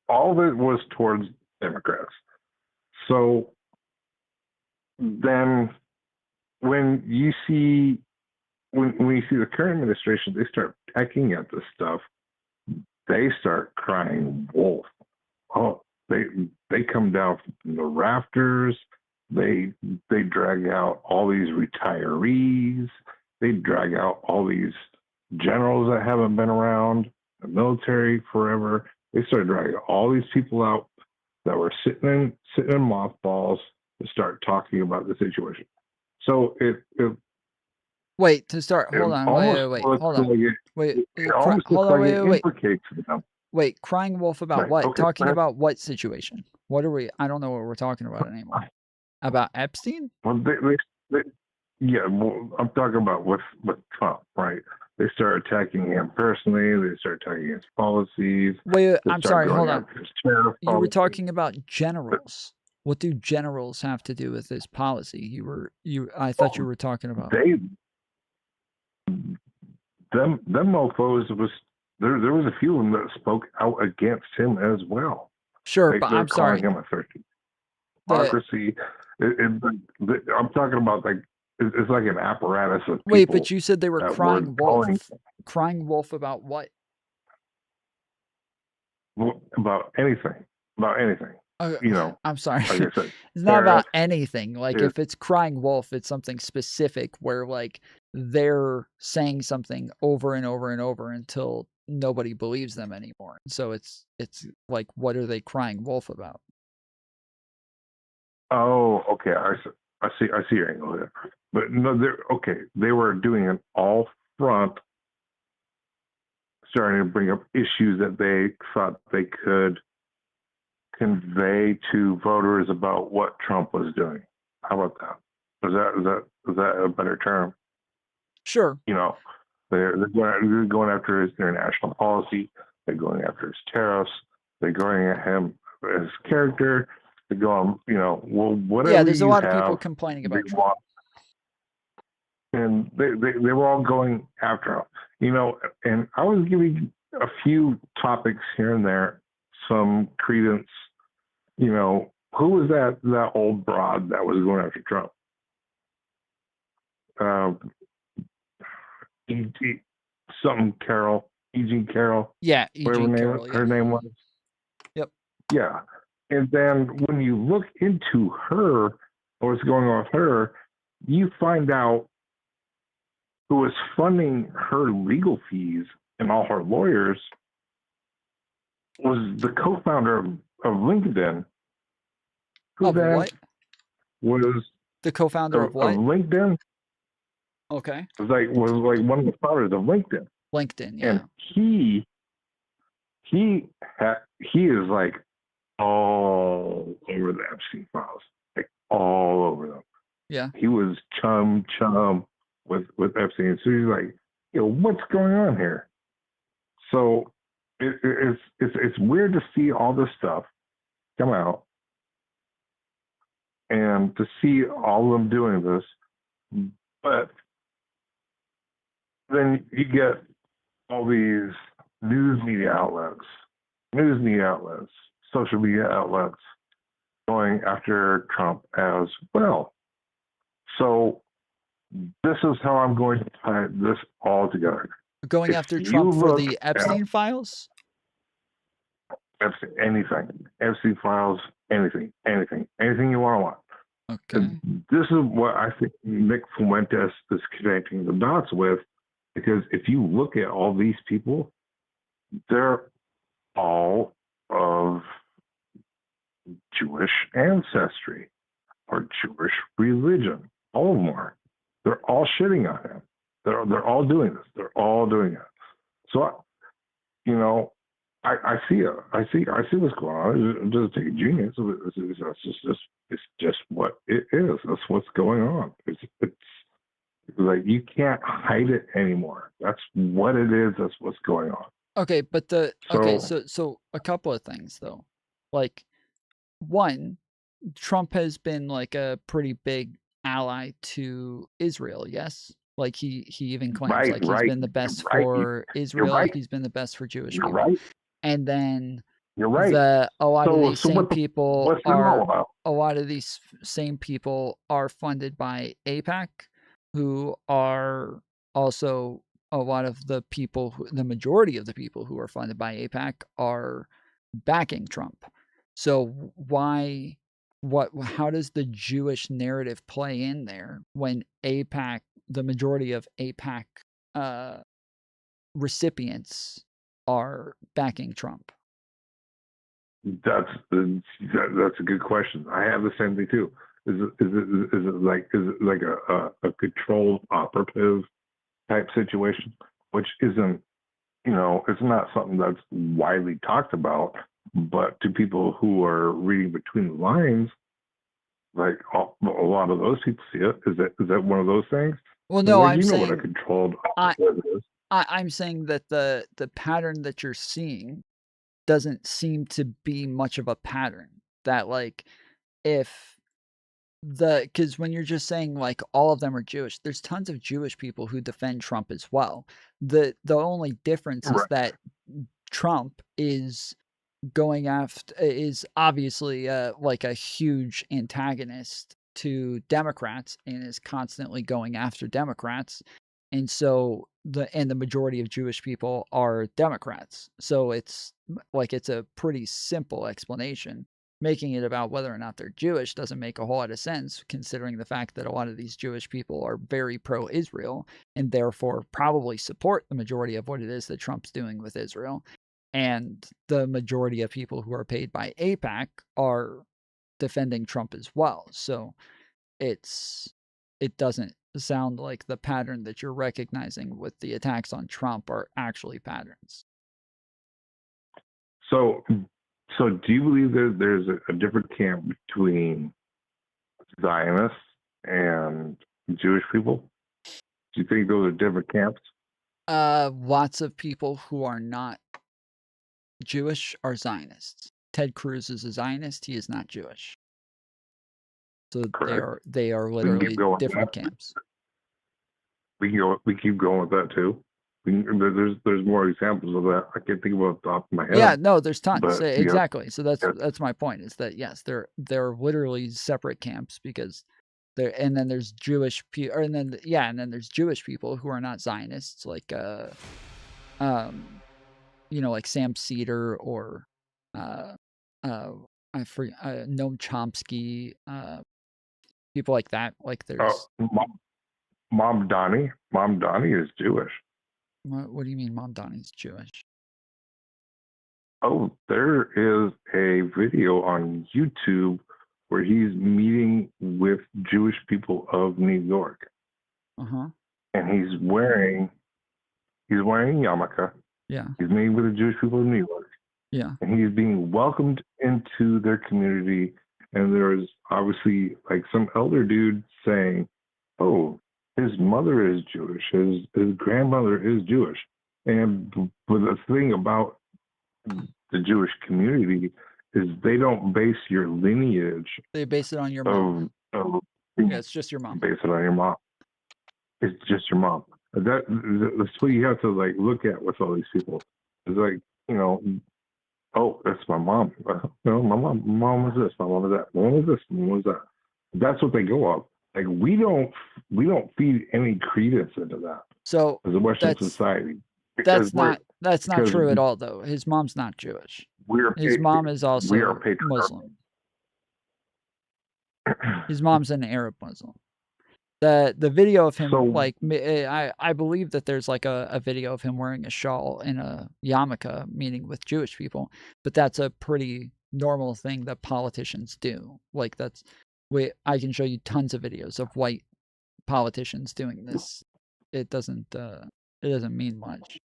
All of it was towards Democrats. So then when you see the current administration, they start pecking at this stuff, they start crying wolf. Oh, they come down from the rafters, they drag out all these retirees, they drag out all these generals that haven't been around the military forever. They started dragging all these people out that were sitting in mothballs to start talking about the situation. So wait, to start, hold on, wait, hold on. Wait, crying wolf about right, what? okay, Talking about what situation? What are we? I don't know what we're talking about anymore. About Epstein? Well, yeah, well, I'm talking about with Trump, right? They start attacking him personally. They start attacking his policies. Wait, I'm sorry, hold on. You were talking about generals. What do generals have to do with this policy? I thought you were talking about. Them mofos there was a few of them that spoke out against him as well. Sure, but they're I'm sorry. calling him a thirsty democracy. I'm talking about like it's like an apparatus of people. Wait, but you said they were crying wolf. calling- Crying wolf about what? about anything. You know, I'm sorry. like I said, It's not about tariffs, anything. Like yeah. if it's crying wolf, it's something specific where like they're saying something over and over and over until nobody believes them anymore. So it's like, what are they crying wolf about? Oh, okay. I see your angle there. But no, they were doing an all front, starting to bring up issues that they thought they could convey to voters about what Trump was doing. How about that? Is that a better term? Sure. You know, they're going after his international policy. They're going after his tariffs. They're going at him, his character. They're going, you know, well, whatever. Yeah, there's a you lot of have, people complaining about they Trump. want. And they were all going after him, you know. And I was giving a few topics here and there some credence. You know, who was that old broad that was going after Trump? Something Carol, Eugene Carroll. Yeah, Eugene whatever Carroll. her name was. Yep. Yeah. And then when you look into her, what's going on with her, you find out who was funding her legal fees and all her lawyers was the co-founder of LinkedIn. Who Of then what? was The co-founder of what? Of LinkedIn. Okay. Was like one of the founders of LinkedIn. LinkedIn, yeah. And he is like all over the Epstein files, like all over them. Yeah. He was chum with Epstein. So he's like, you know, what's going on here? So it's weird to see all this stuff come out and to see all of them doing this, but then you get all these news media outlets, social media outlets going after Trump as well. So this is how I'm going to tie this all together. Going If after you Trump for look the Epstein files? Anything. Epstein files, anything you want. Okay. This is what I think Nick Fuentes is connecting the dots with, because if you look at all these people, they're all of Jewish ancestry or Jewish religion. All of them are. They're all shitting on him. They're all doing this. They're all doing it. So, you know, I see it. I see what's going on. It doesn't take a genius. It's just what it is. That's what's going on. It's like you can't hide it anymore. That's what it is. That's what's going on. Okay, but so a couple of things though. Like, one, Trump has been like a pretty big ally to Israel, yes? Like he even claims like he's been the best for Israel, he's been the best for Jewish people. Right. And then You're right. a lot of these same people what's that all about? a lot of these same people are funded by AIPAC, who are also a lot of the people, the majority of the people who are funded by AIPAC are backing Trump. So how does the Jewish narrative play in there when AIPAC, the majority of AIPAC recipients are backing Trump? That's a good question. I have the same thing too. Is it like a controlled operative type situation, which isn't, you know, it's not something that's widely talked about, but to people who are reading between the lines, like a lot of those people see it. Is that one of those things? Well, no, Well, I'm you know saying what a controlled operative is. I'm saying that the pattern that you're seeing doesn't seem to be much of a pattern. That like if because when you're just saying like all of them are Jewish, there's tons of Jewish people who defend Trump as well. The only difference is that Trump is going after is obviously like a huge antagonist to Democrats and is constantly going after Democrats. And so the majority of Jewish people are Democrats. So it's a pretty simple explanation. Making it about whether or not they're Jewish doesn't make a whole lot of sense, considering the fact that a lot of these Jewish people are very pro-Israel and therefore probably support the majority of what it is that Trump's doing with Israel. And the majority of people who are paid by AIPAC are defending Trump as well. So it doesn't sound like the pattern that you're recognizing with the attacks on Trump are actually patterns. So do you believe that there's a different camp between Zionists and Jewish people? Do you think those are different camps? Lots of people who are not Jewish are Zionists. Ted Cruz is a Zionist. He is not Jewish. So they are literally different camps. We keep going with that too. There's more examples of that. I can't think about the top of my head. Yeah, no, there's tons. But, exactly. So that's my point. Is that yes, they're literally separate camps because and then there's Jewish people, and then there's Jewish people who are not Zionists, like like Sam Cedar or I forget Noam Chomsky, people like that. Like there's Mom Donnie. Mom Donnie is Jewish. What do you mean Mom Donnie's Jewish? Oh, there is a video on YouTube where he's meeting with Jewish people of New York. Uh-huh. And he's wearing a yarmulke. Yeah. He's meeting with the Jewish people of New York. Yeah. And he's being welcomed into their community. And there's obviously like some elder dude saying, oh, his mother is Jewish. His grandmother is Jewish. And but the thing about the Jewish community is they don't base your lineage. They base it on your mom. Yeah, it's just your mom. Base it on your mom. It's just your mom. That's what you have to like look at with all these people. It's like, oh, that's my mom. My mom is this, my mom is that, my mom is this, my mom is that. That's what they go off. Like we don't feed any credence into that. So as a Western society. That's not true at all, though. His mom's not Jewish. His mom is also Muslim. His mom's an Arab Muslim. The video of him, I believe that there's like a video of him wearing a shawl and a yarmulke, meeting with Jewish people, but that's a pretty normal thing that politicians do. Like I can show you tons of videos of white politicians doing this. It doesn't mean much.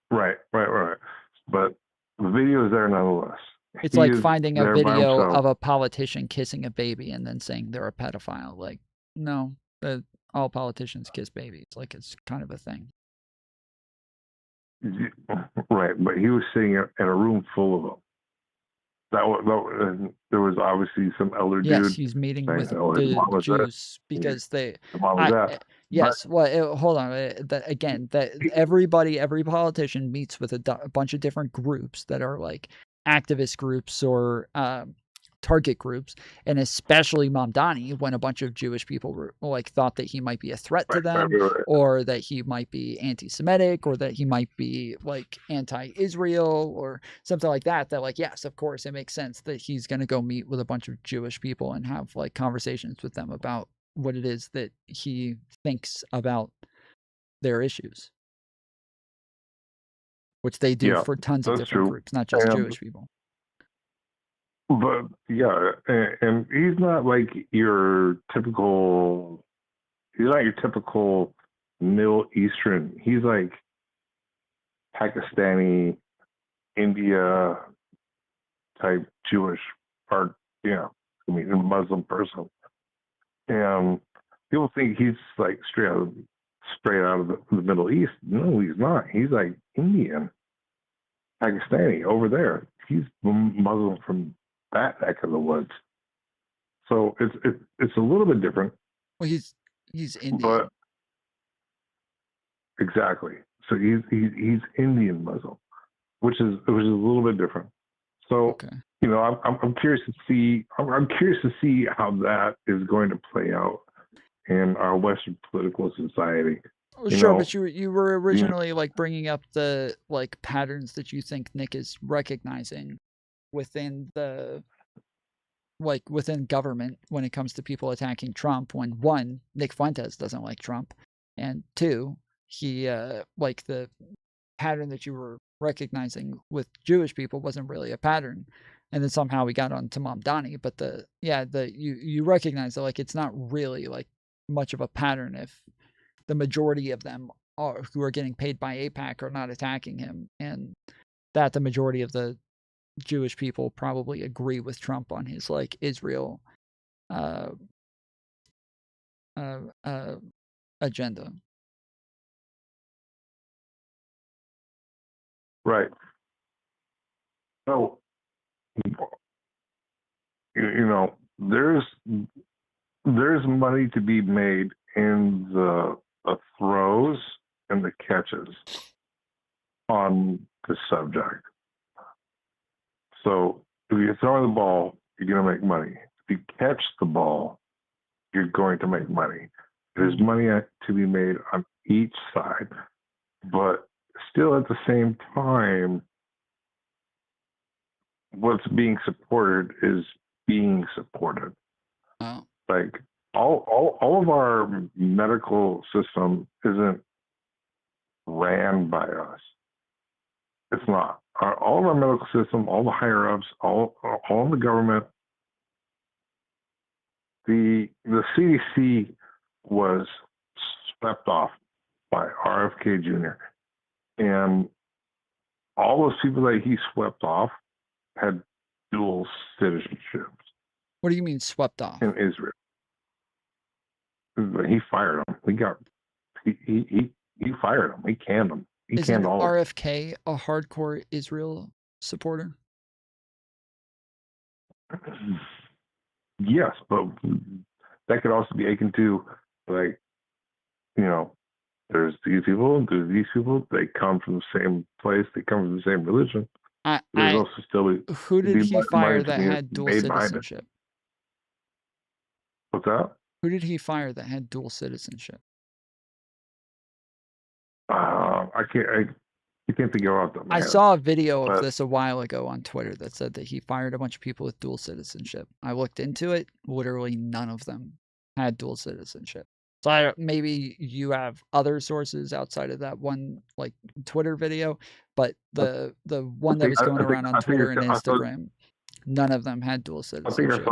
Right. But the video is there nonetheless. It's like finding a video of a politician kissing a baby and then saying they're a pedophile. Like, no, all politicians kiss babies. Like, it's kind of a thing. Right, but he was sitting in a room full of them. There was obviously some elder dude. Yes, he's meeting with the Jews because they. Yes, well, hold on. Every politician meets with a bunch of different groups that are like activist groups or target groups, and especially Mamdani, when a bunch of Jewish people were like thought that he might be a threat to them, or that he might be anti-Semitic, or that he might be like anti-Israel or something like that. That like, yes, of course, it makes sense that he's going to go meet with a bunch of Jewish people and have like conversations with them about what it is that he thinks about their issues, which they do for tons of different groups, not just Jewish people. But yeah, and he's not like your typical. He's not your typical Middle Eastern. He's like Pakistani, India type Jewish, or a Muslim person. And people think he's like straight out of the Middle East. No, he's not. He's like Indian, Pakistani over there. he's Muslim from that neck of the woods. So it's a little bit different. Well, he's Indian. But exactly. So he's Indian Muslim, which is a little bit different. So you know, I'm curious to see. I'm curious to see how that is going to play out in our Western political society. Well, sure, but you were originally like bringing up the like patterns that you think Nick is recognizing within the within government when it comes to people attacking Trump. When one, Nick Fuentes doesn't like Trump, and two, he like the pattern that you were recognizing with Jewish people wasn't really a pattern. And then somehow we got on to Mamdani, but you recognize that like it's not really like much of a pattern if the majority of them who are getting paid by AIPAC are not attacking him, and that the majority of the Jewish people probably agree with Trump on his like Israel agenda. Right. So, you know, there's money to be made in the throws and the catches on the subject. So if you throw the ball, you're going to make money. If you catch the ball, you're going to make money. There's money to be made on each side, but still at the same time, what's being supported is being supported. Oh. Like all of our medical system isn't ran by us. It's not. All of our medical system, all the higher ups, all of the government, the CDC was swept off by RFK Jr. And all those people that he swept off had dual citizenships. What do you mean swept off? In Israel. He fired them. He fired them. He canned them. Isn't RFK a hardcore Israel supporter? Yes, but that could also be akin to, like, you know, there's these people, there's these people. They come from the same place. They come from the same religion. There's also still who did he fire that had dual citizenship? What's that? Who did he fire that had dual citizenship? I can't think of it. I saw a video of this a while ago on Twitter that said that he fired a bunch of people with dual citizenship. I looked into it. Literally none of them had dual citizenship. So maybe you have other sources outside of that one like Twitter video, but the one that was going around on Twitter and Instagram, none of them had dual citizenship.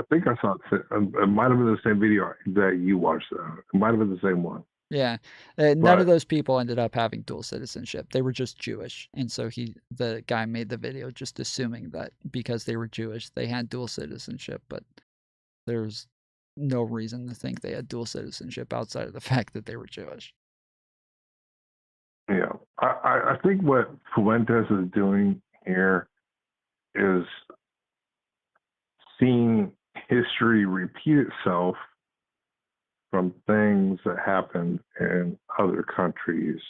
I think I saw it. It might have been the same video that you watched. It might have been the same one. Yeah, none of those people ended up having dual citizenship. They were just Jewish, and so the guy made the video just assuming that because they were Jewish, they had dual citizenship. But there's no reason to think they had dual citizenship outside of the fact that they were Jewish. Yeah, I think what Fuentes is doing here is seeing history repeat itself from things that happened in other countries.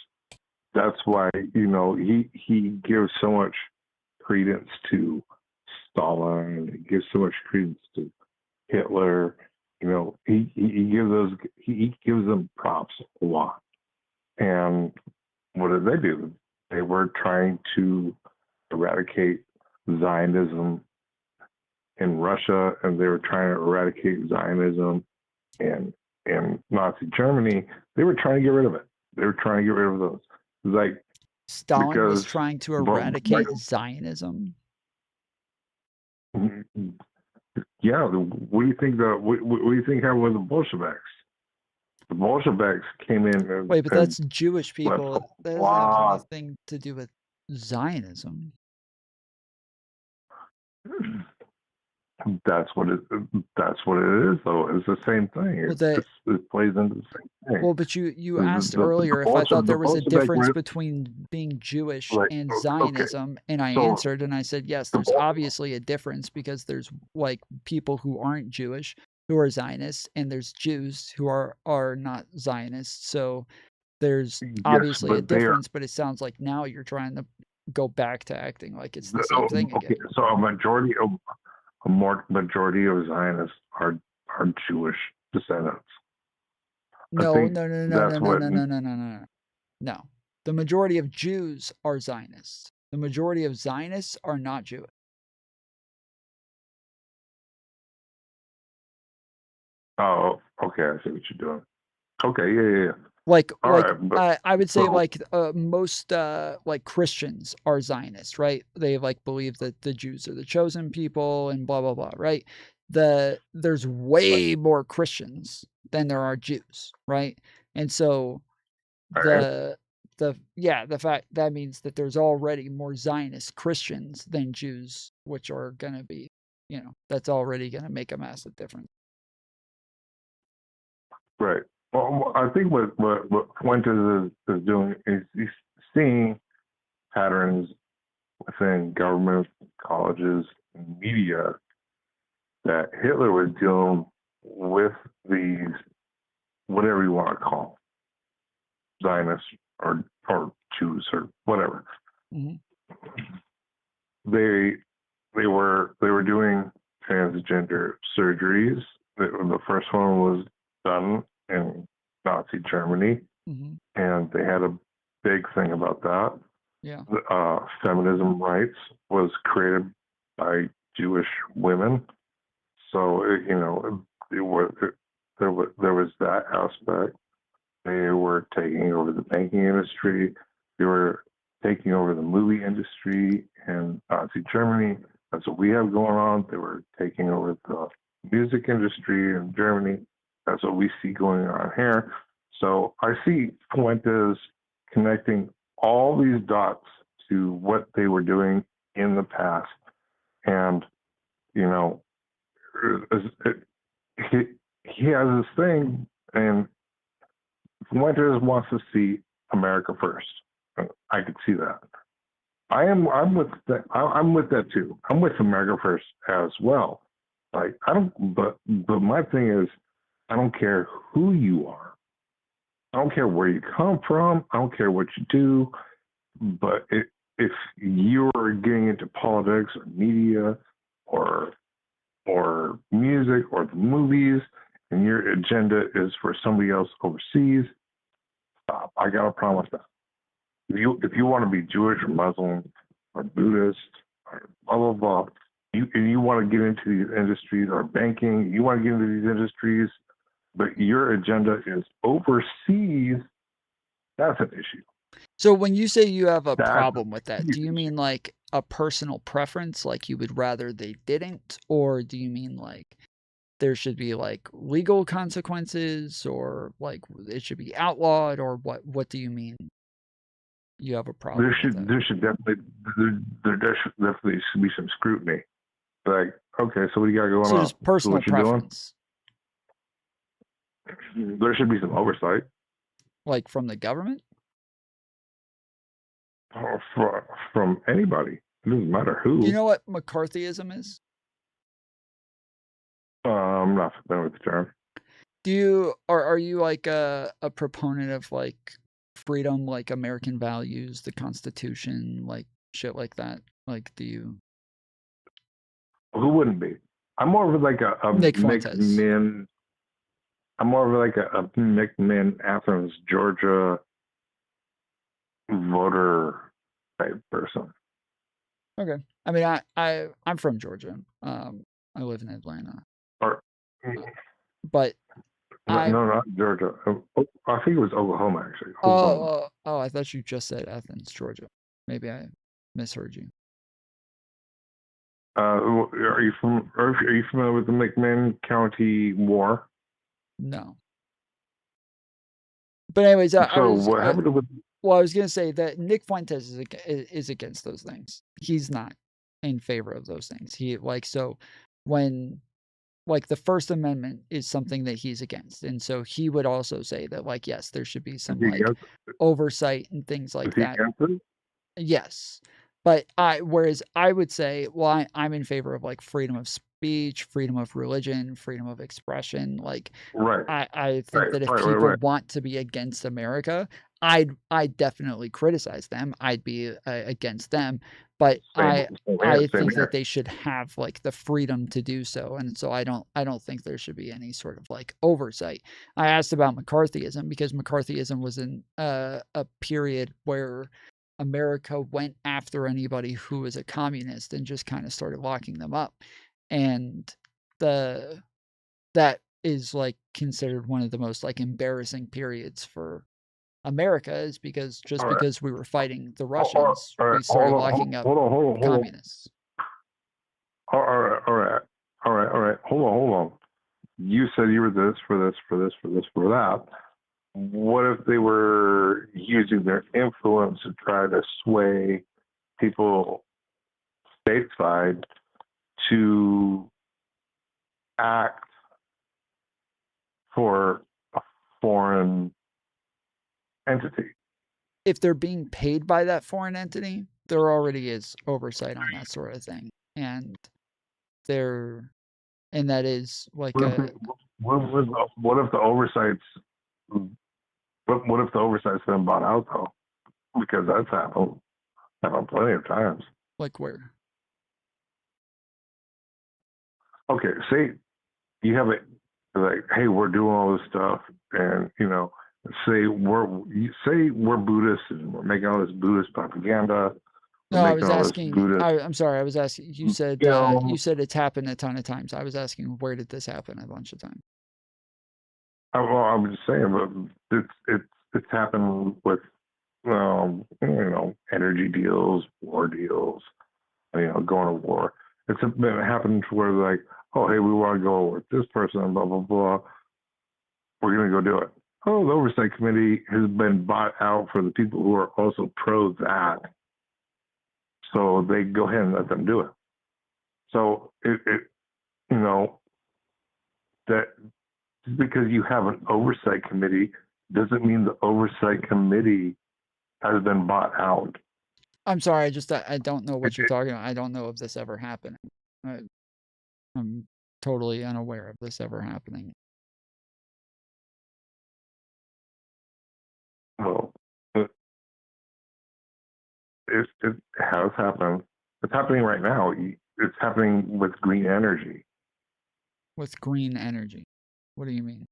That's why, you know, he gives so much credence to Stalin. He gives so much credence to Hitler. You know, he gives them props a lot. And what did they do? They were trying to eradicate Zionism in Russia, and they were trying to eradicate Zionism in Nazi Germany. They were trying to get rid of it. They were trying to get rid of those. Like Stalin was trying to eradicate Zionism. Yeah. What do you think? What do you think happened with the Bolsheviks? The Bolsheviks came in. Wait, but that's Jewish people. That doesn't have anything to do with Zionism. That's what it. That's what it is, though. It's the same thing. Well, It plays into the same thing. well, but you The, asked the, the earlier if I thought the there was a Bolshevik difference were between being Jewish like and okay. Zionism, and I So answered, and I said yes. the There's obviously a difference because there's like people who aren't Jewish who are Zionists, and there's Jews who are not Zionists. So there's yes, obviously a but they are difference. But it sounds like now you're trying to go back to acting like it's the same thing okay. again. So majority of Zionists are Jewish descendants. I No, think no, no, no, no, that's no, what. no, no, no, no, no. No. The majority of Jews are Zionists. The majority of Zionists are not Jewish. Oh, okay. I see what you're doing. Okay, yeah. Like, All like right, but I would say so like most like Christians are Zionists, right? They like believe that the Jews are the chosen people and blah blah blah, right? There's way more Christians than there are Jews, right? And so all the fact that means that there's already more Zionist Christians than Jews, which are gonna be, that's already gonna make a massive difference. right. Well, I think what Fuentes is doing is he's seeing patterns within government, colleges, and media that Hitler was dealing with these, whatever you want to call Zionists or Jews or whatever. Mm-hmm. They were doing transgender surgeries. The first one was done in Nazi Germany, Mm-hmm. and they had a big thing about that. Yeah. Feminism rights was created by Jewish women, so there was that aspect. They were taking over the banking industry. They were taking over the movie industry in Nazi Germany. That's what we have going on. They were taking over the music industry in Germany. That's what we see going on here. So I see Fuentes connecting all these dots to what they were doing in the past. And, he has this thing, and Fuentes wants to see America first. I could see that. I'm with that. I'm with that too. I'm with America first as well. Like I don't. But my thing is, I don't care who you are. I don't care where you come from. I don't care what you do. But if you're getting into politics or media or music or the movies, and your agenda is for somebody else overseas, stop. I got a problem with that. If you want to be Jewish or Muslim or Buddhist or blah blah blah, you want to get into these industries or banking, you want to get into these industries, but your agenda is overseas, that's an issue. So when you say you have a problem with that, do you mean like a personal preference, like you would rather they didn't, or do you mean like there should be like legal consequences, or like it should be outlawed, or what do you mean? You have a problem. There should definitely be some scrutiny. Like, okay, so what do you got going on? So just personal preference. There should be some oversight. Like from the government? From anybody. It doesn't matter who. Do you know what McCarthyism is? I'm not familiar with the term. Are you like a proponent of like freedom, like American values, the Constitution, like shit like that? Like, do you? Who wouldn't be? I'm more of like a Nick Fuentes. McMinn. I'm more of like a McMinn, Athens, Georgia voter type person. Okay. I mean, I'm from Georgia. I live in Atlanta. But no, not Georgia. I think it was Oklahoma, actually. Oh, I thought you just said Athens, Georgia. Maybe I misheard you. Are you familiar with the McMinn County War? No. But anyways, what happened with? Well, I was gonna say that Nick Fuentes is against those things. He's not in favor of those things. He when like the First Amendment is something that he's against. And so he would also say that like, yes, there should be some like oversight and things like that. Yes. But whereas I would say, well, I'm in favor of like freedom of speech, freedom of religion, freedom of expression. Like, I think that if people want to be against America, I'd definitely criticize them. I'd be against them. But I think that they should have like the freedom to do so. And so I don't think there should be any sort of like oversight. I asked about McCarthyism because McCarthyism was in a period where America went after anybody who was a communist and just kind of started locking them up. And that is like considered one of the most like embarrassing periods for America, is because because we were fighting the Russians, we started locking up communists. All right. Hold on. You said you were this for this for this for this for that. What if they were using their influence to try to sway people stateside to act for a foreign entity? If they're being paid by that foreign entity, there already is oversight on that sort of thing. And that is like what if the oversights been bought out though? Because that's happened plenty of times. Like where? Okay, say you have it like, hey, we're doing all this stuff, and say we're Buddhists and we're making all this Buddhist propaganda. No, I was asking. I'm sorry. I was asking. You said you said it's happened a ton of times. I was asking, where did this happen a bunch of times? Well, I'm just saying, but it's happened with energy deals, war deals, going to war. It's been happening to where like, oh, hey, we want to go with this person, blah blah blah. We're gonna go do it. Oh, the oversight committee has been bought out for the people who are also pro that. So they go ahead and let them do it. So that just because you have an oversight committee doesn't mean the oversight committee has been bought out. I'm sorry, I don't know what you're talking about. I don't know of this ever happening. I'm totally unaware of this ever happening. Well, it has happened. It's happening right now. It's happening with green energy. With green energy? What do you mean?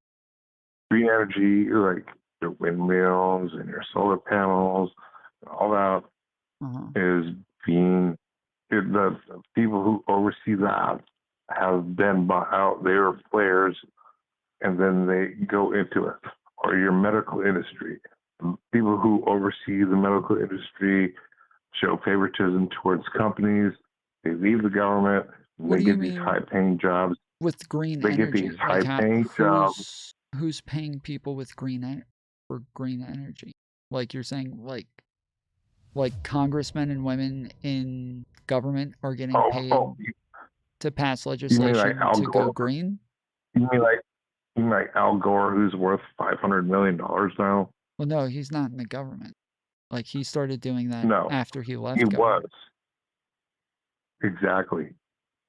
Green energy, like your windmills and your solar panels, and all that is being, the people who oversee that have been bought out. They are players, and then they go into it. Or your medical industry. People who oversee the medical industry show favoritism towards companies. They leave the government. And they get these high-paying jobs. With green energy, they get these high-paying jobs. Who's paying people with green energy? Like you're saying, like congressmen and women in government are getting paid to pass legislation to go green? You mean like Al Gore, who's worth $500 million now? Well, no, he's not in the government. Like he started doing that after he left. He government. was. Exactly.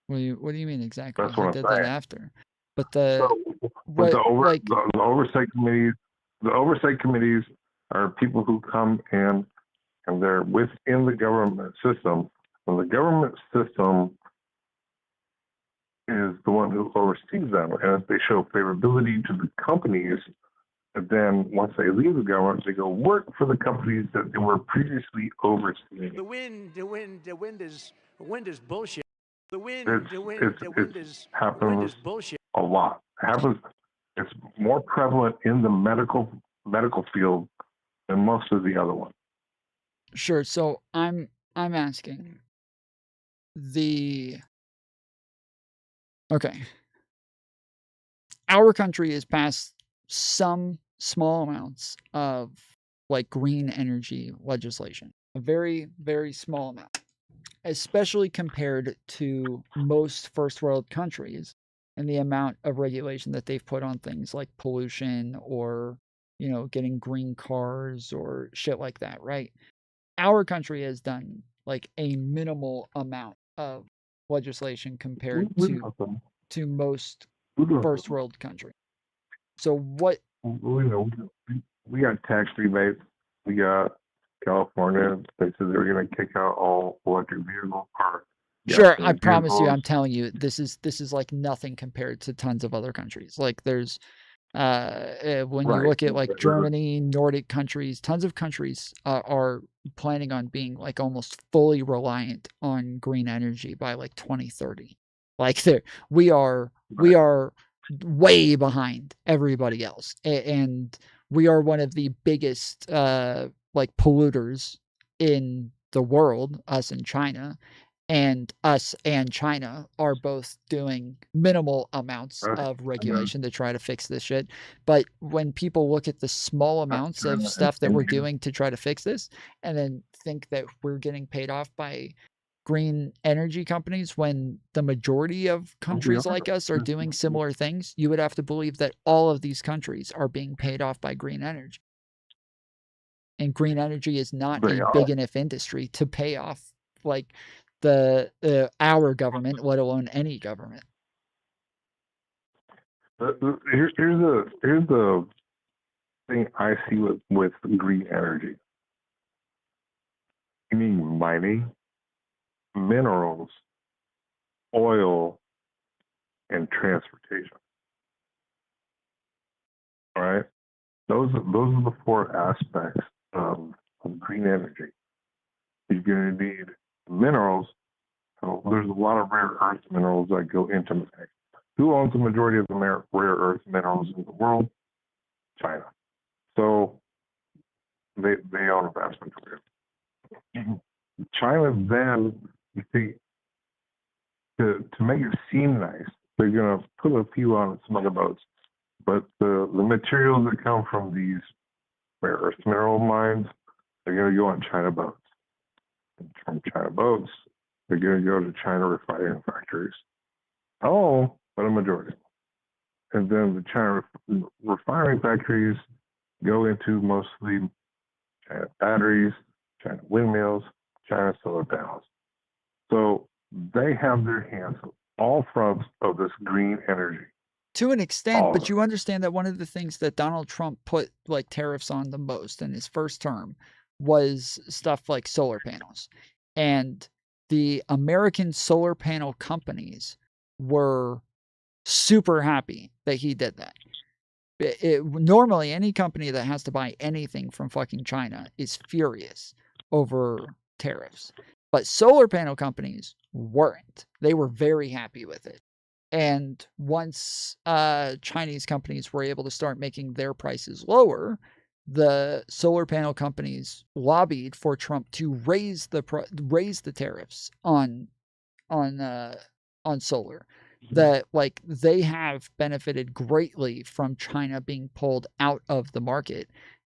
What do you mean exactly? That's what he I'm did saying. that after. But the oversight committees are people who come in and they're within the government system. And the government system is the one who oversees them. And if they show favorability to the companies, and then once they leave the government, they go work for the companies that they were previously overseeing. The wind is bullshit. The wind happens is bullshit. A lot. It happens. It's more prevalent in the medical field than most of the other ones. Sure. So I'm asking okay. Our country has passed some small amounts of like green energy legislation, a very, very small amount. especially compared to most first world countries and the amount of regulation that they've put on things like pollution or, you know, getting green cars or shit like that, right? Our country has done like a minimal amount of legislation compared to most first world countries. So what? We got tax rebates. We got California. They said they were going to kick out all electric vehicle cars. Sure, I promise you, I'm telling you, this is like nothing compared to tons of other countries. Like there's when you look at like Germany, Nordic countries, tons of countries are planning on being like almost fully reliant on green energy by like 2030. Like we are way behind everybody else, and we are one of the biggest like polluters in the world, us and China. And us and China are both doing minimal amounts of regulation to try to fix this shit. But when people look at the small amounts of stuff that we're doing to try to fix this, and then think that we're getting paid off by green energy companies when the majority of countries like us are doing similar things, you would have to believe that all of these countries are being paid off by green energy. And green energy is not a big enough industry to pay off like our government, let alone any government. Here's the thing I see with green energy. You mean mining, minerals, oil, and transportation. All right, those are the four aspects of green energy. You're going to need minerals. So there's a lot of rare earth minerals that go into mining. Who owns the majority of the rare earth minerals in the world? China. So they own a vast majority. China then, you see, to make it seem nice, they're going to put a few on some other boats. But the materials that come from these rare earth mineral mines, they're going to go on China boats. And from China boats, they're going to go to China refining factories. Oh, but a majority. And then the China refining factories go into mostly China batteries, China windmills, China solar panels. So they have their hands on all fronts of this green energy. To an extent, but you understand that one of the things that Donald Trump put like tariffs on the most in his first term was stuff like solar panels. And the American solar panel companies were super happy that he did that. Normally, any company that has to buy anything from fucking China is furious over tariffs. But solar panel companies weren't. They were very happy with it. And once Chinese companies were able to start making their prices lower, the solar panel companies lobbied for Trump to raise the tariffs on solar. That like they have benefited greatly from China being pulled out of the market,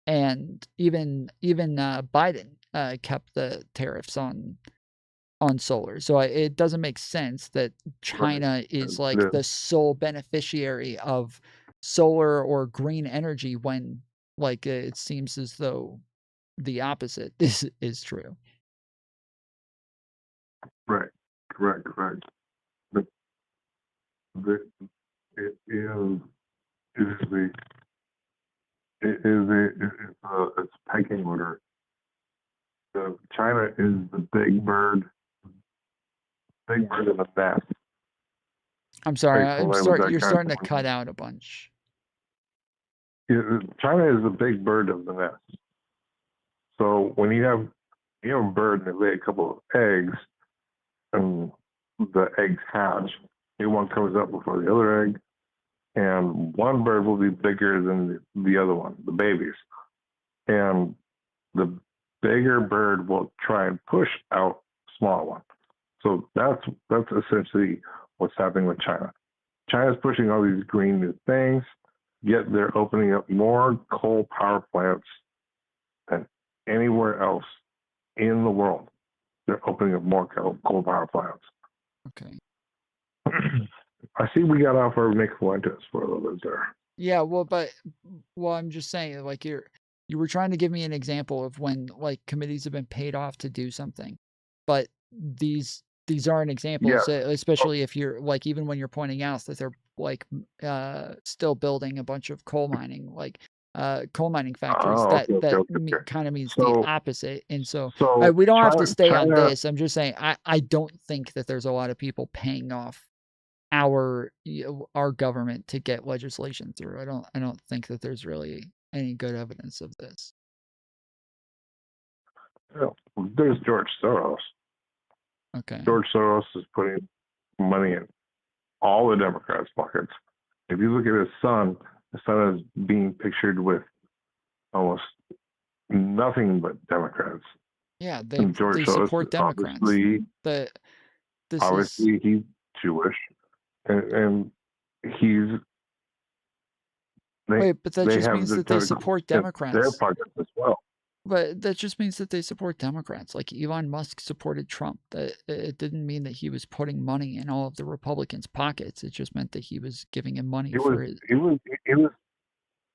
and even Biden kept the tariffs on solar. So it doesn't make sense that China is like the sole beneficiary of solar or green energy when like it seems as though the opposite is true. Right. Correct. But it's a pecking order. China is the big bird in the nest. I'm sorry, you're starting to cut out a bunch. China is the big bird of the nest. So when you have a bird and they lay a couple of eggs, and the eggs hatch, one comes up before the other egg, and one bird will be bigger than the other one, the babies, and the bigger bird will try and push out the smaller one. So that's essentially what's happening with China. China's pushing all these green new things, yet they're opening up more coal power plants than anywhere else in the world. they're opening up more coal power plants. Okay. I see we got off our Nick Fuentes for a little bit there. Yeah, well, I'm just saying, like you were trying to give me an example of when like committees have been paid off to do something, but these aren't examples, especially if you're like even when you're pointing out that they're like still building a bunch of coal mining factories. Kind of means the opposite. And so we don't have to stay on this. I'm just saying I don't think that there's a lot of people paying off our government to get legislation through. I don't think that there's really any good evidence of this. Well, there's George Soros. Okay. George Soros is putting money in all the Democrats' pockets. If you look at his son is being pictured with almost nothing but Democrats. Yeah, they support Democrats. Obviously, he's Jewish, and he's. Wait, but that just means that they support Democrats. Their pockets as well. But that just means that they support Democrats. Like Elon Musk supported Trump. That it didn't mean that he was putting money in all of the Republicans' pockets. It just meant that he was giving him money for his. He was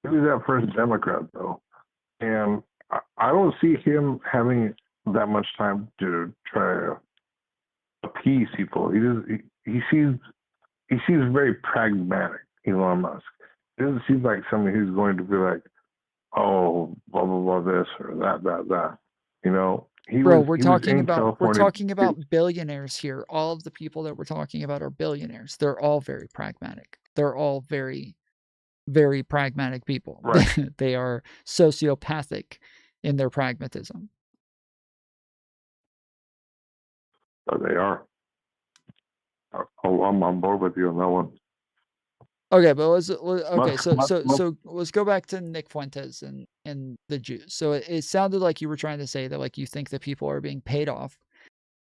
that first Democrat though, and I don't see him having that much time to try to appease people. He seems very pragmatic. Elon Musk. It doesn't seem like somebody who's going to be like, oh, blah blah blah, this or that. You know, we're talking about billionaires here. All of the people that we're talking about are billionaires. They're all very pragmatic. They're all very, very pragmatic people. Right. They are sociopathic in their pragmatism. They are. I'm on board with you on that one. Okay, but let's go back to Nick Fuentes and the Jews. So it sounded like you were trying to say that like you think that people are being paid off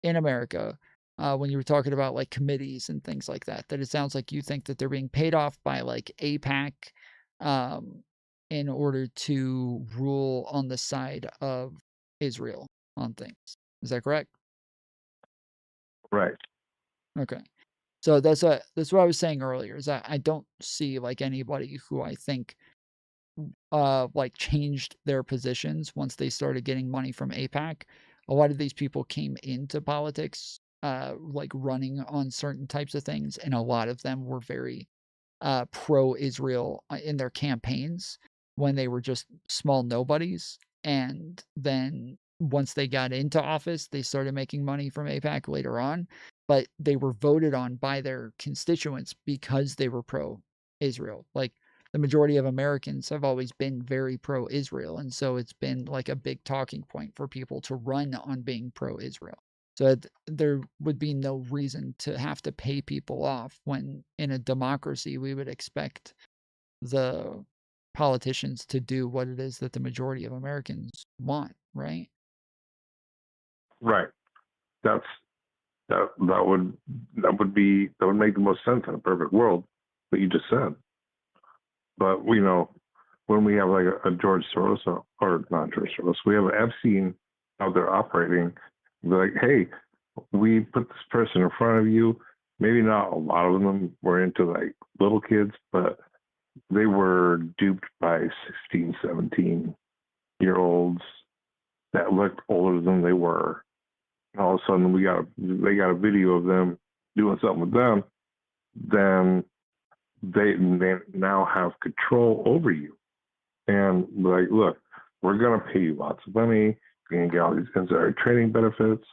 in America when you were talking about like committees and things like that. That it sounds like you think that they're being paid off by like AIPAC in order to rule on the side of Israel on things. Is that correct? Right. Okay. So that's what I was saying earlier, is that I don't see like anybody who I think like changed their positions once they started getting money from AIPAC. A lot of these people came into politics like running on certain types of things, and a lot of them were very pro-Israel in their campaigns when they were just small nobodies. And then once they got into office, they started making money from AIPAC later on. But they were voted on by their constituents because they were pro-Israel. Like the majority of Americans have always been very pro-Israel. And so it's been like a big talking point for people to run on being pro-Israel. So there would be no reason to have to pay people off when in a democracy we would expect the politicians to do what it is that the majority of Americans want, right? Right. That would make the most sense in a perfect world, what you just said. But you know, when we have like a George Soros or not George Soros, we have Epstein out there operating. They're like, hey, we put this person in front of you. Maybe not a lot of them were into like little kids, but they were duped by 16, 17-year-olds that looked older than they were. And all of a sudden they got a video of them doing something with them, then they now have control over you. And like, look, we're gonna pay you lots of money, you're gonna get all these insider trading benefits.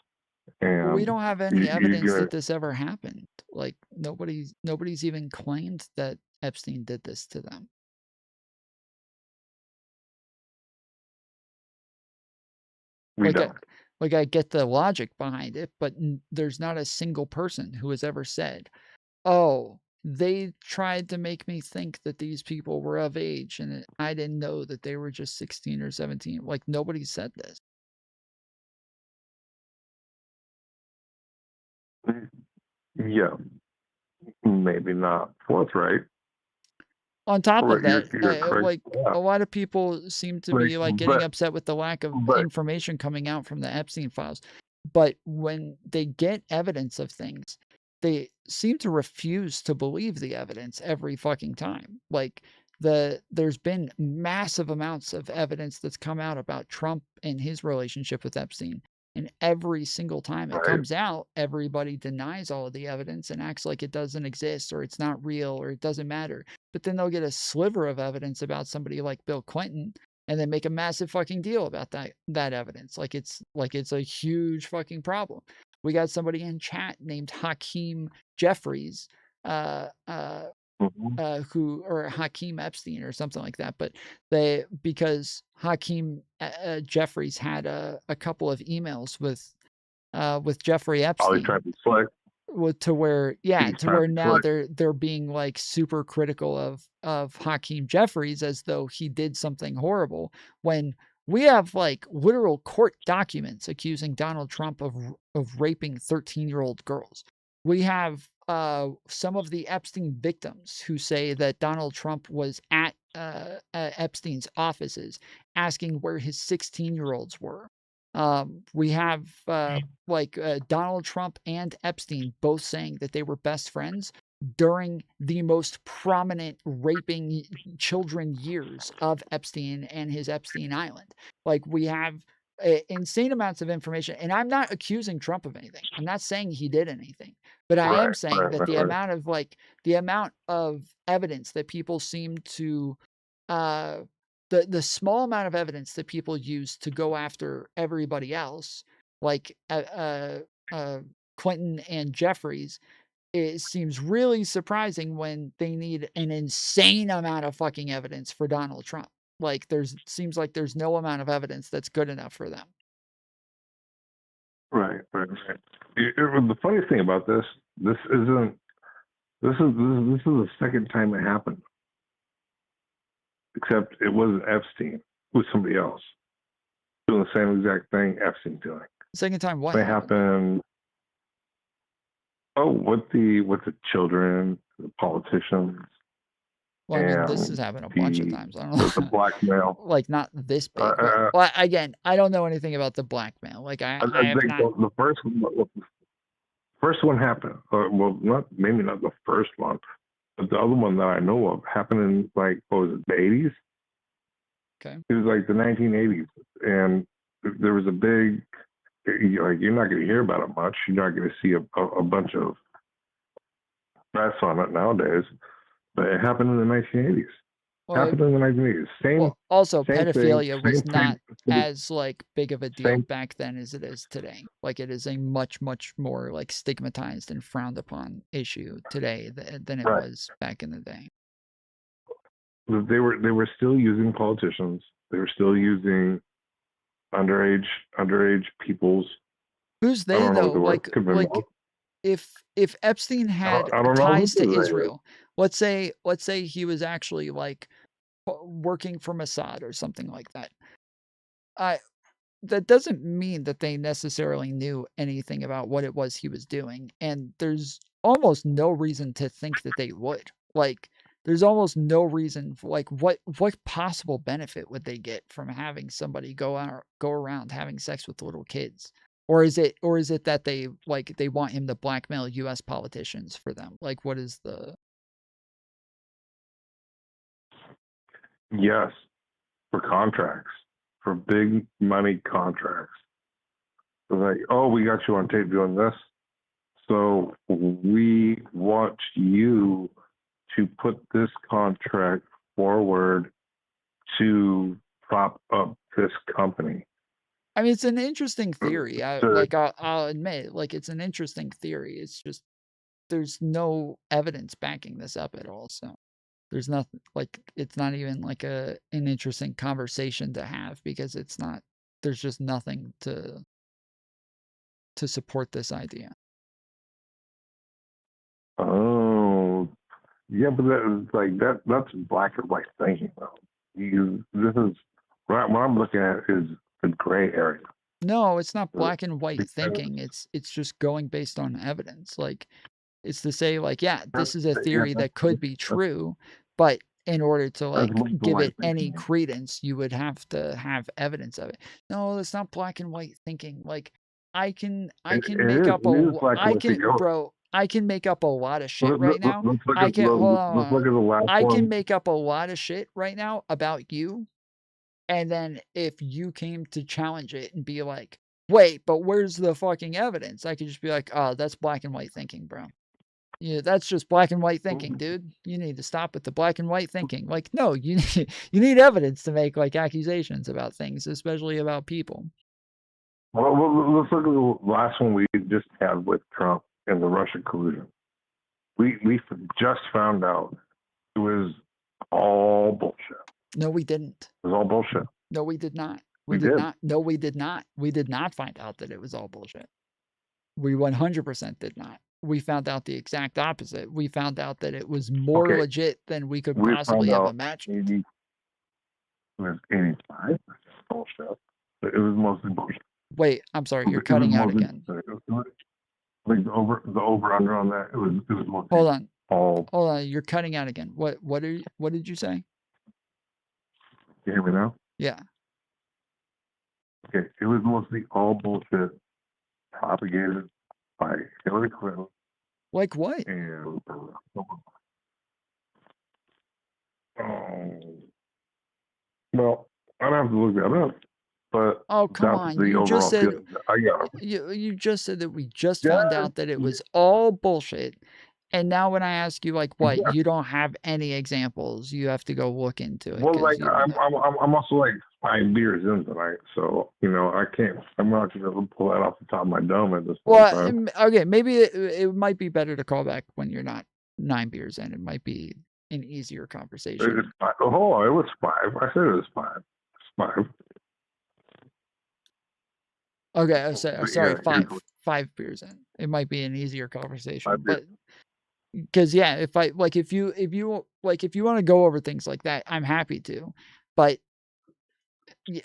And we don't have any evidence that this ever happened. Like nobody's even claimed that Epstein did this to them. Like I get the logic behind it, but there's not a single person who has ever said, oh, they tried to make me think that these people were of age and I didn't know that they were just 16 or 17. Like nobody said this. Yeah, maybe not forthright. On top of that, like a lot of people seem to be like getting upset with the lack of information coming out from the Epstein files. but when they get evidence of things, they seem to refuse to believe the evidence every fucking time. Like there's been massive amounts of evidence that's come out about Trump and his relationship with Epstein. And every single time it comes out, everybody denies all of the evidence and acts like it doesn't exist or it's not real or it doesn't matter. But then they'll get a sliver of evidence about somebody like Bill Clinton and then make a massive fucking deal about that evidence. Like it's a huge fucking problem. We got somebody in chat named Hakeem Jeffries, who, or Hakeem Epstein or something like that. But because Hakeem Jeffries had a couple of emails with Jeffrey Epstein. Oh, he tried to be slick. To where now slick. they're being like super critical of Hakeem Jeffries as though he did something horrible, when we have like literal court documents accusing Donald Trump of raping 13-year-old girls. We have some of the Epstein victims who say that Donald Trump was at Epstein's offices asking where his 16-year-olds were. We have Donald Trump and Epstein both saying that they were best friends during the most prominent raping children years of Epstein and his Epstein Island. Like, we have insane amounts of information, and I'm not accusing Trump of anything. I'm not saying he did anything, but I am saying that the amount of evidence that people seem to the small amount of evidence that people use to go after everybody else, like Clinton and Jeffries, it seems really surprising when they need an insane amount of fucking evidence for Donald Trump. Like, seems like there's no amount of evidence that's good enough for them. Right. The funniest thing about this is the second time it happened. Except it wasn't Epstein, it was somebody else doing the same exact thing Epstein's doing. Second time what? They happened. Oh, with the children, the politicians. Well, I mean, this has happened a bunch of times. I don't know. The blackmail. Like, not this big. Well, again, I don't know anything about the blackmail. Like, I have think not. the first one happened. Well, maybe not the first one, but the other one that I know of happened in, like, what was it, the 80s? Okay. It was like the 1980s, and there was a big, like, you're not going to hear about it much. You're not going to see a bunch of press on it nowadays, but it happened in the 1980s. Well, happened in the 1980s. Also, same pedophilia thing, was same not thing. as like big of a deal back then as it is today. Like, it is a much, much more like stigmatized and frowned upon issue today than it was back in the day. They were still using politicians. They were still using underage peoples. Who's they though? Like if Epstein had ties to Israel, let's say he was actually like working for Mossad or something like that. That doesn't mean that they necessarily knew anything about what it was he was doing, and there's almost no reason to think that they would. Like, there's almost no reason for, like, what possible benefit would they get from having somebody go around having sex with little kids? Or is it that they want him to blackmail US politicians for them? Like, what is the... Yes, for contracts, for big money contracts. It's like, oh, we got you on tape doing this, so we want you to put this contract forward to prop up this company. I mean, it's an interesting theory. I'll admit, like, it's an interesting theory. It's just there's no evidence backing this up at all. So there's nothing, like, it's not even like an interesting conversation to have, because there's just nothing to support this idea. Oh, yeah, but that's black and white thinking, though. This is what I'm looking at is the gray area. No, it's not black and white thinking. It's just going based on evidence. Like, it's to say, like, yeah, this is a theory that could be true, but in order to like give it any credence, you would have to have evidence of it. No, that's not black and white thinking. Like, I can It make is. up It is black and white thing. bro, I can make up a lot of shit right now. Let's look I at can hold let's look at the last I can one. make up a lot of shit right now about you. And then if you came to challenge it and be like, wait, but where's the fucking evidence? I could just be like, oh, that's black and white thinking, bro. Yeah, that's just black and white thinking, dude. You need to stop with the black and white thinking. Like, no, you need evidence to make like accusations about things, especially about people. Well, let's look at the last one we just had with Trump and the Russia collusion. We just found out it was all bullshit. No, we didn't. It was all bullshit. No, we did not. We did did. not. No, we did not. We did not find out that it was all bullshit. We 100% did not. We found out the exact opposite. We found out that it was more legit than we could possibly have imagined. It was 85. Bullshit. It was mostly bullshit. Wait, I'm sorry, you're cutting out again. Like the over under on that, it was mostly Hold on. all. Hold on, you're cutting out again. What did you say? You hear me now? Yeah. Okay, it was mostly all bullshit propagated by Hillary Clinton. Like what? And well, I'd have to look that up. But oh, come on. You just said you just said that we just found out that it was all bullshit. And now when I ask you like what, you don't have any examples. You have to go look into it. Well, like I'm also like 5 beers in tonight, so you know I'm not gonna pull that off the top of my dome at this point. Well, okay, maybe it might be better to call back when you're not 9 beers in. It might be an easier conversation. It's 5. Oh, it was 5. I said it was 5. It's 5. Okay, sorry, 5 beers in. It might be an easier conversation, but because if you want to go over things like that, I'm happy to, but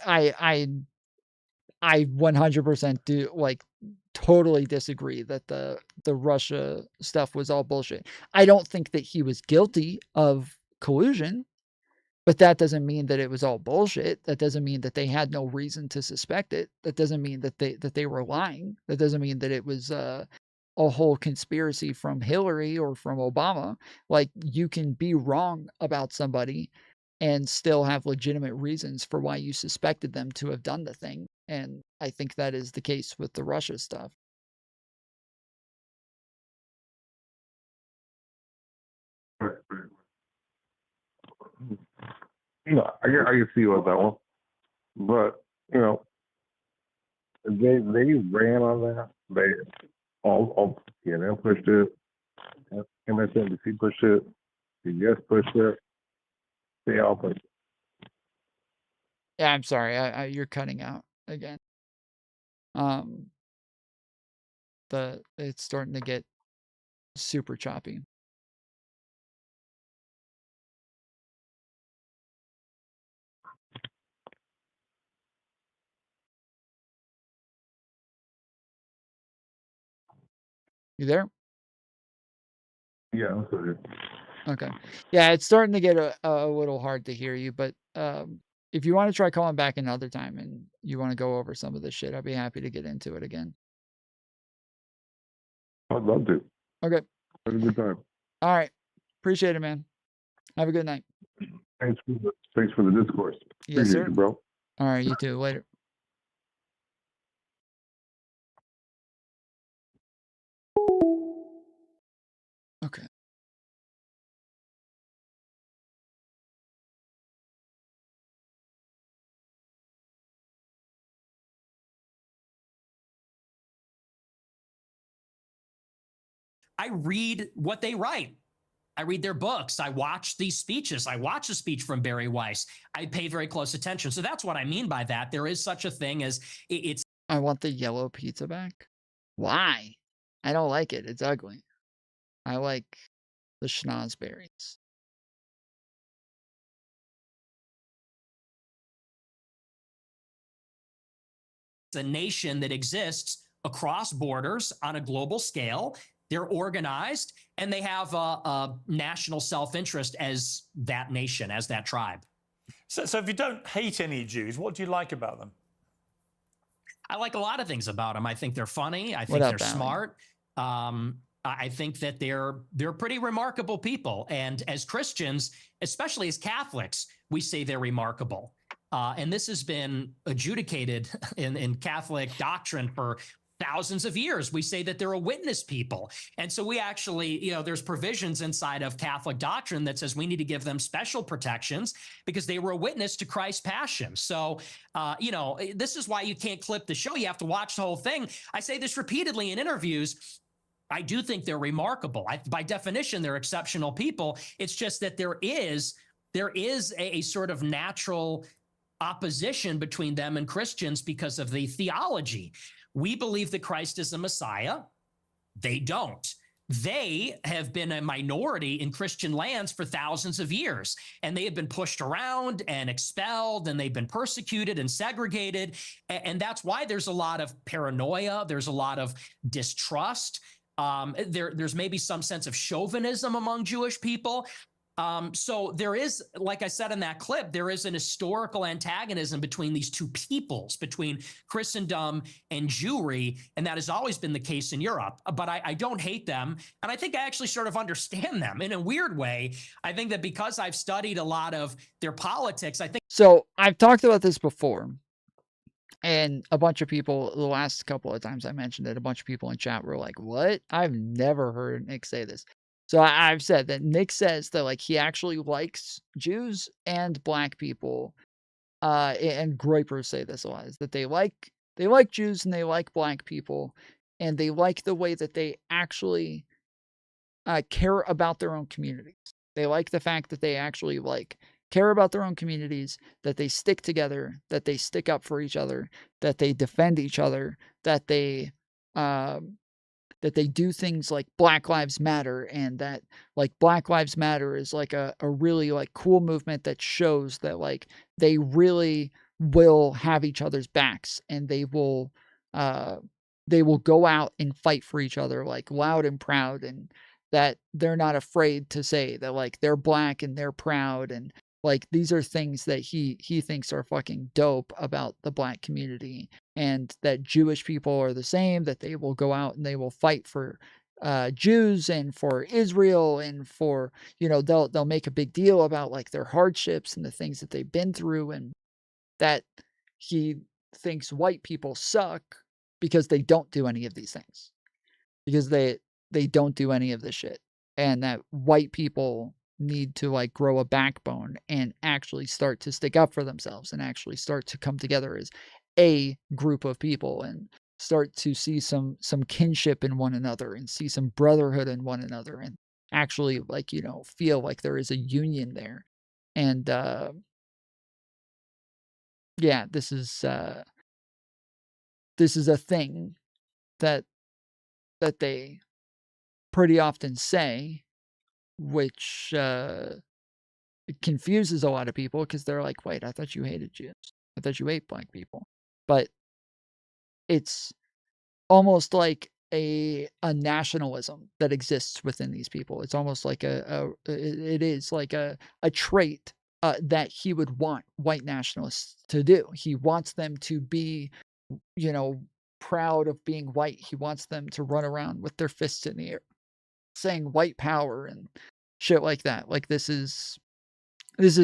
I 100% do totally disagree that the Russia stuff was all bullshit. I don't think that he was guilty of collusion, but that doesn't mean that it was all bullshit. That doesn't mean that they had no reason to suspect it. That doesn't mean that they were lying. That doesn't mean that it was a whole conspiracy from Hillary or from Obama. Like, you can be wrong about somebody and still have legitimate reasons for why you suspected them to have done the thing. And I think that is the case with the Russia stuff. No, I can see what that one, but you know, they ran on that. They all CNN pushed it, MSNBC pushed it, CBS pushed it. They all pushed it. Yeah, I'm sorry. You're cutting out again. It's starting to get super choppy. You there? Yeah, I'm sorry. Okay. Yeah, it's starting to get a little hard to hear you, but if you want to try calling back another time and you want to go over some of this shit, I'd be happy to get into it again. I'd love to. Okay. Have a good time. All right. Appreciate it, man. Have a good night. Thanks for the discourse. Yes, Appreciate sir. you, bro. All right, you too. Later. Okay. I read what they write. I read their books. I watch these speeches. I watch a speech from Barry Weiss. I pay very close attention. So that's what I mean by that. There is such a thing as it's. I want the yellow pizza back. Why? I don't like it. It's ugly. I like the schnozberries. It's a nation that exists across borders on a global scale. They're organized, and they have a national self-interest as that nation, as that tribe. So if you don't hate any Jews, what do you like about them? I like a lot of things about them. I think they're funny. I What think up, they're Valley? smart. I think that they're pretty remarkable people. And as Christians, especially as Catholics, we say they're remarkable. And this has been adjudicated in Catholic doctrine for thousands of years. We say that they're a witness people. And so we actually, there's provisions inside of Catholic doctrine that says we need to give them special protections because they were a witness to Christ's passion. So, this is why you can't clip the show. You have to watch the whole thing. I say this repeatedly in interviews. I do think they're remarkable. By definition, they're exceptional people. It's just that there is a sort of natural opposition between them and Christians because of the theology. We believe that Christ is the Messiah. They don't. They have been a minority in Christian lands for thousands of years, and they have been pushed around and expelled, and they've been persecuted and segregated. And that's why there's a lot of paranoia. There's a lot of distrust. There's maybe some sense of chauvinism among Jewish people. So there is, like I said in that clip, there is an historical antagonism between these two peoples, between Christendom and Jewry, and that has always been the case in Europe. But I don't hate them, and I think I actually sort of understand them in a weird way. I think that because I've studied a lot of their politics, I think... So I've talked about this before, and a bunch of people, the last couple of times I mentioned it, a bunch of people in chat were like, what? I've never heard Nick say this. So I've said that Nick says that like he actually likes Jews and black people, and Groypers say this a lot, is that they like Jews and they like black people, and they like the way that they actually care about their own communities. They like the fact that they actually care about their own communities, that they stick together, that they stick up for each other, that they defend each other, that they do things like Black Lives Matter, and that like Black Lives Matter is like a really like cool movement that shows that like they really will have each other's backs, and they will go out and fight for each other like loud and proud, and that they're not afraid to say that like they're black and they're proud, and like these are things that he thinks are fucking dope about the black community, and that Jewish people are the same, that they will go out and they will fight for Jews and for Israel, and for, they'll make a big deal about like their hardships and the things that they've been through, and that he thinks white people suck because they don't do any of these things, because they don't do any of this shit, and that white people need to like grow a backbone and actually start to stick up for themselves, and actually start to come together as a group of people, and start to see some kinship in one another, and see some brotherhood in one another, and actually like, feel like there is a union there. And yeah, this is a thing that they pretty often say, which it confuses a lot of people, because they're like, wait, I thought you hated Jews. I thought you hate black people. But it's almost like a nationalism that exists within these people. It's almost like it is like a trait that he would want white nationalists to do. He wants them to be, proud of being white. He wants them to run around with their fists in the air, saying white power and shit like that. Like this is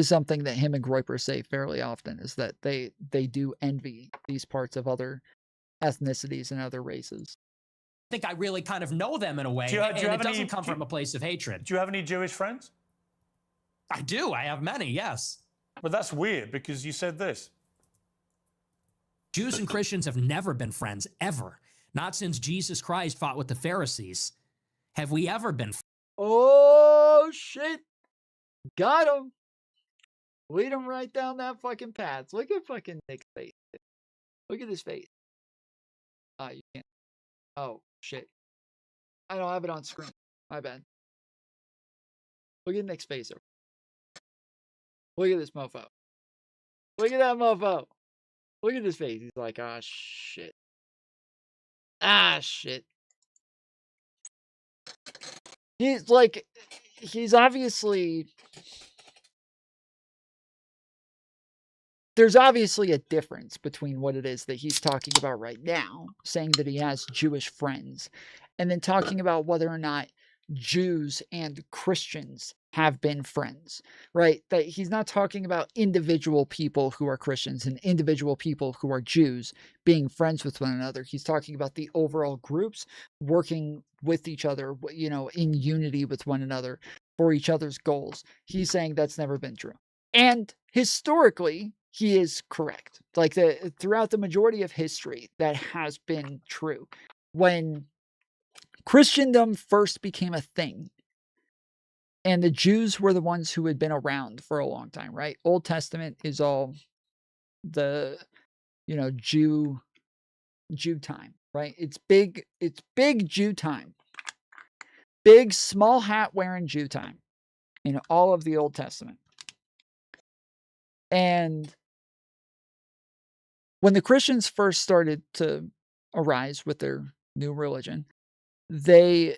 something that him and Groyper say fairly often, is that they do envy these parts of other ethnicities and other races. I think I really kind of know them in a way, and it doesn't come from a place of hatred. Do you have any Jewish friends? I do. I have many, yes. But that's weird, because you said this. Jews and Christians have never been friends, ever. Not since Jesus Christ fought with the Pharisees. Have we ever been friends? Oh, shit. Got him. Lead him right down that fucking path. Look at fucking Nick's face. Look at his face. You can't. Oh, shit. I don't have it on screen. My bad. Look at Nick's face. Look at this mofo. Look at that mofo. Look at his face. He's like, ah, shit. Ah, shit. He's like, he's obviously there's obviously a difference between what it is that he's talking about right now, saying that he has Jewish friends, and then talking about whether or not Jews and Christians have been friends, right? That he's not talking about individual people who are Christians and individual people who are Jews being friends with one another. He's talking about the overall groups working with each other, you know, in unity with one another for each other's goals. He's saying that's never been true. And historically, he is correct. Like throughout the majority of history, that has been true. When Christendom first became a thing, and the Jews were the ones who had been around for a long time, right? Old Testament is all the, you know, Jew time, right? It's big Jew time. Big small hat wearing Jew time in all of the Old Testament. And when the Christians first started to arise with their new religion, they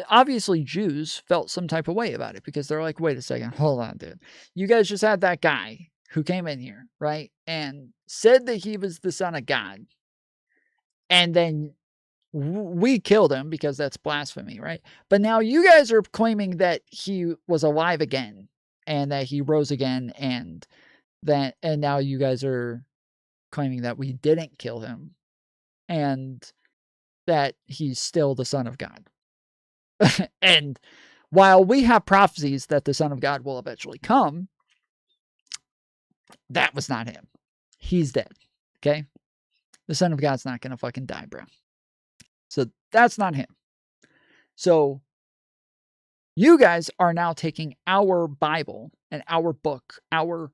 obviously Jews felt some type of way about it because they're like, wait a second, hold on, dude. You guys just had that guy who came in here, right? And said that he was the son of God. And then we killed him because that's blasphemy, right? But now you guys are claiming that he was alive again and that he rose again and now you guys are claiming that we didn't kill him and that he's still the Son of God. And while we have prophecies that the Son of God will eventually come, that was not him. He's dead. Okay? The Son of God's not going to fucking die, bro. So that's not him. So you guys are now taking our Bible and our book, our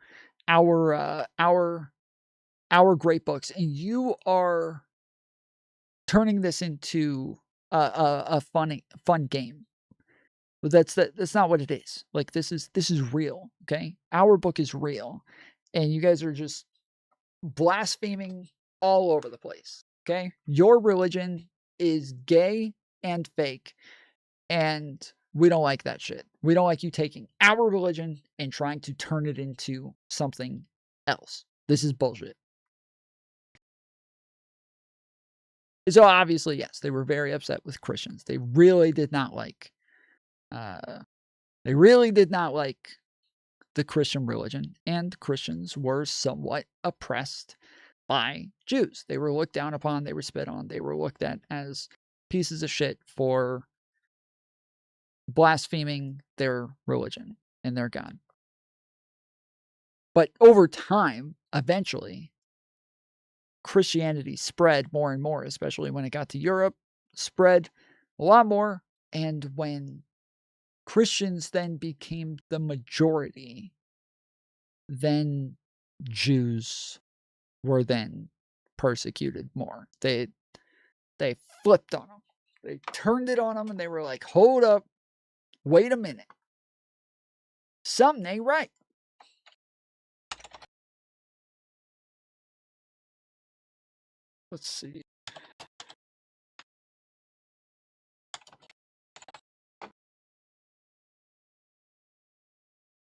great books, and you are turning this into a fun game. But that's not what it is. Like this is real, okay? Our book is real, and you guys are just blaspheming all over the place, okay? Your religion is gay and fake, and we don't like that shit. We don't like you taking our religion and trying to turn it into something else. This is bullshit. So obviously, yes, they were very upset with Christians. They really did not like the Christian religion, and Christians were somewhat oppressed by Jews. They were looked down upon, they were spit on, they were looked at as pieces of shit for blaspheming their religion and their God. But over time, eventually, Christianity spread more and more, especially when it got to Europe, spread a lot more. And when Christians then became the majority, then Jews were then persecuted more. They flipped on them. They turned it on them and they were like, hold up, wait a minute. Something ain't right. Let's see.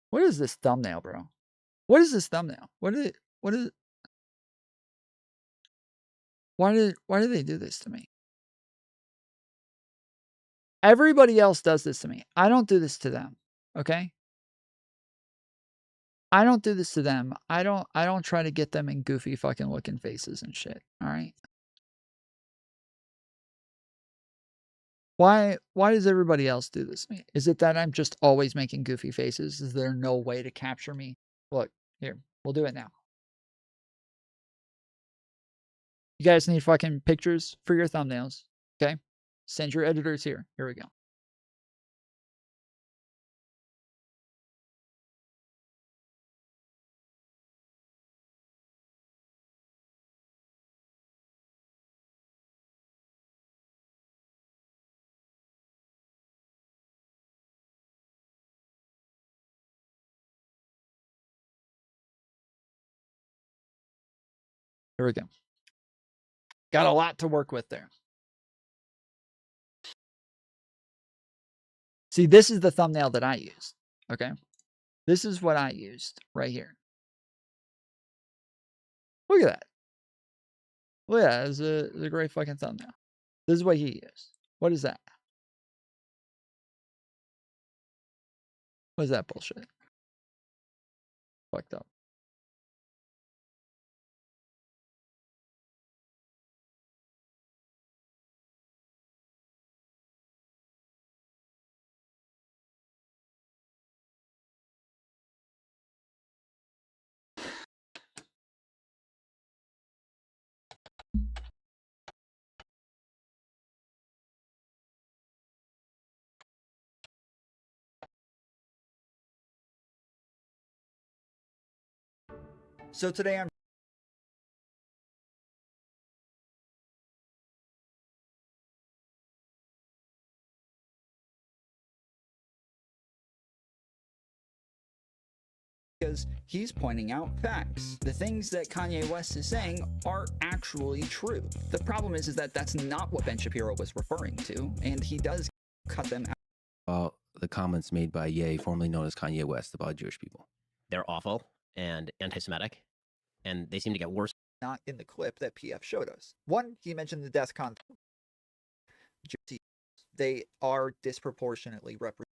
What is this thumbnail, bro? What is this thumbnail? What is it? Why did they do this to me? Everybody else does this to me. I don't do this to them. Okay? I don't do this to them. I don't try to get them in goofy fucking looking faces and shit. All right? Why does everybody else do this to me? Is it that I'm just always making goofy faces? Is there no way to capture me? Look, here, we'll do it now. You guys need fucking pictures for your thumbnails, okay? Send your editors here. Here we go. Here we go. Got a lot to work with there. See, this is the thumbnail that I used, okay? This is what I used right here. Look at that. Look at that. It's a great fucking thumbnail. This is what he used. What is that? What is that bullshit? Fucked up. So today I'm because he's pointing out facts. The things that Kanye West is saying are actually true. The problem is that that's not what Ben Shapiro was referring to, and he does cut them out. About the comments made by Ye, formerly known as Kanye West, about Jewish people. They're awful and anti-Semitic, and they seem to get worse. Not in the clip that PF showed us. One, he mentioned the death con. They are disproportionately represented,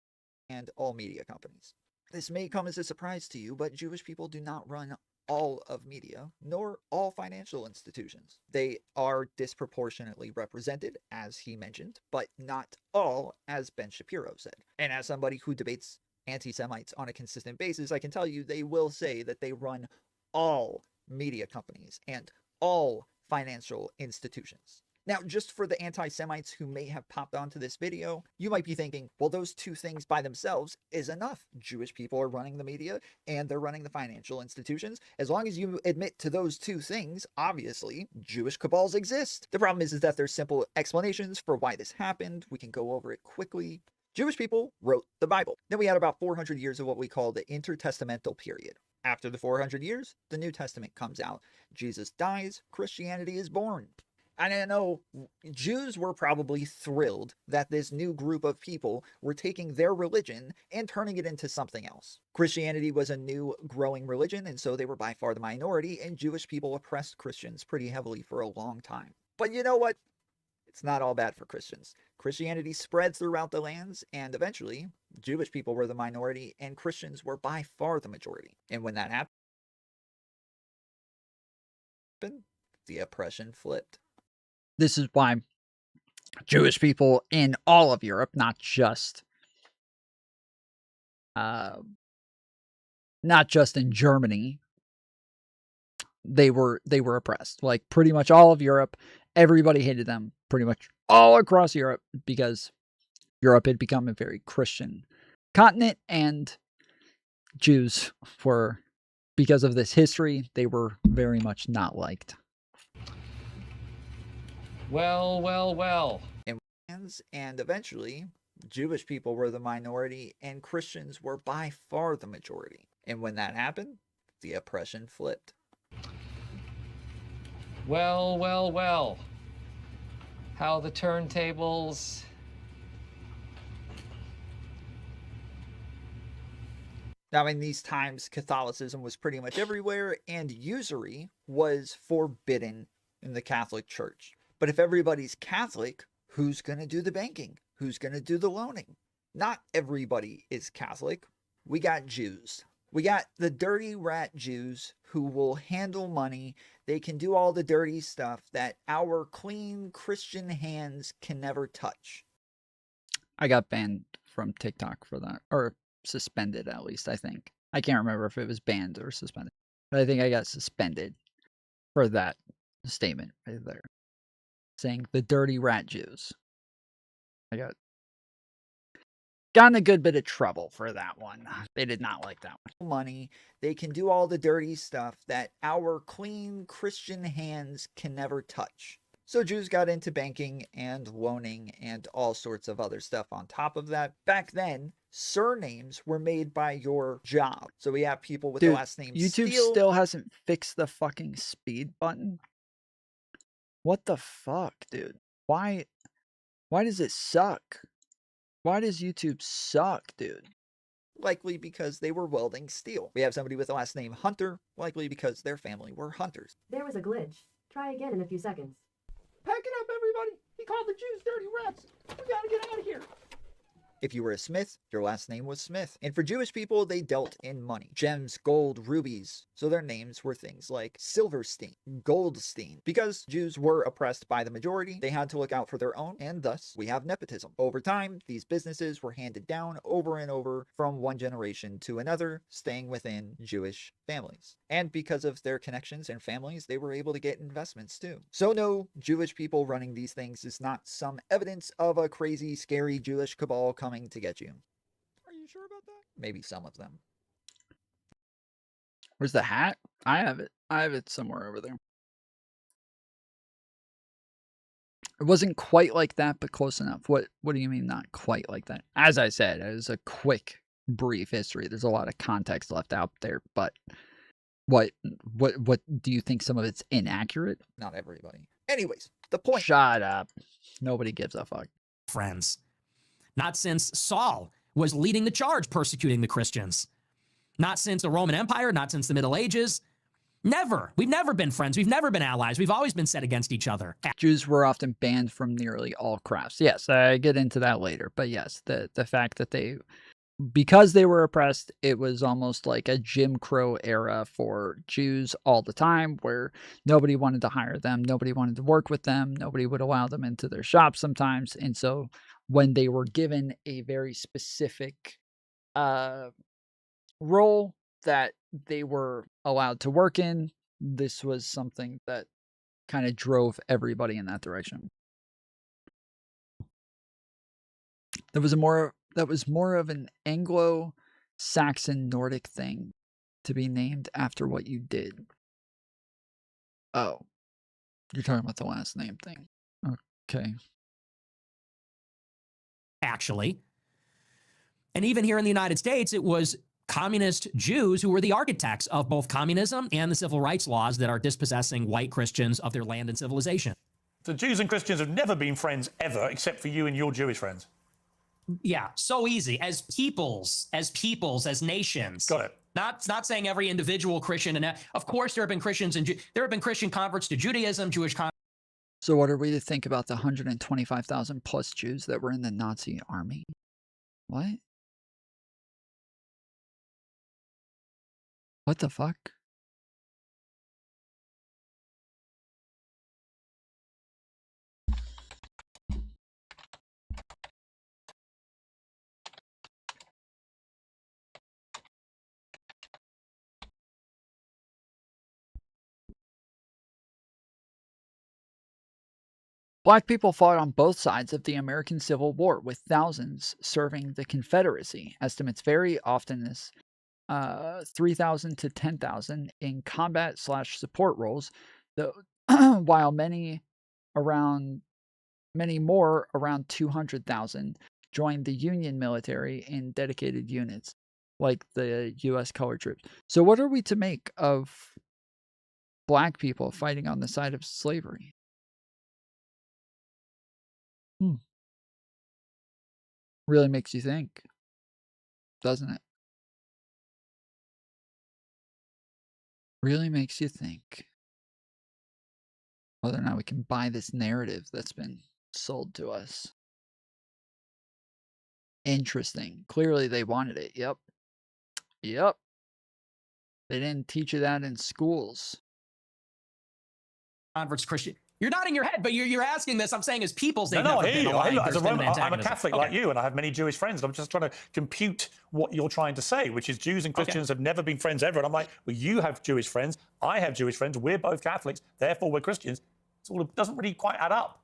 and all media companies. This may come as a surprise to you, but Jewish people do not run all of media, nor all financial institutions. They are disproportionately represented, as he mentioned, but not all, as Ben Shapiro said. And as somebody who debates anti-Semites on a consistent basis, I can tell you they will say that they run all media companies and all financial institutions. Now, just for the anti-Semites who may have popped onto this video, you might be thinking, well, those two things by themselves is enough. Jewish people are running the media and they're running the financial institutions. As long as you admit to those two things, obviously, Jewish cabals exist. The problem is that there's simple explanations for why this happened. We can go over it quickly. Jewish people wrote the Bible. Then we had about 400 years of what we call the intertestamental period. After the 400 years, the New Testament comes out. Jesus dies, Christianity is born. And I know Jews were probably thrilled that this new group of people were taking their religion and turning it into something else. Christianity was a new growing religion, and so they were by far the minority, and Jewish people oppressed Christians pretty heavily for a long time. But you know what? It's not all bad for Christians. Christianity spread throughout the lands, and eventually, Jewish people were the minority, and Christians were by far the majority. And when that happened, the oppression flipped. This is why Jewish people in all of Europe, not just in Germany, they were oppressed. Like pretty much all of Europe, everybody hated them pretty much all across Europe because Europe had become a very Christian continent, and Jews were, because of this history, they were very much not liked. Well. And eventually, Jewish people were the minority and Christians were by far the majority. And when that happened, the oppression flipped. Well. How the turntables... Now, in these times, Catholicism was pretty much everywhere, and usury was forbidden in the Catholic Church. But if everybody's Catholic, who's going to do the banking? Who's going to do the loaning? Not everybody is Catholic. We got Jews. We got the dirty rat Jews who will handle money. They can do all the dirty stuff that our clean Christian hands can never touch. I got banned from TikTok for that, or suspended at least, I think. I can't remember if it was banned or suspended, but I think I got suspended for that statement right there. Saying the dirty rat Jews. I got in a good bit of trouble for that one. They did not like that one. Money, they can do all the dirty stuff that our clean Christian hands can never touch. So Jews got into banking and loaning and all sorts of other stuff on top of that. Back then, surnames were made by your job. So we have people with the last name YouTube Steele. Still hasn't fixed the fucking speed button. What the fuck, dude? Why does it suck? Why does YouTube suck, dude? likely because they were welding steel. We have somebody with the last name Hunter, likely because their family were hunters. There was a glitch. Try again in a few seconds. Pack it up, everybody. He called the Jews dirty rats. We gotta get out of here. If you were a Smith, your last name was Smith. And for Jewish people, they dealt in money. Gems, gold, rubies. So their names were things like Silverstein, Goldstein. Because Jews were oppressed by the majority, they had to look out for their own, and thus we have nepotism. Over time, these businesses were handed down over and over from one generation to another, staying within Jewish families. And because of their connections and families, they were able to get investments too. So no, Jewish people running these things is not some evidence of a crazy, scary Jewish cabal coming to get you. Are you sure about that? Maybe some of them. Where's the hat? I have it. I have it somewhere over there. It wasn't quite like that, but close enough. What do you mean not quite like that? As I said, it was a quick, brief history. There's a lot of context left out there, but what do you think some of it's inaccurate? Not everybody. Anyways, the point. Shut up. Nobody gives a fuck. Friends. Not since Saul was leading the charge persecuting the Christians. Not since the Roman Empire, not since the Middle Ages. Never. We've never been friends. We've never been allies. We've always been set against each other. Jews were often banned from nearly all crafts. Yes, I get into that later. But yes, the fact that because they were oppressed, it was almost like a Jim Crow era for Jews all the time, where nobody wanted to hire them, nobody wanted to work with them, nobody would allow them into their shops sometimes. And so when they were given a very specific role that they were allowed to work in, this was something that kind of drove everybody in that direction. That was more of an Anglo-Saxon Nordic thing to be named after what you did. Oh, you're talking about the last name thing. Okay. Actually. And even here in the United States, it was communist Jews who were the architects of both communism and the civil rights laws that are dispossessing white Christians of their land and civilization. The Jews and Christians have never been friends ever, except for you and your Jewish friends. Yeah, so easy. As peoples, as nations. Got it. Not saying every individual Christian, and of course there have been Christians and there have been Christian converts to Judaism, Jewish converts. So what are we to think about the 125,000 plus Jews that were in the Nazi army? What? What the fuck? Black people fought on both sides of the American Civil War, with thousands serving the Confederacy. Estimates vary, often as 3,000 to 10,000 in combat/support roles, though, while many more, around 200,000, joined the Union military in dedicated units, like the U.S. colored troops. So what are we to make of black people fighting on the side of slavery? Really makes you think, doesn't it? Really makes you think whether or not we can buy this narrative that's been sold to us. Interesting. Clearly they wanted it. Yep. They didn't teach you that in schools. Converts Christian. You're nodding your head, but you're asking this. I'm saying as peoples, they've No, never I hear been you. aligned. As a Roman, I'm a Catholic like Okay. you, and I have many Jewish friends. I'm just trying to compute what you're trying to say, which is Jews and Christians have never been friends ever. And I'm like, well, you have Jewish friends, I have Jewish friends, we're both Catholics, therefore we're Christians. It doesn't really quite add up.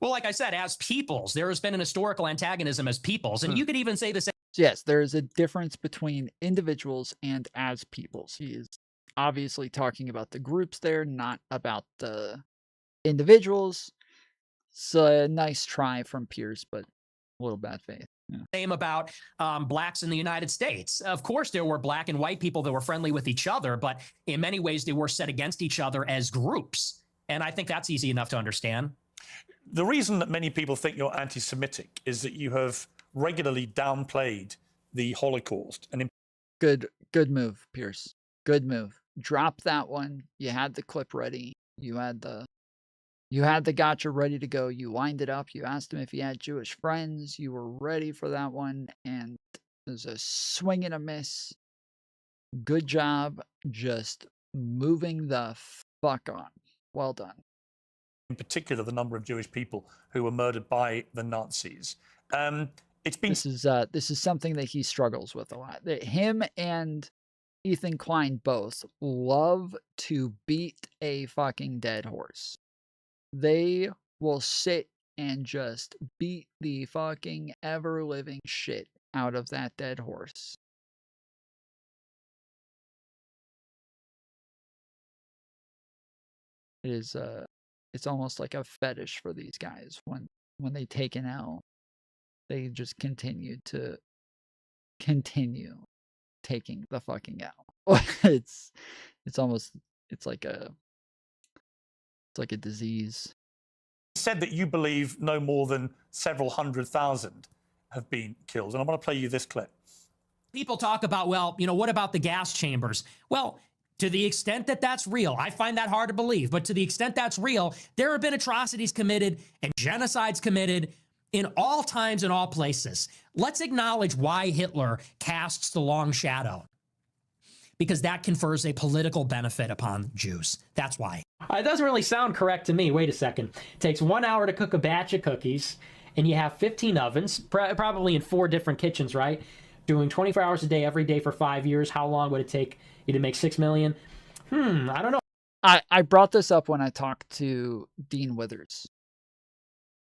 Well, like I said, as peoples, there has been an historical antagonism as peoples, and you could even say the same. Yes, there is a difference between individuals and as peoples. He is obviously talking about the groups there, not about the individuals. It's a nice try from Piers, but a little bad faith. Yeah. Same about blacks in the United States. Of course, there were black and white people that were friendly with each other, but in many ways, they were set against each other as groups. And I think that's easy enough to understand. The reason that many people think you're anti-Semitic is that you have regularly downplayed the Holocaust. And Good move, Piers. Good move. Drop that one. You had the clip ready. You had the gotcha ready to go. You lined it up. You asked him if he had Jewish friends. You were ready for that one, and it was a swing and a miss. Good job just moving the fuck on. Well done. in particular, the number of Jewish people who were murdered by the Nazis. It's been this is something that he struggles with a lot. That him and Ethan Klein both love to beat a fucking dead horse. They will sit and just beat the fucking ever-living shit out of that dead horse. It is it's almost like a fetish for these guys. When they take an L, they just continue taking the fucking L. it's like a disease. said that you believe no more than several 100,000 have been killed. And I want to play you this clip. People talk about, well, what about the gas chambers? Well, to the extent that that's real, I find that hard to believe, but to the extent that's real, there have been atrocities committed and genocides committed in all times and all places. Let's acknowledge why Hitler casts the long shadow. Because that confers a political benefit upon Jews. That's why. It doesn't really sound correct to me. Wait a second. It takes 1 hour to cook a batch of cookies, and you have 15 ovens, probably in 4 different kitchens, right? Doing 24 hours a day, every day for 5 years. How long would it take you to make 6 million? I don't know. I brought this up when I talked to Dean Withers.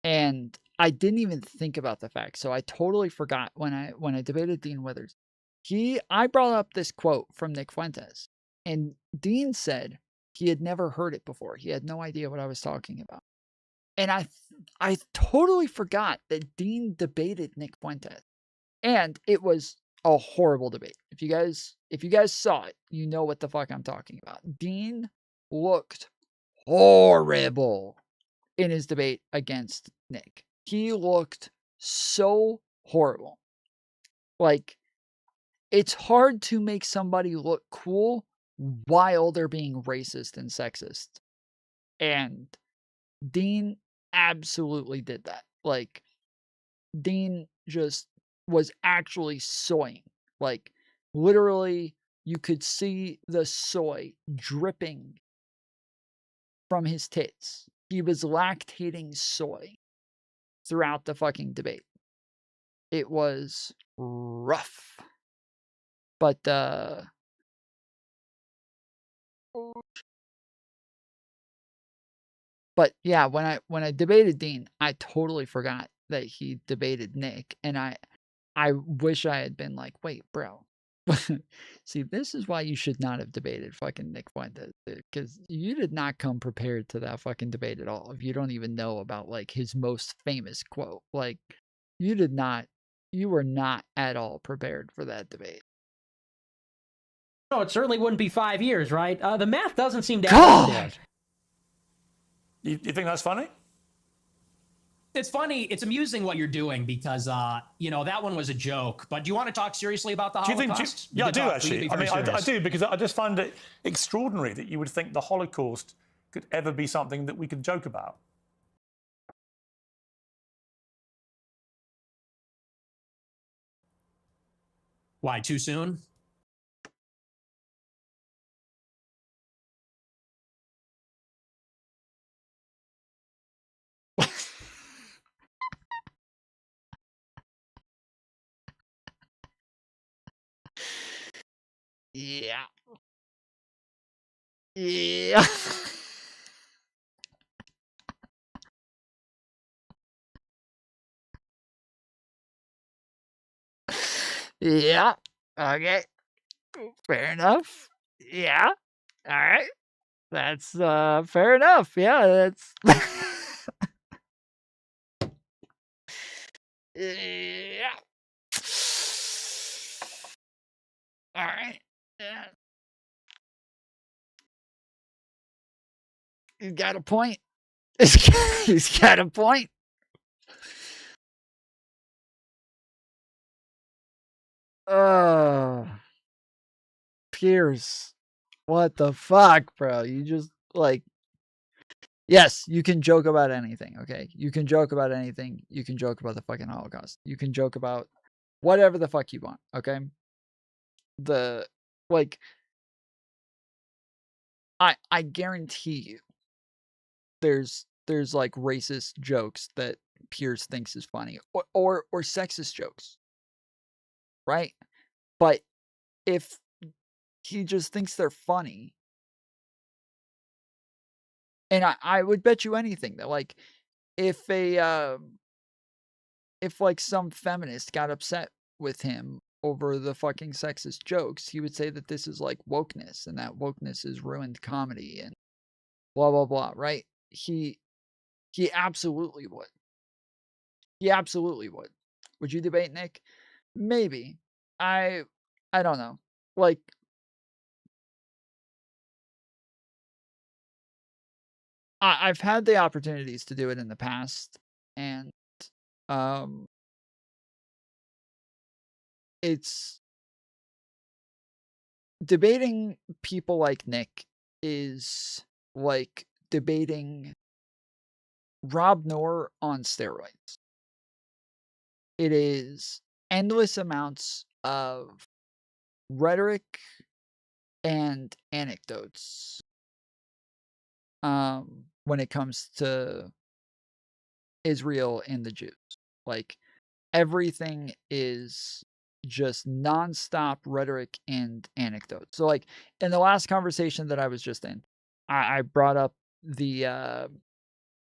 And I didn't even think about the fact. So I totally forgot when I debated Dean Withers. I brought up this quote from Nick Fuentes, and Dean said he had never heard it before. He had no idea what I was talking about. And I totally forgot that Dean debated Nick Fuentes. And it was a horrible debate. If you guys saw it, you know what the fuck I'm talking about. Dean looked horrible in his debate against Nick. He looked so horrible. Like, it's hard to make somebody look cool while they're being racist and sexist. And Dean absolutely did that. Like, Dean just was actually soying. Like, literally, you could see the soy dripping from his tits. He was lactating soy throughout the fucking debate. It was rough. But yeah, when I debated Dean, I totally forgot that he debated Nick, and I wish I had been like, wait, bro. See, this is why you should not have debated fucking Nick Fuentes, because you did not come prepared to that fucking debate at all. If you don't even know about like his most famous quote, like you were not at all prepared for that debate. No, it certainly wouldn't be 5 years, right? The math doesn't seem to God! add up. You think that's funny? It's funny. It's amusing what you're doing because, that one was a joke. But do you want to talk seriously about the Holocaust? Yeah, I do actually. I do, because I just find it extraordinary that you would think the Holocaust could ever be something that we could joke about. Why, too soon? Yeah. Yeah. Yeah. Okay. Fair enough. Yeah. All right. That's fair enough. Yeah, that's yeah. All right. Yeah. He's got a point. He's got a point. Piers, what the fuck, bro? You just like, yes, you can joke about anything, okay? You can joke about anything. You can joke about the fucking Holocaust. You can joke about whatever the fuck you want, okay? The like, I guarantee you, there's like racist jokes that Piers thinks is funny, or sexist jokes, right? But if he just thinks they're funny, and I would bet you anything that like if if like some feminist got upset with him over the fucking sexist jokes, he would say that this is like wokeness and that wokeness is ruined comedy and blah blah blah, right? He absolutely would. He absolutely would. Would you debate Nick? Maybe. I don't know. Like I've had the opportunities to do it in the past, and um it's debating people like Nick is like debating Rob Noor on steroids. It is endless amounts of rhetoric and anecdotes when it comes to Israel and the Jews. Like everything is just nonstop rhetoric and anecdote. So like in the last conversation that I was just in, I brought up the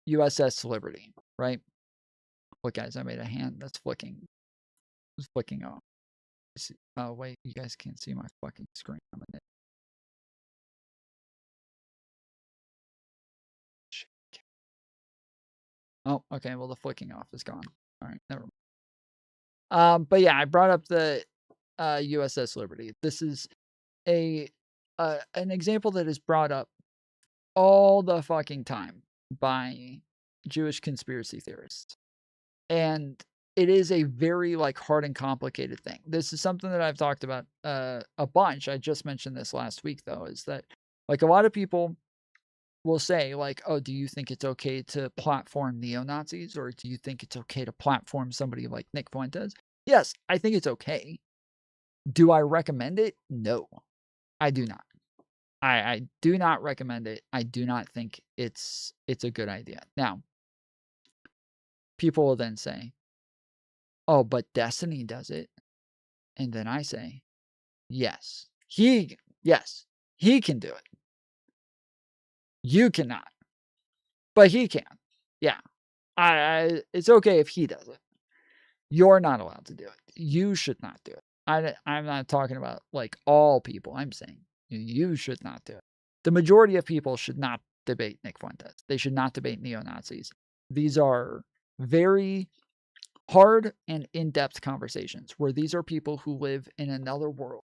USS Liberty, right? Look, guys, I made a hand that's flicking. It's flicking off. Oh, wait, you guys can't see my fucking screen. I'm in it. Oh, okay. Well, the flicking off is gone. All right, never mind. But yeah, I brought up the USS Liberty. This is a an example that is brought up all the fucking time by Jewish conspiracy theorists. And it is a very like hard and complicated thing. This is something that I've talked about a bunch. I just mentioned this last week though, is that like a lot of people will say like, "Oh, do you think it's okay to platform neo-Nazis or do you think it's okay to platform somebody like Nick Fuentes?" Yes, I think it's okay. Do I recommend it? No. I do not. I do not recommend it. I do not think it's a good idea. Now, people will then say, "Oh, but Destiny does it." And then I say, "Yes. Yes, he can do it. You cannot. But he can." Yeah. It's okay if he does it. You're not allowed to do it. You should not do it. I'm not talking about like all people. I'm saying you should not do it. The majority of people should not debate Nick Fuentes. They should not debate neo-Nazis. These are very hard and in-depth conversations where these are people who live in another world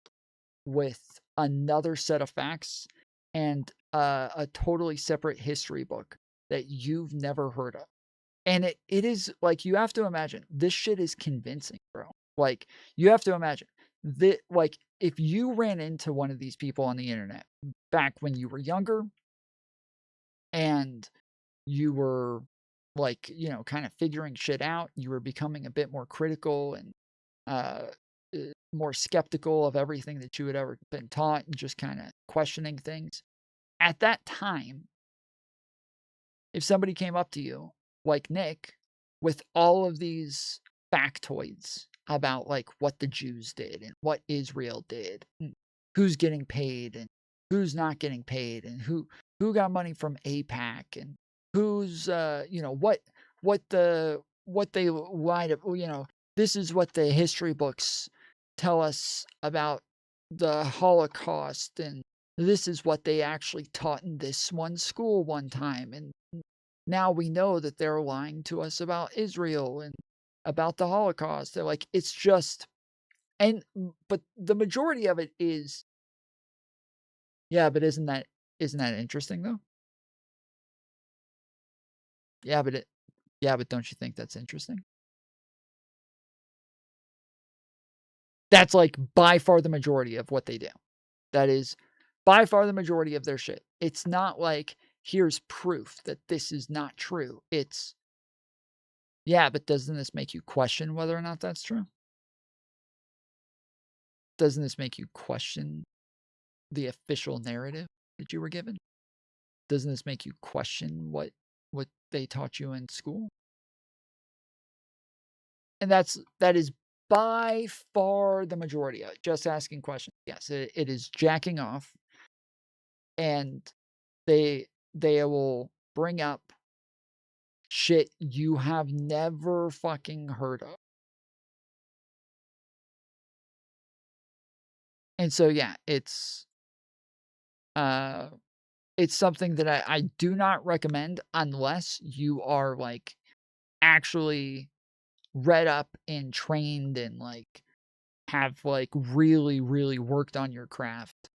with another set of facts and a totally separate history book that you've never heard of. And it is like you have to imagine this shit is convincing, bro. Like you have to imagine that like if you ran into one of these people on the internet back when you were younger and you were like, you know, kind of figuring shit out, you were becoming a bit more critical and uh more skeptical of everything that you had ever been taught and just kind of questioning things. At that time, if somebody came up to you like Nick with all of these factoids about like what the Jews did and what Israel did, and who's getting paid and who's not getting paid and who got money from APAC and who's you know what they lied up, you know, this is what the history books tell us about the Holocaust and this is what they actually taught in this one school one time and now we know that they're lying to us about Israel and about the Holocaust. They're like, it's just, but the majority of it is, yeah, but isn't that interesting though? Yeah, but don't you think that's interesting? That's like by far the majority of what they do. That is by far the majority of their shit. It's not like, here's proof that this is not true. It's, yeah, but doesn't this make you question whether or not that's true? Doesn't this make you question the official narrative that you were given? Doesn't this make you question what they taught you in school? And that is by far the majority of it. Just asking questions. Yes, it is jacking off, and they will bring up shit you have never fucking heard of. And so yeah, it's something that I do not recommend unless you are like actually read up and trained and like have like really, really worked on your craft.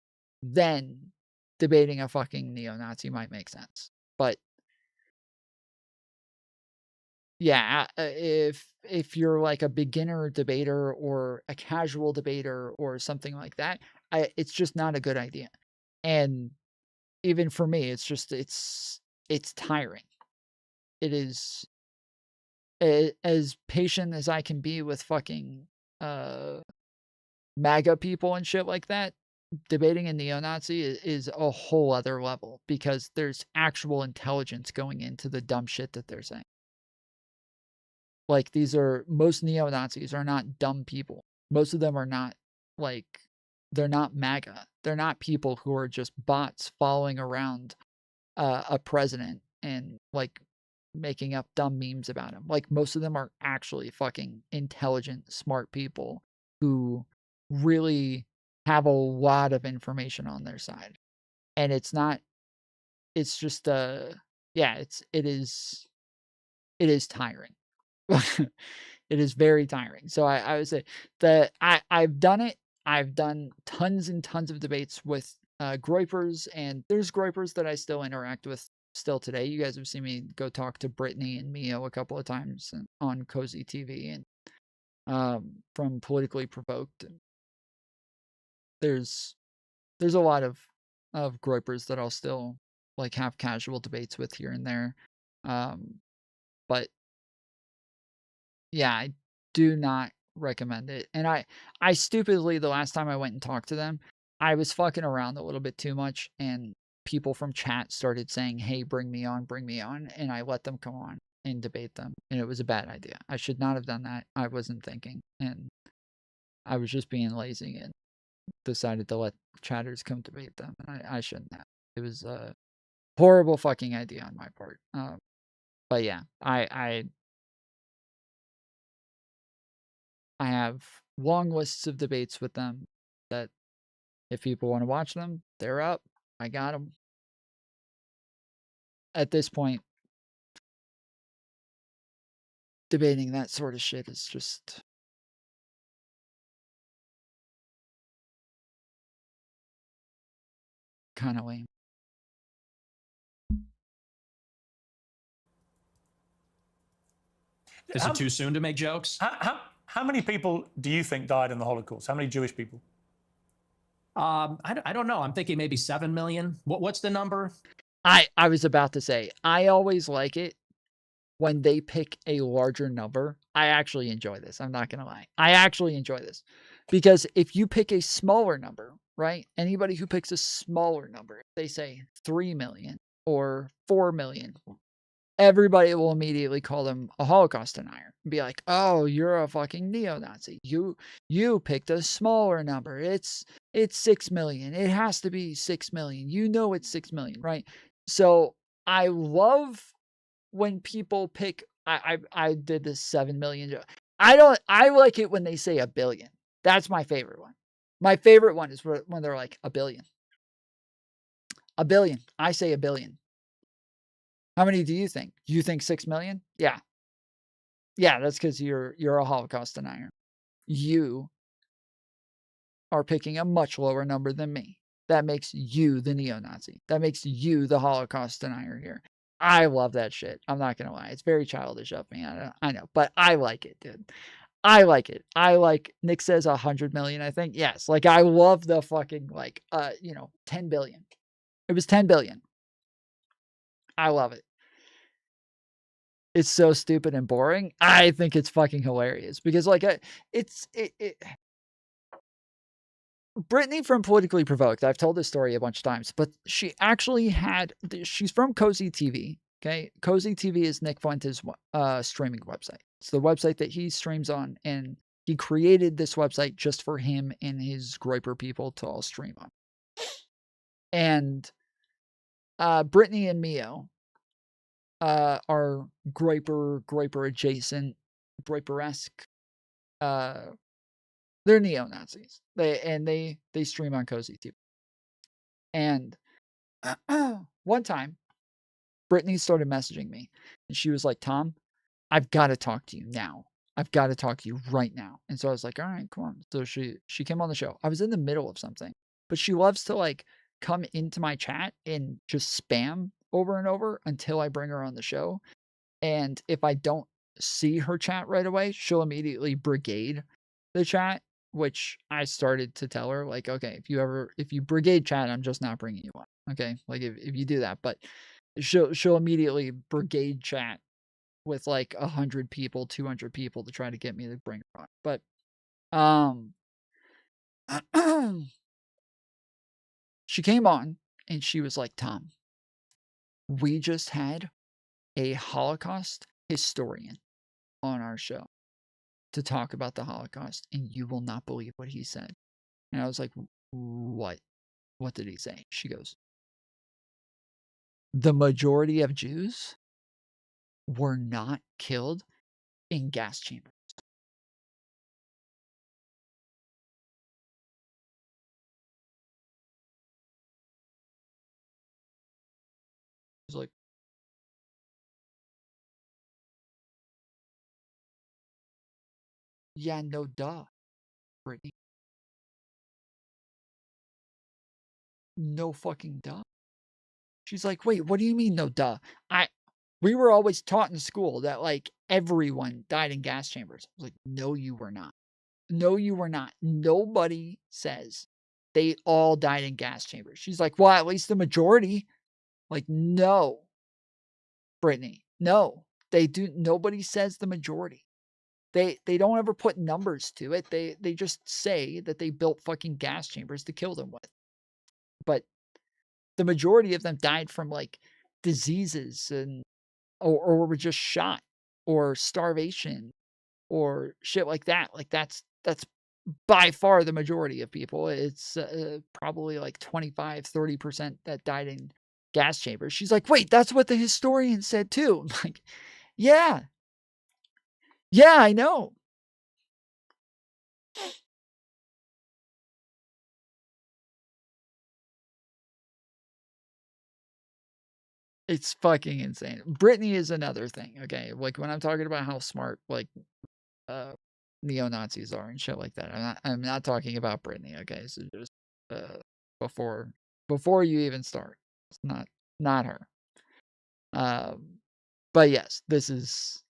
Then debating a fucking neo-Nazi might make sense. But yeah, if you're like a beginner debater or a casual debater or something like that, it's just not a good idea. And even for me, it's just it's tiring. It is as patient as I can be with fucking MAGA people and shit like that. Debating a neo-Nazi is a whole other level because there's actual intelligence going into the dumb shit that they're saying. Like most neo-Nazis are not dumb people. Most of them are not like, they're not MAGA. They're not people who are just bots following around a president and like making up dumb memes about him. Like most of them are actually fucking intelligent, smart people who really have a lot of information on their side. And it's just yeah, it is tiring. It is very tiring. So I would say that I've done it. I've done tons and tons of debates with groypers, and there's groypers that I still interact with still today. You guys have seen me go talk to Brittany and Mio a couple of times on Cozy TV and from Politically Provoked. There's a lot of groypers that I'll still like have casual debates with here and there. But yeah, I do not recommend it. And I stupidly, the last time I went and talked to them, I was fucking around a little bit too much, and people from chat started saying, "Hey, bring me on," and I let them come on and debate them, and it was a bad idea. I should not have done that. I wasn't thinking, and I was just being lazy and decided to let chatters come debate them, and I shouldn't have. It was a horrible fucking idea on my part. But yeah, I have long lists of debates with them that if people want to watch them, they're up. I got them. At this point, debating that sort of shit is just kind of lame. Is it too soon to make jokes? How many people do you think died in the Holocaust? How many Jewish people? I don't know. I'm thinking maybe 7 million. What's the number? I was about to say, I always like it when they pick a larger number. I actually enjoy this. I'm not going to lie. I actually enjoy this because if you pick a smaller number, right? Anybody who picks a smaller number, if they say 3 million or 4 million, everybody will immediately call them a Holocaust denier and be like, "Oh, you're a fucking neo-Nazi. You picked a smaller number. It's 6 million. It has to be 6 million. You know it's 6 million, right?" So I love when people pick. I did this 7 million. I like it when they say a billion. That's my favorite one. My favorite one is when they're like a billion. A billion. I say a billion. How many do you think? You think 6 million? Yeah. Yeah, that's because you're a Holocaust denier. You are picking a much lower number than me. That makes you the neo-Nazi. That makes you the Holocaust denier here. I love that shit. I'm not going to lie. It's very childish of me. I know. But I like it, dude. I like it. I like Nick says 100 million, I think. Yes. Like I love the fucking 10 billion. It was 10 billion. I love it. It's so stupid and boring. I think it's fucking hilarious because Brittany from Politically Provoked, I've told this story a bunch of times, but she actually she's from Cozy TV. Okay. Cozy TV is Nick Fuentes' streaming website. It's the website that he streams on, and he created this website just for him and his Groiper people to all stream on. And Brittany and Mio are Groiper adjacent, Groiper-esque. They're neo-Nazis. They stream on Cozy TV. And one time, Brittany started messaging me, and she was like, "Tom, I've got to talk to you now. I've got to talk to you right now." And so I was like, "All right, come on." So she came on the show. I was in the middle of something, but she loves to like come into my chat and just spam over and over until I bring her on the show. And if I don't see her chat right away, she'll immediately brigade the chat, which I started to tell her, like, okay, if you brigade chat, I'm just not bringing you on. Okay. Like if you do that, but she'll immediately brigade chat with like 100 people, 200 people to try to get me to bring her on. But, she came on and she was like, "Tom, we just had a Holocaust historian on our show to talk about the Holocaust, and you will not believe what he said." And I was like, "What? What did he say?" She goes, "The majority of Jews were not killed in gas chambers." I was like, "Yeah, no duh, Brittany. No fucking duh." She's like, "Wait, what do you mean no duh? We were always taught in school that like everyone died in gas chambers." I was like, "No, you were not. No, you were not. Nobody says they all died in gas chambers." She's like, "Well, at least the majority." Like, no, Brittany, no. They do. Nobody says the majority. They don't ever put numbers to it. They just say that they built fucking gas chambers to kill them with. But the majority of them died from like diseases or were just shot or starvation or shit like that. Like that's by far the majority of people. It's probably like 25-30% that died in gas chambers. She's like, "Wait, that's what the historian said too." I'm like, "Yeah. Yeah, I know." It's fucking insane. Brittany is another thing, okay? Like when I'm talking about how smart like uh neo-Nazis are and shit like that. I'm not talking about Brittany, okay? So just before you even start. It's not her. But yes, this is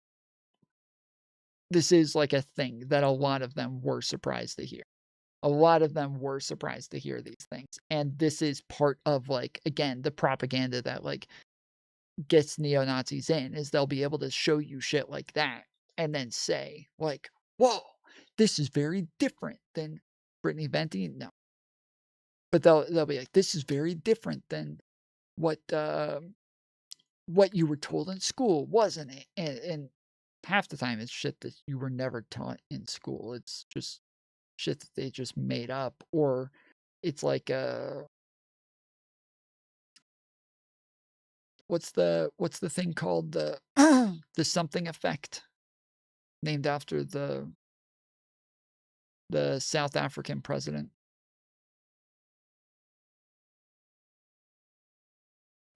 like a thing that a lot of them were surprised to hear. A lot of them were surprised to hear these things. And this is part of like again, the propaganda that like gets neo-Nazis in is they'll be able to show you shit like that and then say like, "Whoa, this is very different than Brittany Venti." No. But they'll be like, "This is very different than what you were told in school, wasn't it?" And half the time it's shit that you were never taught in school. It's just shit that they just made up, or it's like what's the thing called, the the something effect, named after the South African president.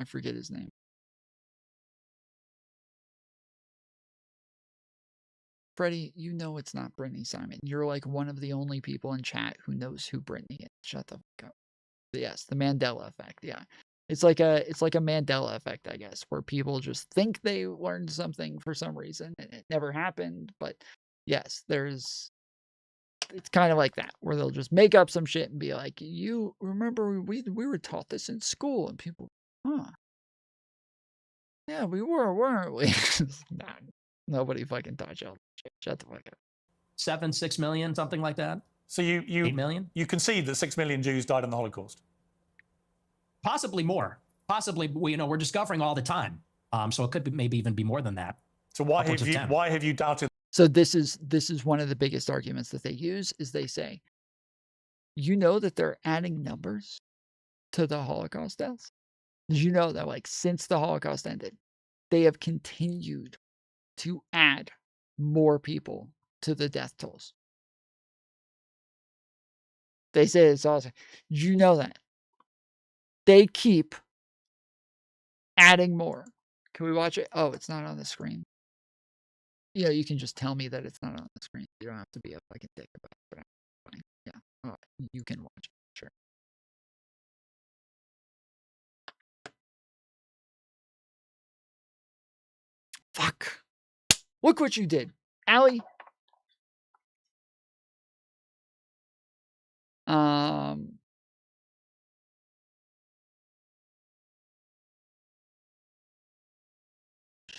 I forget his name. Freddie, you know it's not Brittany Simon. You're like one of the only people in chat who knows who Brittany is. Shut the fuck up. Yes, the Mandela effect. Yeah. It's like a Mandela effect, I guess, where people just think they learned something for some reason and it never happened, but yes, it's kind of like that, where they'll just make up some shit and be like, you remember we were taught this in school, and people, huh? Yeah, we were, weren't we? Nah, nobody fucking taught y'all shit. Shut the fuck up. 6 million, something like that. So you 8 million? You concede that 6 million Jews died in the Holocaust? Possibly more. Possibly, we're discovering all the time. So it could be, maybe even be more than that. So why have you doubted? So this is one of the biggest arguments that they use, is they say, you know that they're adding numbers to the Holocaust deaths? Did you know that, like, since the Holocaust ended, they have continued to add more people to the death tolls? They say it's awesome. Did you know that? They keep adding more. Can we watch it? Oh, it's not on the screen. Yeah, you can just tell me that it's not on the screen. You don't have to be a fucking dick about it. But I'm fine. Yeah. You can watch it. Sure. Fuck. Look what you did, Allie.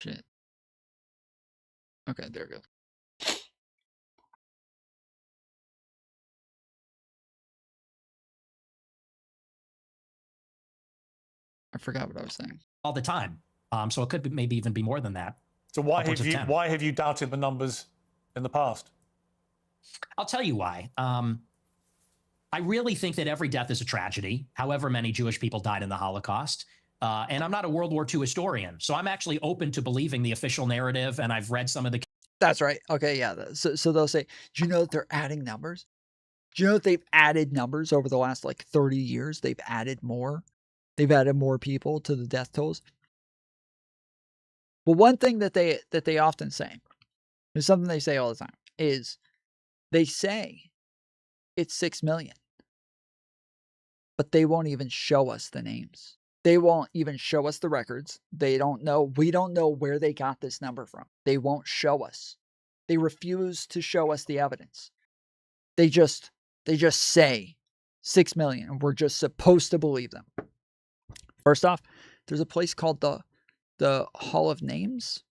Shit. Okay, there we go. I forgot what I was saying. All the time. So it could be, maybe even be more than that. So why have you doubted the numbers in the past? I'll tell you why. I really think that every death is a tragedy, however many Jewish people died in the Holocaust. And I'm not a World War II historian, so I'm actually open to believing the official narrative, and I've read some of the... That's right. Okay, yeah. So they'll say, do you know that they're adding numbers? Do you know that they've added numbers over the last, like, 30 years? They've added more. They've added more people to the death tolls. Well, one thing that they often say, there's something they say all the time, is they say it's 6 million, but they won't even show us the names. They won't even show us the records. They don't know. We don't know where they got this number from. They won't show us. They refuse to show us the evidence. They just say 6 million, and we're just supposed to believe them. First off, there's a place called the Hall of Names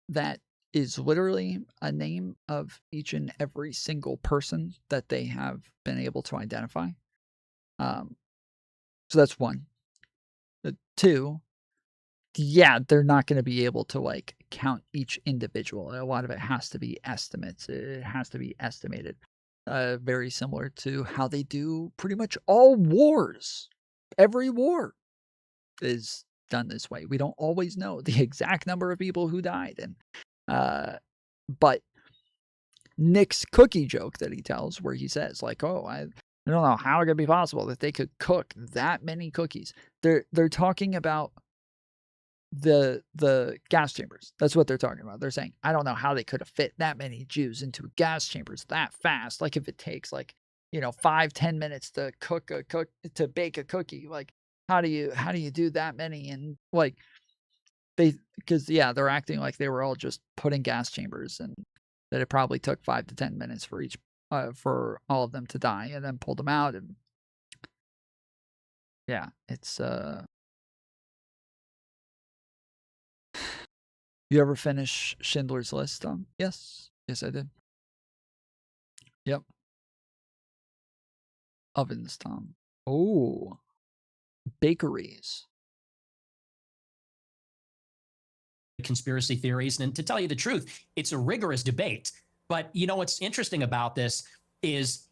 that is literally a name of each and every single person that they have been able to identify. So that's one. Two, yeah, they're not going to be able to, like, count each individual. A lot of it has to be estimates. It has to be estimated. Very similar to how they do pretty much all wars. Every war is done this way. We don't always know the exact number of people who died. And but Nick's cookie joke that he tells, where he says, like, oh, I don't know how it could be possible that they could cook that many cookies. They're talking about the gas chambers. That's what they're talking about. They're saying, I don't know how they could have fit that many Jews into gas chambers that fast. Like, if it takes, like, 5-10 minutes to bake a cookie, like, how do you do that many? And, like, they're acting like they were all just put in gas chambers, and that it probably took 5 to 10 minutes for each for all of them to die, and then pulled them out. And yeah, it's you ever finish Schindler's List, Tom? Yes, I did. Yep. Ovens, Tom. Oh, bakeries. Conspiracy theories. And to tell you the truth, it's a rigorous debate. But what's interesting about this is,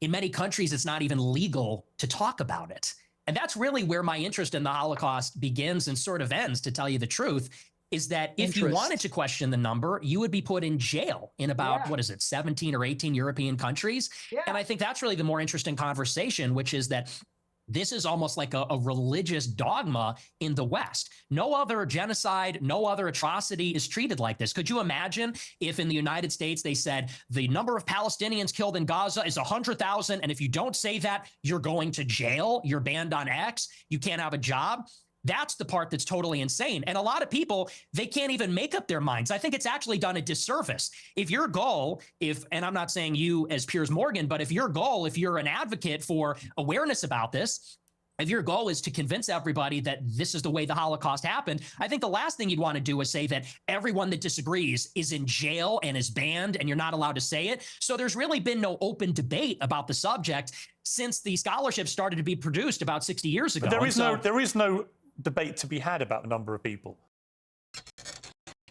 in many countries, it's not even legal to talk about it. And that's really where my interest in the Holocaust begins and sort of ends, to tell you the truth, is that if you wanted to question the number, you would be put in jail in about, 17 or 18 European countries. Yeah. And I think that's really the more interesting conversation, which is that this is almost like a religious dogma in the West. No other genocide, no other atrocity is treated like this. Could you imagine if in the United States they said the number of Palestinians killed in Gaza is 100,000, and if you don't say that, you're going to jail, you're banned on X, you can't have a job? That's the part that's totally insane. And a lot of people, they can't even make up their minds. I think it's actually done a disservice. If your goal, and I'm not saying you as Piers Morgan, but if your goal, if you're an advocate for awareness about this, if your goal is to convince everybody that this is the way the Holocaust happened, I think the last thing you'd want to do is say that everyone that disagrees is in jail and is banned and you're not allowed to say it. So there's really been no open debate about the subject since the scholarship started to be produced about 60 years ago. But there is no debate to be had about the number of people.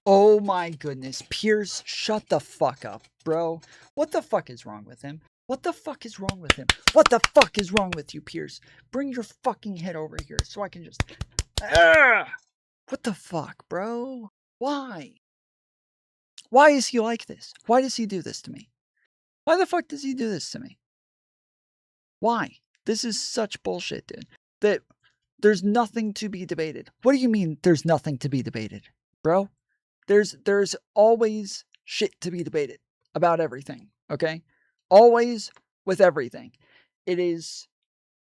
Oh my goodness. Piers, shut the fuck up, bro. What the fuck is wrong with him? What the fuck is wrong with him? What the fuck is wrong with you, Piers? Bring your fucking head over here so I can just... What the fuck, bro? Why? Why is he like this? Why does he do this to me? Why the fuck does he do this to me? Why? This is such bullshit, dude. That there's nothing to be debated. What do you mean there's nothing to be debated, bro? There's always shit to be debated about everything, okay? Always with everything. It is,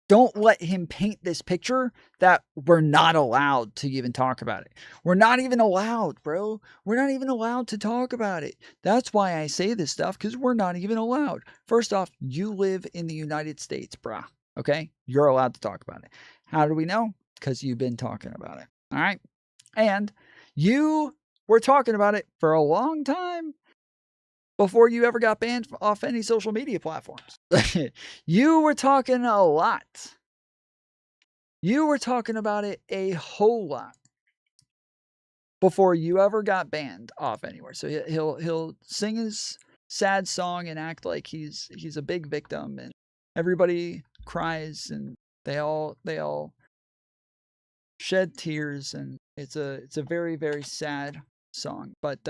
don't let him paint this picture that we're not allowed to even talk about it. We're not even allowed, bro. We're not even allowed to talk about it. That's why I say this stuff, because we're not even allowed. First off, you live in the United States, brah. Okay? You're allowed to talk about it. How do we know? Because you've been talking about it. All right? And you were talking about it for a long time before you ever got banned off any social media platforms. You were talking a lot. You were talking about it a whole lot before you ever got banned off anywhere. So he'll sing his sad song and act like he's a big victim, and everybody cries and they all shed tears, and it's a very, very sad song. But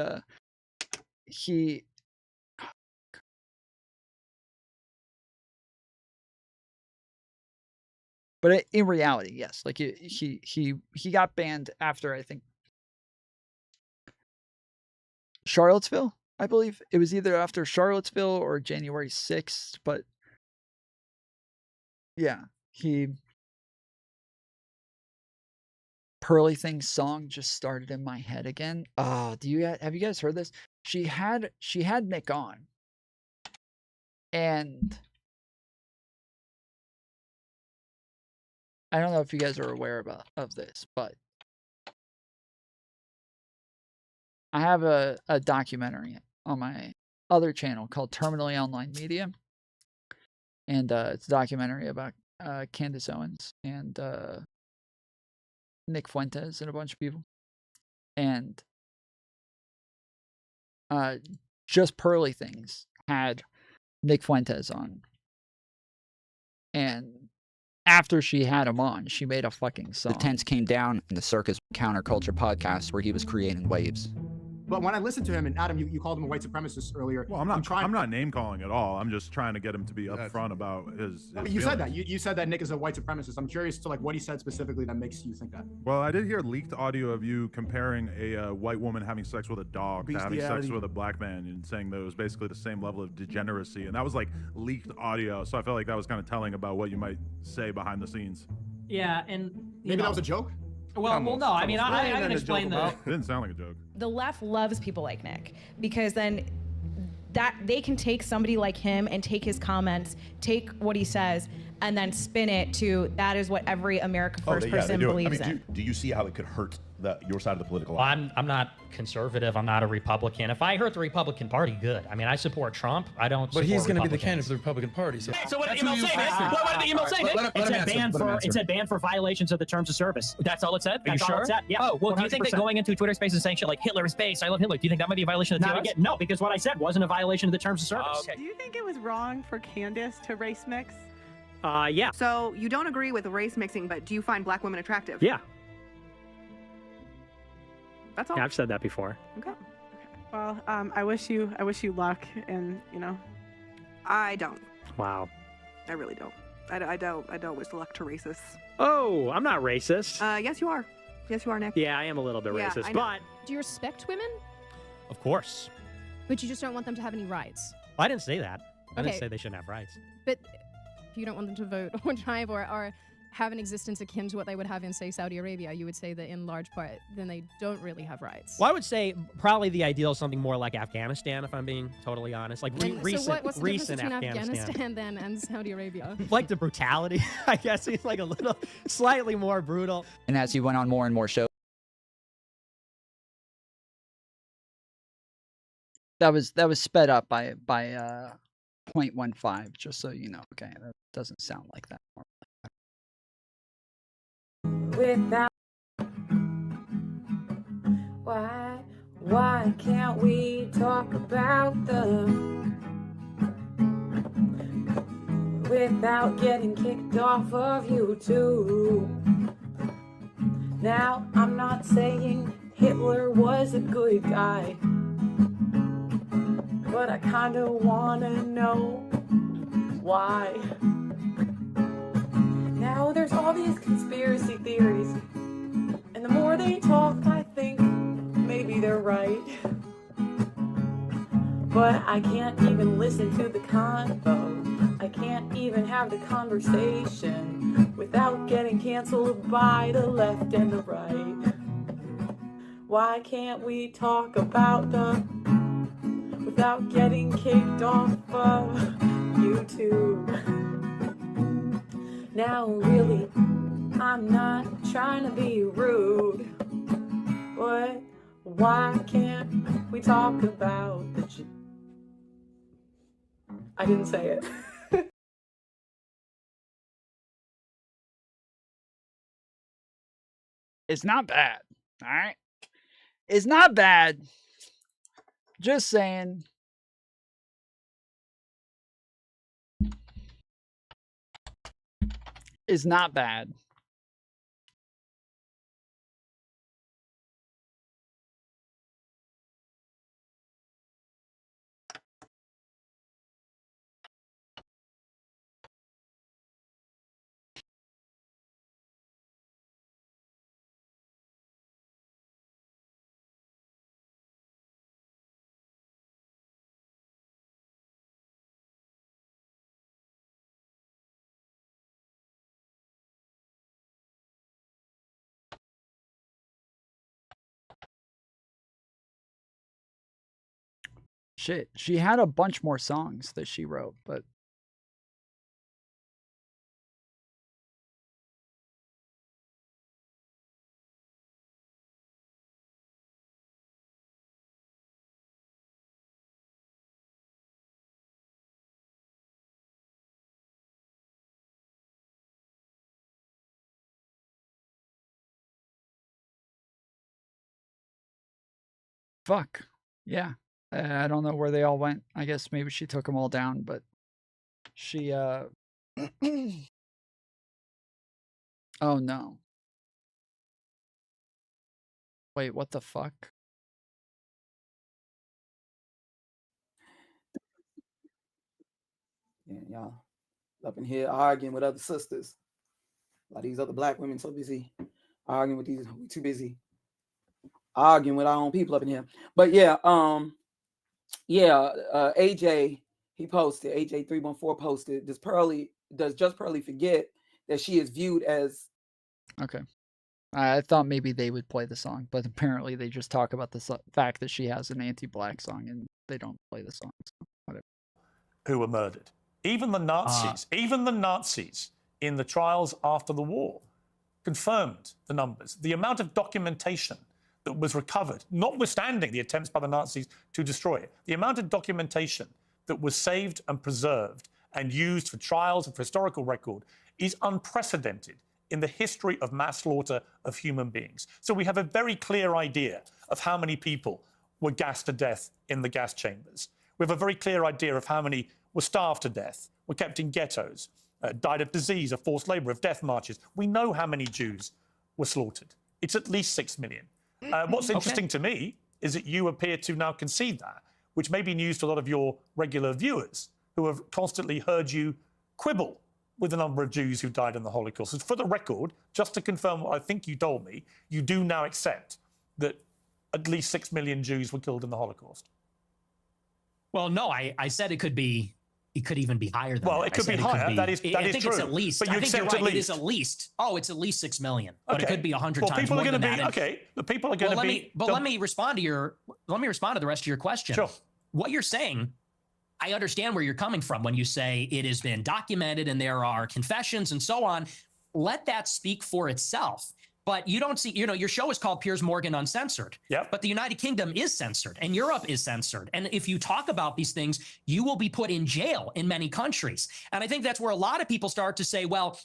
But in reality, yes, like he got banned after, I think, Charlottesville, I believe. It was either after Charlottesville or January 6th, but yeah, Pearly Thing's song just started in my head again. Oh, have you guys heard this? She had Nick on, and I don't know if you guys are aware of this, but I have a documentary on my other channel called Terminally Online Media, and it's a documentary about Candace Owens and Nick Fuentes and a bunch of people, and just Pearly Things had Nick Fuentes on, and after she had him on, she made a fucking song. The tents came down in the Circus Counterculture podcast where he was creating waves. But when I listened to him, and Adam, you called him a white supremacist earlier. Well, I'm not name calling at all. I'm just trying to get him to be upfront about his you said that. You said that Nick is a white supremacist. I'm curious to what he said specifically that makes you think that. Well, I did hear leaked audio of you comparing a white woman having sex with a dog to having sex with a black man, and saying that it was basically the same level of degeneracy. And that was like leaked audio. So I felt like that was kind of telling about what you might say behind the scenes. Yeah, and maybe that was a joke. Well, no. I mean, I can explain the. It didn't sound like a joke. The left loves people like Nick because then that they can take somebody like him and take his comments, take what he says, and then spin it to that is what every America First person believes in. Do you see how it could hurt your side of the political line? I'm not conservative. I'm not a Republican. If I hurt the Republican Party, good. I mean, I support Trump. I don't. But he's going to be the candidate for the Republican Party. So, what did the email say? What did the email say? It said ban for violations of the terms of service. That's all it said. Are you sure? Yeah. Oh well, 100%. Do you think that going into Twitter Spaces and saying shit like Hitler is base, I love Hitler, do you think that might be a violation of the TOS? No, because what I said wasn't a violation of the terms of service. Do you think it was wrong for Candace to race mix? Yeah. So you don't agree with race mixing, but do you find black women attractive? Yeah. That's all. Yeah, I've said that before. Okay. Well, I wish you luck, and I don't. Wow. I really don't. I don't wish luck to racists. Oh, I'm not racist. Yes, you are. Yes, you are, Nick. Yeah, I am a little bit racist, but do you respect women? Of course. But you just don't want them to have any rights. Well, I didn't say that. I didn't say they shouldn't have rights. But if you don't want them to vote or drive or have an existence akin to what they would have in, say, Saudi Arabia, you would say that in large part, then they don't really have rights. Well, I would say probably the ideal is something more like Afghanistan, if I'm being totally honest. Like recent, so what's the recent difference between Afghanistan. Afghanistan then and Saudi Arabia? Like the brutality, I guess. It's like a little, slightly more brutal. And as he went on more and more shows, That was sped up by 0.15, just so you know. Okay, that doesn't sound like that. Without why can't we talk about them without getting kicked off of YouTube? Now I'm not saying Hitler was a good guy, but I kinda wanna know why. Now there's all these conspiracy theories, and the more they talk, I think maybe they're right. But I can't even listen to the convo. I can't even have the conversation without getting canceled by the left and the right. Why can't we talk about them without getting kicked off of YouTube? Now really, I'm not trying to be rude, but why can't we talk about the I didn't say it. It's not bad, all right? It's not bad. Just saying. It's not bad. Shit, she had a bunch more songs that she wrote, but fuck. Yeah. I don't know where they all went. I guess maybe she took them all down, but she, oh no. Wait, what the fuck? Yeah, y'all up in here arguing with other sisters. A lot of these other black women so busy arguing with these, we too busy arguing with our own people up in here. But yeah, AJ, he posted, AJ314 posted, does Just Pearly forget that she is viewed as... Okay. I thought maybe they would play the song, but apparently they just talk about the fact that she has an anti-black song and they don't play the song. So whatever. Who were murdered. Even the Nazis in the trials after the war confirmed the numbers. The amount of documentation that was recovered, notwithstanding the attempts by the Nazis to destroy it, the amount of documentation that was saved and preserved and used for trials and for historical record is unprecedented in the history of mass slaughter of human beings. So we have a very clear idea of how many people were gassed to death in the gas chambers. We have a very clear idea of how many were starved to death, were kept in ghettos, died of disease, of forced labor, of death marches. We know how many Jews were slaughtered. It's at least 6 million. What's interesting to me is that you appear to now concede that, which may be news to a lot of your regular viewers who have constantly heard you quibble with the number of Jews who died in the Holocaust. And for the record, just to confirm what I think you told me, you do now accept that at least 6 million Jews were killed in the Holocaust. Well, no, I said it could be it could even be higher than Well, that. it could be higher. That is I think true. it's at least. But you I think you're accept right. at It is least. at least. Oh, it's at least 6 million. But it Okay. could be 100 well, times people more are than going to that. be okay. The people are going to be. Let me respond to your. Let me respond to the rest of your question. Sure. What you're saying, I understand where you're coming from when you say it has been documented and there are confessions and so on. Let that speak for itself. But you don't see, your show is called Piers Morgan Uncensored. Yep. But the United Kingdom is censored and Europe is censored. And if you talk about these things, you will be put in jail in many countries. And I think that's where a lot of people start to say, well,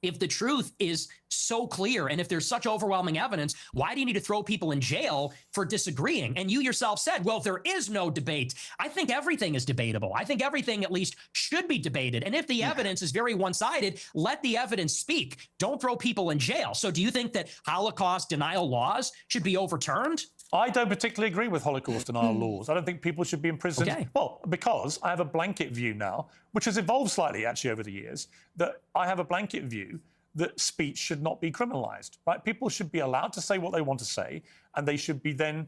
if the truth is so clear and if there's such overwhelming evidence, why do you need to throw people in jail for disagreeing? And you yourself said, well, there is no debate. I think everything is debatable. I think everything at least should be debated. And if the evidence is very one-sided, let the evidence speak. Don't throw people in jail. So do you think that Holocaust denial laws should be overturned? I don't particularly agree with Holocaust denial laws. I don't think people should be imprisoned. Okay. Well, because I have a blanket view now, which has evolved slightly actually over the years, that I have a blanket view that speech should not be criminalized, right? People should be allowed to say what they want to say, and they should be then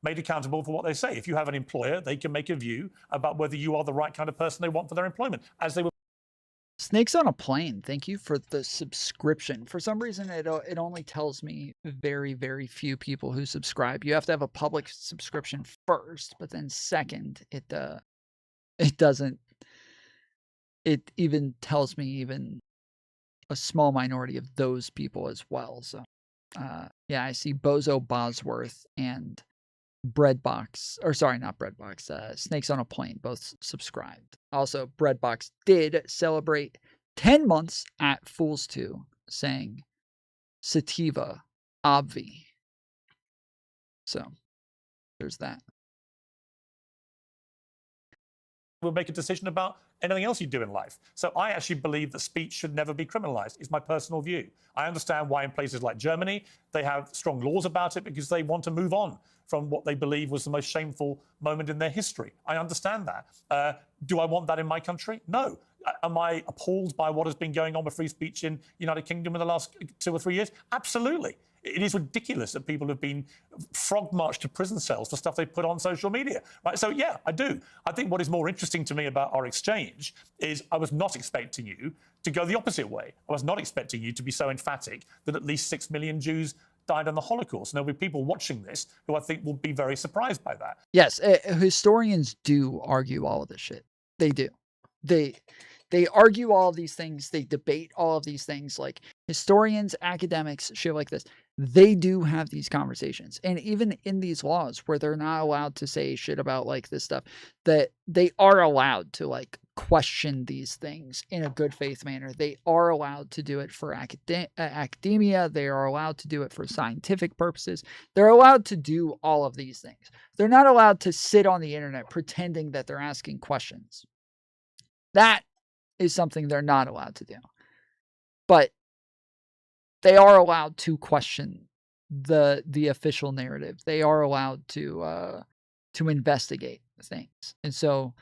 made accountable for what they say. If you have an employer, they can make a view about whether you are the right kind of person they want for their employment, as they were. Snakes on a Plane, thank you for the subscription. For some reason, it only tells me very, very few people who subscribe. You have to have a public subscription first, but then second, it doesn't. It even tells me even a small minority of those people as well. So, yeah, I see Bozo Bosworth and Breadbox, or sorry, not Breadbox, Snakes on a Plane, both subscribed. Also, Breadbox did celebrate 10 months at Fools 2, saying Sativa Obvi. So, there's that. We'll make a decision about anything else you do in life. So I actually believe that speech should never be criminalized. It's my personal view. I understand why in places like Germany, they have strong laws about it because they want to move on from what they believe was the most shameful moment in their history. I understand that. Do I want that in my country? No. Am I appalled by what has been going on with free speech in the United Kingdom in the last 2 or 3 years? Absolutely. It is ridiculous that people have been frog marched to prison cells for stuff they put on social media, right? So, yeah, I do. I think what is more interesting to me about our exchange is I was not expecting you to go the opposite way. I was not expecting you to be so emphatic that at least 6 million Jews died in the Holocaust. And there'll be people watching this who I think will be very surprised by that. Yes, historians do argue all of this shit. They do. They argue all of these things. They debate all of these things. Like historians, academics, shit like this. They do have these conversations. And even in these laws where they're not allowed to say shit about like this stuff, that they are allowed to like question these things in a good faith manner. They are allowed to do it for academia. They are allowed to do it for scientific purposes. They're allowed to do all of these things. They're not allowed to sit on the internet pretending that they're asking questions. That is something they're not allowed to do. But they are allowed to question the official narrative. They are allowed to investigate things. And so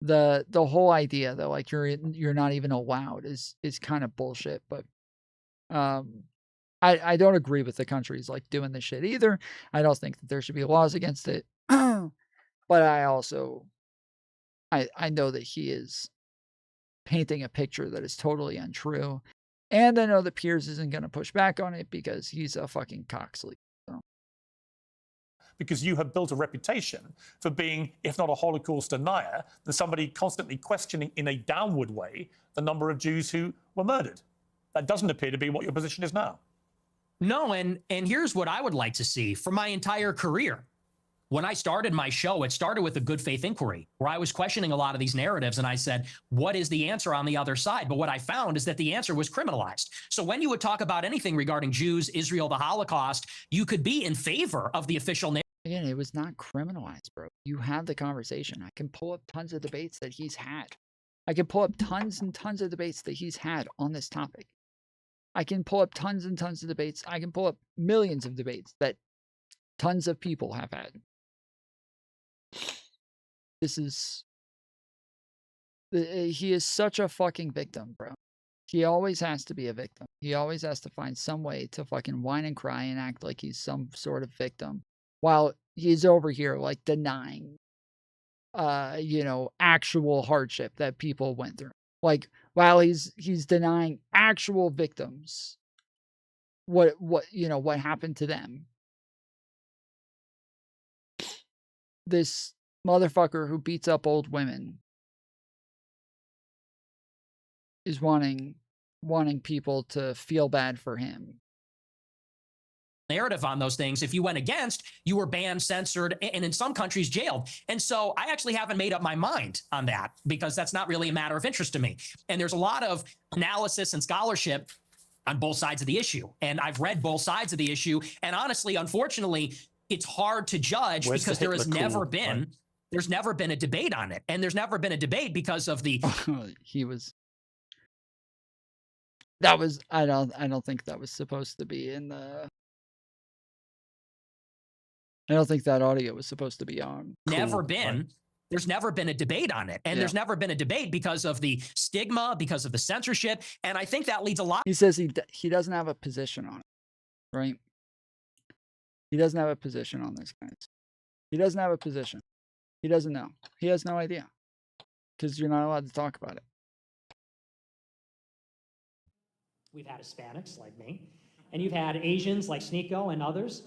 the whole idea that like you're not even allowed is kind of bullshit. But I don't agree with the countries like doing this shit either. I don't think that there should be laws against it. But I also I know that he is painting a picture that is totally untrue. And I know that Piers isn't going to push back on it because he's a fucking cocksleep. So. Because you have built a reputation for being, if not a Holocaust denier, then somebody constantly questioning in a downward way the number of Jews who were murdered. That doesn't appear to be what your position is now. No, and here's what I would like to see for my entire career. When I started my show, it started with a good faith inquiry where I was questioning a lot of these narratives. And I said, what is the answer on the other side? But what I found is that the answer was criminalized. So when you would talk about anything regarding Jews, Israel, the Holocaust, you could be in favor of the official narrative. Again, it was not criminalized, bro. You had the conversation. I can pull up tons of debates that he's had. I can pull up tons and tons of debates that he's had on this topic. I can pull up tons and tons of debates. I can pull up millions of debates that tons of people have had. He is such a fucking victim, bro. He always has to be a victim. He always has to find some way to fucking whine and cry and act like he's some sort of victim while he's over here like denying actual hardship that people went through. Like, while he's denying actual victims what happened to them. This motherfucker who beats up old women is wanting people to feel bad for him. Narrative on those things. If you went against, you were banned, censored, and in some countries jailed. And so I actually haven't made up my mind on that because that's not really a matter of interest to me. And there's a lot of analysis and scholarship on both sides of the issue. And I've read both sides of the issue. And honestly, unfortunately, it's hard to judge because there has never been, there's never been a debate on it. And there's never been a debate because of the I don't think that was supposed to be in the I don't think that audio was supposed to be on. There's never been a debate on it. And there's never been a debate because of the stigma, because of the censorship. And I think that leads a lot. He says he doesn't have a position on it, right? He doesn't have a position on this, guys. He doesn't have a position. He doesn't know. He has no idea because you're not allowed to talk about it. We've had Hispanics like me, and you've had Asians like Sneeko and others.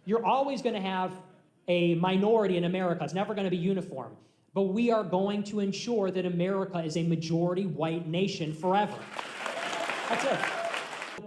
You're always going to have a minority in America. It's never going to be uniform. But we are going to ensure that America is a majority white nation forever. That's it.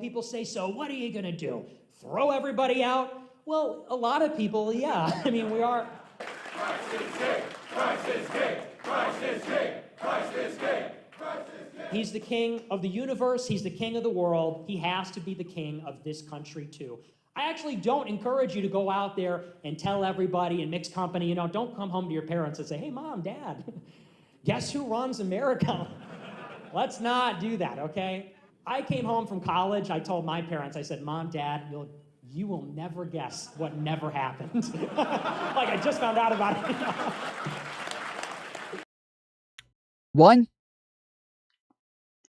People say, so what are you going to do? Throw everybody out? Well, a lot of people, yeah. I mean, we are. Christ is king! Christ is king! Christ is king! Christ is king! He's the king of the universe. He's the king of the world. He has to be the king of this country, too. I actually don't encourage you to go out there and tell everybody in mixed company, don't come home to your parents and say, hey, Mom, Dad, guess who runs America? Let's not do that, okay? I came home from college. I told my parents, I said, Mom, Dad, you will never guess what never happened. Like I just found out about it. One,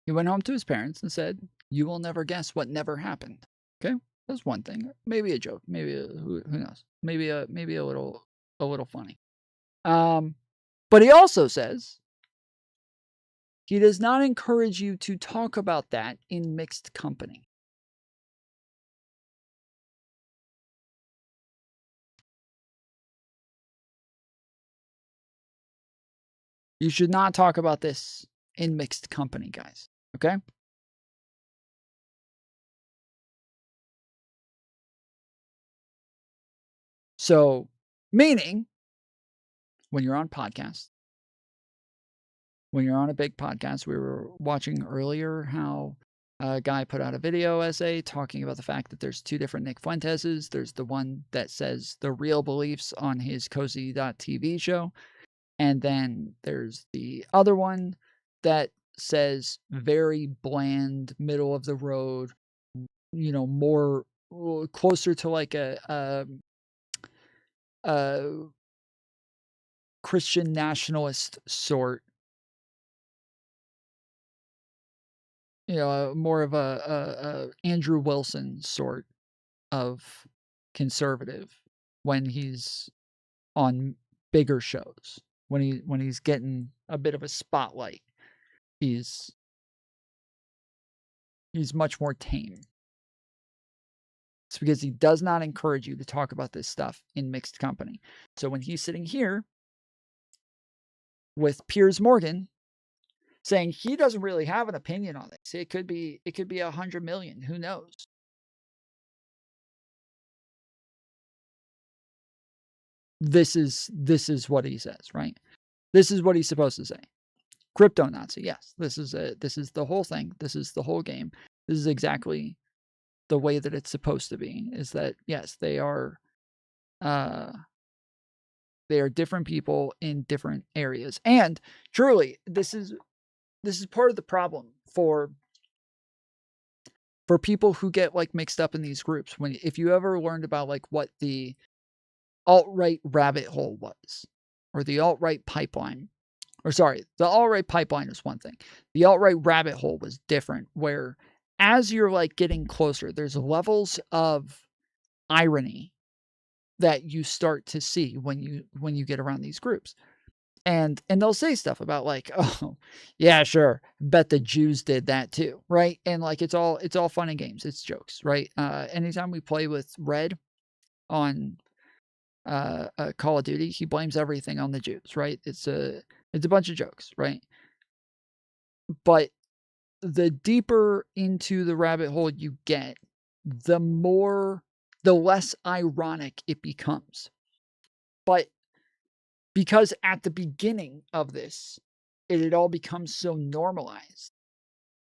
he went home to his parents and said, you will never guess what never happened. Okay? That's one thing. Maybe a joke. Maybe who knows? Maybe a little funny. But he also says he does not encourage you to talk about that in mixed company. You should not talk about this in mixed company, guys. Okay? So, meaning, when you're on podcasts, when you're on a big podcast, we were watching earlier how a guy put out a video essay talking about the fact that there's two different Nick Fuenteses. There's the one that says the real beliefs on his Cozy.tv show. And then there's the other one that says very bland, middle of the road, more closer to like a Christian nationalist sort, more of a Andrew Wilson sort of conservative when he's on bigger shows, when he's getting a bit of a spotlight, he's much more tame. It's because he does not encourage you to talk about this stuff in mixed company. So when he's sitting here with Piers Morgan saying he doesn't really have an opinion on this, it could be 100 million, who knows? This is what he says, right? This is what he's supposed to say. Crypto Nazi, yes. This is the whole thing. This is the whole game. This is exactly the way that it's supposed to be, is that yes, they are different people in different areas. And truly, this is part of the problem for people who get like mixed up in these groups. If you ever learned about like what the alt-right rabbit hole was, or the alt-right pipeline, or sorry, the alt-right pipeline is one thing. The alt-right rabbit hole was different, where as you're like getting closer, there's levels of irony that you start to see when you get around these groups. And they'll say stuff about like, oh, yeah, sure, bet the Jews did that too, right? And like it's all fun and games, it's jokes, right? Anytime we play with Red on Call of Duty, he blames everything on the Jews, right? It's a bunch of jokes, right? But the deeper into the rabbit hole you get, the less ironic it becomes. But because at the beginning of this, it had all become so normalized.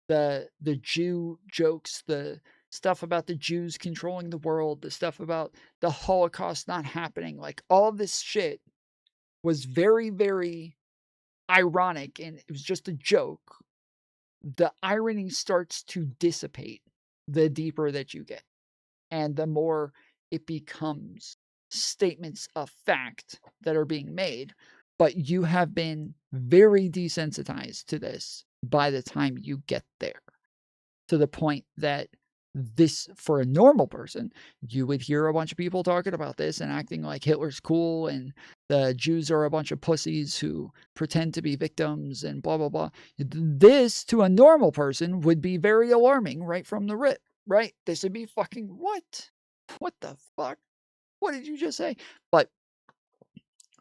The Jew jokes, the stuff about the Jews controlling the world, the stuff about the Holocaust not happening, like all of this shit was very, very ironic, and it was just a joke. The irony starts to dissipate the deeper that you get, and the more it becomes statements of fact that are being made. But you have been very desensitized to this by the time you get there, to the point that this, for a normal person, you would hear a bunch of people talking about this and acting like Hitler's cool and the Jews are a bunch of pussies who pretend to be victims and blah, blah, blah. This, to a normal person, would be very alarming right from the rip, right? This would be fucking, what? What the fuck? What did you just say? But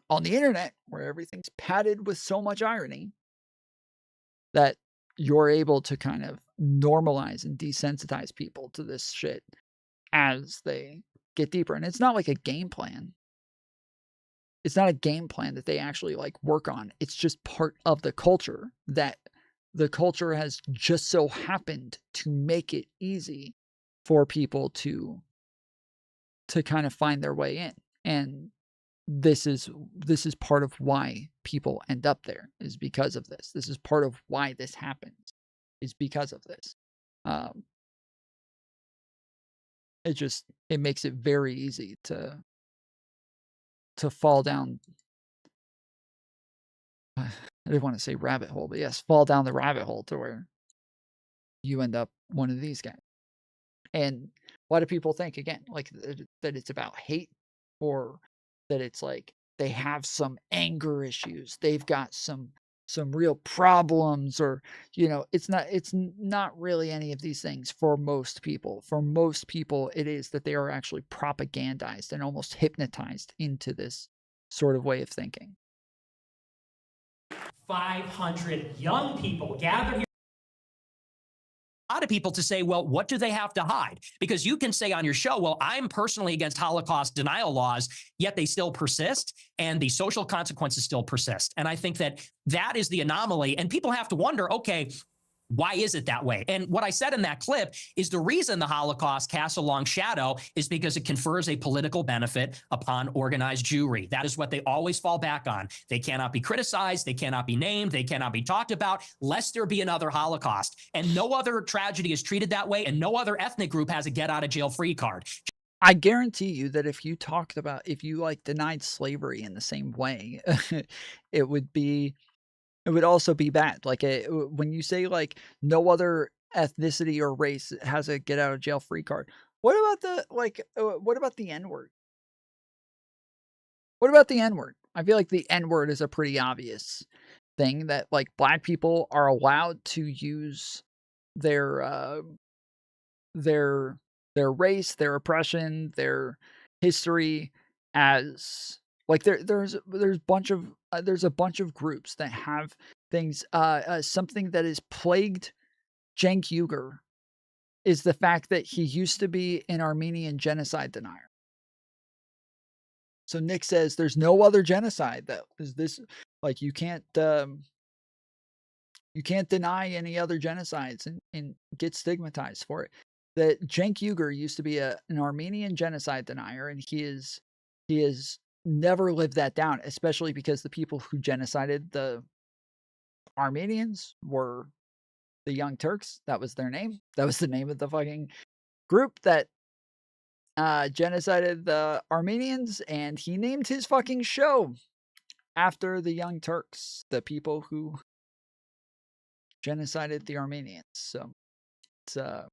on the internet, where everything's padded with so much irony, that you're able to kind of normalize and desensitize people to this shit as they get deeper. And it's not like a game plan. It's not a game plan that they actually like work on. It's just part of the culture, that the culture has just so happened to make it easy for people to kind of find their way in. And this is part of why people end up there, is because of this. This is part of why this happens, is because of this. It makes it very easy to fall down. I didn't want to say rabbit hole, but yes, fall down the rabbit hole to where you end up one of these guys. And why do people think, again, like that it's about hate, or that it's like they have some anger issues, they've got some real problems, or it's not really any of these things for most people. For most people, it is that they are actually propagandized and almost hypnotized into this sort of way of thinking. 500 young people gathered here. A lot of people to say, well, what do they have to hide? Because you can say on your show, well, I'm personally against Holocaust denial laws, yet they still persist and the social consequences still persist. And I think that is the anomaly. And people have to wonder, okay, why is it that way? And what I said in that clip is the reason the Holocaust casts a long shadow is because it confers a political benefit upon organized Jewry. That is what they always fall back on. They cannot be criticized. They cannot be named. They cannot be talked about, lest there be another Holocaust. And no other tragedy is treated that way. And no other ethnic group has a get out of jail free card. I guarantee you that if you like denied slavery in the same way, it would also be bad. Like when you say like no other ethnicity or race has a get out of jail free card. What about the N-word? What about the N-word? I feel like the N-word is a pretty obvious thing, that like black people are allowed to use their race, their oppression, their history as like there's a bunch of groups that have things. Something that has plagued Cenk Uygur is the fact that he used to be an Armenian genocide denier. So Nick says there's no other genocide that is this, like you can't deny any other genocides and get stigmatized for it. That Cenk Uygur used to be an Armenian genocide denier, and he is never lived that down, especially because the people who genocided the Armenians were the Young Turks. That was their name. That was the name of the fucking group that genocided the Armenians, and he named his fucking show after the Young Turks, the people who genocided the Armenians. So it's a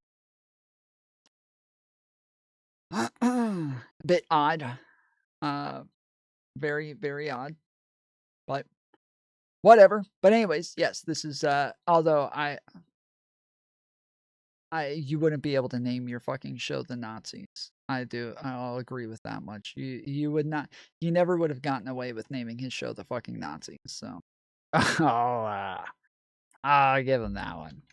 bit odd. Very, very odd. But whatever. But anyways, yes, this is although you wouldn't be able to name your fucking show the Nazis. I'll agree with that much. You would not, you never would have gotten away with naming his show the fucking Nazis. So I'll give him that one.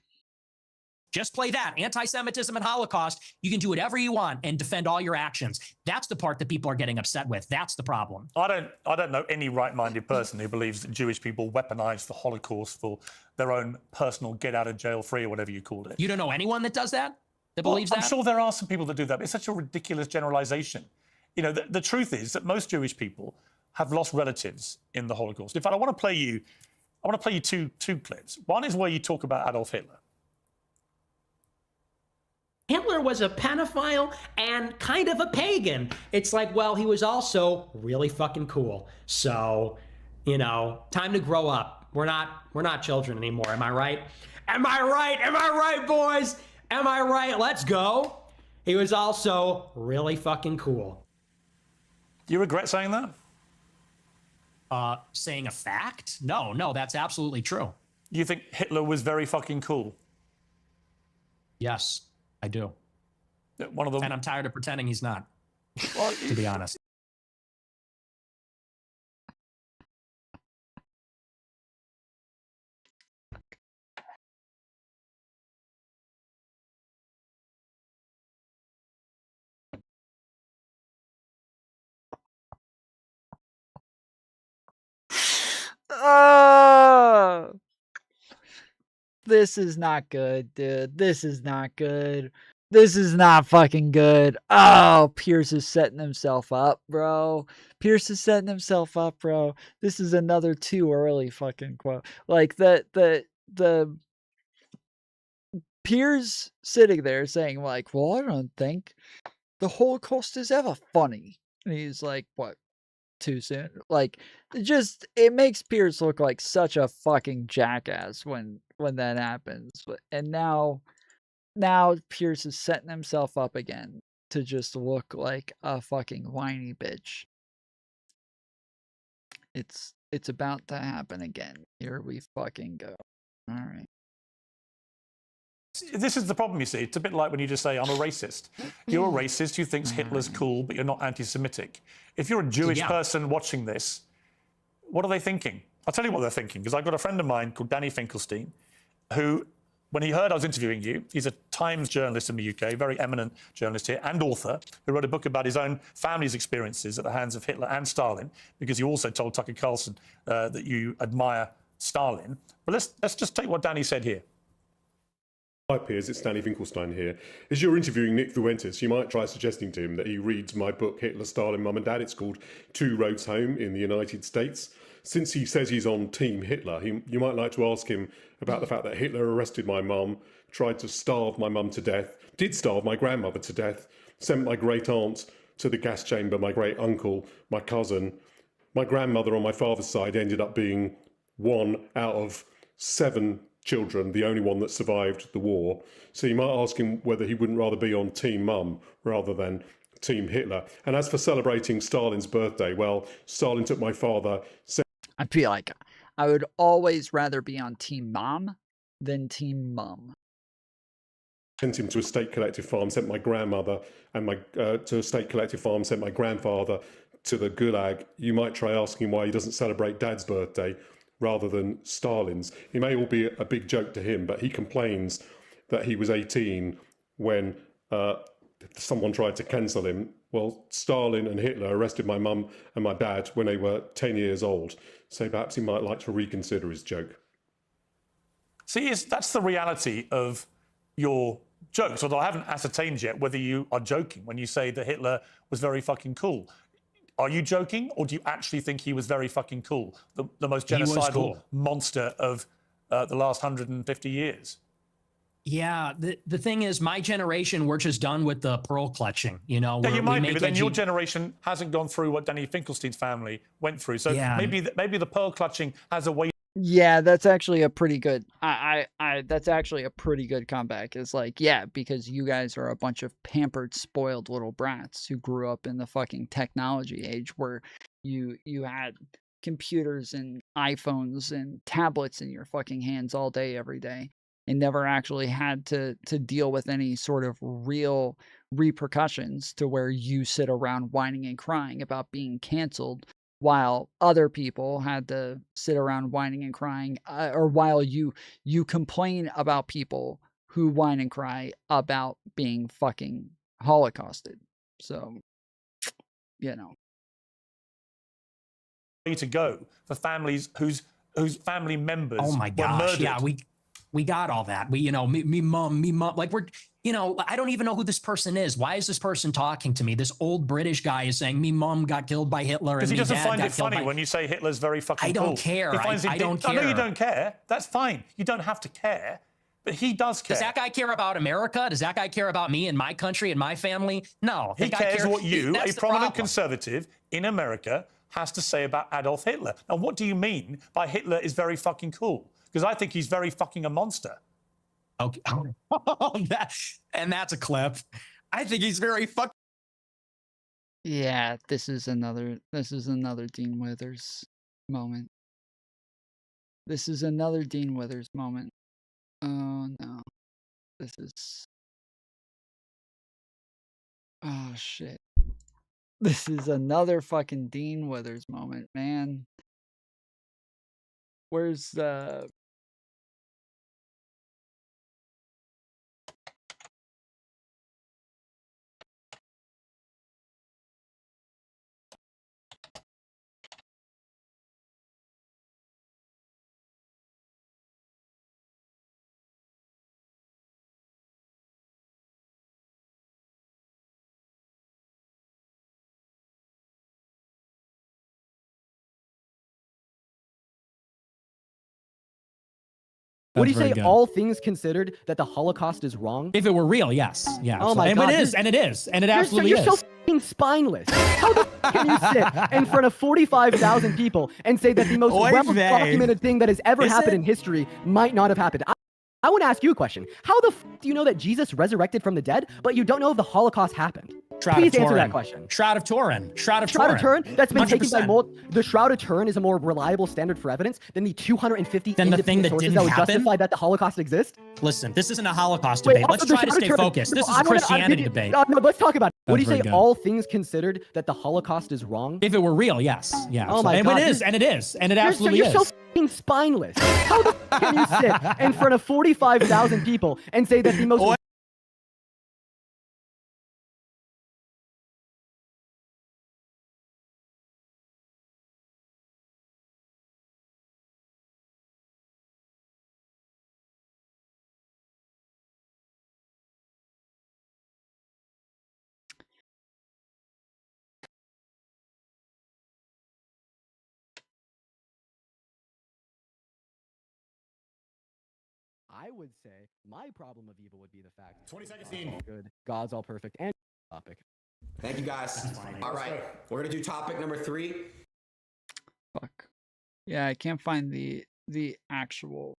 Just play that. Anti-Semitism and Holocaust. You can do whatever you want and defend all your actions. That's the part that people are getting upset with. That's the problem. I don't know any right-minded person who believes that Jewish people weaponized the Holocaust for their own personal get-out-of-jail-free or whatever you called it. You don't know anyone that does that? That believes that? I'm sure there are some people that do that, but it's such a ridiculous generalization. You know, the truth is that most Jewish people have lost relatives in the Holocaust. In fact, I want to play you two clips. One is where you talk about Adolf Hitler. Hitler was a pedophile and kind of a pagan. It's like, well, he was also really fucking cool. So, you know, time to grow up. We're not children anymore. Am I right? Am I right? Am I right, boys? Am I right? Let's go. He was also really fucking cool. Do you regret saying that? Saying a fact? No, that's absolutely true. You think Hitler was very fucking cool? Yes, I do. One of them. And I'm tired of pretending he's not, to be honest. This is not good, dude. This is not good. This is not fucking good. Oh, Piers is setting himself up, bro. Piers is setting himself up, bro. This is another too early fucking quote. Like the Piers sitting there saying like, well, I don't think the Holocaust is ever funny. And he's like, what? Too soon? Like, it makes Piers look like such a fucking jackass when that happens. And now Piers is setting himself up again to just look like a fucking whiny bitch. It's about to happen again. Here we fucking go. All right. This is the problem, you see. It's a bit like when you just say, I'm a racist. You're a racist who thinks Hitler's cool, but you're not anti-Semitic. If you're a Jewish person watching this, what are they thinking? I'll tell you what they're thinking, because I've got a friend of mine called Danny Finkelstein, who, when he heard I was interviewing you, he's a Times journalist in the UK, very eminent journalist here, and author, who wrote a book about his own family's experiences at the hands of Hitler and Stalin, because you also told Tucker Carlson that you admire Stalin. But let's just take what Danny said here. Hi Piers, it's Danny Finkelstein here. As you're interviewing Nick Fuentes, you might try suggesting to him that he reads my book Hitler, Stalin, Mum and Dad. It's called Two Roads Home in the United States. Since he says he's on Team Hitler, you might like to ask him about the fact that Hitler arrested my mum, tried to starve my mum to death, did starve my grandmother to death, sent my great aunt to the gas chamber, my great uncle, my cousin. My grandmother on my father's side ended up being one out of 7 children, the only one that survived the war. So you might ask him whether he wouldn't rather be on Team Mum rather than Team Hitler. And as for celebrating Stalin's birthday, well, Stalin took my father... I feel like I would always rather be on Team Mom than Team Mum. Sent him to a state collective farm, sent my grandmother and to a state collective farm, sent my grandfather to the Gulag. You might try asking why he doesn't celebrate Dad's birthday rather than Stalin's. It may all be a big joke to him, but he complains that he was 18 when someone tried to cancel him. Well, Stalin and Hitler arrested my mum and my dad when they were 10 years old. So perhaps he might like to reconsider his joke. See, that's the reality of your jokes, although I haven't ascertained yet whether you are joking when you say that Hitler was very fucking cool. Are you joking, or do you actually think he was very fucking cool? The most genocidal monster of the last 150 years? Yeah, the thing is, my generation, we're just done with the pearl clutching. You know, yeah, you might be, but then your generation hasn't gone through what Danny Finkelstein's family went through. So maybe the pearl clutching has a way. Yeah, that's actually a pretty good. That's actually a pretty good comeback. It's like, yeah, because you guys are a bunch of pampered, spoiled little brats who grew up in the fucking technology age where you had computers and iPhones and tablets in your fucking hands all day, every day, and never actually had to deal with any sort of real repercussions to where you sit around whining and crying about being canceled while other people had to sit around whining and crying, or while you complain about people who whine and cry about being fucking holocausted. So, you know. Way to go for families whose family members Oh my were gosh, murdered. yeah, we got all that. We, you know, me mom, like we're, you know, I don't even know who this person is. Why is this person talking to me? This old British guy is saying me mom got killed by Hitler, Because and he me doesn't dad find got it killed funny by... when you say Hitler's very fucking I cool. don't care. He finds I don't care. I know you don't care. That's fine. You don't have to care. But he does care. Does that guy care about America? Does that guy care about me and my country and my family? No. He cares what you, That's a the prominent problem. conservative in America, has to say about Adolf Hitler. Now, what do you mean by Hitler is very fucking cool? Because I think he's very fucking a monster. Okay. And that's a clip. I think he's very fucking... Yeah, this is another Dean Withers moment. This is another Dean Withers moment. Oh no. This is... Oh shit. This is another fucking Dean Withers moment, man. Where's the... Would you say, all things considered, that the Holocaust is wrong? If it were real, yes. Yeah. Oh my God. It is, and it is. And it absolutely you're is. so f***ing spineless. How the f*** can you sit in front of 45,000 people and say that the most well-documented thing that has ever happened in history might not have happened? I want to ask you a question. How the f*** do you know that Jesus resurrected from the dead, but you don't know if the Holocaust happened? Please answer that question. Shroud of Turin. Shroud of Turin? That's been taken by the Shroud of Turin is a more reliable standard for evidence than the 250 independent sources that would justify that the Holocaust exists? Listen, this isn't a Holocaust debate. Let's try to stay focused. This is a Christianity debate. No, let's talk about it. Would you say, good. all things considered, that the Holocaust is wrong? If it were real, yes. Yeah. Oh my God. It is, and it is. And it absolutely you're is. so f***ing spineless. How the f*** can you sit in front of 45,000 people and say that the most... I would say my problem of evil would be the fact 20 seconds God's in. all good, God's all perfect, and topic. Thank you, guys. All right, we're gonna do topic number 3. Fuck. Yeah, I can't find the actual...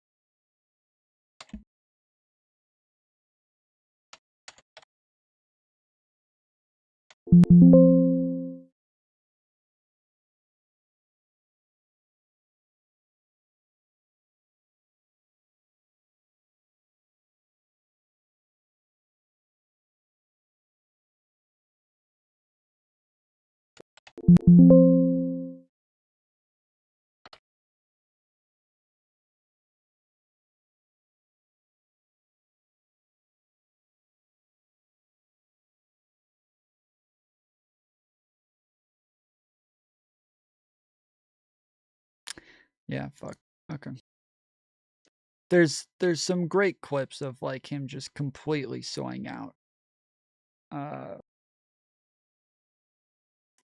Yeah, fuck. Okay. There's some great clips of like him just completely soying out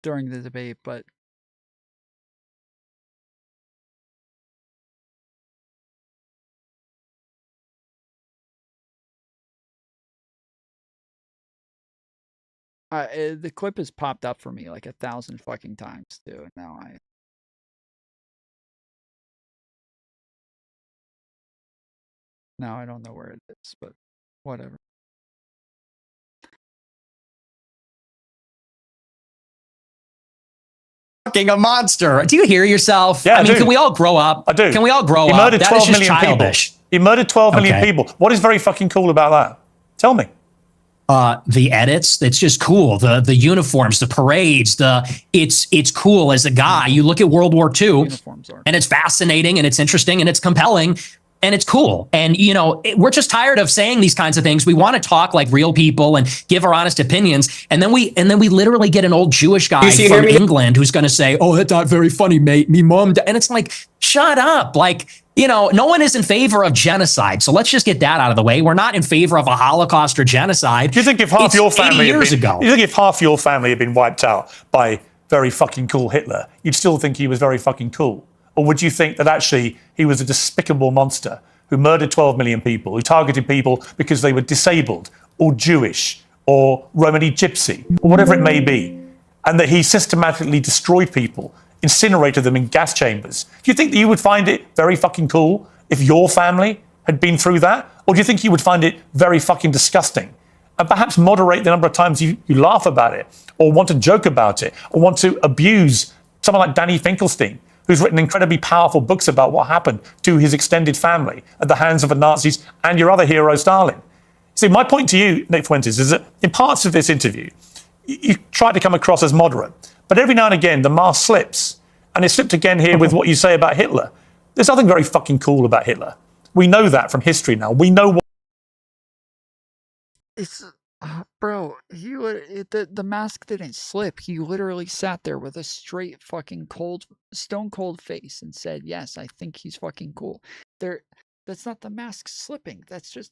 during the debate, but the clip has popped up for me like 1,000 fucking times too, and now I don't know where it is, but whatever. fucking a monster. Do you hear yourself? Yeah, I mean, do. can we all grow up? I do. Can we all grow He up? murdered That 12 is just million childish. people. He murdered 12 million Okay. people. What is very fucking cool about that? Tell me. The edits, it's just cool. The uniforms, the parades, it's cool as a guy. You look at World War II and it's fascinating and it's interesting and it's compelling and it's cool. And, you know, we're just tired of saying these kinds of things. We want to talk like real people and give our honest opinions. And then we literally get an old Jewish guy from England who's going to say, oh, that's not very funny, mate. Me mom. And it's like, shut up. Like, you know, no one is in favor of genocide. So let's just get that out of the way. We're not in favor of a Holocaust or genocide. Do you think if half your family years ago, you think if half your family had been wiped out by very fucking cool Hitler, you'd still think he was very fucking cool? Or would you think that actually he was a despicable monster who murdered 12 million people, who targeted people because they were disabled or Jewish or Romani Gypsy or whatever it may be, and that he systematically destroyed people, incinerated them in gas chambers? Do you think that you would find it very fucking cool if your family had been through that? Or do you think you would find it very fucking disgusting? And perhaps moderate the number of times you laugh about it, or want to joke about it, or want to abuse someone like Danny Finkelstein, who's written incredibly powerful books about what happened to his extended family at the hands of the Nazis and your other hero, Stalin. See, my point to you, Nick Fuentes, is that in parts of this interview, you try to come across as moderate. But every now and again, the mask slips. And it slipped again here with what you say about Hitler. There's nothing very fucking cool about Hitler. We know that from history now. We know what... It's... bro, the mask didn't slip. He literally sat there with a straight fucking stone cold face and said, yes, I think he's fucking cool. That's not the mask slipping. That's just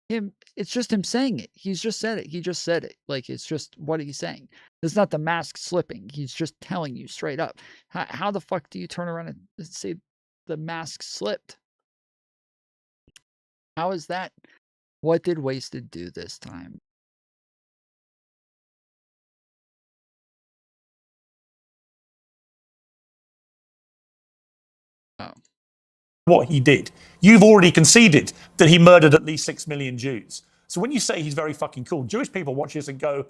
him. It's just him saying it. He's just said it. He just said it. Like, it's just what he's saying. It's not the mask slipping. He's just telling you straight up. How the fuck do you turn around and say the mask slipped? How is that? What did Wasted do this time? Oh. What he did. You've already conceded that he murdered at least 6 million Jews. So when you say he's very fucking cool, Jewish people watch this and go,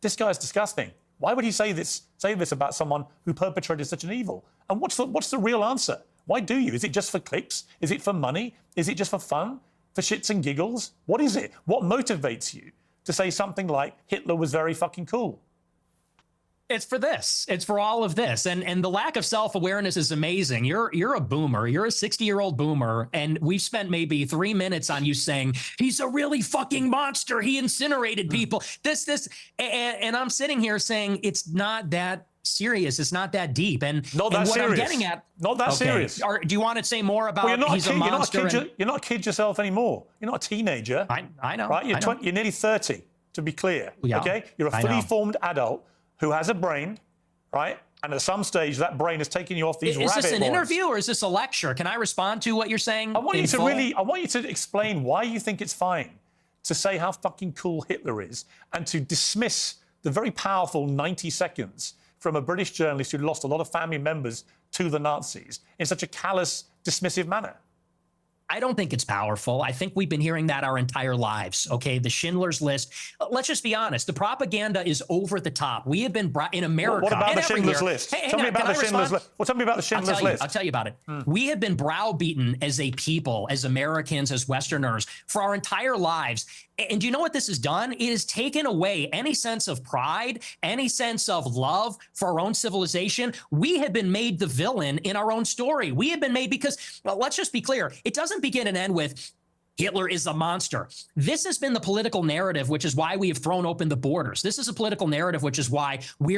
this guy's disgusting. Why would he say this about someone who perpetrated such an evil? And what's the real answer? Why do you? Is it just for clicks? Is it for money? Is it just for fun? For shits and giggles? What is it? What motivates you to say something like Hitler was very fucking cool? It's for this. It's for all of this. And the lack of self-awareness is amazing. You're a boomer. You're a 60-year-old boomer. And we've spent maybe 3 minutes on you saying, he's a really fucking monster. He incinerated people. And I'm sitting here saying it's not that serious. It's not that deep. And not that what serious. I'm getting at. Not that serious. Do you want to say more about he's a monster? You're not a kid yourself anymore. You're not a teenager. I know. Right? You're nearly 30, to be clear. Yeah, okay? You're a fully formed adult who has a brain, right? And at some stage, that brain has taken you off these rabbit Is this an warrens. interview or is this a lecture? Can I respond to what you're saying? I want you to explain why you think it's fine to say how fucking cool Hitler is and to dismiss the very powerful 90 seconds from a British journalist who lost a lot of family members to the Nazis in such a callous, dismissive manner. I don't think it's powerful. I think we've been hearing that our entire lives. Okay, the Schindler's List. Let's just be honest. The propaganda is over the top. We have been in America. What about and the Schindler's List? Tell me about the Schindler's List. Well, tell me about the Schindler's List. I'll tell you about it. We have been browbeaten as a people, as Americans, as Westerners, for our entire lives. And do you know what this has done? It has taken away any sense of pride, any sense of love for our own civilization. We have been made the villain in our own story. We have been made because, well, let's just be clear. It doesn't begin and end with Hitler is a monster. This has been the political narrative, which is why we have thrown open the borders. This is a political narrative, which is why we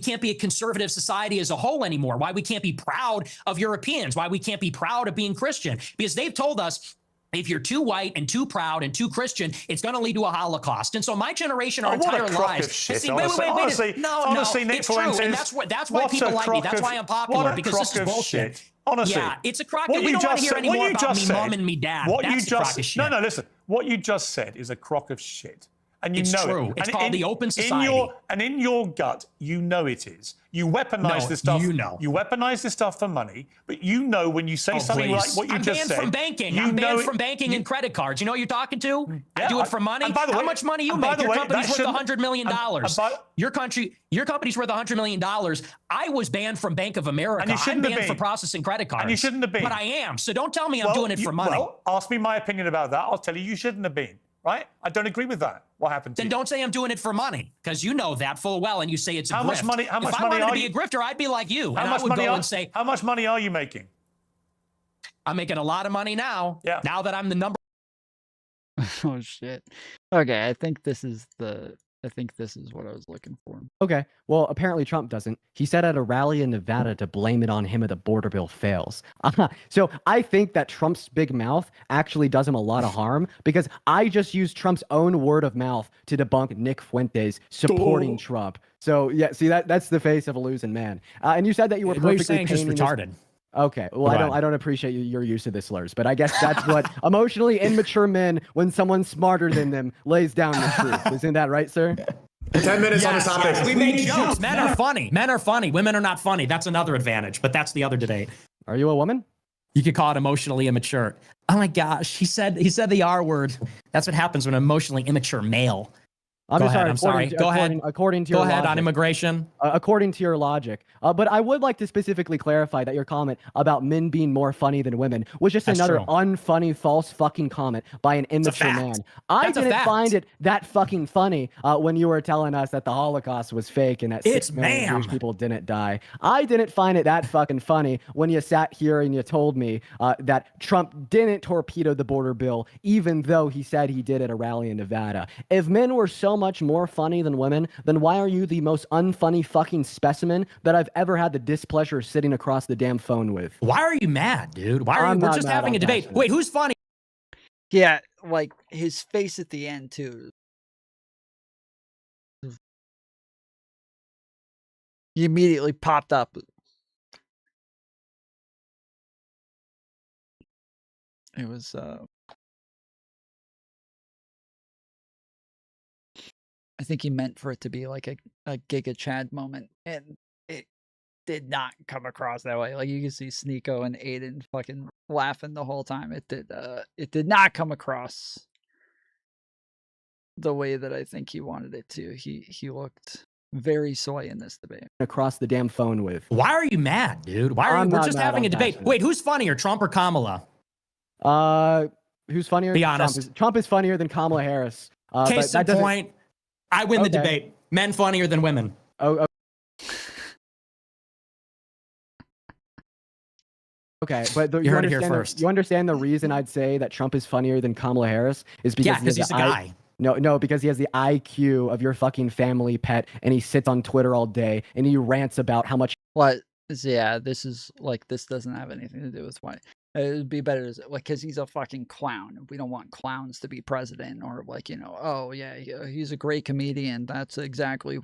can't be a conservative society as a whole anymore, why we can't be proud of Europeans, why we can't be proud of being Christian, because they've told us if you're too white and too proud and too Christian, it's going to lead to a Holocaust. And so my generation, our entire lives. Honestly, Nick it's true. Fuentes, And that's why people like me. That's why I'm popular, because this is bullshit. Shit. Honestly, yeah, it's a crock. We don't want to hear any more about me mom and me dad. That's a crock of shit. No, listen. What you just said is a crock of shit. and you It's know true. it. It's And called the open society. In your gut, you know it is. You weaponize No, this stuff. you know. You weaponize this stuff for money, but you know when you say something Please. like what you I'm just banned said. from banking. You I'm know banned it- from banking and credit cards. You know what you're talking to? I do it for money. and by the How way- much money you and by make? the Your way, company's that worth shouldn't- $100 million. and Your company's worth $100 million. I was banned from Bank of America. And you shouldn't I'm have banned for been. processing credit cards. And you shouldn't have been. But I am. So don't tell me I'm doing it for money. Well, ask me my opinion about that. I'll tell you shouldn't have been. Right? I don't agree with that. What happened to Then you? don't say I'm doing it for money, because you know that full well, and you say it's a How grift. much money- how much if I money wanted are to be you- a grifter, I'd be like you, How and much I would money go are- and say, how much money are you making? I'm making a lot of money now. Yeah. Now that I'm the number. Oh shit. Okay, I think this is what I was looking for. Okay, well, apparently Trump doesn't. He said at a rally in Nevada to blame it on him if the border bill fails. So I think that Trump's big mouth actually does him a lot of harm, because I just used Trump's own word of mouth to debunk Nick Fuentes supporting Trump. So yeah, see, that's the face of a losing man. And you said that you were What you're perfectly saying just painting retarded. Okay, well, Go I don't appreciate your use of the slurs, but I guess that's what emotionally immature men, when someone smarter than them lays down the truth. Isn't that right, sir? 10 minutes on the topic. We made jokes. Men are funny. Men are funny. Women are not funny. That's another advantage, but that's the other debate. Are you a woman? You could call it emotionally immature. Oh my gosh, he said the R word. That's what happens when an emotionally immature male. Go ahead. I'm sorry. Go ahead. According to your Go ahead on logic. immigration. According to your logic. But I would like to specifically clarify that your comment about men being more funny than women was just That's another true. unfunny, false fucking comment by an immature fact. man. I That's a didn't fact. find it that fucking funny when you were telling us that the Holocaust was fake and that It's 6 million Jewish ma'am. people didn't die. I didn't find it that fucking funny when you sat here and you told me that Trump didn't torpedo the border bill, even though he said he did at a rally in Nevada. If men were so much more funny than women, then why are you the most unfunny fucking specimen that I've ever had the displeasure of sitting across the damn phone with? Why are you mad, dude? Why are I'm you? We're not just mad, having I'm a debate. passionate. Wait, who's funny? Yeah, like his face at the end too. He immediately popped up. It was I think he meant for it to be like a Giga Chad moment, and it did not come across that way. Like you can see Sneeko and Aiden fucking laughing the whole time. It did not come across the way that I think he wanted it to. He looked very soy in this debate. Across the damn phone with. Why are you mad, dude? Why are I'm you? We're not just mad, having I'm a debate. passionate. Wait, who's funnier, Trump or Kamala? Who's funnier? Be honest. Trump is funnier than Kamala Harris. Case but in that doesn't- point, I win the Okay. debate. Men funnier than women. Oh, okay, but You heard it here first. You understand the reason I'd say that Trump is funnier than Kamala Harris is because Yeah, he has because he's the a guy. No, because he has the IQ of your fucking family pet, and he sits on Twitter all day and he rants about how much. What? Yeah, this is like this doesn't have anything to do with why. It would be better like because he's a fucking clown. We don't want clowns to be president, or like oh yeah, he's a great comedian. That's exactly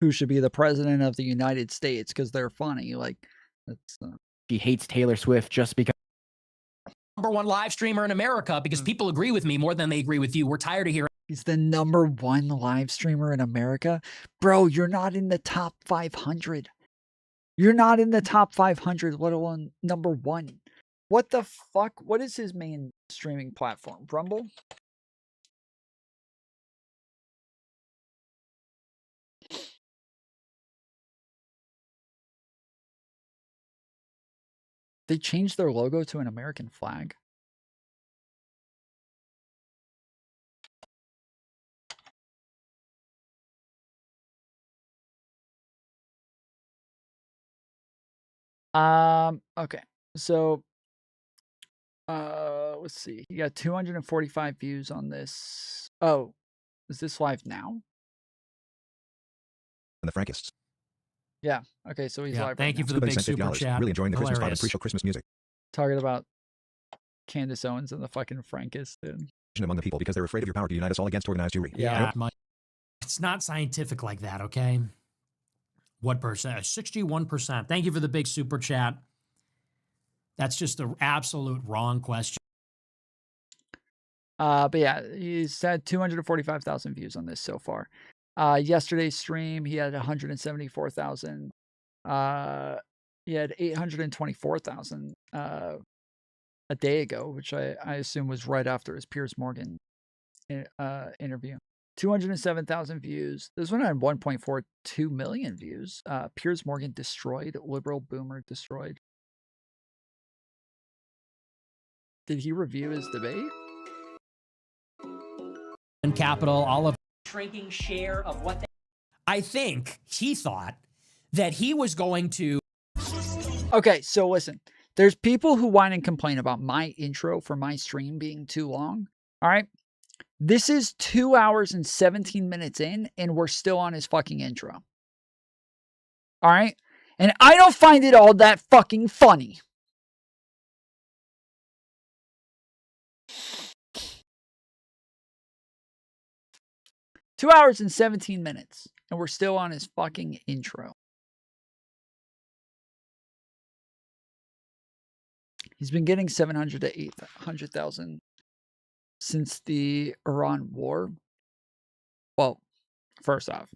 who should be the president of the United States because they're funny. Like that's. He hates Taylor Swift just because. #1 live streamer in America because people agree with me more than they agree with you. We're tired of hearing. He's the #1 live streamer in America, bro. You're not in the top 500. You're not in the top 500, let alone #1. What the fuck? What is his main streaming platform? Rumble? They changed their logo to an American flag. Okay. So let's see. You got 245 views on this. Oh, is this live now? And the Frankists. Yeah. Okay, so he's live. Thank right you now. for the big Sent super $50. chat. Really enjoying the Christmas vibe and Hilarious. pre-show Christmas music. Talking about Candace Owens and the fucking Frankists, dude. Among the people because they're afraid of your power to unite us all against organized Jewry. Yeah. It's not scientific like that, okay? What percent? 61%. Thank you for the big super chat. That's just the absolute wrong question. But yeah, he's had 245,000 views on this so far. Yesterday's stream, he had 174,000. He had 824,000 a day ago, which I assume was right after his Piers Morgan interview. 207,000 views. This one had 1.42 million views. Piers Morgan destroyed, liberal boomer destroyed. Did he review his debate? And capital, all of shrinking share of what I think he thought that he was going to. Okay, so listen. There's people who whine and complain about my intro for my stream being too long. All right. This is 2 hours and 17 minutes in, and we're still on his fucking intro. All right. And I don't find it all that fucking funny. Two hours and 17 minutes, and we're still on his fucking intro. He's been getting 700 to 800,000 since the Iran war. Well, first off,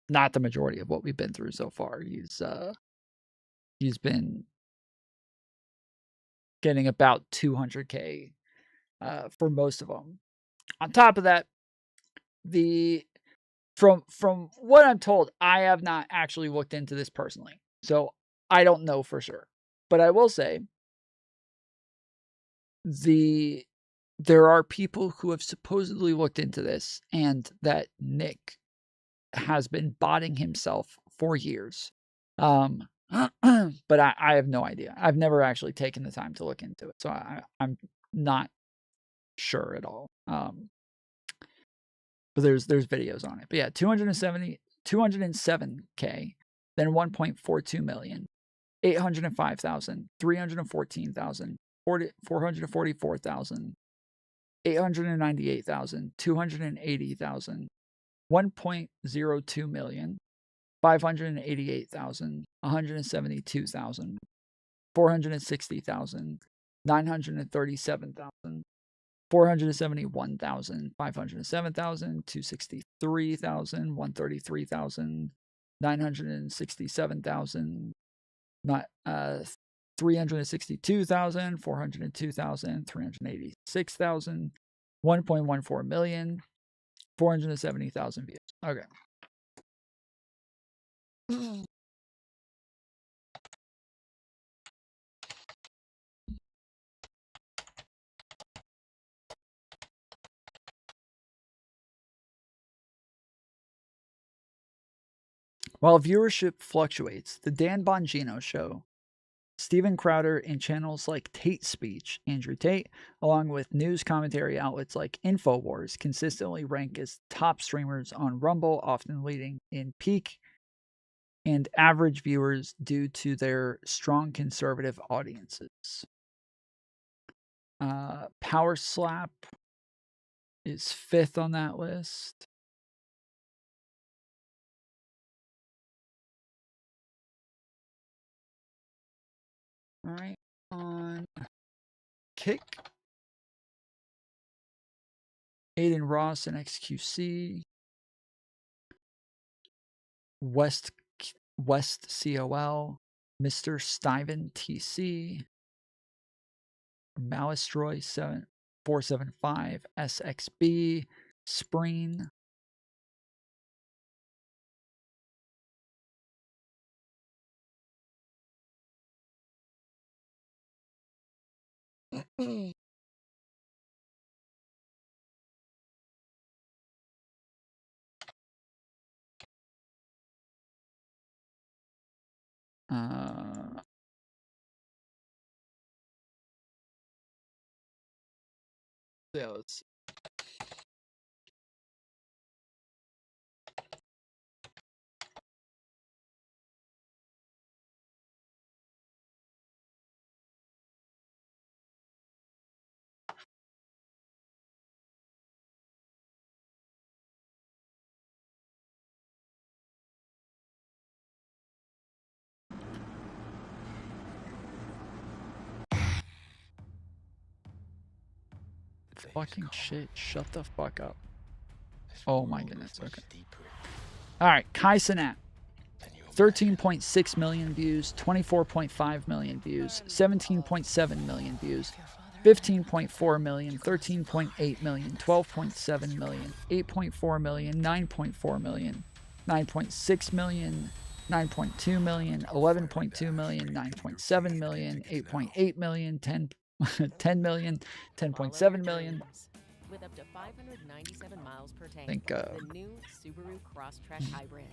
not the majority of what we've been through so far. He's been getting about 200K for most of them. On top of that, from what I'm told, I have not actually looked into this personally, so I don't know for sure. But I will say there are people who have supposedly looked into this, and that Nick has been botting himself for years. But I have no idea. I've never actually taken the time to look into it, so I'm not sure at all. But there's videos on it. But yeah, 207K, then 1.42 million, 805,000, 314,000, 444,000, 898,000, 280,000, 1.02 million, 588,000, 172,000, 460,000, 937,000, 471,000, 507,000, 263,000, 133,000, 967,000, 362,000, 402,000, 386,000, 1.14 million, 470,000 views. Okay. While viewership fluctuates, the Dan Bongino Show, Steven Crowder, and channels like Tate Speech, Andrew Tate, along with news commentary outlets like InfoWars, consistently rank as top streamers on Rumble, often leading in peak and average viewers due to their strong conservative audiences. Power Slap is 5th on that list. Right on Kick, Aiden Ross and XQC, West COL, Mr. Stiven TC, Malastroy 475, SXB, Spreen, yeah, let's see. fucking shit. Shut the fuck up. Oh my goodness. Okay. All right. Kai Cenat. 13.6 million views, 24.5 million views, 17.7 million views, 15.4 million, 13.8 million, 12.7 million, 8.4 million, 9.4 million, 9.6 million, 9.2 million, 11.2 million, 9.7 million, 8.8 million, 10 million, 10.7 million. With up to 597 miles per tank. I think the new Subaru Crosstrek Hybrid.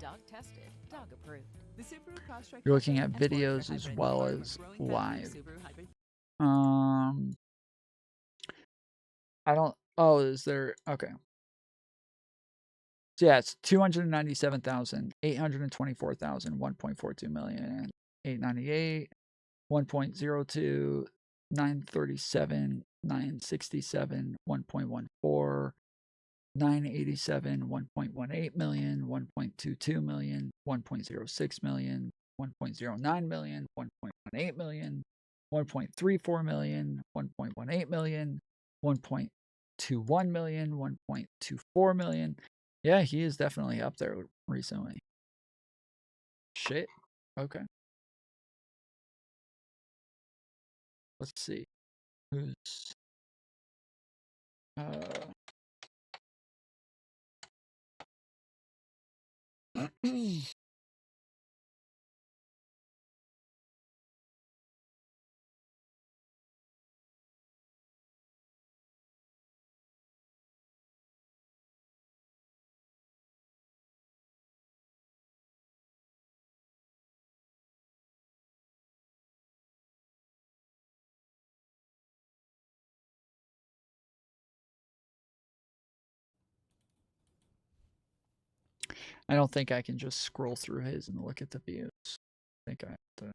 Dog tested, dog approved. The Subaru Crosstrek you're looking at videos as well as live. I don't. Oh, is there? Okay. So yeah, it's 297,000, 824,000, 1.42 million, 898, 1.02, 937, 967, 1.14, 987, 1.18 million, 1.22 million, 1.06 million, 1.09 million, 1.18 million, 1.34 million, 1.18 million, 1.21 million, 1.24 million. Yeah, he is definitely up there recently. Shit. Okay. Let's see. Who's I don't think I can just scroll through his and look at the views. I think I have to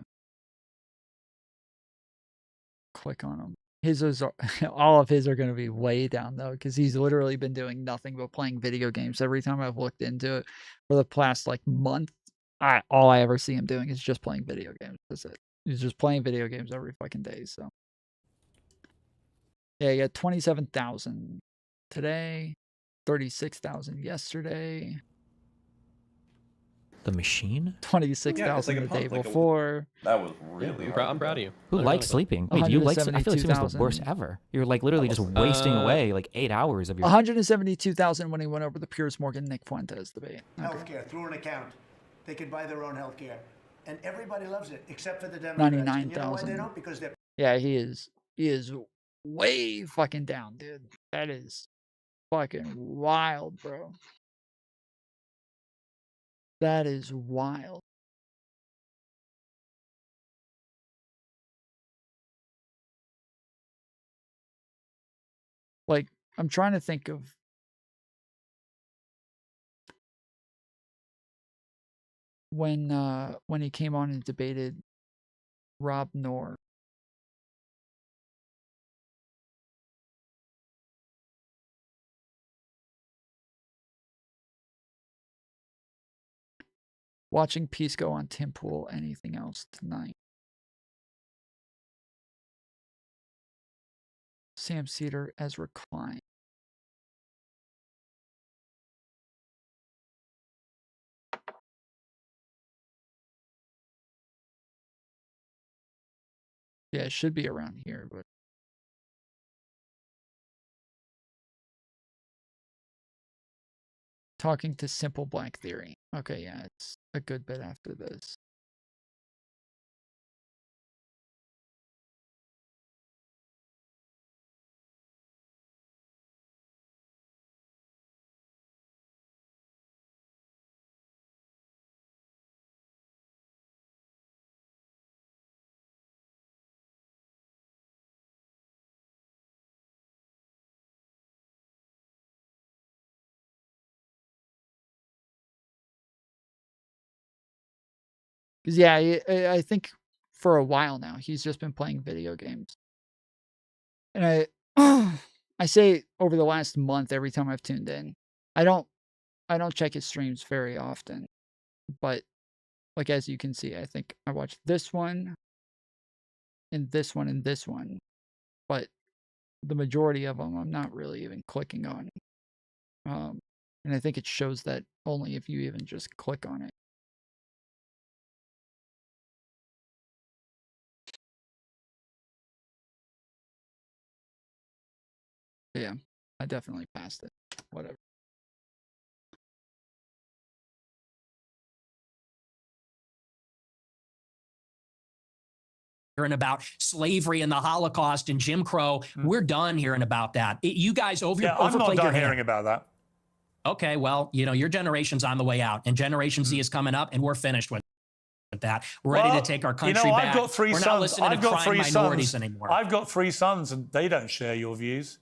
click on them. His is all of his are going to be way down though, because he's literally been doing nothing but playing video games. Every time I've looked into it for the past like month, all I ever see him doing is just playing video games. That's it. He's just playing video games every fucking day. So yeah, you got 27,000 today, 36,000 yesterday. The machine? 26,000 the day before. That was really I'm proud of you. Who Literally. likes sleeping? Wait, do you like sleeping? I feel like sleeping's the worst ever. You're like literally just wasting away like 8 hours of your 172,000 when he went over the Piers Morgan Nick Fuentes debate. Okay. Healthcare through an account. They can buy their own healthcare. And everybody loves it, except for the Democrats. 99,000. You know why they don't? Because they're... Yeah, he is way fucking down, dude. That is fucking wild, bro. That is wild. Like, I'm trying to think of when he came on and debated Rob Noor. Watching Peace go on Tim Pool. Anything else tonight? Sam Cedar, Ezra Klein. Yeah, it should be around here, but talking to Simple Black Theory. Okay, yeah, it's a good bit after this. Because yeah, I think for a while now he's just been playing video games, and I say over the last month every time I've tuned in, I don't check his streams very often, but like as you can see, I think I watched this one, and this one, and this one, but the majority of them, I'm not really even clicking on. And I think it shows that only if you even just click on it. Yeah, I definitely passed it. Whatever. Hearing about slavery and the Holocaust and Jim Crow. We're done hearing about that. You guys I'm not done hearing about that. Okay, well, your generation's on the way out, and Generation Z is coming up, and we're finished with that. We're ready to take our country back. I've got 3 we're sons. not listening I've to got crime 3 minorities sons anymore. I've got 3 sons, and they don't share your views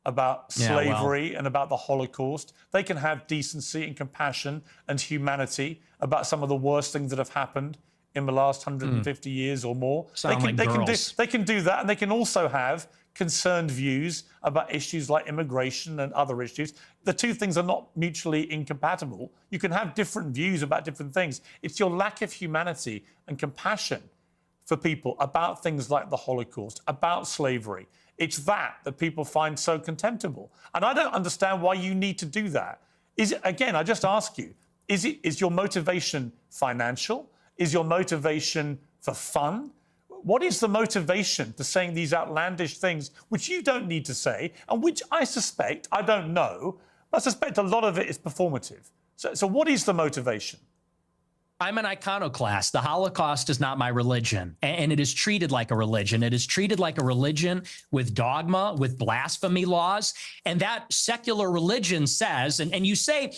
about slavery and about the Holocaust. They can have decency and compassion and humanity about some of the worst things that have happened in the last 150 years or more. They can do that, and they can also have concerned views about issues like immigration and other issues. The two things are not mutually incompatible. You can have different views about different things. It's your lack of humanity and compassion for people about things like the Holocaust, about slavery. It's that people find so contemptible. And I don't understand why you need to do that. Is it, again, I just ask you, is your motivation financial? Is your motivation for fun? What is the motivation to saying these outlandish things, which you don't need to say, and which I suspect, I don't know, but I suspect a lot of it is performative. So what is the motivation? I'm an iconoclast. The Holocaust is not my religion, and it is treated like a religion. It is treated like a religion with dogma, with blasphemy laws, and that secular religion says, and you say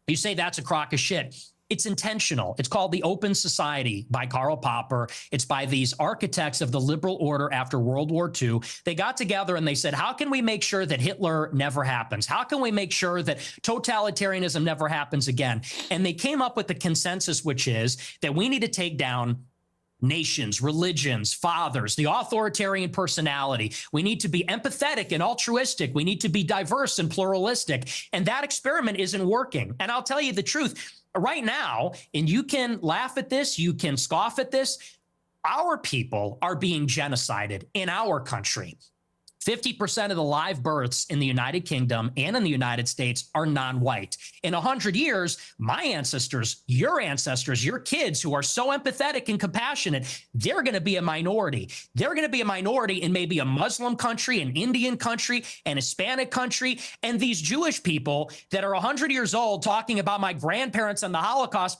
that's a crock of shit. It's intentional. It's called The Open Society by Karl Popper. It's by these architects of the liberal order after World War II. They got together and they said, how can we make sure that Hitler never happens? How can we make sure that totalitarianism never happens again? And they came up with the consensus, which is that we need to take down nations, religions, fathers, the authoritarian personality. We need to be empathetic and altruistic. We need to be diverse and pluralistic. And that experiment isn't working. And I'll tell you the truth. Right now, and you can laugh at this, you can scoff at this, our people are being genocided in our country. 50% of the live births in the United Kingdom and in the United States are non-white. In 100 years, my ancestors, your kids who are so empathetic and compassionate, they're going to be a minority. They're going to be a minority in maybe a Muslim country, an Indian country, an Hispanic country. And these Jewish people that are 100 years old talking about my grandparents and the Holocaust,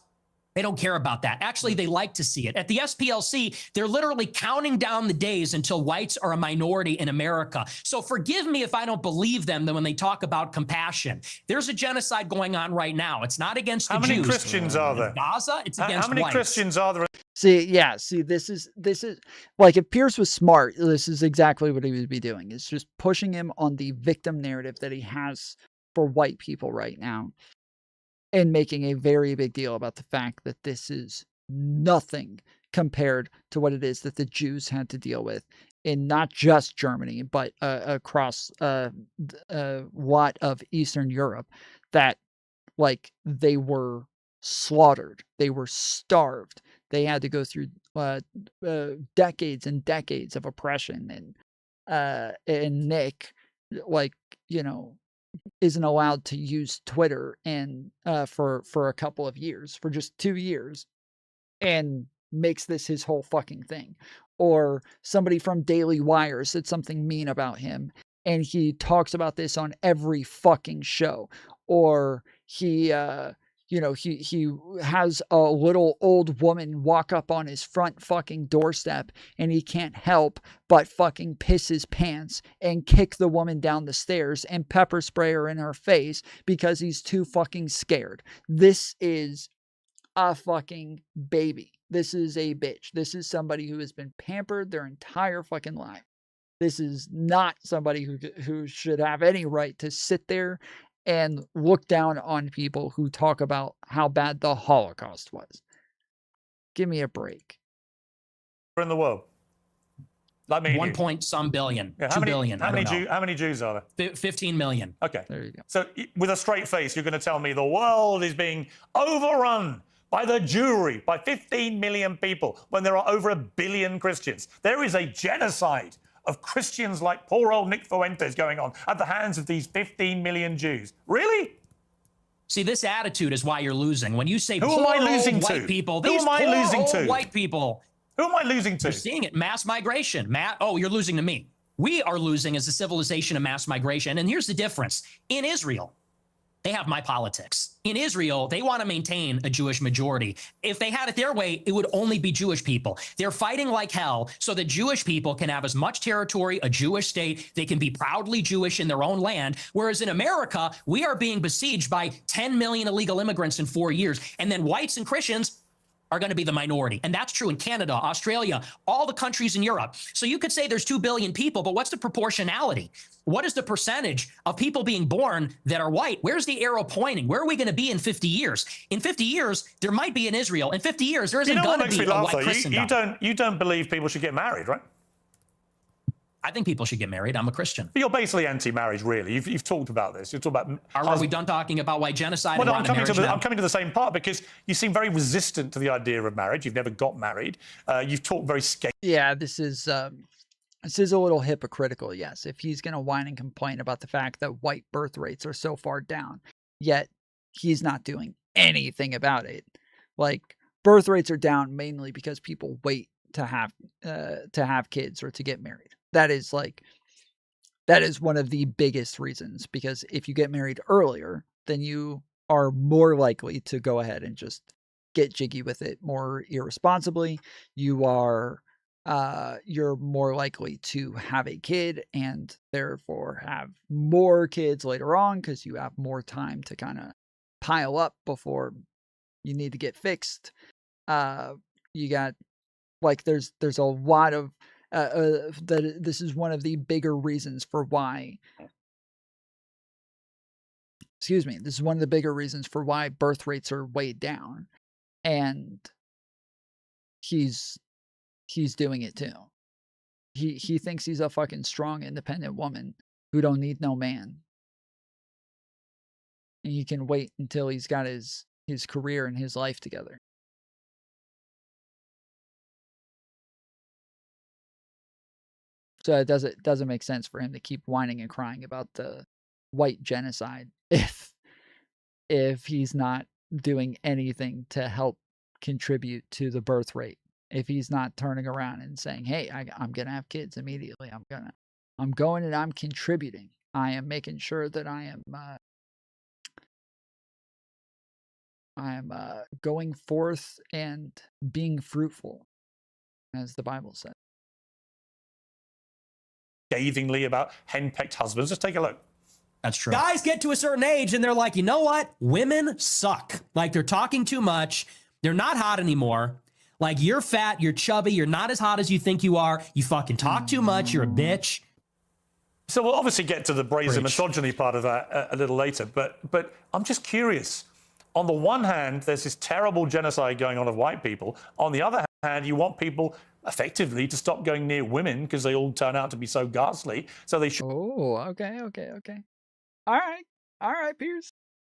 they don't care about that. Actually, they like to see it. At the SPLC, they're literally counting down the days until whites are a minority in America. So forgive me if I don't believe them when they talk about compassion. There's a genocide going on right now. It's not against the Jews. How many Christians are there? In Gaza, it's against How many whites. Christians are there? See, this is like, if Piers was smart, this is exactly what he would be doing. It's just pushing him on the victim narrative that he has for white people right now, and making a very big deal about the fact that this is nothing compared to what it is that the Jews had to deal with in not just Germany, but across a lot of Eastern Europe, that, like, they were slaughtered, they were starved, they had to go through decades and decades of oppression, and Nick, like, isn't allowed to use Twitter and for a couple of years, for just 2 years, and makes this his whole fucking thing. Or somebody from Daily Wire said something mean about him, and he talks about this on every fucking show. Or he he has a little old woman walk up on his front fucking doorstep, and he can't help but fucking piss his pants and kick the woman down the stairs and pepper spray her in her face because he's too fucking scared. This is a fucking baby. This is a bitch. This is somebody who has been pampered their entire fucking life. This is not somebody who should have any right to sit there and look down on people who talk about how bad the Holocaust was. Give me a break. In the world, like me, 1 point some billion, yeah, 2 billion. How many Jews are there? 15 million. Okay, there you go. So with a straight face, you're going to tell me the world is being overrun by the Jewry, by 15 million people, when there are over 1 billion Christians. There is a genocide of Christians like poor old Nick Fuentes going on at the hands of these 15 million Jews. Really? See, this attitude is why you're losing. When you say Who am I poor losing old to? white people, Who these am I poor losing old to? white people. Who am I losing to? You're seeing it, mass migration. You're losing to me. We are losing as a civilization of mass migration. And here's the difference. In Israel, they have my politics. In Israel, they want to maintain a Jewish majority. If they had it their way, it would only be Jewish people. They're fighting like hell so that Jewish people can have as much territory, a Jewish state. They can be proudly Jewish in their own land. Whereas in America, we are being besieged by 10 million illegal immigrants in 4 years. And then whites and Christians are going to be the minority. And that's true in Canada, Australia, all the countries in Europe. So you could say there's 2 billion people, but what's the proportionality? What is the percentage of people being born that are white? Where's the arrow pointing? Where are we going to be in 50 years? In 50 years, there might be in Israel. In 50 years, there isn't going to be a white Christendom. You don't believe people should get married, right? I think people should get married. I'm a Christian. But you're basically anti-marriage, really. You've talked about this. You've talked about. Are we done talking about white genocide? Well, no, I'm coming to the same part because you seem very resistant to the idea of marriage. You've never got married. You've talked very Yeah, this is a little hypocritical. Yes, if he's going to whine and complain about the fact that white birth rates are so far down, yet he's not doing anything about it. Like, birth rates are down mainly because people wait to have kids or to get married. That is one of the biggest reasons, because if you get married earlier, then you are more likely to go ahead and just get jiggy with it more irresponsibly. You're more likely to have a kid and therefore have more kids later on because you have more time to kind of pile up before you need to get fixed. You got, like, there's a lot of this is one of the bigger reasons for why. Excuse me. This is one of the bigger reasons for why birth rates are way down, and he's doing it too. He thinks he's a fucking strong, independent woman who don't need no man, and he can wait until he's got his career and his life together. So it doesn't make sense for him to keep whining and crying about the white genocide if he's not doing anything to help contribute to the birth rate. If he's not turning around and saying, "Hey, I'm gonna have kids immediately. I'm going and I'm contributing. I am making sure that I am going forth and being fruitful," as the Bible says. Scathingly about henpecked husbands. Just take a look. That's true. Guys get to a certain age and they're like, you know what? Women suck. Like, they're talking too much. They're not hot anymore. Like, you're fat, you're chubby, you're not as hot as you think you are. You fucking talk too much. You're a bitch. So we'll obviously get to the brazen misogyny part of that a little later. But I'm just curious. On the one hand, there's this terrible genocide going on of white people. On the other hand, you want people effectively to stop going near women because they all turn out to be so ghastly. So they should. Oh, okay. All right, Piers.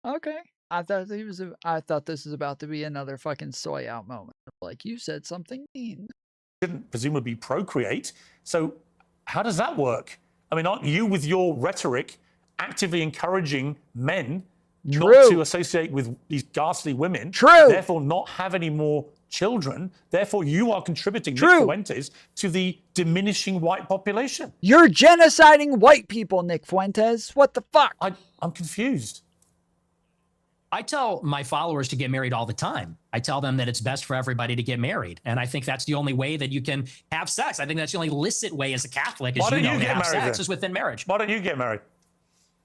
Okay. I thought this was about to be another fucking soy out moment. Like, you said something mean. Shouldn't presumably procreate. So how does that work? I mean, aren't you, with your rhetoric, actively encouraging men not to associate with these ghastly women? True. Therefore, not have any more children. Therefore, you are contributing, Nick Fuentes, to the diminishing white population. You're genociding white people, Nick Fuentes. What the fuck? I'm confused. I tell my followers to get married all the time. I tell them that it's best for everybody to get married. And I think that's the only way that you can have sex. I think that's the only licit way as a Catholic, as you know, to have sex is within marriage. Why don't you get married?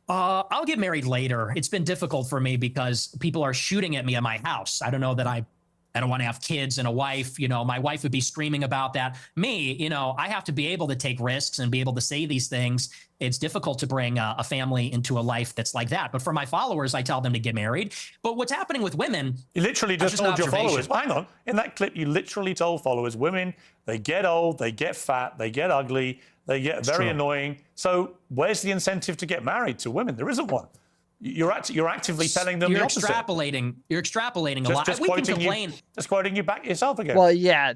I'll get married later. It's been difficult for me because people are shooting at me at my house. I don't know that I don't want to have kids and a wife. You know, my wife would be screaming about that. Me, you know, I have to be able to take risks and be able to say these things. It's difficult to bring a family into a life that's like that. But for my followers, I tell them to get married. But what's happening with women? You literally just told your followers. Hang on. In that clip, you literally told followers, women, they get old, they get fat, they get ugly, they get very annoying. So where's the incentive to get married to women? There isn't one. You're actively telling them the opposite. You're extrapolating a lot. We can complain. Just quoting you back yourself again. Well, yeah.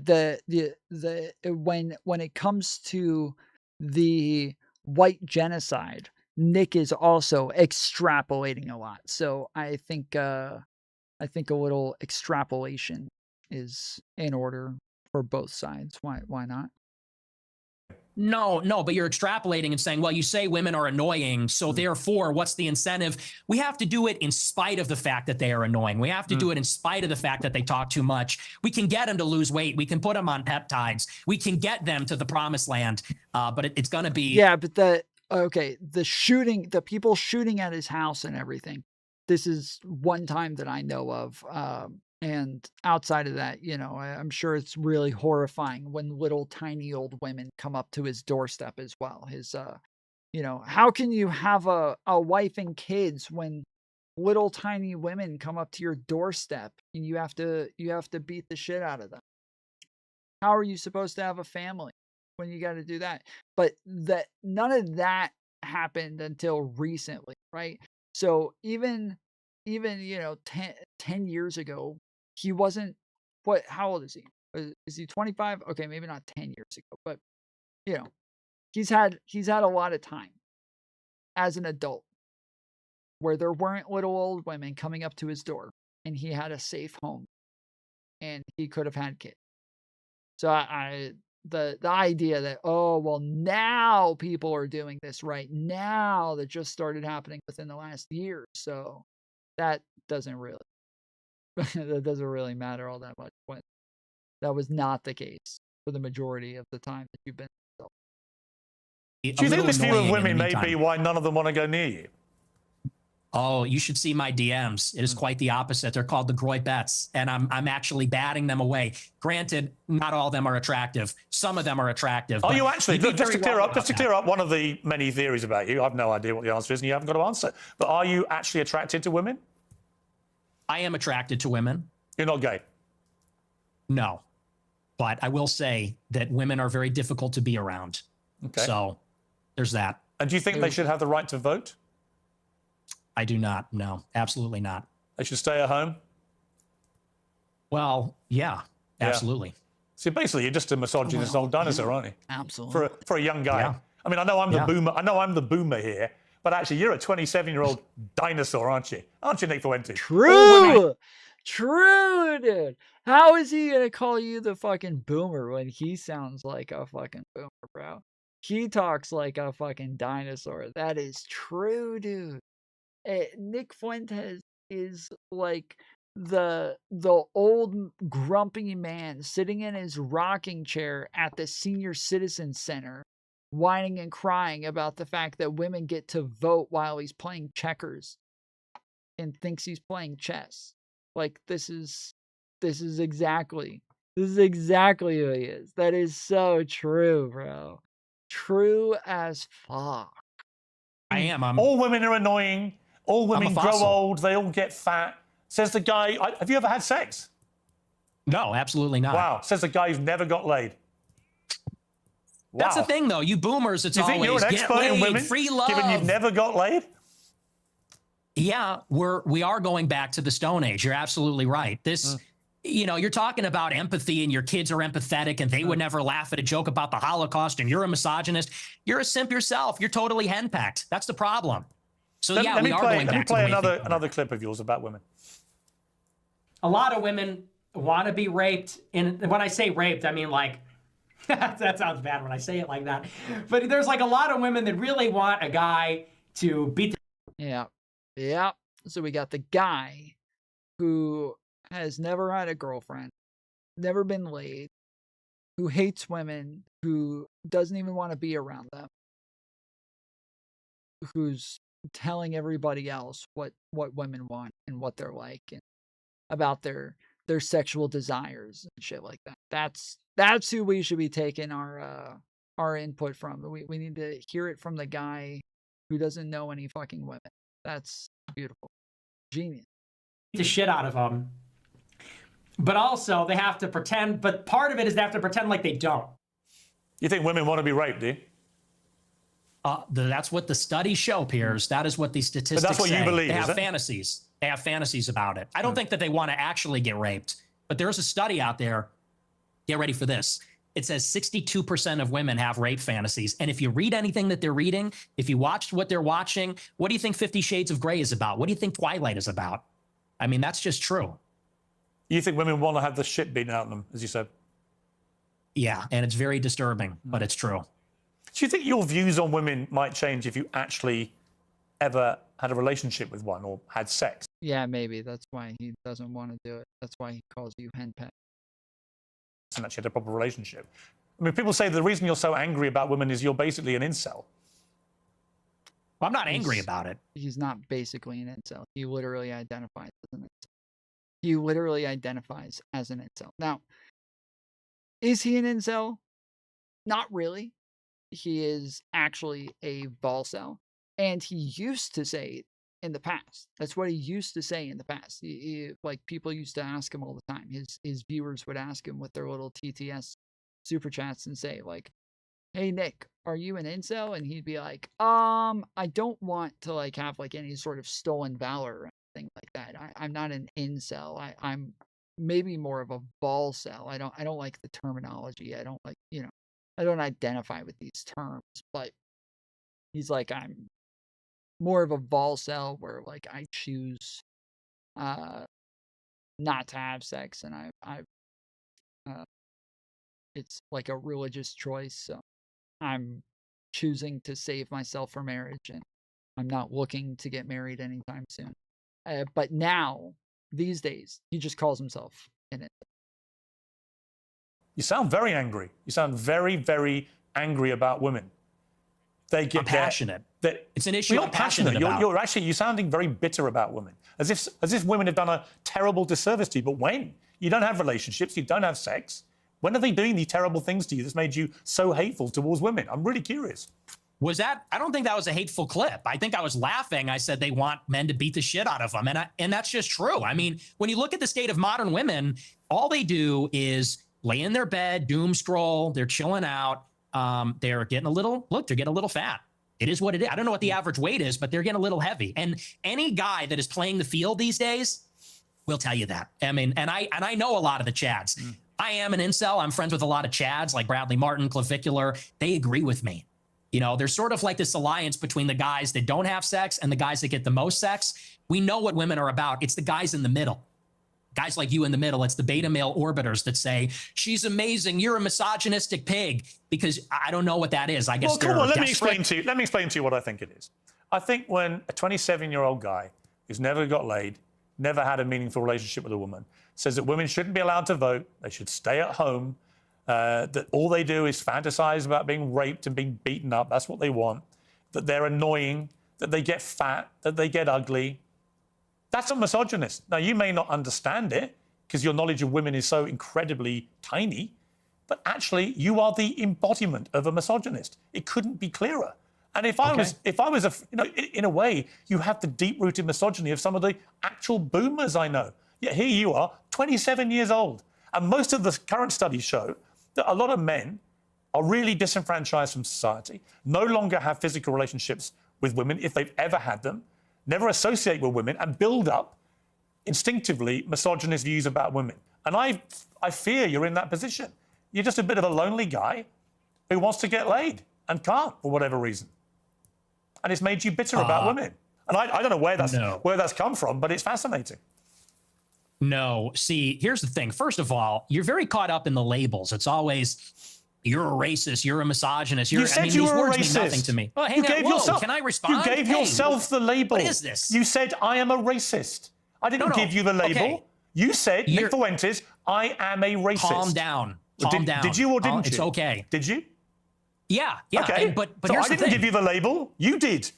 When it comes to the white genocide, Nick is also extrapolating a lot. So I think a little extrapolation is in order for both sides. Why not? No, but you're extrapolating and saying, well, you say women are annoying, so therefore, what's the incentive? We have to do it in spite of the fact that they are annoying. We have to do it in spite of the fact that they talk too much. We can get them to lose weight. We can put them on peptides. We can get them to the promised land. But it's going to be... Yeah, but the shooting, the people shooting at his house and everything, this is one time that I know of. And outside of that, I'm sure it's really horrifying when little tiny old women come up to his doorstep as well. His, how can you have a wife and kids when little tiny women come up to your doorstep and you have to beat the shit out of them? How are you supposed to have a family when you got to do that? But none of that happened until recently, right? So even 10 years ago, he wasn't, how old is he? Is he 25? Okay, maybe not 10 years ago, but he's had a lot of time as an adult where there weren't little old women coming up to his door, and he had a safe home and he could have had kids. So the idea that, oh, well, now people are doing this right now, that just started happening within the last year. So that doesn't really matter all that much when that was not the case for the majority of the time that you've been. Do you think this view of women may be why none of them want to go near you? Oh, you should see my DMs. It is quite the opposite. They're called the Groy Bets, and I'm actually batting them away. Granted, not all of them are attractive. Some of them are attractive. Are you actually? Just to clear up one of the many theories about you, I have no idea what the answer is, and you haven't got to answer. But are you actually attracted to women? I am attracted to women. You're not gay? No. But I will say that women are very difficult to be around. Okay. So there's that. And do you think they should have the right to vote? I do not. No, absolutely not. They should stay at home? Well, yeah, absolutely. See, basically, you're just a misogynist old dinosaur, aren't you? Absolutely. For a young guy. Yeah. I mean, I know I'm the boomer. I know I'm the boomer here. But actually, you're a 27-year-old dinosaur, aren't you? Aren't you, Nick Fuentes? True, dude. How is he gonna call you the fucking boomer when he sounds like a fucking boomer, bro? He talks like a fucking dinosaur. That is true, dude. Nick Fuentes is like the old grumpy man sitting in his rocking chair at the senior citizen center, whining and crying about the fact that women get to vote while he's playing checkers and thinks he's playing chess. Like, this is exactly who he is. That is so true, bro. True as fuck. I am. All women are annoying. All women grow old. They all get fat. Says the guy. Have you ever had sex? No, absolutely not. Wow. Says the guy who's never got laid. Wow. That's the thing, though. You boomers, it's always, you think you're an expert in women, free love. given you've never got laid? Yeah, we are going back to the Stone Age. You're absolutely right. This, you're talking about empathy, and your kids are empathetic, and they would never laugh at a joke about the Holocaust, and you're a misogynist. You're a simp yourself. You're totally henpecked. That's the problem. So we are going back to the way. Let me play another clip of yours about women. A lot of women want to be raped, and when I say raped, I mean like. That sounds bad when I say it like that. But there's like a lot of women that really want a guy to beat Yeah. So we got the guy who has never had a girlfriend, never been laid, who hates women, who doesn't even want to be around them, who's telling everybody else what women want and what they're like and about their sexual desires and shit like that. That's who we should be taking our input from. We need to hear it from the guy who doesn't know any fucking women. That's beautiful. Genius. the shit out of them. But also, they have to pretend, but part of it is they have to pretend like they don't. You think women want to be raped, do you? That's what the studies show, Piers. That is what the statistics say. But that's what you believe, They is have it? fantasies. They have fantasies about it. I don't think that they want to actually get raped. But there's a study out there. Get ready for this. it says 62% of women have rape fantasies. And if you read anything that they're reading, if you watched what they're watching, what do you think 50 Shades of Grey is about? What do you think Twilight is about? I mean, that's just true. You think women want to have the shit beaten out of them, as you said? Yeah, and it's very disturbing, but it's true. Do you think your views on women might change if you actually ever had a relationship with one or had sex? Yeah, maybe. That's why he doesn't want to do it. That's why he calls you henpeck. And actually had a proper relationship. I mean, people say the reason you're so angry about women is you're basically an incel. Well, I'm not angry about it. He's not basically an incel. He literally identifies as an incel. He literally identifies as an incel. Now, is he an incel? Not really. He is actually a balcel. And he used to say it in the past. That's what he used to say in the past. Like, people used to ask him all the time. His viewers would ask him with their little TTS super chats and say, like, hey, Nick, are you an incel? And he'd be like, I don't want to, like, have, like, any sort of stolen valor or anything like that. I'm not an incel. I'm maybe more of a balcel. I don't like the terminology. I don't like, I don't identify with these terms. But he's like, I'm more of a balcel where, like, I choose not to have sex, and it's like a religious choice. So I'm choosing to save myself for marriage, and I'm not looking to get married anytime soon. But now, these days, he just calls himself an incel. You sound very angry. You sound very, very angry about women. They get I'm passionate. It's an issue. You're I'm not passionate. about. You're sounding very bitter about women, as if women have done a terrible disservice to you. But when you don't have relationships, you don't have sex, when are they doing these terrible things to you that's made you so hateful towards women? I'm really curious. Was that? I don't think that was a hateful clip. I think I was laughing. I said they want men to beat the shit out of them, and that's just true. I mean, when you look at the state of modern women, all they do is lay in their bed, doom scroll. They're chilling out. They're getting a little fat. It is what it is. I don't know what the average weight is, but they're getting a little heavy. And any guy that is playing the field these days will tell you that. I mean, and I know a lot of the Chads. I am an incel. I'm friends with a lot of Chads like Bradley Martin, Clavicular. They agree with me. There's sort of like this alliance between the guys that don't have sex and the guys that get the most sex. We know what women are about. It's the guys in the middle. Guys like you in the middle. It's the beta male orbiters that say, she's amazing, you're a misogynistic pig, because I don't know what that is. I guess well, come on, let me explain to you what I think it is. I think when a 27-year-old guy who's never got laid, never had a meaningful relationship with a woman, says that women shouldn't be allowed to vote, they should stay at home, that all they do is fantasize about being raped and being beaten up, that's what they want, that they're annoying, that they get fat, that they get ugly. That's a misogynist. Now, you may not understand it because your knowledge of women is so incredibly tiny, but actually you are the embodiment of a misogynist. It couldn't be clearer. And if I was in a way, you have the deep-rooted misogyny of some of the actual boomers I know. Yet here you are, 27 years old. And most of the current studies show that a lot of men are really disenfranchised from society, no longer have physical relationships with women if they've ever had them, never associate with women, and build up instinctively misogynist views about women. And I fear you're in that position. You're just a bit of a lonely guy who wants to get laid and can't for whatever reason. And it's made you bitter about women. And I don't know where that's come from, but it's fascinating. No, see, here's the thing. First of all, you're very caught up in the labels. It's always, you're a racist, you're a misogynist. You said you were a racist. Mean nothing to me. Oh, hang on. Whoa, can I respond? You gave yourself the label. What is this? You said, I am a racist. I didn't give you the label. Okay. You said, Nick Fuentes, I am a racist. Calm down. Calm down. Did you or didn't you? It's okay. Did you? Yeah. Okay. But so here's I didn't give you the label. You did.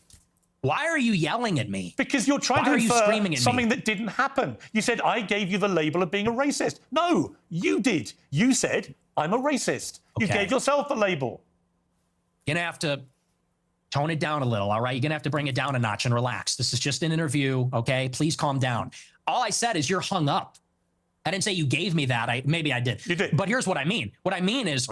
Why are you yelling at me? Because you're trying to infer something that didn't happen. You said, I gave you the label of being a racist. No, you did. You said, I'm a racist. You gave yourself a label. You're going to have to tone it down a little, all right? You're going to have to bring it down a notch and relax. This is just an interview, okay? Please calm down. All I said is you're hung up. I didn't say you gave me that. Maybe I did. You did. But here's what I mean. What I mean is,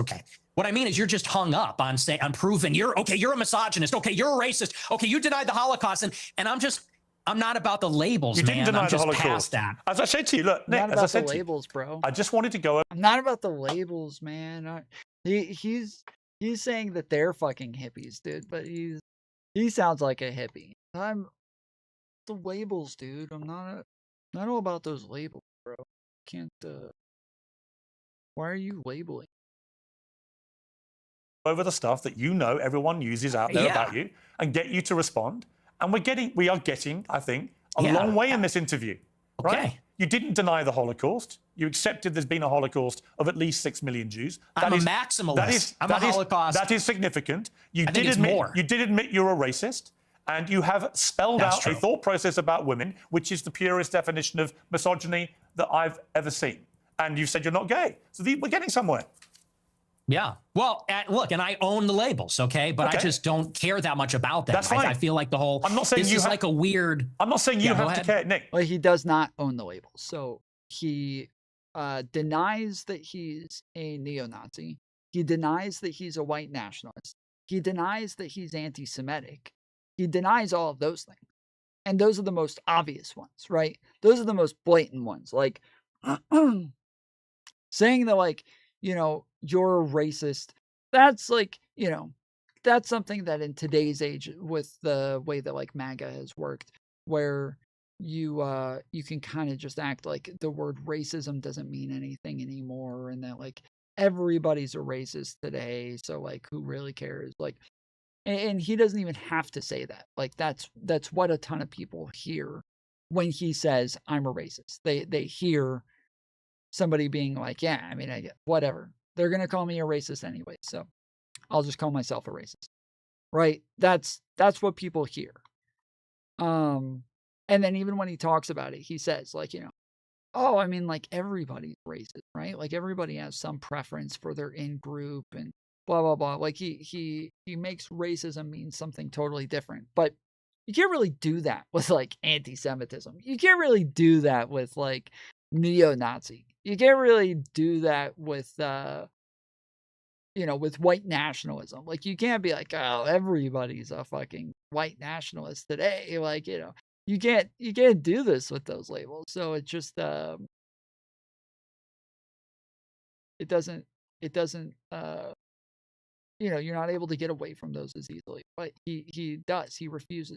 you're just hung up on on proving you're a misogynist. Okay, you're a racist. Okay, you denied the Holocaust. And I'm not about the labels, you didn't deny I'm the just Holocaust. past that. As I said to you, look, Nick, Not as I about said the to you, labels, bro. I just wanted to go. I'm not about the labels, man. He's saying that they're fucking hippies, dude, but he sounds like a hippie. I'm the labels, dude. I'm not I know about those labels, bro. Can't why are you labeling? Over the stuff that you know everyone uses out there about you and get you to respond. And we are getting, I think, a long way in this interview. Right? You didn't deny the Holocaust. You accepted there's been a Holocaust of at least 6 million Jews. I'm a maximalist. I'm a Holocaust. That is significant. You I think did it's admit more. you did admit you're a racist, and you have spelled That's out true. a thought process about women, which is the purest definition of misogyny that I've ever seen. And you said you're not gay. So we're getting somewhere. Yeah. Well, look, and I own the labels, okay? But I just don't care that much about them. That's fine. I feel like the whole. I'm not saying this you is have- like a weird. I'm not saying you have to care, Nick. Well, he does not own the labels. So he denies that he's a neo-Nazi. He denies that he's a white nationalist. He denies that he's anti-Semitic. He denies all of those things. And those are the most obvious ones, right? Those are the most blatant ones. Like saying that, like, you know, you're a racist. That's like, you know, that's something that in today's age, with the way that like MAGA has worked, where you can kind of just act like the word racism doesn't mean anything anymore, and that like everybody's a racist today, so like who really cares? Like, and he doesn't even have to say that. Like that's what a ton of people hear when he says I'm a racist. They hear somebody being like, yeah, I mean, I get whatever. They're gonna call me a racist anyway, so I'll just call myself a racist. Right? That's what people hear. And then even when he talks about it, he says, like, you know, oh, I mean, like everybody's racist, right? Like everybody has some preference for their in-group and blah blah blah. Like he makes racism mean something totally different. But you can't really do that with like anti-Semitism. You can't really do that with like neo-Nazi. You can't really do that with you know, with white nationalism. Like you can't be like, oh, everybody's a fucking white nationalist today. Like, you know, you can't do this with those labels. So it just it doesn't you know, you're not able to get away from those as easily. But he does. He refuses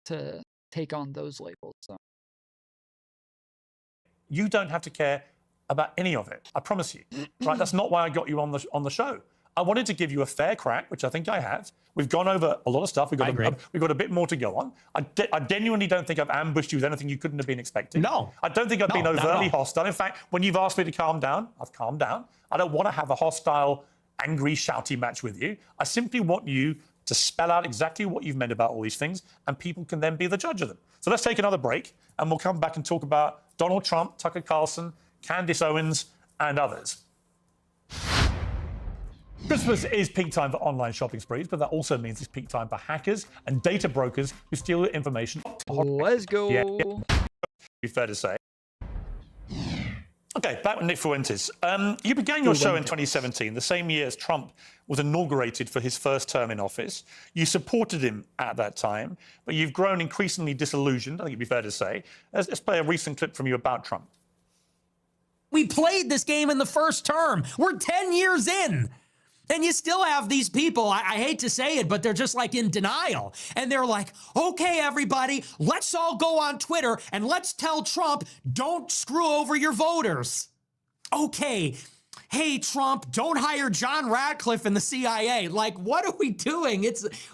to take on those labels. So You don't have to care about any of it. I promise you. Right? That's not why I got you on the show. I wanted to give you a fair crack, which I think I have. We've gone over a lot of stuff. We've got a bit more to go on. I genuinely don't think I've ambushed you with anything you couldn't have been expecting. No. I don't think I've been overtly hostile. In fact, when you've asked me to calm down, I've calmed down. I don't want to have a hostile, angry, shouty match with you. I simply want you to spell out exactly what you've meant about all these things, and people can then be the judge of them. So let's take another break, and we'll come back and talk about Donald Trump, Tucker Carlson, Candace Owens, and others. Christmas is peak time for online shopping sprees, but that also means it's peak time for hackers and data brokers who steal your information. Let's go. Yeah, be fair to say. Okay, back with Nick Fuentes. You began your show in 2017, the same year as Trump was inaugurated for his first term in office. You supported him at that time, but you've grown increasingly disillusioned, I think it'd be fair to say. Let's play a recent clip from you about Trump. We played this game in the first term. We're 10 years in. And you still have these people, I hate to say it, but they're just like in denial. And they're like, okay, everybody, let's all go on Twitter and let's tell Trump, don't screw over your voters. Okay. Hey, Trump, don't hire John Ratcliffe in the CIA. Like, what are we doing?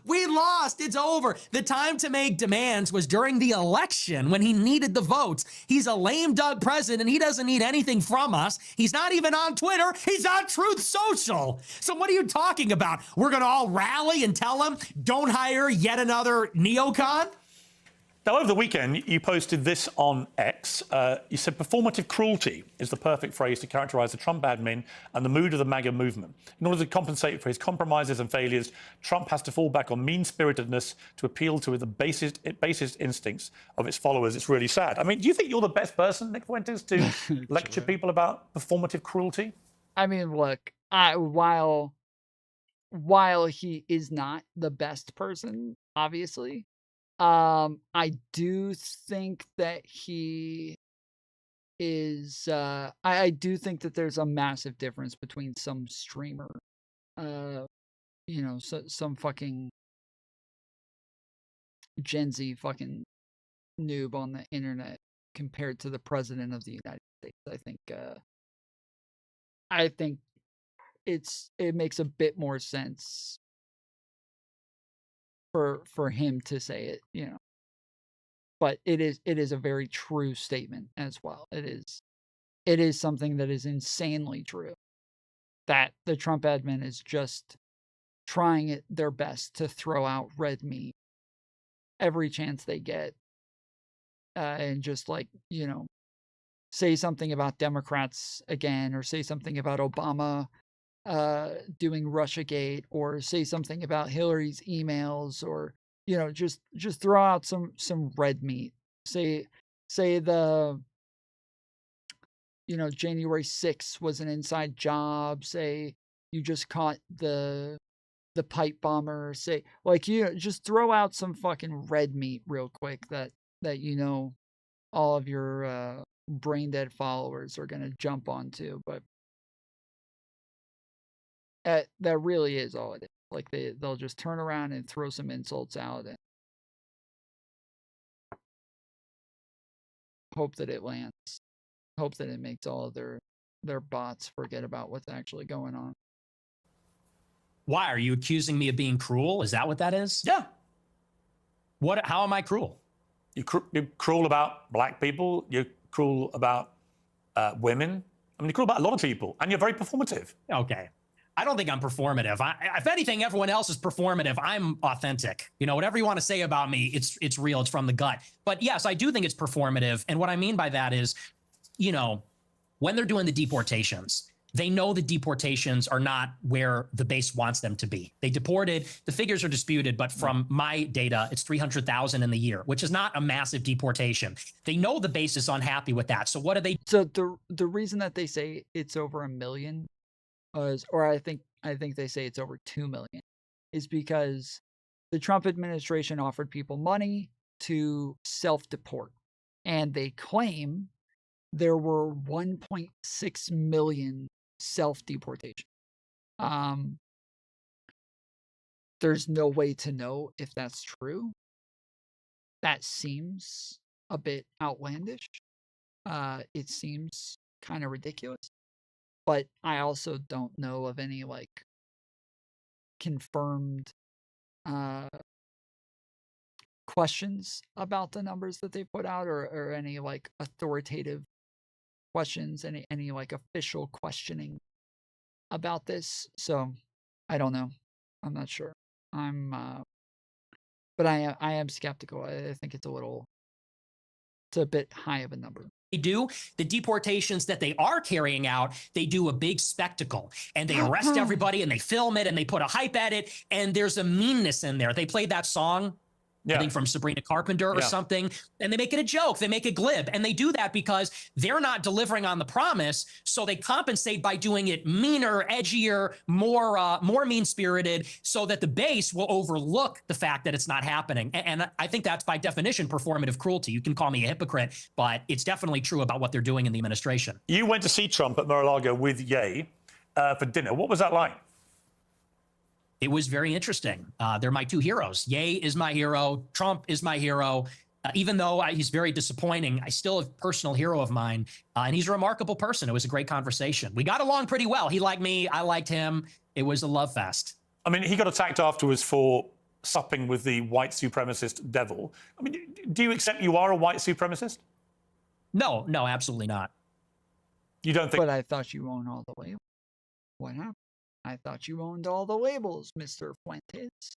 We lost. It's over. The time to make demands was during the election when he needed the votes. He's a lame duck president. He doesn't need anything from us. He's not even on Twitter. He's on Truth Social. So what are you talking about? We're going to all rally and tell him, don't hire yet another neocon? Now, over the weekend, you posted this on X. You said performative cruelty is the perfect phrase to characterize the Trump admin and the mood of the MAGA movement. In order to compensate for his compromises and failures, Trump has to fall back on mean-spiritedness to appeal to the basest instincts of its followers. It's really sad. I mean, do you think you're the best person, Nick Fuentes, to lecture people about performative cruelty? I mean, look, while he is not the best person, obviously, I do think that he is, I do think that there's a massive difference between some streamer you know, some fucking Gen Z fucking noob on the internet compared to the president of the United States. I think it makes a bit more sense for him to say it, you know. But it is a very true statement as well. It is something that is insanely true, that the Trump admin is just trying their best to throw out red meat every chance they get, and just, like, you know, say something about Democrats again, or say something about Obama doing Russiagate, or say something about Hillary's emails, or, you know, just throw out some red meat. Say the, you know, January 6th was an inside job. Say you just caught the pipe bomber. Say, like, you know, just throw out some fucking red meat real quick that you know all of your brain dead followers are gonna jump onto. But that really is all it is. Like, they'll just turn around and throw some insults out and hope that it lands. Hope that it makes all of their bots forget about what's actually going on. Why are you accusing me of being cruel? Is that what that is? Yeah. What? How am I cruel? You're cruel about black people. You're cruel about women. I mean, you're cruel about a lot of people, and you're very performative. Okay. I don't think I'm performative. If anything, everyone else is performative. I'm authentic. You know, whatever you want to say about me, it's real. It's from the gut. But yes, I do think it's performative. And what I mean by that is, you know, when they're doing the deportations, they know the deportations are not where the base wants them to be. They deported, the figures are disputed, but from my data, it's 300,000 in the year, which is not a massive deportation. They know the base is unhappy with that. So what do they? So the reason that they say it's over 1 million, or I think they say it's over 2 million, is because the Trump administration offered people money to self-deport, and they claim there were 1.6 million self-deportation. There's no way to know if that's true. That seems a bit outlandish. It seems kind of ridiculous. But I also don't know of any, like, confirmed questions about the numbers that they put out, or any, like, authoritative questions, any like official questioning about this. So I don't know. I'm not sure. But I am skeptical. I think it's a bit high of a number. They do the deportations that they are carrying out. They do a big spectacle, and they arrest everybody, and they film it, and they put a hype at it, and there's a meanness in there. They played that song, I think from Sabrina Carpenter or something, and they make it a joke. They make it glib, and they do that because they're not delivering on the promise, so they compensate by doing it meaner, edgier, more mean-spirited, so that the base will overlook the fact that it's not happening. And I think that's by definition performative cruelty. You can call me a hypocrite, but it's definitely true about what they're doing in the administration. You went to see Trump at Mar-a-Lago with Ye for dinner. What was that like? It was very interesting. They're my two heroes. Ye is my hero. Trump is my hero. Even though he's very disappointing, I still a personal hero of mine. And he's a remarkable person. It was a great conversation. We got along pretty well. He liked me. I liked him. It was a love fest. I mean, he got attacked afterwards for supping with the white supremacist devil. I mean, do you accept you are a white supremacist? No, absolutely not. You don't think? But I thought you owned all the labels. What happened? I thought you owned all the labels, Mr. Fuentes.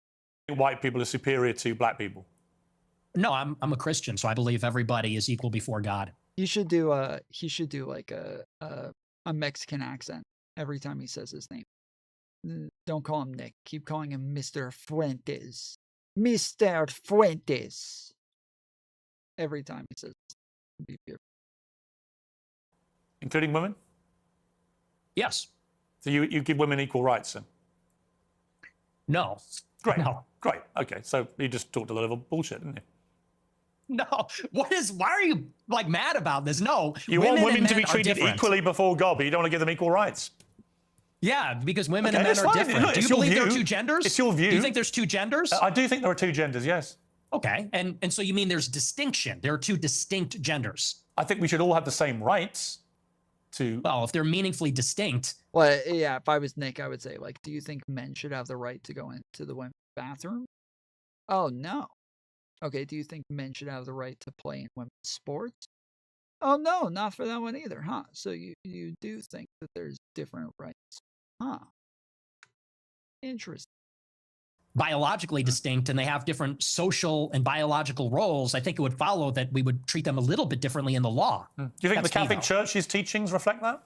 White people are superior to black people. No, I'm a Christian, so I believe everybody is equal before God. He should do like a Mexican accent every time he says his name. Don't call him Nick. Keep calling him Mr. Fuentes. Mr. Fuentes. Every time he says it. Including women? Yes. So you give women equal rights then? No. Great. No. Great. Okay. So you just talked a lot of bullshit, didn't you? No. Why are you like mad about this? No. You want women to be treated equally before God, but you don't want to give them equal rights. Yeah, because women Okay, and men it's are fine. different. Look, Do you it's your believe there are view. two genders? It's your view. Do you think there's two genders? I do think there are two genders, yes. Okay, and so you mean there's distinction. There are two distinct genders. I think we should all have the same rights to... Well, if they're meaningfully distinct. Well, yeah, if I was Nick, I would say, like, do you think men should have the right to go into the women's bathroom? Oh, no. Okay, do you think men should have the right to play in women's sports? Oh, no, not for that one either, huh? So you do think that there's different rights, huh? Interesting. Biologically distinct, and they have different social and biological roles, I think it would follow that we would treat them a little bit differently in the law. Do you think the Catholic Church's teachings reflect that?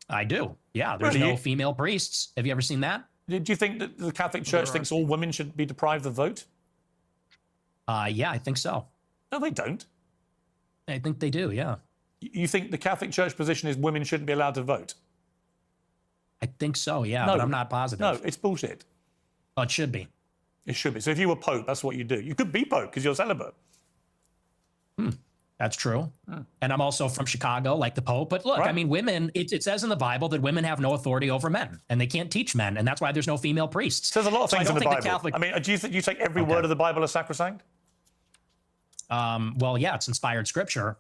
I do. Yeah, there's Really? no female priests. Have you ever seen that? Do you think that the Catholic Church thinks all women should be deprived of the vote? Yeah, I think so. No, they don't. I think they do, yeah. You think the Catholic Church position is women shouldn't be allowed to vote? I think so, yeah, No. but I'm not positive. No, it's bullshit. Well, it should be. It should be. So if you were Pope, that's what you do. You could be Pope because you're celibate. That's true. And I'm also from Chicago, like the Pope. But look, I mean, women, it says in the Bible that women have no authority over men, and they can't teach men, and that's why there's no female priests. There's a lot of things in the Bible. Catholic... I mean, do you take every word of the Bible as sacrosanct? Well, yeah, it's inspired scripture.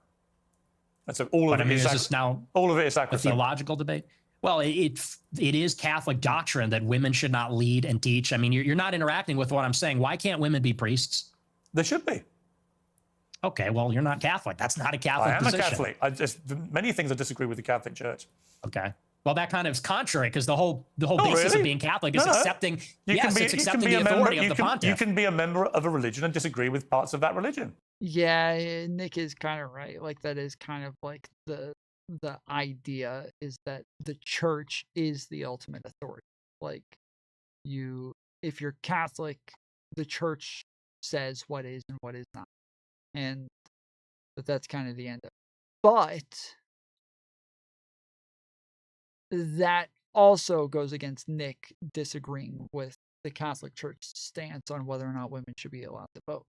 That's all of it. Is this now all of it is a sacrosanct. theological debate? Well, it is Catholic doctrine that women should not lead and teach. I mean, you're not interacting with what I'm saying. Why can't women be priests? They should be. Okay, well, you're not Catholic. That's not a Catholic position. I am a Catholic. Many things I disagree with the Catholic Church. Okay. Well, that kind of is contrary because the whole basis of being Catholic is accepting. It's accepting the authority of the pontiff. You can be a member of a religion and disagree with parts of that religion. Yeah, Nick is kind of right. Like, that is kind of like the idea is that the church is the ultimate authority. Like, if you're Catholic, the church says what is and what is not. And that's kind of the end of it. But that also goes against Nick disagreeing with the Catholic Church stance on whether or not women should be allowed to vote.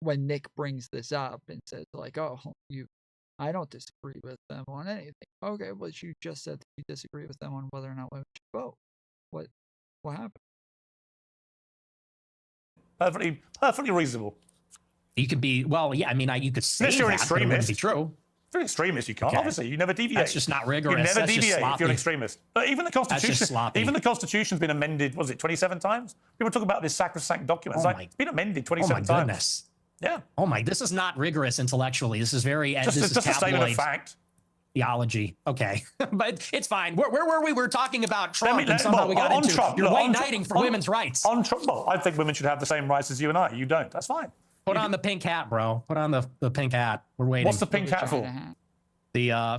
When Nick brings this up and says, like, oh, I don't disagree with them on anything. Okay, but you just said that you disagree with them on whether or not women should vote. What happened? Perfectly reasonable. You could be, well, yeah, I mean, you could say unless you're an that, but it wouldn't extremist. be true. If you're an extremist, you can't. Okay. Obviously, you never deviate. That's just not rigorous. You never That's just deviate if you're an sloppy. extremist. But even the That's just Constitution, sloppy. even the Constitution's been amended. Was it 27 times? People talk about this sacrosanct document. It's it's been amended 27 times. Goodness. Yeah. Oh my, this is not rigorous intellectually. This is very Just a statement of fact. Theology. Okay. But it's fine. Where were we? We're talking about Trump and somehow we got on into Trump, you're look, white on knighting for women's rights. On Trump, well, I think women should have the same rights as you and I. You don't. That's fine. Put on the pink hat, bro. Put on the pink hat. We're waiting. What's the pink hat for?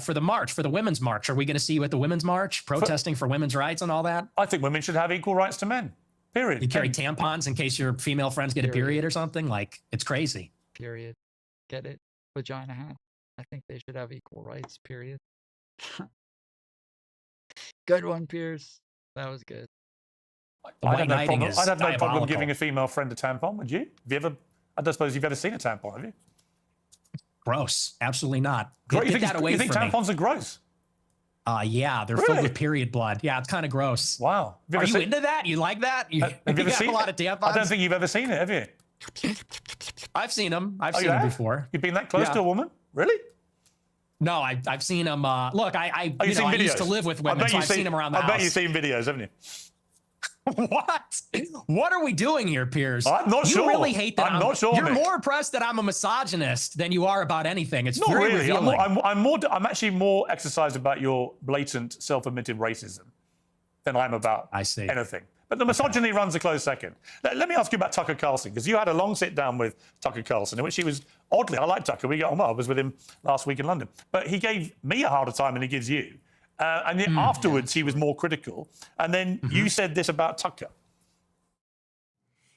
For the march, for the women's march. Are we going to see you at the women's march protesting for women's rights and all that? I think women should have equal rights to men. Period. You carry tampons in case your female friends get a period or something? Like, it's crazy. Period. Get it? Vagina hat. I think they should have equal rights, period. Good one, Piers. That was good. I'd have no problem giving a female friend a tampon, would you? Have you ever? I don't suppose you've ever seen a tampon, have you? Gross. Absolutely not. You Get that away you think from me. tampons are gross? Yeah, they're filled with period blood. Yeah, it's kind of gross. Wow. Are you into that? You like that? You, have you ever got seen a lot of tampons? I don't think you've ever seen it, have you? I've seen them. I've seen them before. You've been that close to a woman? Really? No, I've seen them. Look, I you've seen I videos? used to live with women, so I've seen them around the house. I bet you've seen videos, haven't you? What? What are we doing here, Piers? I'm not sure. You really hate that. I'm not sure, You're Nick. more impressed that I'm a misogynist than you are about anything. It's Not very really. revealing. I'm actually more exercised about your blatant, self-admitted racism than I'm about anything. But the misogyny runs a close second. Let me ask you about Tucker Carlson, because you had a long sit-down with Tucker Carlson, in which he was, oddly, I like Tucker, we got on well, I was with him last week in London, but he gave me a harder time than he gives you. And then afterwards, he was more critical. And then you said this about Tucker.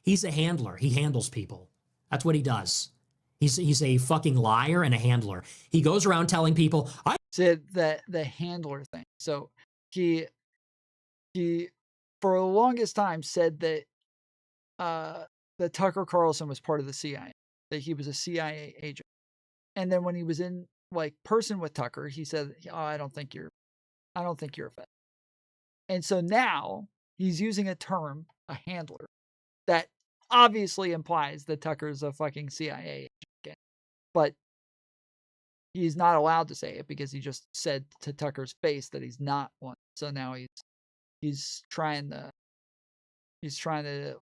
He's a handler. He handles people. That's what he does. He's a fucking liar and a handler. He goes around telling people, I said that the handler thing. So he for the longest time said that that Tucker Carlson was part of the CIA, that he was a CIA agent. And then when he was in like person with Tucker, he said, oh, I don't think you're a Fed. And so now he's using a term, a handler, that obviously implies that Tucker's a fucking CIA agent. But he's not allowed to say it because he just said to Tucker's face that he's not one. So now he's trying to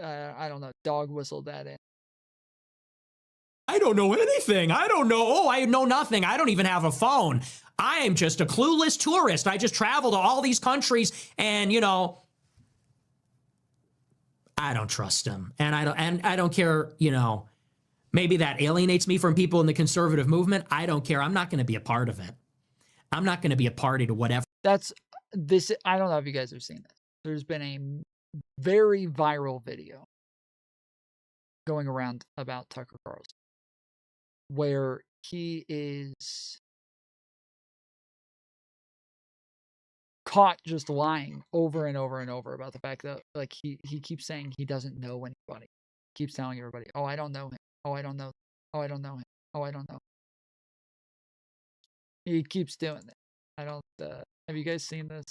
I don't know, dog whistle that in. I don't know anything. I don't know. Oh, I know nothing. I don't even have a phone. I am just a clueless tourist. I just travel to all these countries and, you know, I don't trust him. And I don't care, you know, maybe that alienates me from people in the conservative movement. I don't care. I'm not going to be a part of it. I'm not going to be a party to whatever. That's this. I don't know if you guys have seen this. There's been a very viral video going around about Tucker Carlson where he is caught just lying over and over and over about the fact that like he keeps saying he doesn't know anybody. He keeps telling everybody, oh, I don't know him. Oh, I don't know. Oh, I don't know him. Oh, I don't know. He keeps doing it. I don't have you guys seen this?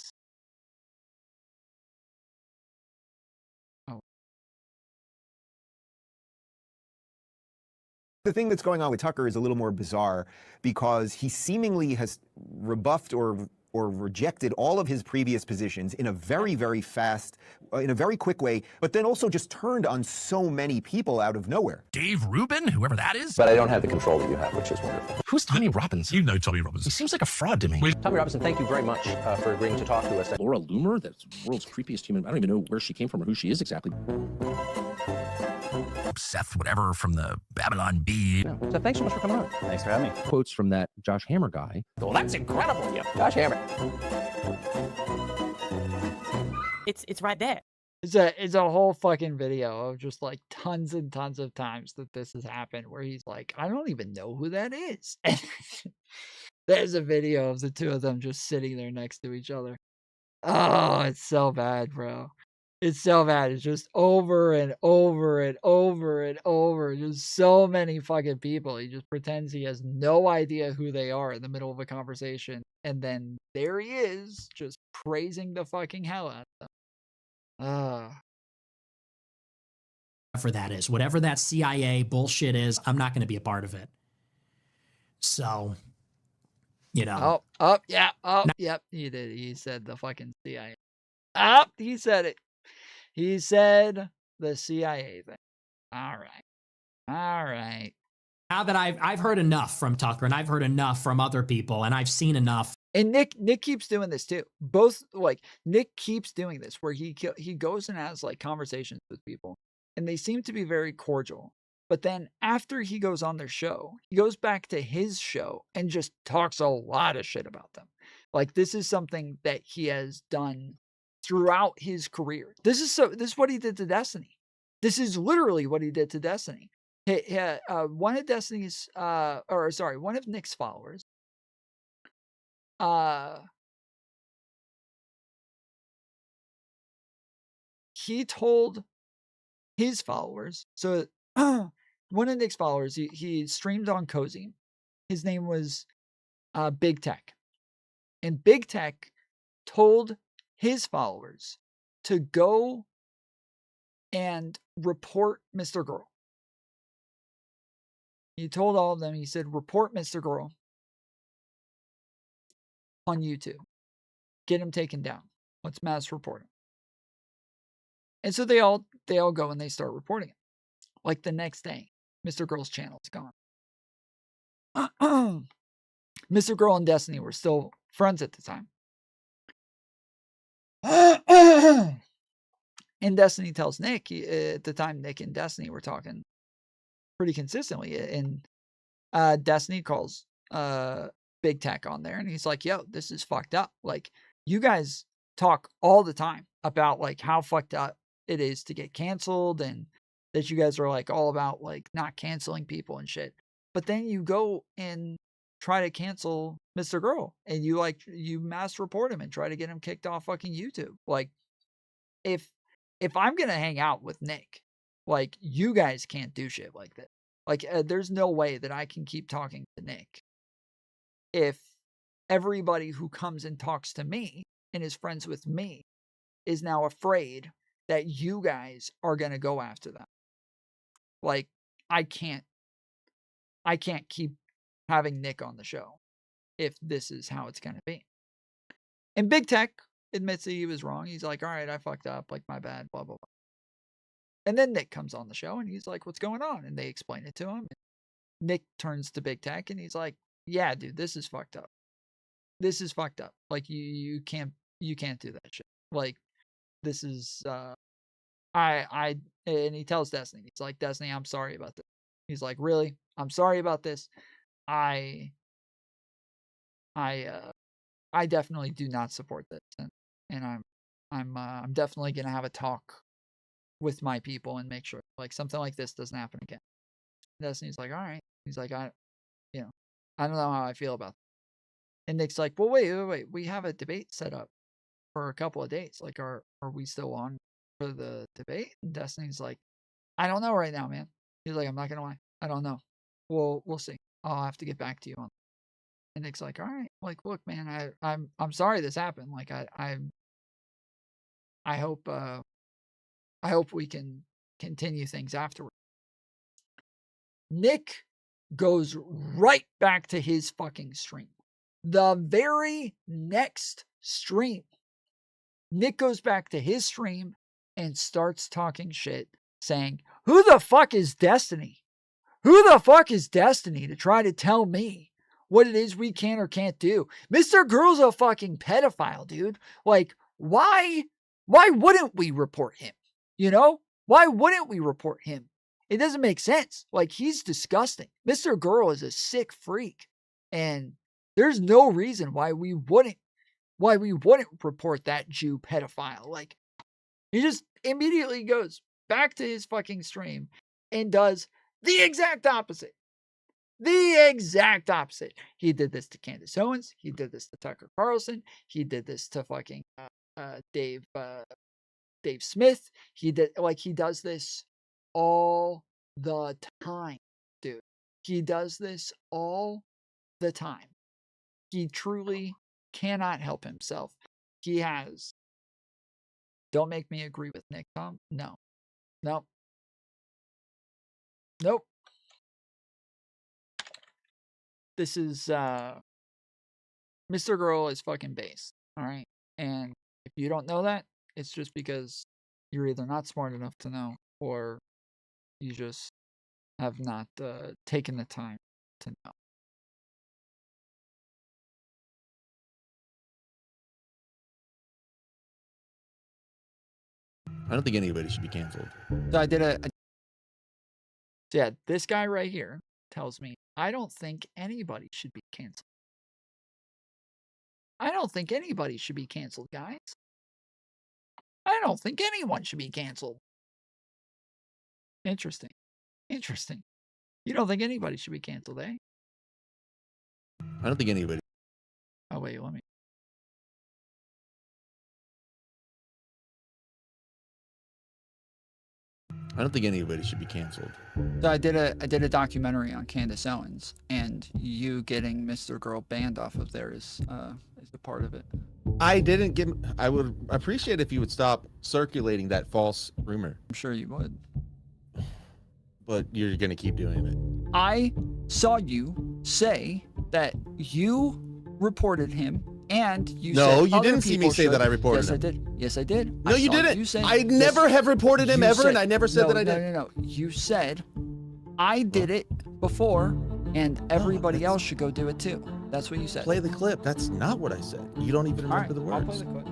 The thing that's going on with Tucker is a little more bizarre because he seemingly has rebuffed or rejected all of his previous positions in a very, very fast, in a very quick way, but then also just turned on so many people out of nowhere. Dave Rubin, whoever that is. But I don't have the control that you have, which is wonderful. Who's Tommy Robbins? You know Tommy Robbins. He seems like a fraud to me. Tommy Robinson, thank you very much for agreeing to talk to us. Laura Loomer, that's the world's creepiest human. I don't even know where she came from or who she is exactly. Seth, whatever, from the Babylon Bee. Yeah. So thanks so much for coming on. Thanks for having me. Quotes from that Josh Hammer guy. Well, that's incredible. Yeah, Josh Hammer. It's right there. It's a whole fucking video of just like tons and tons of times that this has happened where he's like, I don't even know who that is. There's a video of the two of them just sitting there next to each other. Oh, it's so bad, bro. It's so bad. It's just over and over and over and over. Just so many fucking people. He just pretends he has no idea who they are in the middle of a conversation. And then there he is, just praising the fucking hell out of them. Whatever that is, whatever that CIA bullshit is, I'm not going to be a part of it. So, you know. Yep, he did. He said the fucking CIA. He said it. He said the CIA thing. All right. Now that I've heard enough from Tucker and I've heard enough from other people and I've seen enough. And Nick keeps doing this too. Both like Nick keeps doing this where he goes and has like conversations with people and they seem to be very cordial. But then after he goes on their show, he goes back to his show and just talks a lot of shit about them. Like this is something that he has done throughout his career. This is what he did to Destiny. This is literally what he did to Destiny. One of Destiny's, one of Nick's followers, he told his followers, so one of Nick's followers, he streamed on Cozy. His name was Big Tech. And Big Tech told his followers to go and report Mr. Girl. He told all of them, he said, report Mr. Girl on YouTube. Get him taken down. Let's mass report him. And so they all go and they start reporting it. Like the next day, Mr. Girl's channel is gone. Mr. Girl and Destiny were still friends at the time. And Destiny tells Nick, at the time Nick and Destiny were talking pretty consistently, and Destiny calls Big Tech on there and he's like, yo, this is fucked up. Like, you guys talk all the time about like how fucked up it is to get canceled and that you guys are like all about like not canceling people and shit. But then you go and try to cancel Mr. Girl and you mass report him and try to get him kicked off fucking YouTube. Like, if I'm gonna hang out with Nick, like, you guys can't do shit like this. Like, there's no way that I can keep talking to Nick if everybody who comes and talks to me and is friends with me is now afraid that you guys are going to go after them. Like, I can't keep having Nick on the show if this is how it's going to be. And Big Tech admits that he was wrong. He's like, all right, I fucked up. Like, my bad, blah, blah, blah. And then Nick comes on the show and he's like, what's going on? And they explain it to him. Nick turns to Big Tech and he's like, yeah, dude, this is fucked up. This is fucked up. Like, you can't do that shit. Like, this is, and he tells Destiny, he's like, Destiny, I'm sorry about this. He's like, really? I'm sorry about this. I definitely do not support this. And I'm definitely going to have a talk with my people and make sure like something like this doesn't happen again. Destiny's like, all right. He's like, I don't know how I feel about that. And Nick's like, well, wait. We have a debate set up for a couple of days. Like, are we still on for the debate? And Destiny's like, I don't know right now, man. He's like, I'm not gonna lie, I don't know. We'll see. I'll have to get back to you on that. And Nick's like, all right. Like, look, man, I'm sorry this happened. Like, I hope we can continue things afterward. Nick goes right back to his fucking stream. The very next stream, Nick goes back to his stream and starts talking shit, saying, who the fuck is Destiny? Who the fuck is Destiny to try to tell me what it is we can or can't do? Mr. Girl's a fucking pedophile, dude. Like, why wouldn't we report him? You know? Why wouldn't we report him? It doesn't make sense. Like, he's disgusting. Mr. Girl is a sick freak. And there's no reason why we wouldn't report that Jew pedophile. Like, he just immediately goes back to his fucking stream and does the exact opposite. The exact opposite. He did this to Candace Owens. He did this to Tucker Carlson. He did this to fucking Dave Smith. He does this all the time, dude. He does this all the time. He truly cannot help himself. He has. Don't make me agree with Nick, Tom. No. Nope. This is Mr. Girl is fucking base. All right. And if you don't know that, it's just because you're either not smart enough to know or you just have not taken the time to know. I don't think anybody should be canceled. So yeah, this guy right here tells me, I don't think anybody should be canceled. I don't think anybody should be canceled, guys. I don't think anyone should be canceled. Interesting. You don't think anybody should be canceled, eh? I don't think anybody. Oh, wait, let me. I don't think anybody should be canceled. So I did a documentary on Candace Owens, and you getting Mr. Girl banned off of there is a part of it. I didn't get. I would appreciate if you would stop circulating that false rumor. I'm sure you would. But you're gonna keep doing it. I saw you say that you reported him, and you said no, you didn't see me say that I reported him. Yes, I did. Yes, I did. No, you didn't. I never have reported him ever, and I never said that I did. No. You said I did it before, and everybody else should go do it too. That's what you said. Play the clip. That's not what I said. You don't even remember the words. I'll play the clip.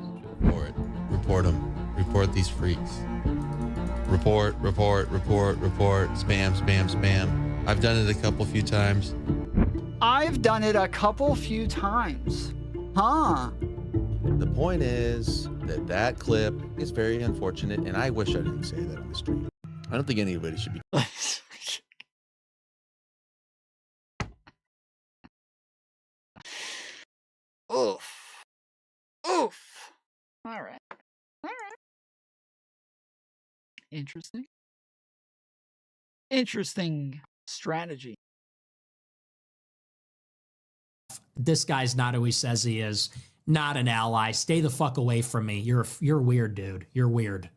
Report them. Report these freaks. Report. Spam. I've done it a few times. I've done it a couple few times. Huh. The point is that clip is very unfortunate, and I wish I didn't say that on the stream. I don't think anybody should be. Oof. All right. Interesting Strategy. This guy's not who he says he is. Not an ally. Stay the fuck away from me. You're weird, dude. You're weird.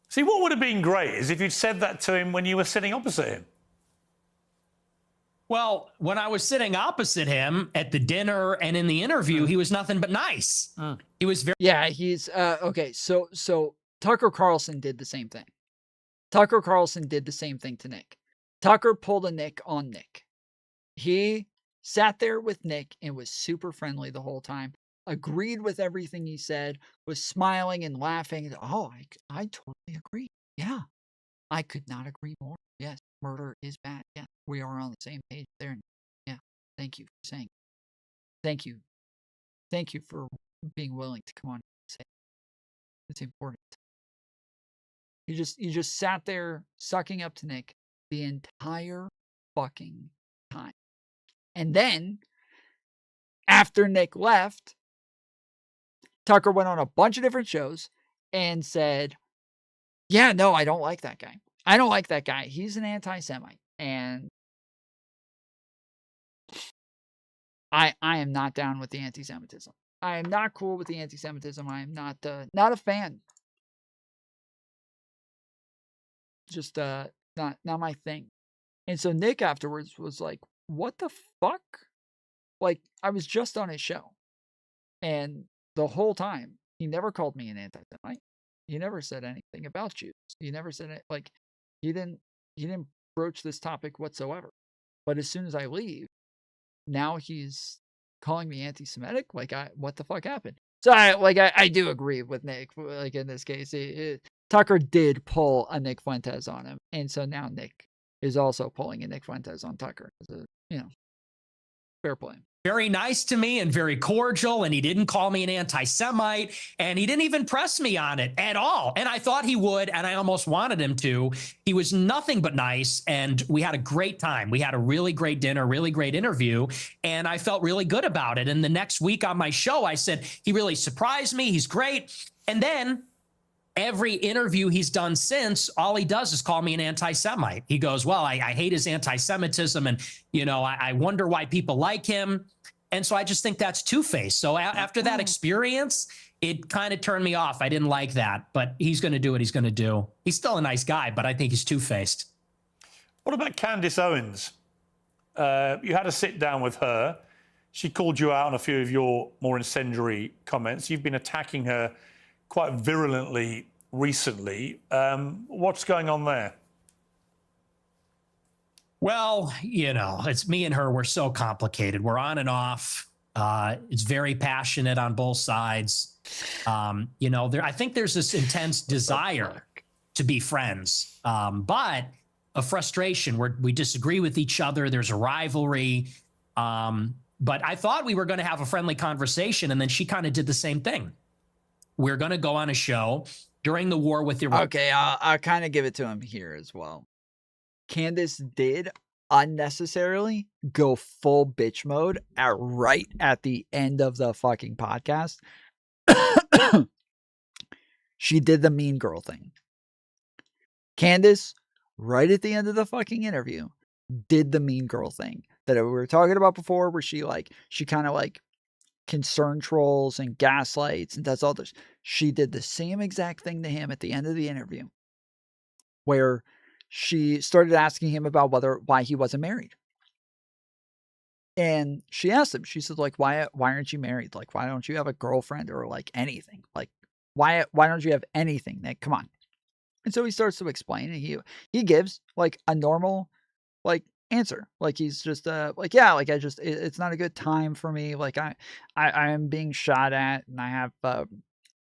See, what would have been great is if you'd said that to him when you were sitting opposite him. Well, when I was sitting opposite him at the dinner and in the interview, he was nothing but nice. He was very... Yeah, he's okay. So Tucker Carlson did the same thing. Tucker Carlson did the same thing to Nick. Tucker pulled a Nick on Nick. He sat there with Nick and was super friendly the whole time. Agreed with everything he said. Was smiling and laughing. Oh, I totally agree. Yeah, I could not agree more. Yes, murder is bad. Yeah, we are on the same page there. Yeah, thank you for saying. Thank you. Thank you for being willing to come on and say it's important. You just sat there sucking up to Nick the entire fucking time. And then after Nick left, Tucker went on a bunch of different shows and said, yeah, no, I don't like that guy. I don't like that guy. He's an anti-Semite. And I am not down with the anti-Semitism. I am not cool with the anti-Semitism. I am not a fan. Just not my thing. And so Nick afterwards was like, what the fuck? Like, I was just on his show. And the whole time, he never called me an anti-Semite. He never said anything about Jews. He never said it, like, he didn't broach this topic whatsoever. But as soon as I leave, now he's calling me anti-Semitic. Like, what the fuck happened? So I do agree with Nick. Like in this case, Tucker did pull a Nick Fuentes on him, and so now Nick is also pulling a Nick Fuentes on Tucker. Fair play. Very nice to me and very cordial, and he didn't call me an anti-Semite, and he didn't even press me on it at all. And I thought he would, and I almost wanted him to. He was nothing but nice, and we had a great time. We had a really great dinner, really great interview, and I felt really good about it. And the next week on my show, I said, he really surprised me. He's great. And then every interview he's done since, all he does is call me an anti-Semite. He goes, well, I hate his anti-Semitism, and, I wonder why people like him. And so I just think that's two-faced. So after that experience, it kind of turned me off. I didn't like that, but he's going to do what he's going to do. He's still a nice guy, but I think he's two-faced. What about Candace Owens? You had a sit down with her. She called you out on a few of your more incendiary comments. You've been attacking her quite virulently recently. What's going on there? Well, it's me and her. We're so complicated. We're on and off. It's very passionate on both sides. I think there's this intense desire to be friends, but a frustration where we disagree with each other. There's a rivalry. But I thought we were going to have a friendly conversation, and then she kind of did the same thing. We're going to go on a show during the war with Iran. Okay, I'll kind of give it to him here as well. Candace did unnecessarily go full bitch mode right at the end of the fucking podcast. She did the mean girl thing. Candace, right at the end of the fucking interview, did the mean girl thing that we were talking about before, where she kind of concern trolls and gaslights and does all this. She did the same exact thing to him at the end of the interview, where she started asking him about why he wasn't married. And she asked him, she said, why aren't you married? Why don't you have a girlfriend or anything? Why don't you have anything? Come on. And so he starts to explain, and he gives a normal answer. He's just it's not a good time for me. I am being shot at, and I have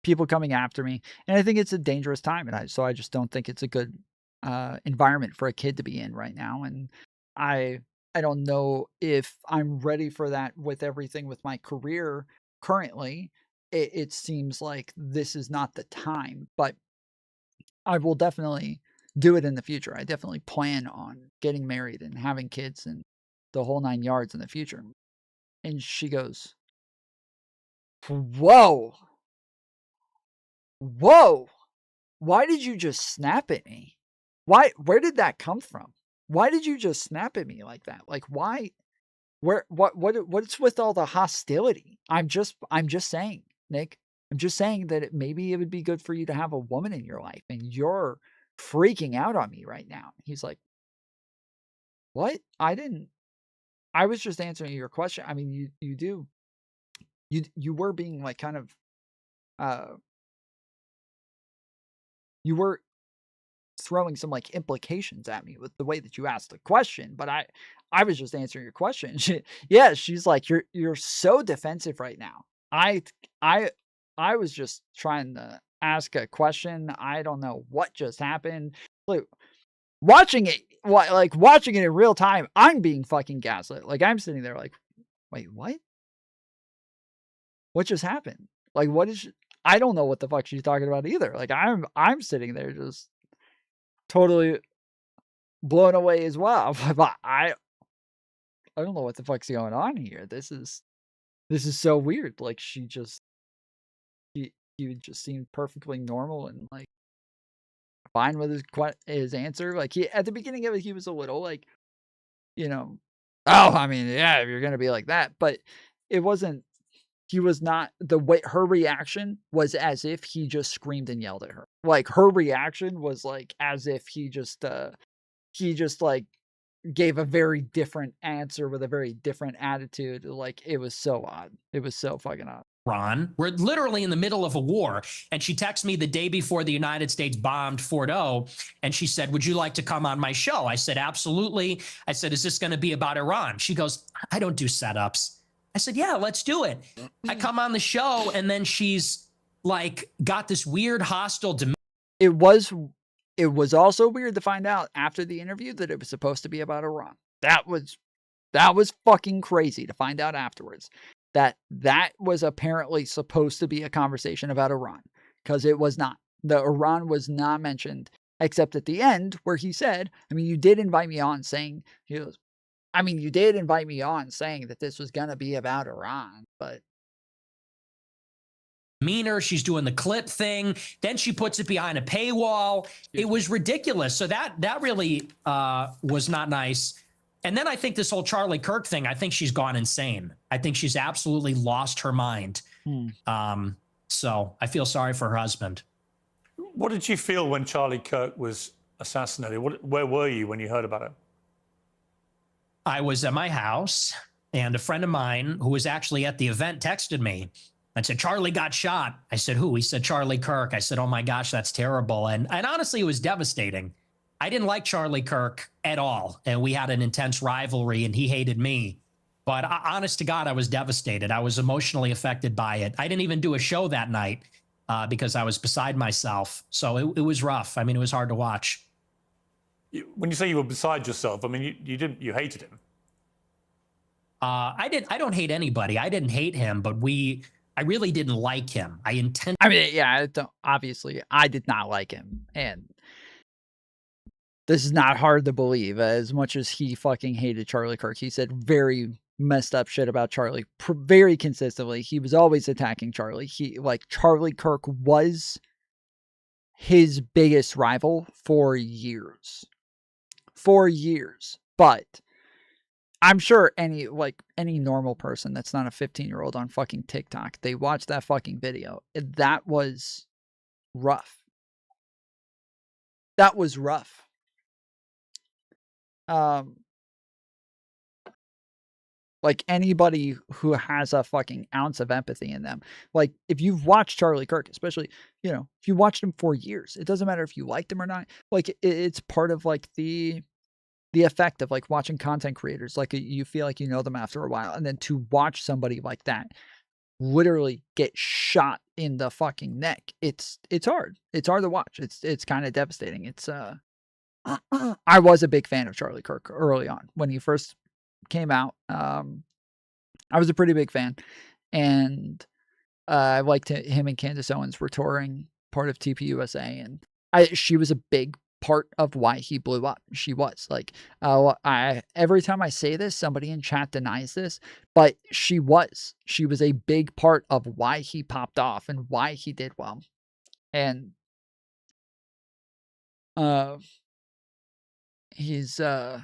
people coming after me, and I think it's a dangerous time, and I just don't think it's a good environment for a kid to be in right now. And I don't know if I'm ready for that with everything with my career currently. It seems like this is not the time, but I will definitely do it in the future. I definitely plan on getting married and having kids and the whole 9 yards in the future. And she goes, whoa, why did you just snap at me? Where did that come from? why did you just snap at me like that? Like, why? What's with all the hostility? I'm just saying, Nick. I'm just saying that maybe it would be good for you to have a woman in your life, and you're freaking out on me right now. He's like, what? I was just answering your question. I mean, you were being like kind of, you were throwing some like implications at me with the way that you asked the question, but I was just answering your question. She's like, you're so defensive right now. I was just trying to ask a question. I don't know what just happened. Like, watching it in real time, I'm being fucking gaslit. Like, I'm sitting there like, wait, what? What just happened? Like, I don't know what the fuck she's talking about either. Like, I'm sitting there just totally blown away as well. But I don't know what the fuck's going on here. This is so weird. Like, he just seemed perfectly normal and like fine with his answer. Like, at the beginning of it, he was a little like, oh, I mean, yeah, if you're gonna be like that, but it wasn't. He was not, the way her reaction was as if he just screamed and yelled at her. Like, her reaction was like as if he just like gave a very different answer with a very different attitude. Like, it was so odd. It was so fucking odd. Ron, we're literally in the middle of a war. And she texted me the day before the United States bombed Fort O. And she said, would you like to come on my show? I said, absolutely. I said, is this going to be about Iran? She goes, I don't do setups. I said, yeah, let's do it. I come on the show, and then she's like got this weird hostile demeanor. It was also weird to find out after the interview that it was supposed to be about Iran. That was fucking crazy to find out afterwards. That was apparently supposed to be a conversation about Iran, because it was not. The Iran was not mentioned, except at the end where he said, I mean, you did invite me on saying, you did invite me on saying that this was going to be about Iran, but She's doing the clip thing. Then she puts it behind a paywall. It was ridiculous. So that really was not nice. And then I think this whole Charlie Kirk thing, I think she's gone insane. I think she's absolutely lost her mind. So I feel sorry for her husband. What did you feel when Charlie Kirk was assassinated? Where were you when you heard about it? I was at my house, and a friend of mine who was actually at the event texted me and said, Charlie got shot. I said, who? He said, Charlie Kirk. I said, oh my gosh, that's terrible. And honestly, it was devastating. I didn't like Charlie Kirk at all. And we had an intense rivalry, and he hated me. But honest to God, I was devastated. I was emotionally affected by it. I didn't even do a show that night because I was beside myself. So it was rough. I mean, it was hard to watch. When you say you were beside yourself, I mean, you hated him. I don't hate anybody. I didn't hate him, but I really didn't like him. Obviously, I did not like him. And this is not hard to believe. As much as he fucking hated Charlie Kirk, he said very messed up shit about Charlie very consistently. He was always attacking Charlie. Charlie Kirk was his biggest rival for years. But I'm sure any normal person that's not a 15-year-old on fucking TikTok, they watch that fucking video. That was rough. That was rough. Like, anybody who has a fucking ounce of empathy in them, like, if you've watched Charlie Kirk, especially, if you watched him for years, it doesn't matter if you liked him or not. Like, it's part of like the effect of like watching content creators. Like, you feel like you know them after a while, and then to watch somebody like that literally get shot in the fucking neck, it's hard. It's hard to watch. It's kind of devastating. It's I was a big fan of Charlie Kirk early on when he first came out. I was a pretty big fan, and I liked him and Candace Owens were touring part of TPUSA, and she was a big part of why he blew up. She was like, every time I say this, somebody in chat denies this, but she was a big part of why he popped off and why he did well. And he's yeah,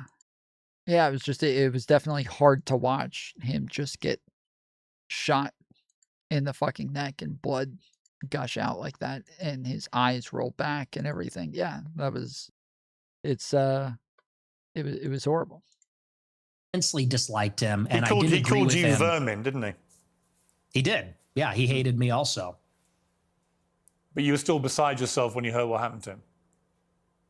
it was definitely hard to watch him just get shot in the fucking neck and blood gush out like that and his eyes roll back and everything. Yeah, it was horrible. Immensely disliked him, and He called with you him. vermin, didn't he? He did. Yeah, he hated me also. But you were still beside yourself when you heard what happened to him.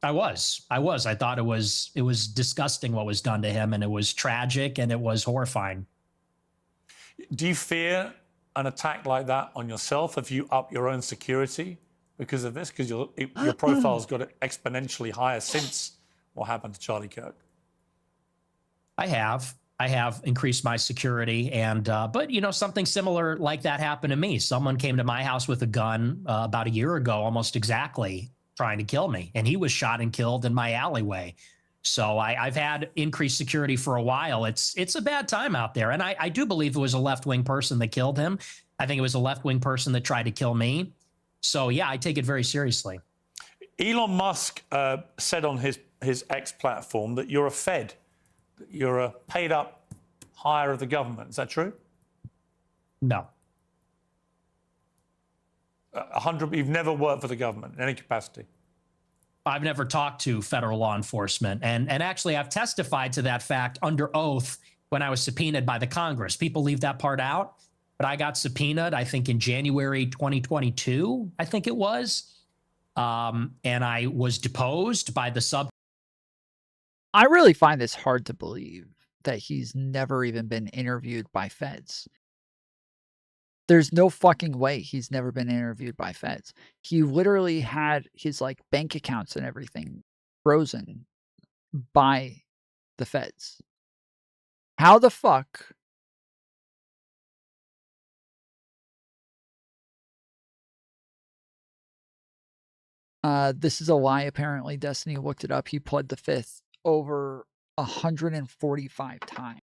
I was. I thought it was disgusting what was done to him, and it was tragic, and it was horrifying. Do you fear an attack like that on yourself? Have you upped your own security because of this? Because your profile's got exponentially higher since what happened to Charlie Kirk. I have increased my security, and but you know, something similar like that happened to me. Someone came to my house with a gun about a year ago, almost exactly, trying to kill me, and he was shot and killed in my alleyway. So I've had increased security for a while. It's a bad time out there, and I do believe it was a left-wing person that killed him. I think it was a left-wing person that tried to kill me. So yeah, I take it very seriously. Elon Musk said on his X platform that you're a Fed. You're a paid-up hire of the government. Is that true? No. 100. You've never worked for the government in any capacity. I've never talked to federal law enforcement, and actually, I've testified to that fact under oath when I was subpoenaed by the Congress. People leave that part out, but I got subpoenaed, I think, in January 2022. I think it was, and I was deposed by the sub. I really find this hard to believe that he's never even been interviewed by feds. There's no fucking way he's never been interviewed by feds. He literally had his like bank accounts and everything frozen by the feds. How the fuck? This is a lie, apparently. Destiny looked it up. He pled the fifth over 145 times.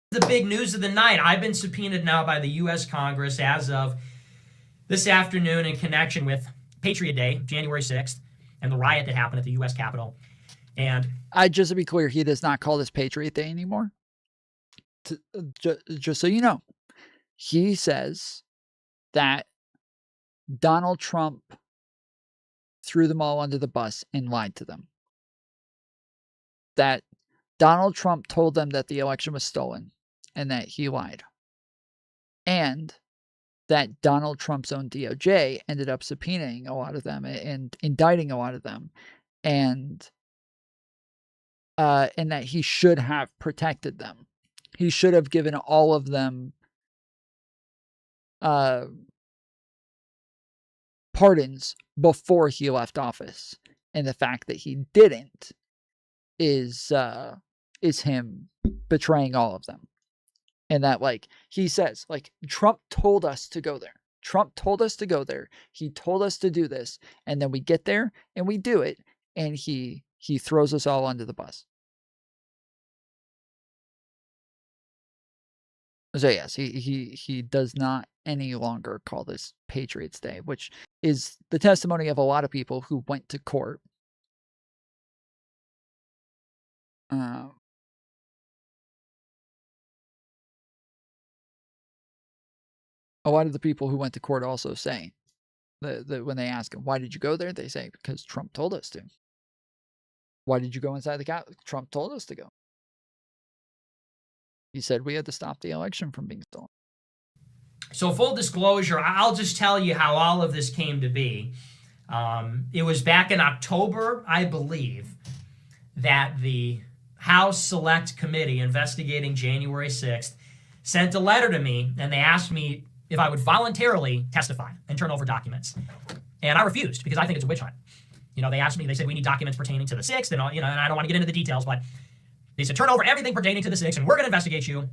The big news of the night. I've been subpoenaed now by the U.S. Congress as of this afternoon in connection with Patriot Day, January 6th, and the riot that happened at the U.S. Capitol. And just to be clear, he does not call this Patriot Day anymore. Just so you know, he says that Donald Trump threw them all under the bus and lied to them. That Donald Trump told them that the election was stolen and that he lied. And that Donald Trump's own DOJ ended up subpoenaing a lot of them and indicting a lot of them. And that he should have protected them. He should have given all of them pardons before he left office. And the fact that he didn't is him betraying all of them. And that, like, he says, like, Trump told us to go there. Trump told us to go there. He told us to do this. And then we get there and we do it. And he throws us all under the bus. So yes, he does not any longer call this Patriots Day, which is the testimony of a lot of people who went to court. A lot of the people who went to court also say that when they ask them, why did you go there? They say, because Trump told us to. Why did you go inside the Capitol? Trump told us to go. He said we had to stop the election from being stolen. so full disclosure, I'll just tell you how all of this came to be. It was back in October, I believe, that the House Select Committee investigating January 6th sent a letter to me, and they asked me if I would voluntarily testify and turn over documents. And I refused because I think it's a witch hunt. You know, they asked me, they said, we need documents pertaining to the 6th, and, you know, and I don't want to get into the details, but they said, turn over everything pertaining to the 6th, and we're going to investigate you.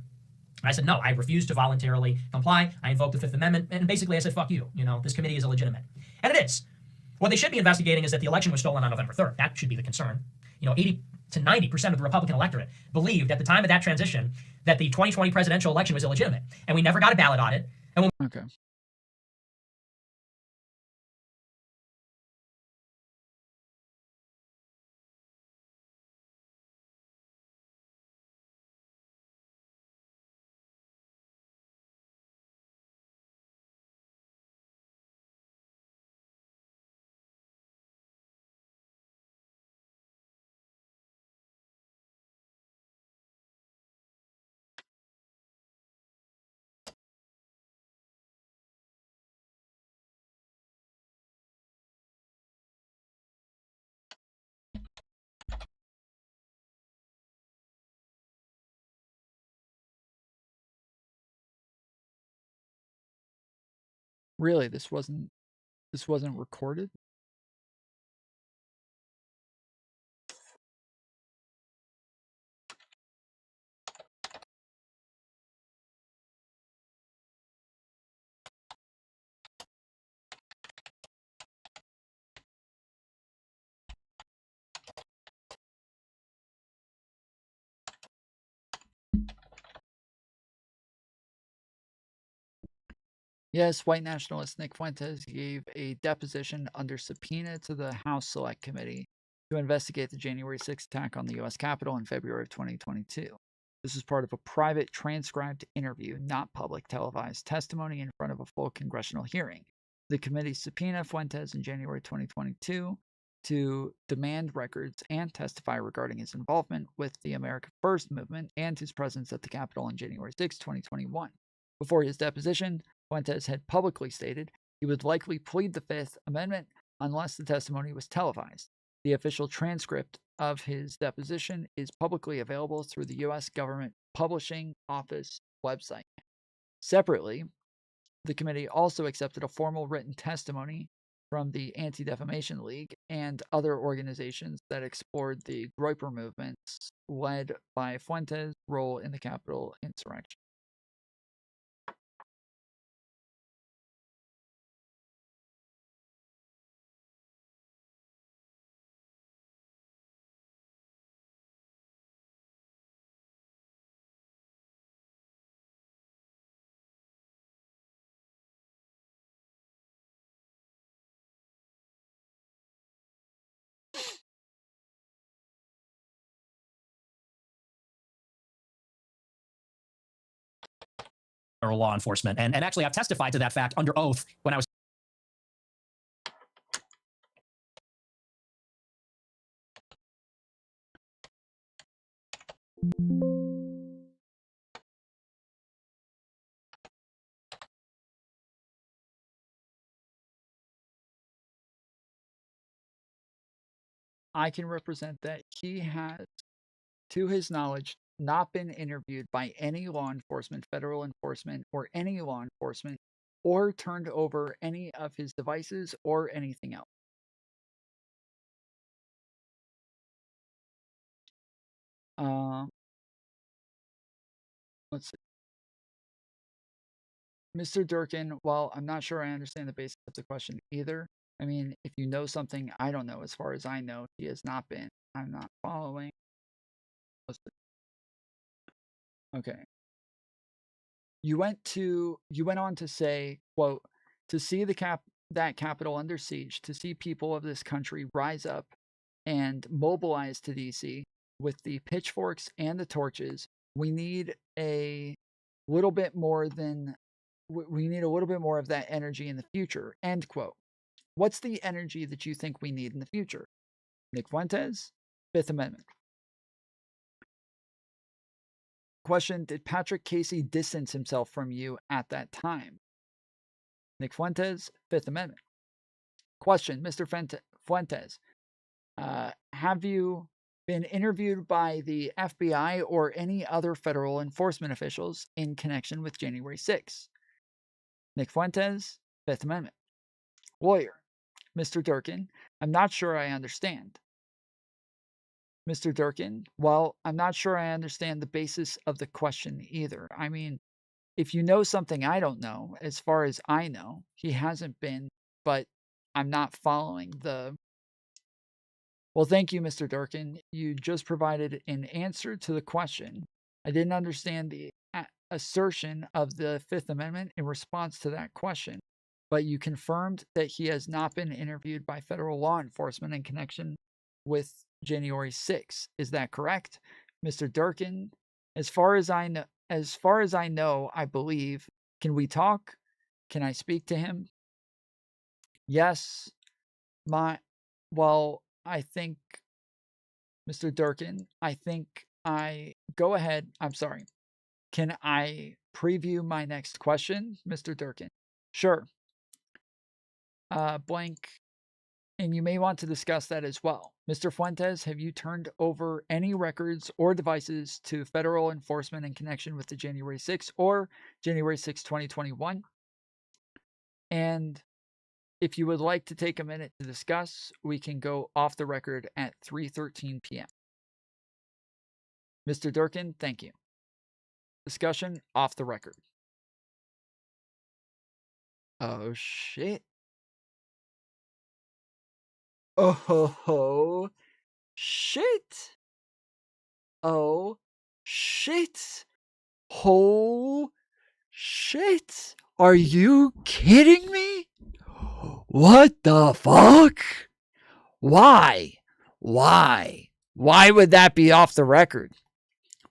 I said, no, I refuse to voluntarily comply. I invoked the Fifth Amendment, and basically I said, fuck you. This committee is illegitimate. And it is. What they should be investigating is that the election was stolen on November 3rd. That should be the concern. 80 to 90% of the Republican electorate believed at the time of that transition that the 2020 presidential election was illegitimate. And we never got a ballot audit. And okay. Really, this wasn't recorded? Yes, white nationalist Nick Fuentes gave a deposition under subpoena to the House Select Committee to investigate the January 6th attack on the U.S. Capitol in February of 2022. This is part of a private transcribed interview, not public televised testimony in front of a full congressional hearing. The committee subpoenaed Fuentes in January 2022 to demand records and testify regarding his involvement with the America First movement and his presence at the Capitol on January 6, 2021. Before his deposition, Fuentes had publicly stated he would likely plead the Fifth Amendment unless the testimony was televised. The official transcript of his deposition is publicly available through the U.S. Government Publishing Office website. Separately, the committee also accepted a formal written testimony from the Anti-Defamation League and other organizations that explored the Groyper movements led by Fuentes' role in the Capitol insurrection. federal law enforcement. And actually, I've testified to that fact under oath when I was. I can represent that he has, to his knowledge, not been interviewed by any law enforcement, federal enforcement, or any law enforcement, or turned over any of his devices or anything else. Let's see. Mr. Durkin, while I'm not sure I understand the basis of the question either, I mean, if you know something I don't know, as far as I know, he has not been. I'm not following. Okay. You went on to say, quote, to see that capital under siege, to see people of this country rise up and mobilize to DC with the pitchforks and the torches, we need a little bit more than we need a little bit more of that energy in the future, end quote. What's the energy that you think we need in the future? Nick Fuentes, Fifth Amendment. Question, did Patrick Casey distance himself from you at that time? Nick Fuentes, Fifth Amendment. Question, Mr. Fuentes, have you been interviewed by the FBI or any other federal enforcement officials in connection with January 6th? Nick Fuentes, Fifth Amendment. Lawyer, Mr. Durkin, I'm not sure I understand. Mr. Durkin, well, I'm not sure I understand the basis of the question either. I mean, if you know something I don't know, as far as I know, he hasn't been, but I'm not following the... Well, thank you, Mr. Durkin. You just provided an answer to the question. I didn't understand the assertion of the Fifth Amendment in response to that question, but you confirmed that he has not been interviewed by federal law enforcement in connection with January 6th. Is that correct? Mr. Durkin, as far as I know, I believe. Can we talk? Can I speak to him? Yes. Well, I think, Mr. Durkin, go ahead. I'm sorry. Can I preview my next question, Mr. Durkin? Sure. Blank. And you may want to discuss that as well. Mr. Fuentes, have you turned over any records or devices to federal enforcement in connection with the January 6th or January 6, 2021? And if you would like to take a minute to discuss, we can go off the record at 3:13 p.m. Mr. Durkin, thank you. Discussion off the record. Oh, shit. Oh, shit. Oh, shit. Oh, shit. Are you kidding me? What the fuck? Why? Why? Why would that be off the record?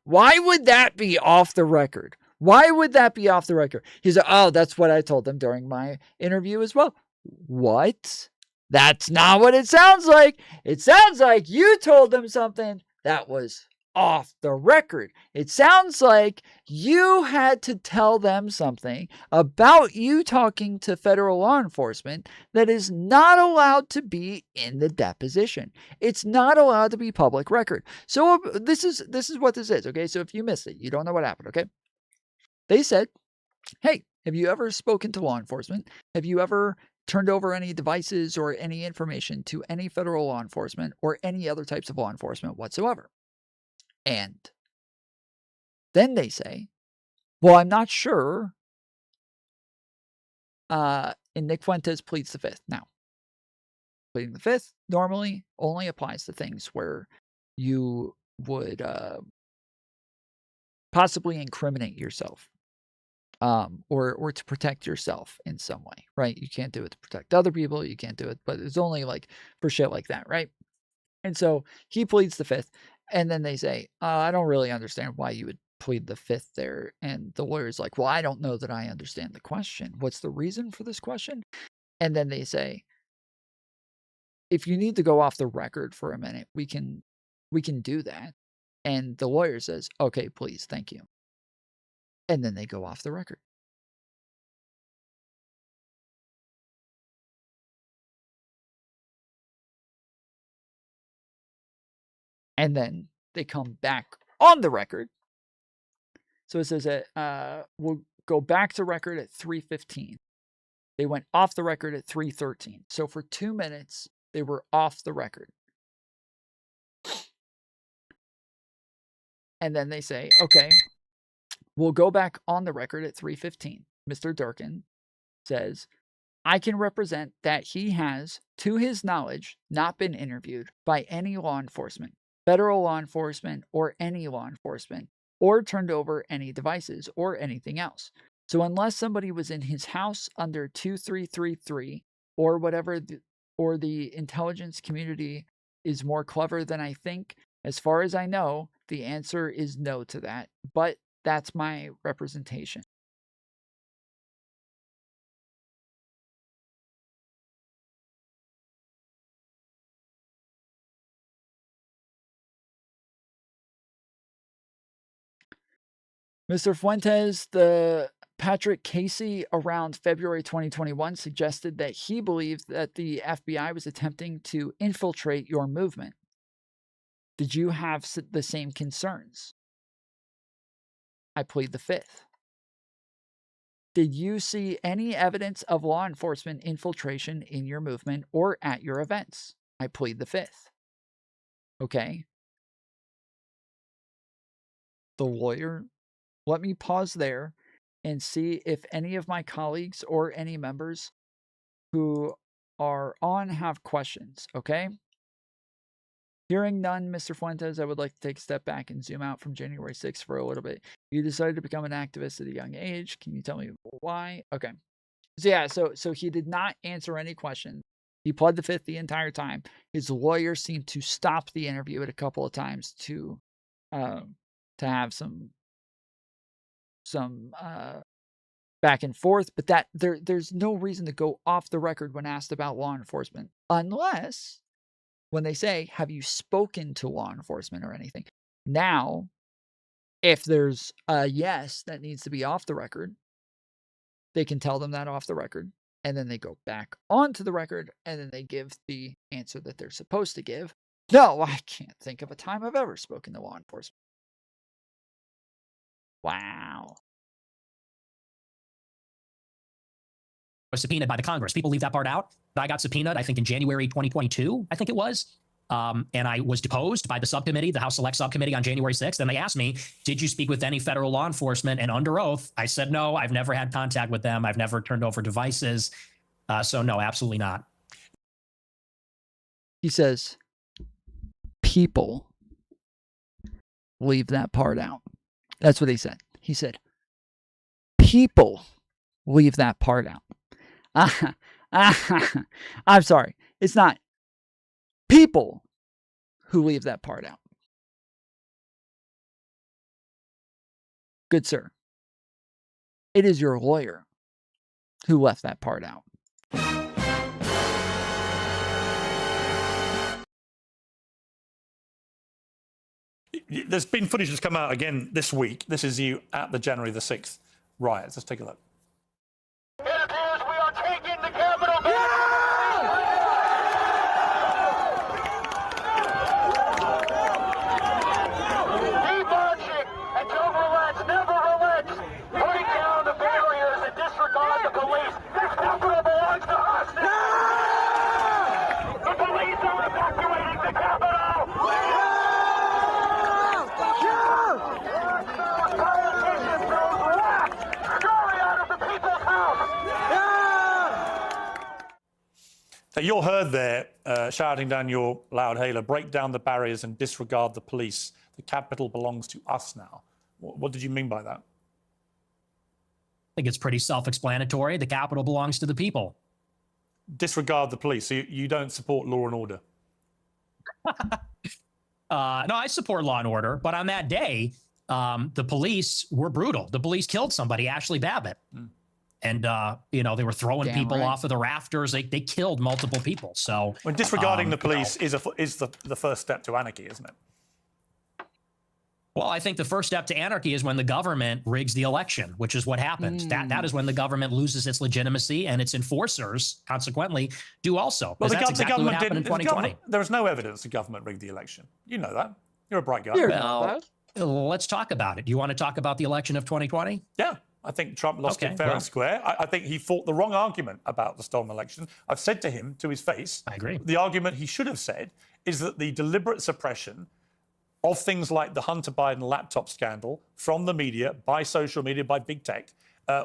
Why would that be off the record? Why would that be off the record? He's like, oh, that's what I told them during my interview as well. What? That's not what it sounds like. It sounds like you told them something that was off the record. It sounds like you had to tell them something about you talking to federal law enforcement that is not allowed to be in the deposition. It's not allowed to be public record. So this is what this is, okay? So if you missed it, you don't know what happened, okay? They said, hey, have you ever spoken to law enforcement? Have you ever turned over any devices or any information to any federal law enforcement or any other types of law enforcement whatsoever? And then they say, well, I'm not sure. And Nick Fuentes pleads the fifth. Now, pleading the fifth normally only applies to things where you would possibly incriminate yourself. Or to protect yourself in some way, right? You can't do it to protect other people. You can't do it, but it's only like for shit like that, right? And so he pleads the fifth, and then they say, I don't really understand why you would plead the fifth there. And the lawyer's like, well, I don't know that I understand the question. What's the reason for this question? And then they say, if you need to go off the record for a minute, we can do that. And the lawyer says, okay, please, thank you. And then they go off the record. And then they come back on the record. So it says that we'll go back to record at 3:15. They went off the record at 3:13. So for 2 minutes, they were off the record. And then they say, okay, we'll go back on the record at 3:15. Mr. Durkin says, I can represent that he has, to his knowledge, not been interviewed by any law enforcement, federal law enforcement, or any law enforcement, or turned over any devices or anything else. So unless somebody was in his house under 2333 or whatever, or the intelligence community is more clever than I think, as far as I know, the answer is no to that. But that's my representation. Mr. Fuentes, the Patrick Casey around February 2021 suggested that he believed that the FBI was attempting to infiltrate your movement. Did you have the same concerns? I plead the fifth. Did you see any evidence of law enforcement infiltration in your movement or at your events? I plead the fifth. Okay. the lawyer. Let me pause there and see if any of my colleagues or any members who are on have questions, okay? Hearing none, Mr. Fuentes, I would like to take a step back and zoom out from January 6th for a little bit. You decided to become an activist at a young age. Can you tell me why? Okay. So yeah, so he did not answer any questions. He pled the fifth the entire time. His lawyer seemed to stop the interview at a couple of times to have some back and forth, but that there's no reason to go off the record when asked about law enforcement, unless when they say, have you spoken to law enforcement or anything? Now, if there's a yes that needs to be off the record, they can tell them that off the record, and then they go back onto the record, and then they give the answer that they're supposed to give. No, I can't think of a time I've ever spoken to law enforcement. Wow. Was subpoenaed by the Congress. People leave that part out. I got subpoenaed, I think, in January 2022, I think it was. And I was deposed by the subcommittee, the House Select Subcommittee on January 6th. And they asked me, did you speak with any federal law enforcement? And under oath, I said, no, I've never had contact with them. I've never turned over devices. So no, absolutely not. He says, people leave that part out. That's what he said. He said, people leave that part out. I'm sorry. It's not people who leave that part out. Good sir. It is your lawyer who left that part out. There's been footage that's come out again this week. This is you at the January the 6th riots. Let's take a look. So you're heard there shouting down your loud hailer, break down the barriers and disregard the police. The capital belongs to us now. What did you mean by that? I think it's pretty self-explanatory. The capital belongs to the people. Disregard the police. So you don't support law and order? No, I support law and order. But on that day, the police were brutal. The police killed somebody, Ashley Babbitt. And, you know, they were throwing people off of the rafters. They killed multiple people. So when disregarding the police is the first step to anarchy, isn't it? Well, I think the first step to anarchy is when the government rigs the election, which is what happens. That is when the government loses its legitimacy, and its enforcers, consequently, do also. Well, that's exactly what happened in 2020. There was no evidence the government rigged the election. You know that. You're a bright guy. Well, let's talk about it. Do you want to talk about the election of 2020? Yeah. I think Trump lost it fair and square. I think he fought the wrong argument about the stolen election. I've said to him, to his face, I agree. The argument he should have said is that the deliberate suppression of things like the Hunter Biden laptop scandal from the media, by social media, by big tech,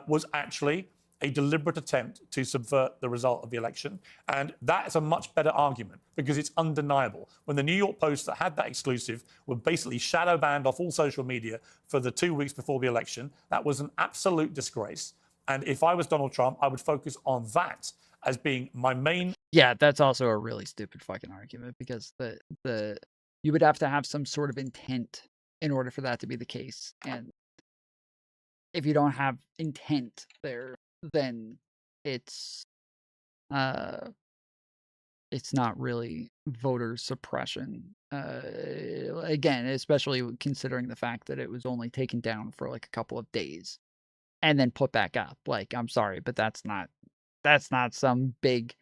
was actually a deliberate attempt to subvert the result of the election. And that is a much better argument because it's undeniable. When the New York Post that had that exclusive were basically shadow banned off all social media for the 2 weeks before the election, that was an absolute disgrace. And if I was Donald Trump, I would focus on that as being my main... Yeah, that's also a really stupid fucking argument because you would have to have some sort of intent in order for that to be the case. And if you don't have intent there, then it's not really voter suppression. Again, especially considering the fact that it was only taken down for like a couple of days and then put back up. Like, I'm sorry, but that's not some big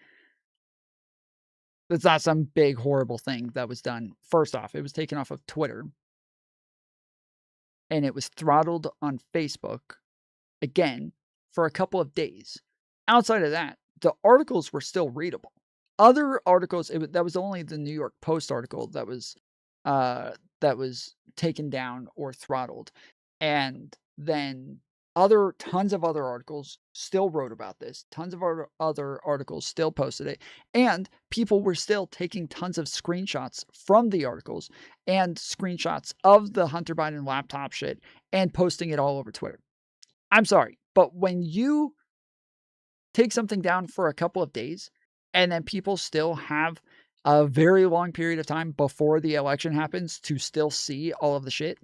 horrible thing that was done. First off, it was taken off of Twitter and it was throttled on Facebook again for a couple of days. Outside of that, the articles were still readable. Other articles, that was only the New York Post article that was taken down or throttled. And then tons of other articles still wrote about this. Tons of other articles still posted it. And people were still taking tons of screenshots from the articles and screenshots of the Hunter Biden laptop shit and posting it all over Twitter. I'm sorry, but when you take something down for a couple of days and then people still have a very long period of time before the election happens to still see all of the shit,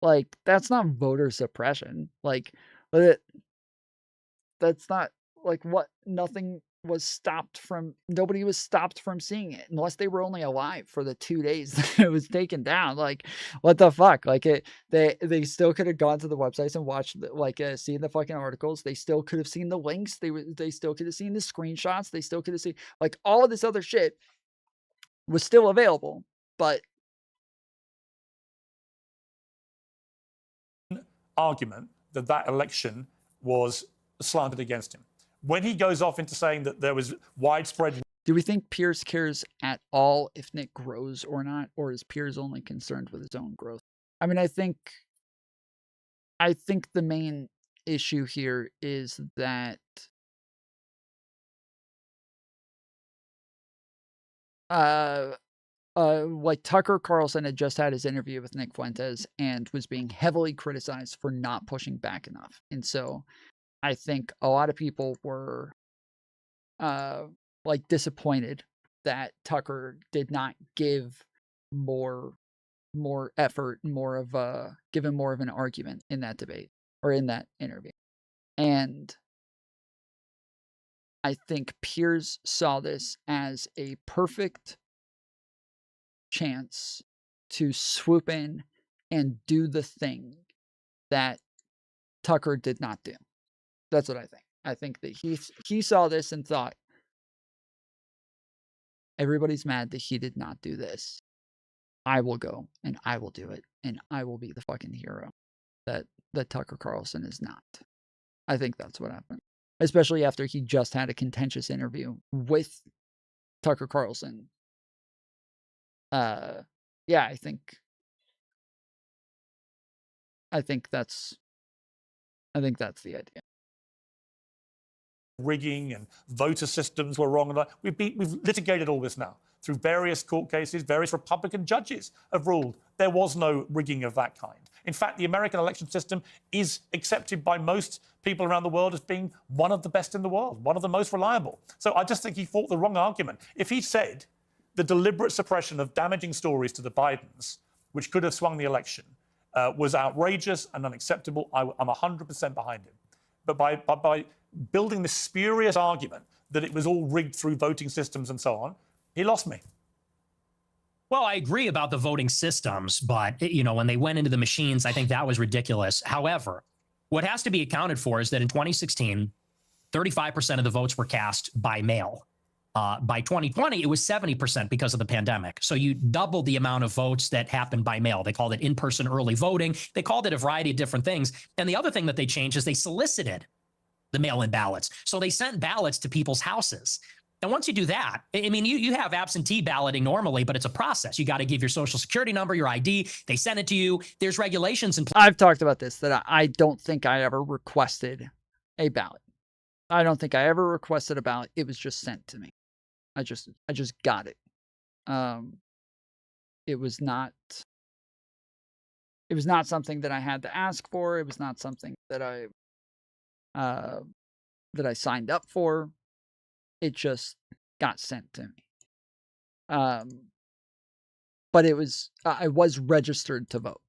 like, that's not voter suppression. Like, that's not, like, what, nobody was stopped from seeing it unless they were only alive for the 2 days that it was taken down. Like, what the fuck? Like, they still could have gone to the websites and watched, seen the fucking articles. They still could have seen the links. They still could have seen the screenshots. They still could have seen, like, all of this other shit was still available, but argument that election was slanted against him. When he goes off into saying that there was widespread... Do we think Piers cares at all if Nick grows or not? Or is Piers only concerned with his own growth? I mean, I think the main issue here is that like Tucker Carlson had just had his interview with Nick Fuentes and was being heavily criticized for not pushing back enough. And so I think a lot of people were disappointed that Tucker did not give more effort, give him more of an argument in that debate or in that interview. And I think Piers saw this as a perfect chance to swoop in and do the thing that Tucker did not do. That's what I think. I think that he saw this and thought, everybody's mad that he did not do this. I will go and I will do it and I will be the fucking hero that Tucker Carlson is not. I think that's what happened. Especially after he just had a contentious interview with Tucker Carlson. Yeah, I think that's the idea. Rigging and voter systems were wrong. We've litigated all this now through various court cases. Various Republican judges have ruled there was no rigging of that kind. In fact, the American election system is accepted by most people around the world as being one of the best in the world, one of the most reliable. So I just think he fought the wrong argument. If he said the deliberate suppression of damaging stories to the Bidens, which could have swung the election, was outrageous and unacceptable, I'm 100% behind him. But by building this spurious argument that it was all rigged through voting systems and so on, he lost me. Well, I agree about the voting systems, but, when they went into the machines, I think that was ridiculous. However, what has to be accounted for is that in 2016, 35% of the votes were cast by mail. By 2020, it was 70% because of the pandemic. So you doubled the amount of votes that happened by mail. They called it in-person early voting. They called it a variety of different things. And the other thing that they changed is they solicited the mail-in ballots. So they sent ballots to people's houses. And once you do that, I mean, you have absentee balloting normally, but it's a process. You got to give your social security number, your ID. They send it to you. There's regulations in place. I've talked about this, that I don't think I ever requested a ballot. I don't think I ever requested a ballot. It was just sent to me. I just got it. It was not something that I had to ask for. It was not something that I signed up for. It just got sent to me. But I was registered to vote.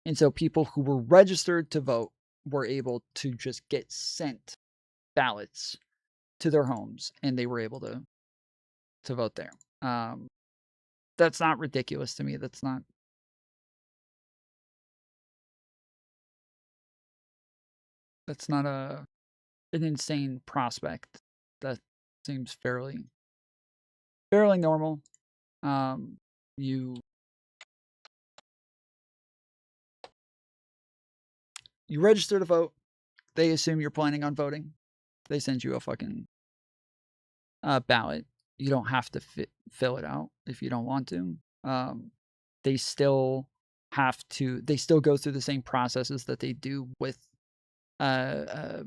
And so people who were registered to vote were able to just get sent ballots to their homes, and they were able to vote there. That's not ridiculous to me. That's not an insane prospect. That seems fairly normal. You register to vote. They assume you're planning on voting. They send you a fucking ballot. You don't have to fill it out if you don't want to. They still they still go through the same processes that they do with the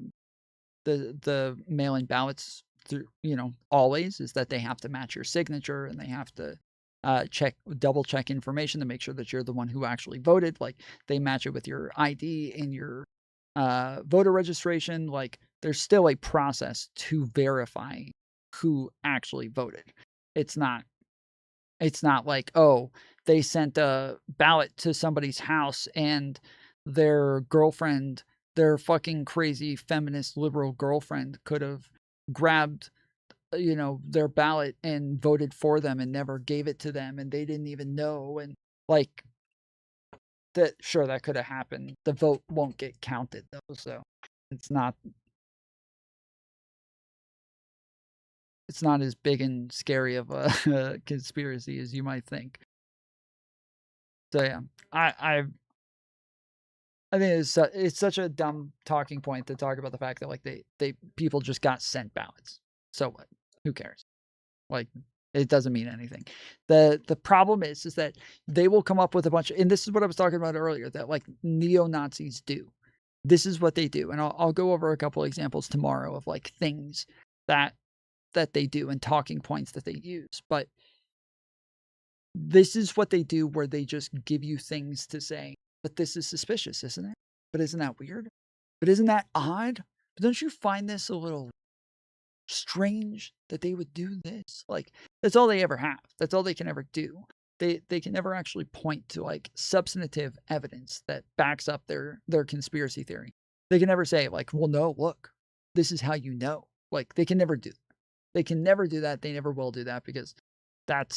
mail-in ballots through, always, is that they have to match your signature, and they have to double check information to make sure that you're the one who actually voted. Like, they match it with your ID and your voter registration. Like, there's still a process to verify who actually voted. It's not like, oh, they sent a ballot to somebody's house and their girlfriend, their fucking crazy feminist liberal girlfriend, could have grabbed their ballot and voted for them and never gave it to them, and they didn't even know. And like, that, sure, that could have happened. The vote won't get counted though, so it's not as big and scary of a conspiracy as you might think. So yeah, I think it's such a dumb talking point to talk about the fact that, like, they people just got sent ballots. So what? Who cares? Like, it doesn't mean anything. The problem is that they will come up with a bunch of, and this is what I was talking about earlier, that like neo-Nazis do. This is what they do. And I'll go over a couple examples tomorrow of like things that they do and talking points that they use. But this is what they do, where they just give you things to say, but this is suspicious, isn't it? But isn't that weird? But isn't that odd? But don't you find this a little strange that they would do this? Like, that's all they ever have. That's all they can ever do. They can never actually point to like substantive evidence that backs up their conspiracy theory. They can never say like, well, no, look, this is how you know. Like, they can never do that. They can never do that. They never will do that, because that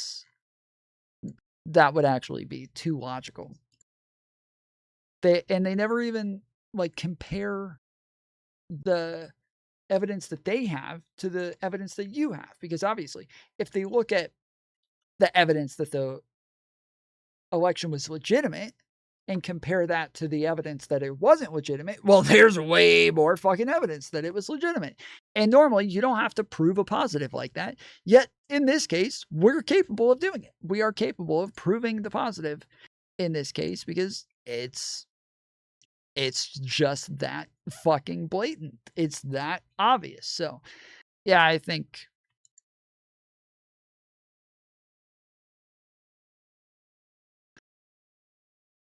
would actually be too logical. They never even like compare the evidence that they have to the evidence that you have, because obviously if they look at the evidence that the election was legitimate and compare that to the evidence that it wasn't legitimate, well, there's way more fucking evidence that it was legitimate. And normally you don't have to prove a positive like that. Yet in this case, we're capable of doing it. We are capable of proving the positive in this case, because it's just that fucking blatant. It's that obvious. So yeah, I think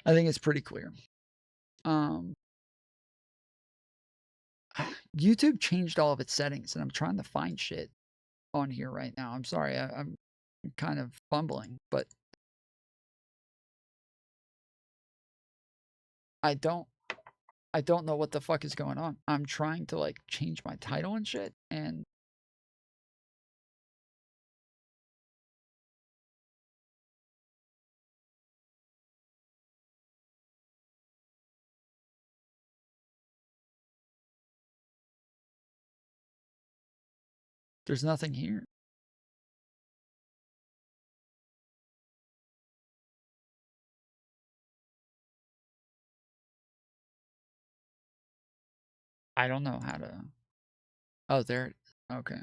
it's pretty clear. YouTube changed all of its settings, and I'm trying to find shit on here right now. I'm sorry, I'm kind of fumbling, but I don't know what the fuck is going on. I'm trying to like change my title and shit, and there's nothing here. I don't know how to. Oh, there. Okay.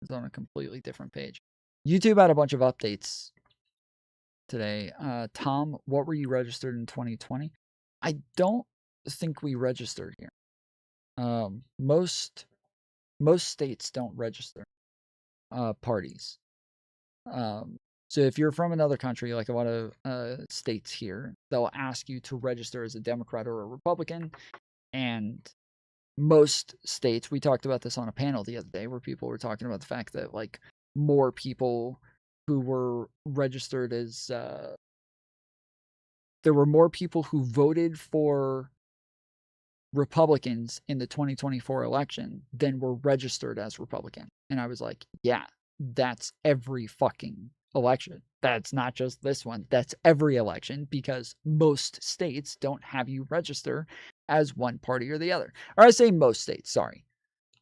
It's on a completely different page. YouTube had a bunch of updates today. Tom, what were you registered in 2020? I don't think we registered here. Most states don't register parties. So if you're from another country, like a lot of states here, they'll ask you to register as a Democrat or a Republican. And most states, we talked about this on a panel the other day, where people were talking about the fact that like more people who were registered as there were more people who voted for Republicans in the 2024 election than were registered as Republican. And I was like, yeah, that's every fucking election. That's not just this one. That's every election, because most states don't have you register as one party or the other. Or I say most states, sorry.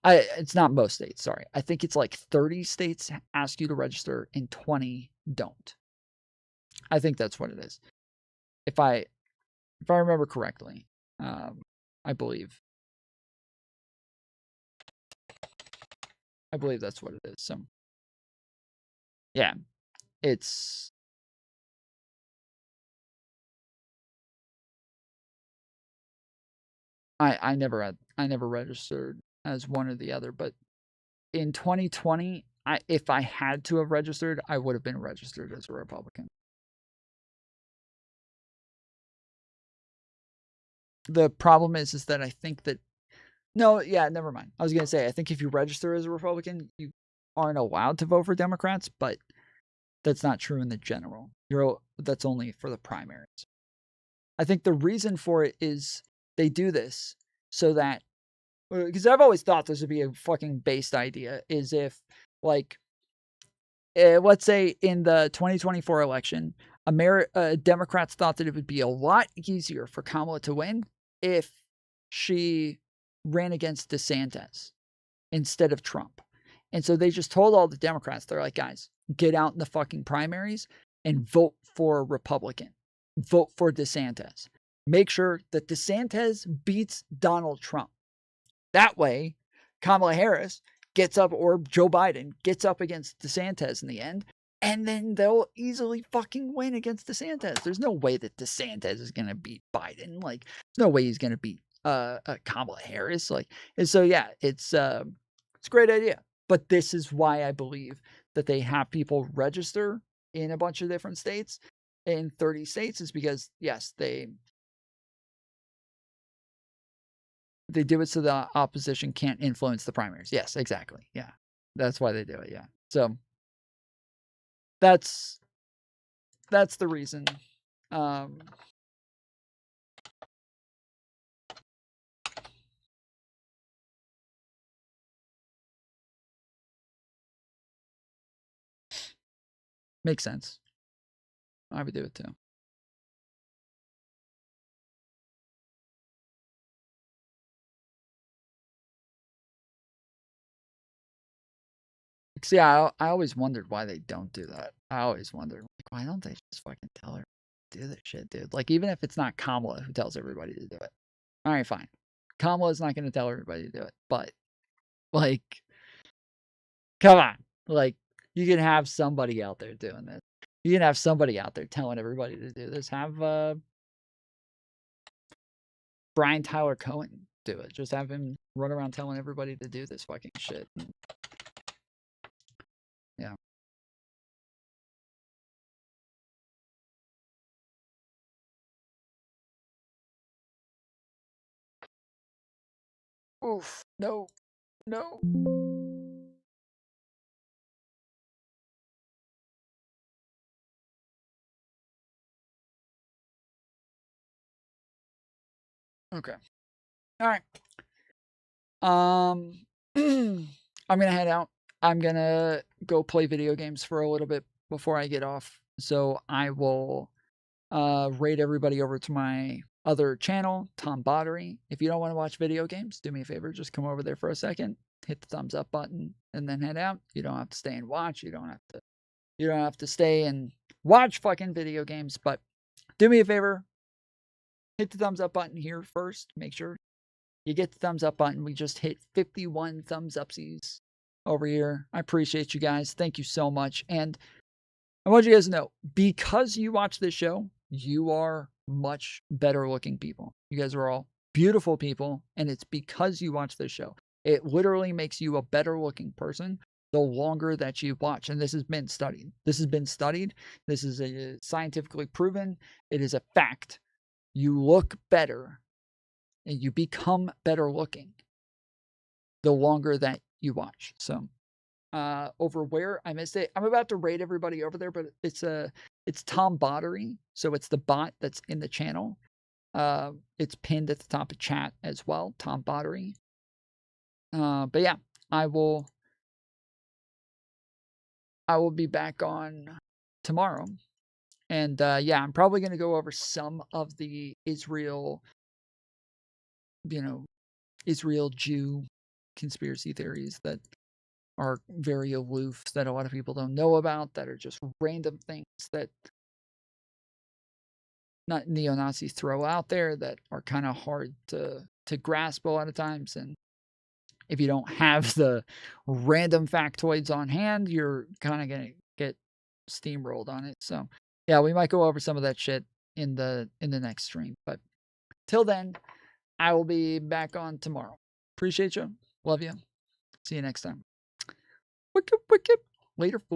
It's not most states, sorry. I think it's like 30 states ask you to register and 20 don't. I think that's what it is. If I remember correctly, I believe that's what it is. So yeah, it's I never registered as one or the other, but in 2020, if I had to have registered, I would have been registered as a Republican. The problem is that I think that no, yeah, never mind. I was gonna say I think if you register as a Republican, you aren't allowed to vote for Democrats, but that's not true in the general. That's only for the primaries. I think the reason for it is they do this so that because I've always thought this would be a fucking based idea is if like let's say in the 2024 election, Democrats thought that it would be a lot easier for Kamala to win if she ran against DeSantis instead of Trump. And so they just told all the Democrats, they're like, guys, get out in the fucking primaries and vote for a Republican. Vote for DeSantis. Make sure that DeSantis beats Donald Trump. That way, Kamala Harris gets up, or Joe Biden gets up against DeSantis in the end, and then they'll easily fucking win against DeSantis. There's no way that DeSantis is going to beat Biden. Like, there's no way he's going to beat Kamala Harris. Like, and so yeah, it's a great idea. But this is why I believe that they have people register in a bunch of different states, in 30 states, is because yes, they do it so the opposition can't influence the primaries. Yes, exactly. Yeah. That's why they do it. Yeah. So that's the reason. Makes sense. I would do it too. See, I always wondered why they don't do that. I always wondered, like, why don't they just fucking tell her to do this shit, dude? Like, even if it's not Kamala who tells everybody to do it. All right, fine. Kamala's not going to tell everybody to do it, but like, come on. Like, you can have somebody out there doing this. You can have somebody out there telling everybody to do this. Have Brian Tyler Cohen do it. Just have him run around telling everybody to do this fucking shit. Yeah. Oof. No. No. Okay. All right. I'm gonna head out. I'm gonna go play video games for a little bit before I get off. So I will raid everybody over to my other channel, Tom Bottery. If you don't want to watch video games, do me a favor, just come over there for a second, hit the thumbs up button, and then head out. You don't have to stay and watch. You don't have to stay and watch fucking video games, but do me a favor, hit the thumbs up button here first. Make sure you get the thumbs up button. We just hit 51 thumbs upsies over here. I appreciate you guys. Thank you so much. And I want you guys to know, because you watch this show, you are much better looking people. You guys are all beautiful people, and it's because you watch this show. It literally makes you a better looking person the longer that you watch. And this has been studied. This is scientifically proven. It is a fact. You look better and you become better looking the longer that you watch. So over where I missed it, I'm about to raid everybody over there, but it's Tom Bottery, so it's the bot that's in the channel. It's pinned at the top of chat as well, Tom Bottery. But yeah, I will be back on tomorrow, and yeah, I'm probably going to go over some of the Israel Jew conspiracy theories that are very aloof, that a lot of people don't know about, that are just random things that not neo-Nazis throw out there that are kind of hard to grasp a lot of times. And if you don't have the random factoids on hand, you're kind of going to get steamrolled on it. So yeah, we might go over some of that shit in the next stream. But till then, I will be back on tomorrow. Appreciate you. Love you. See you next time. Wicked, wicked. Later.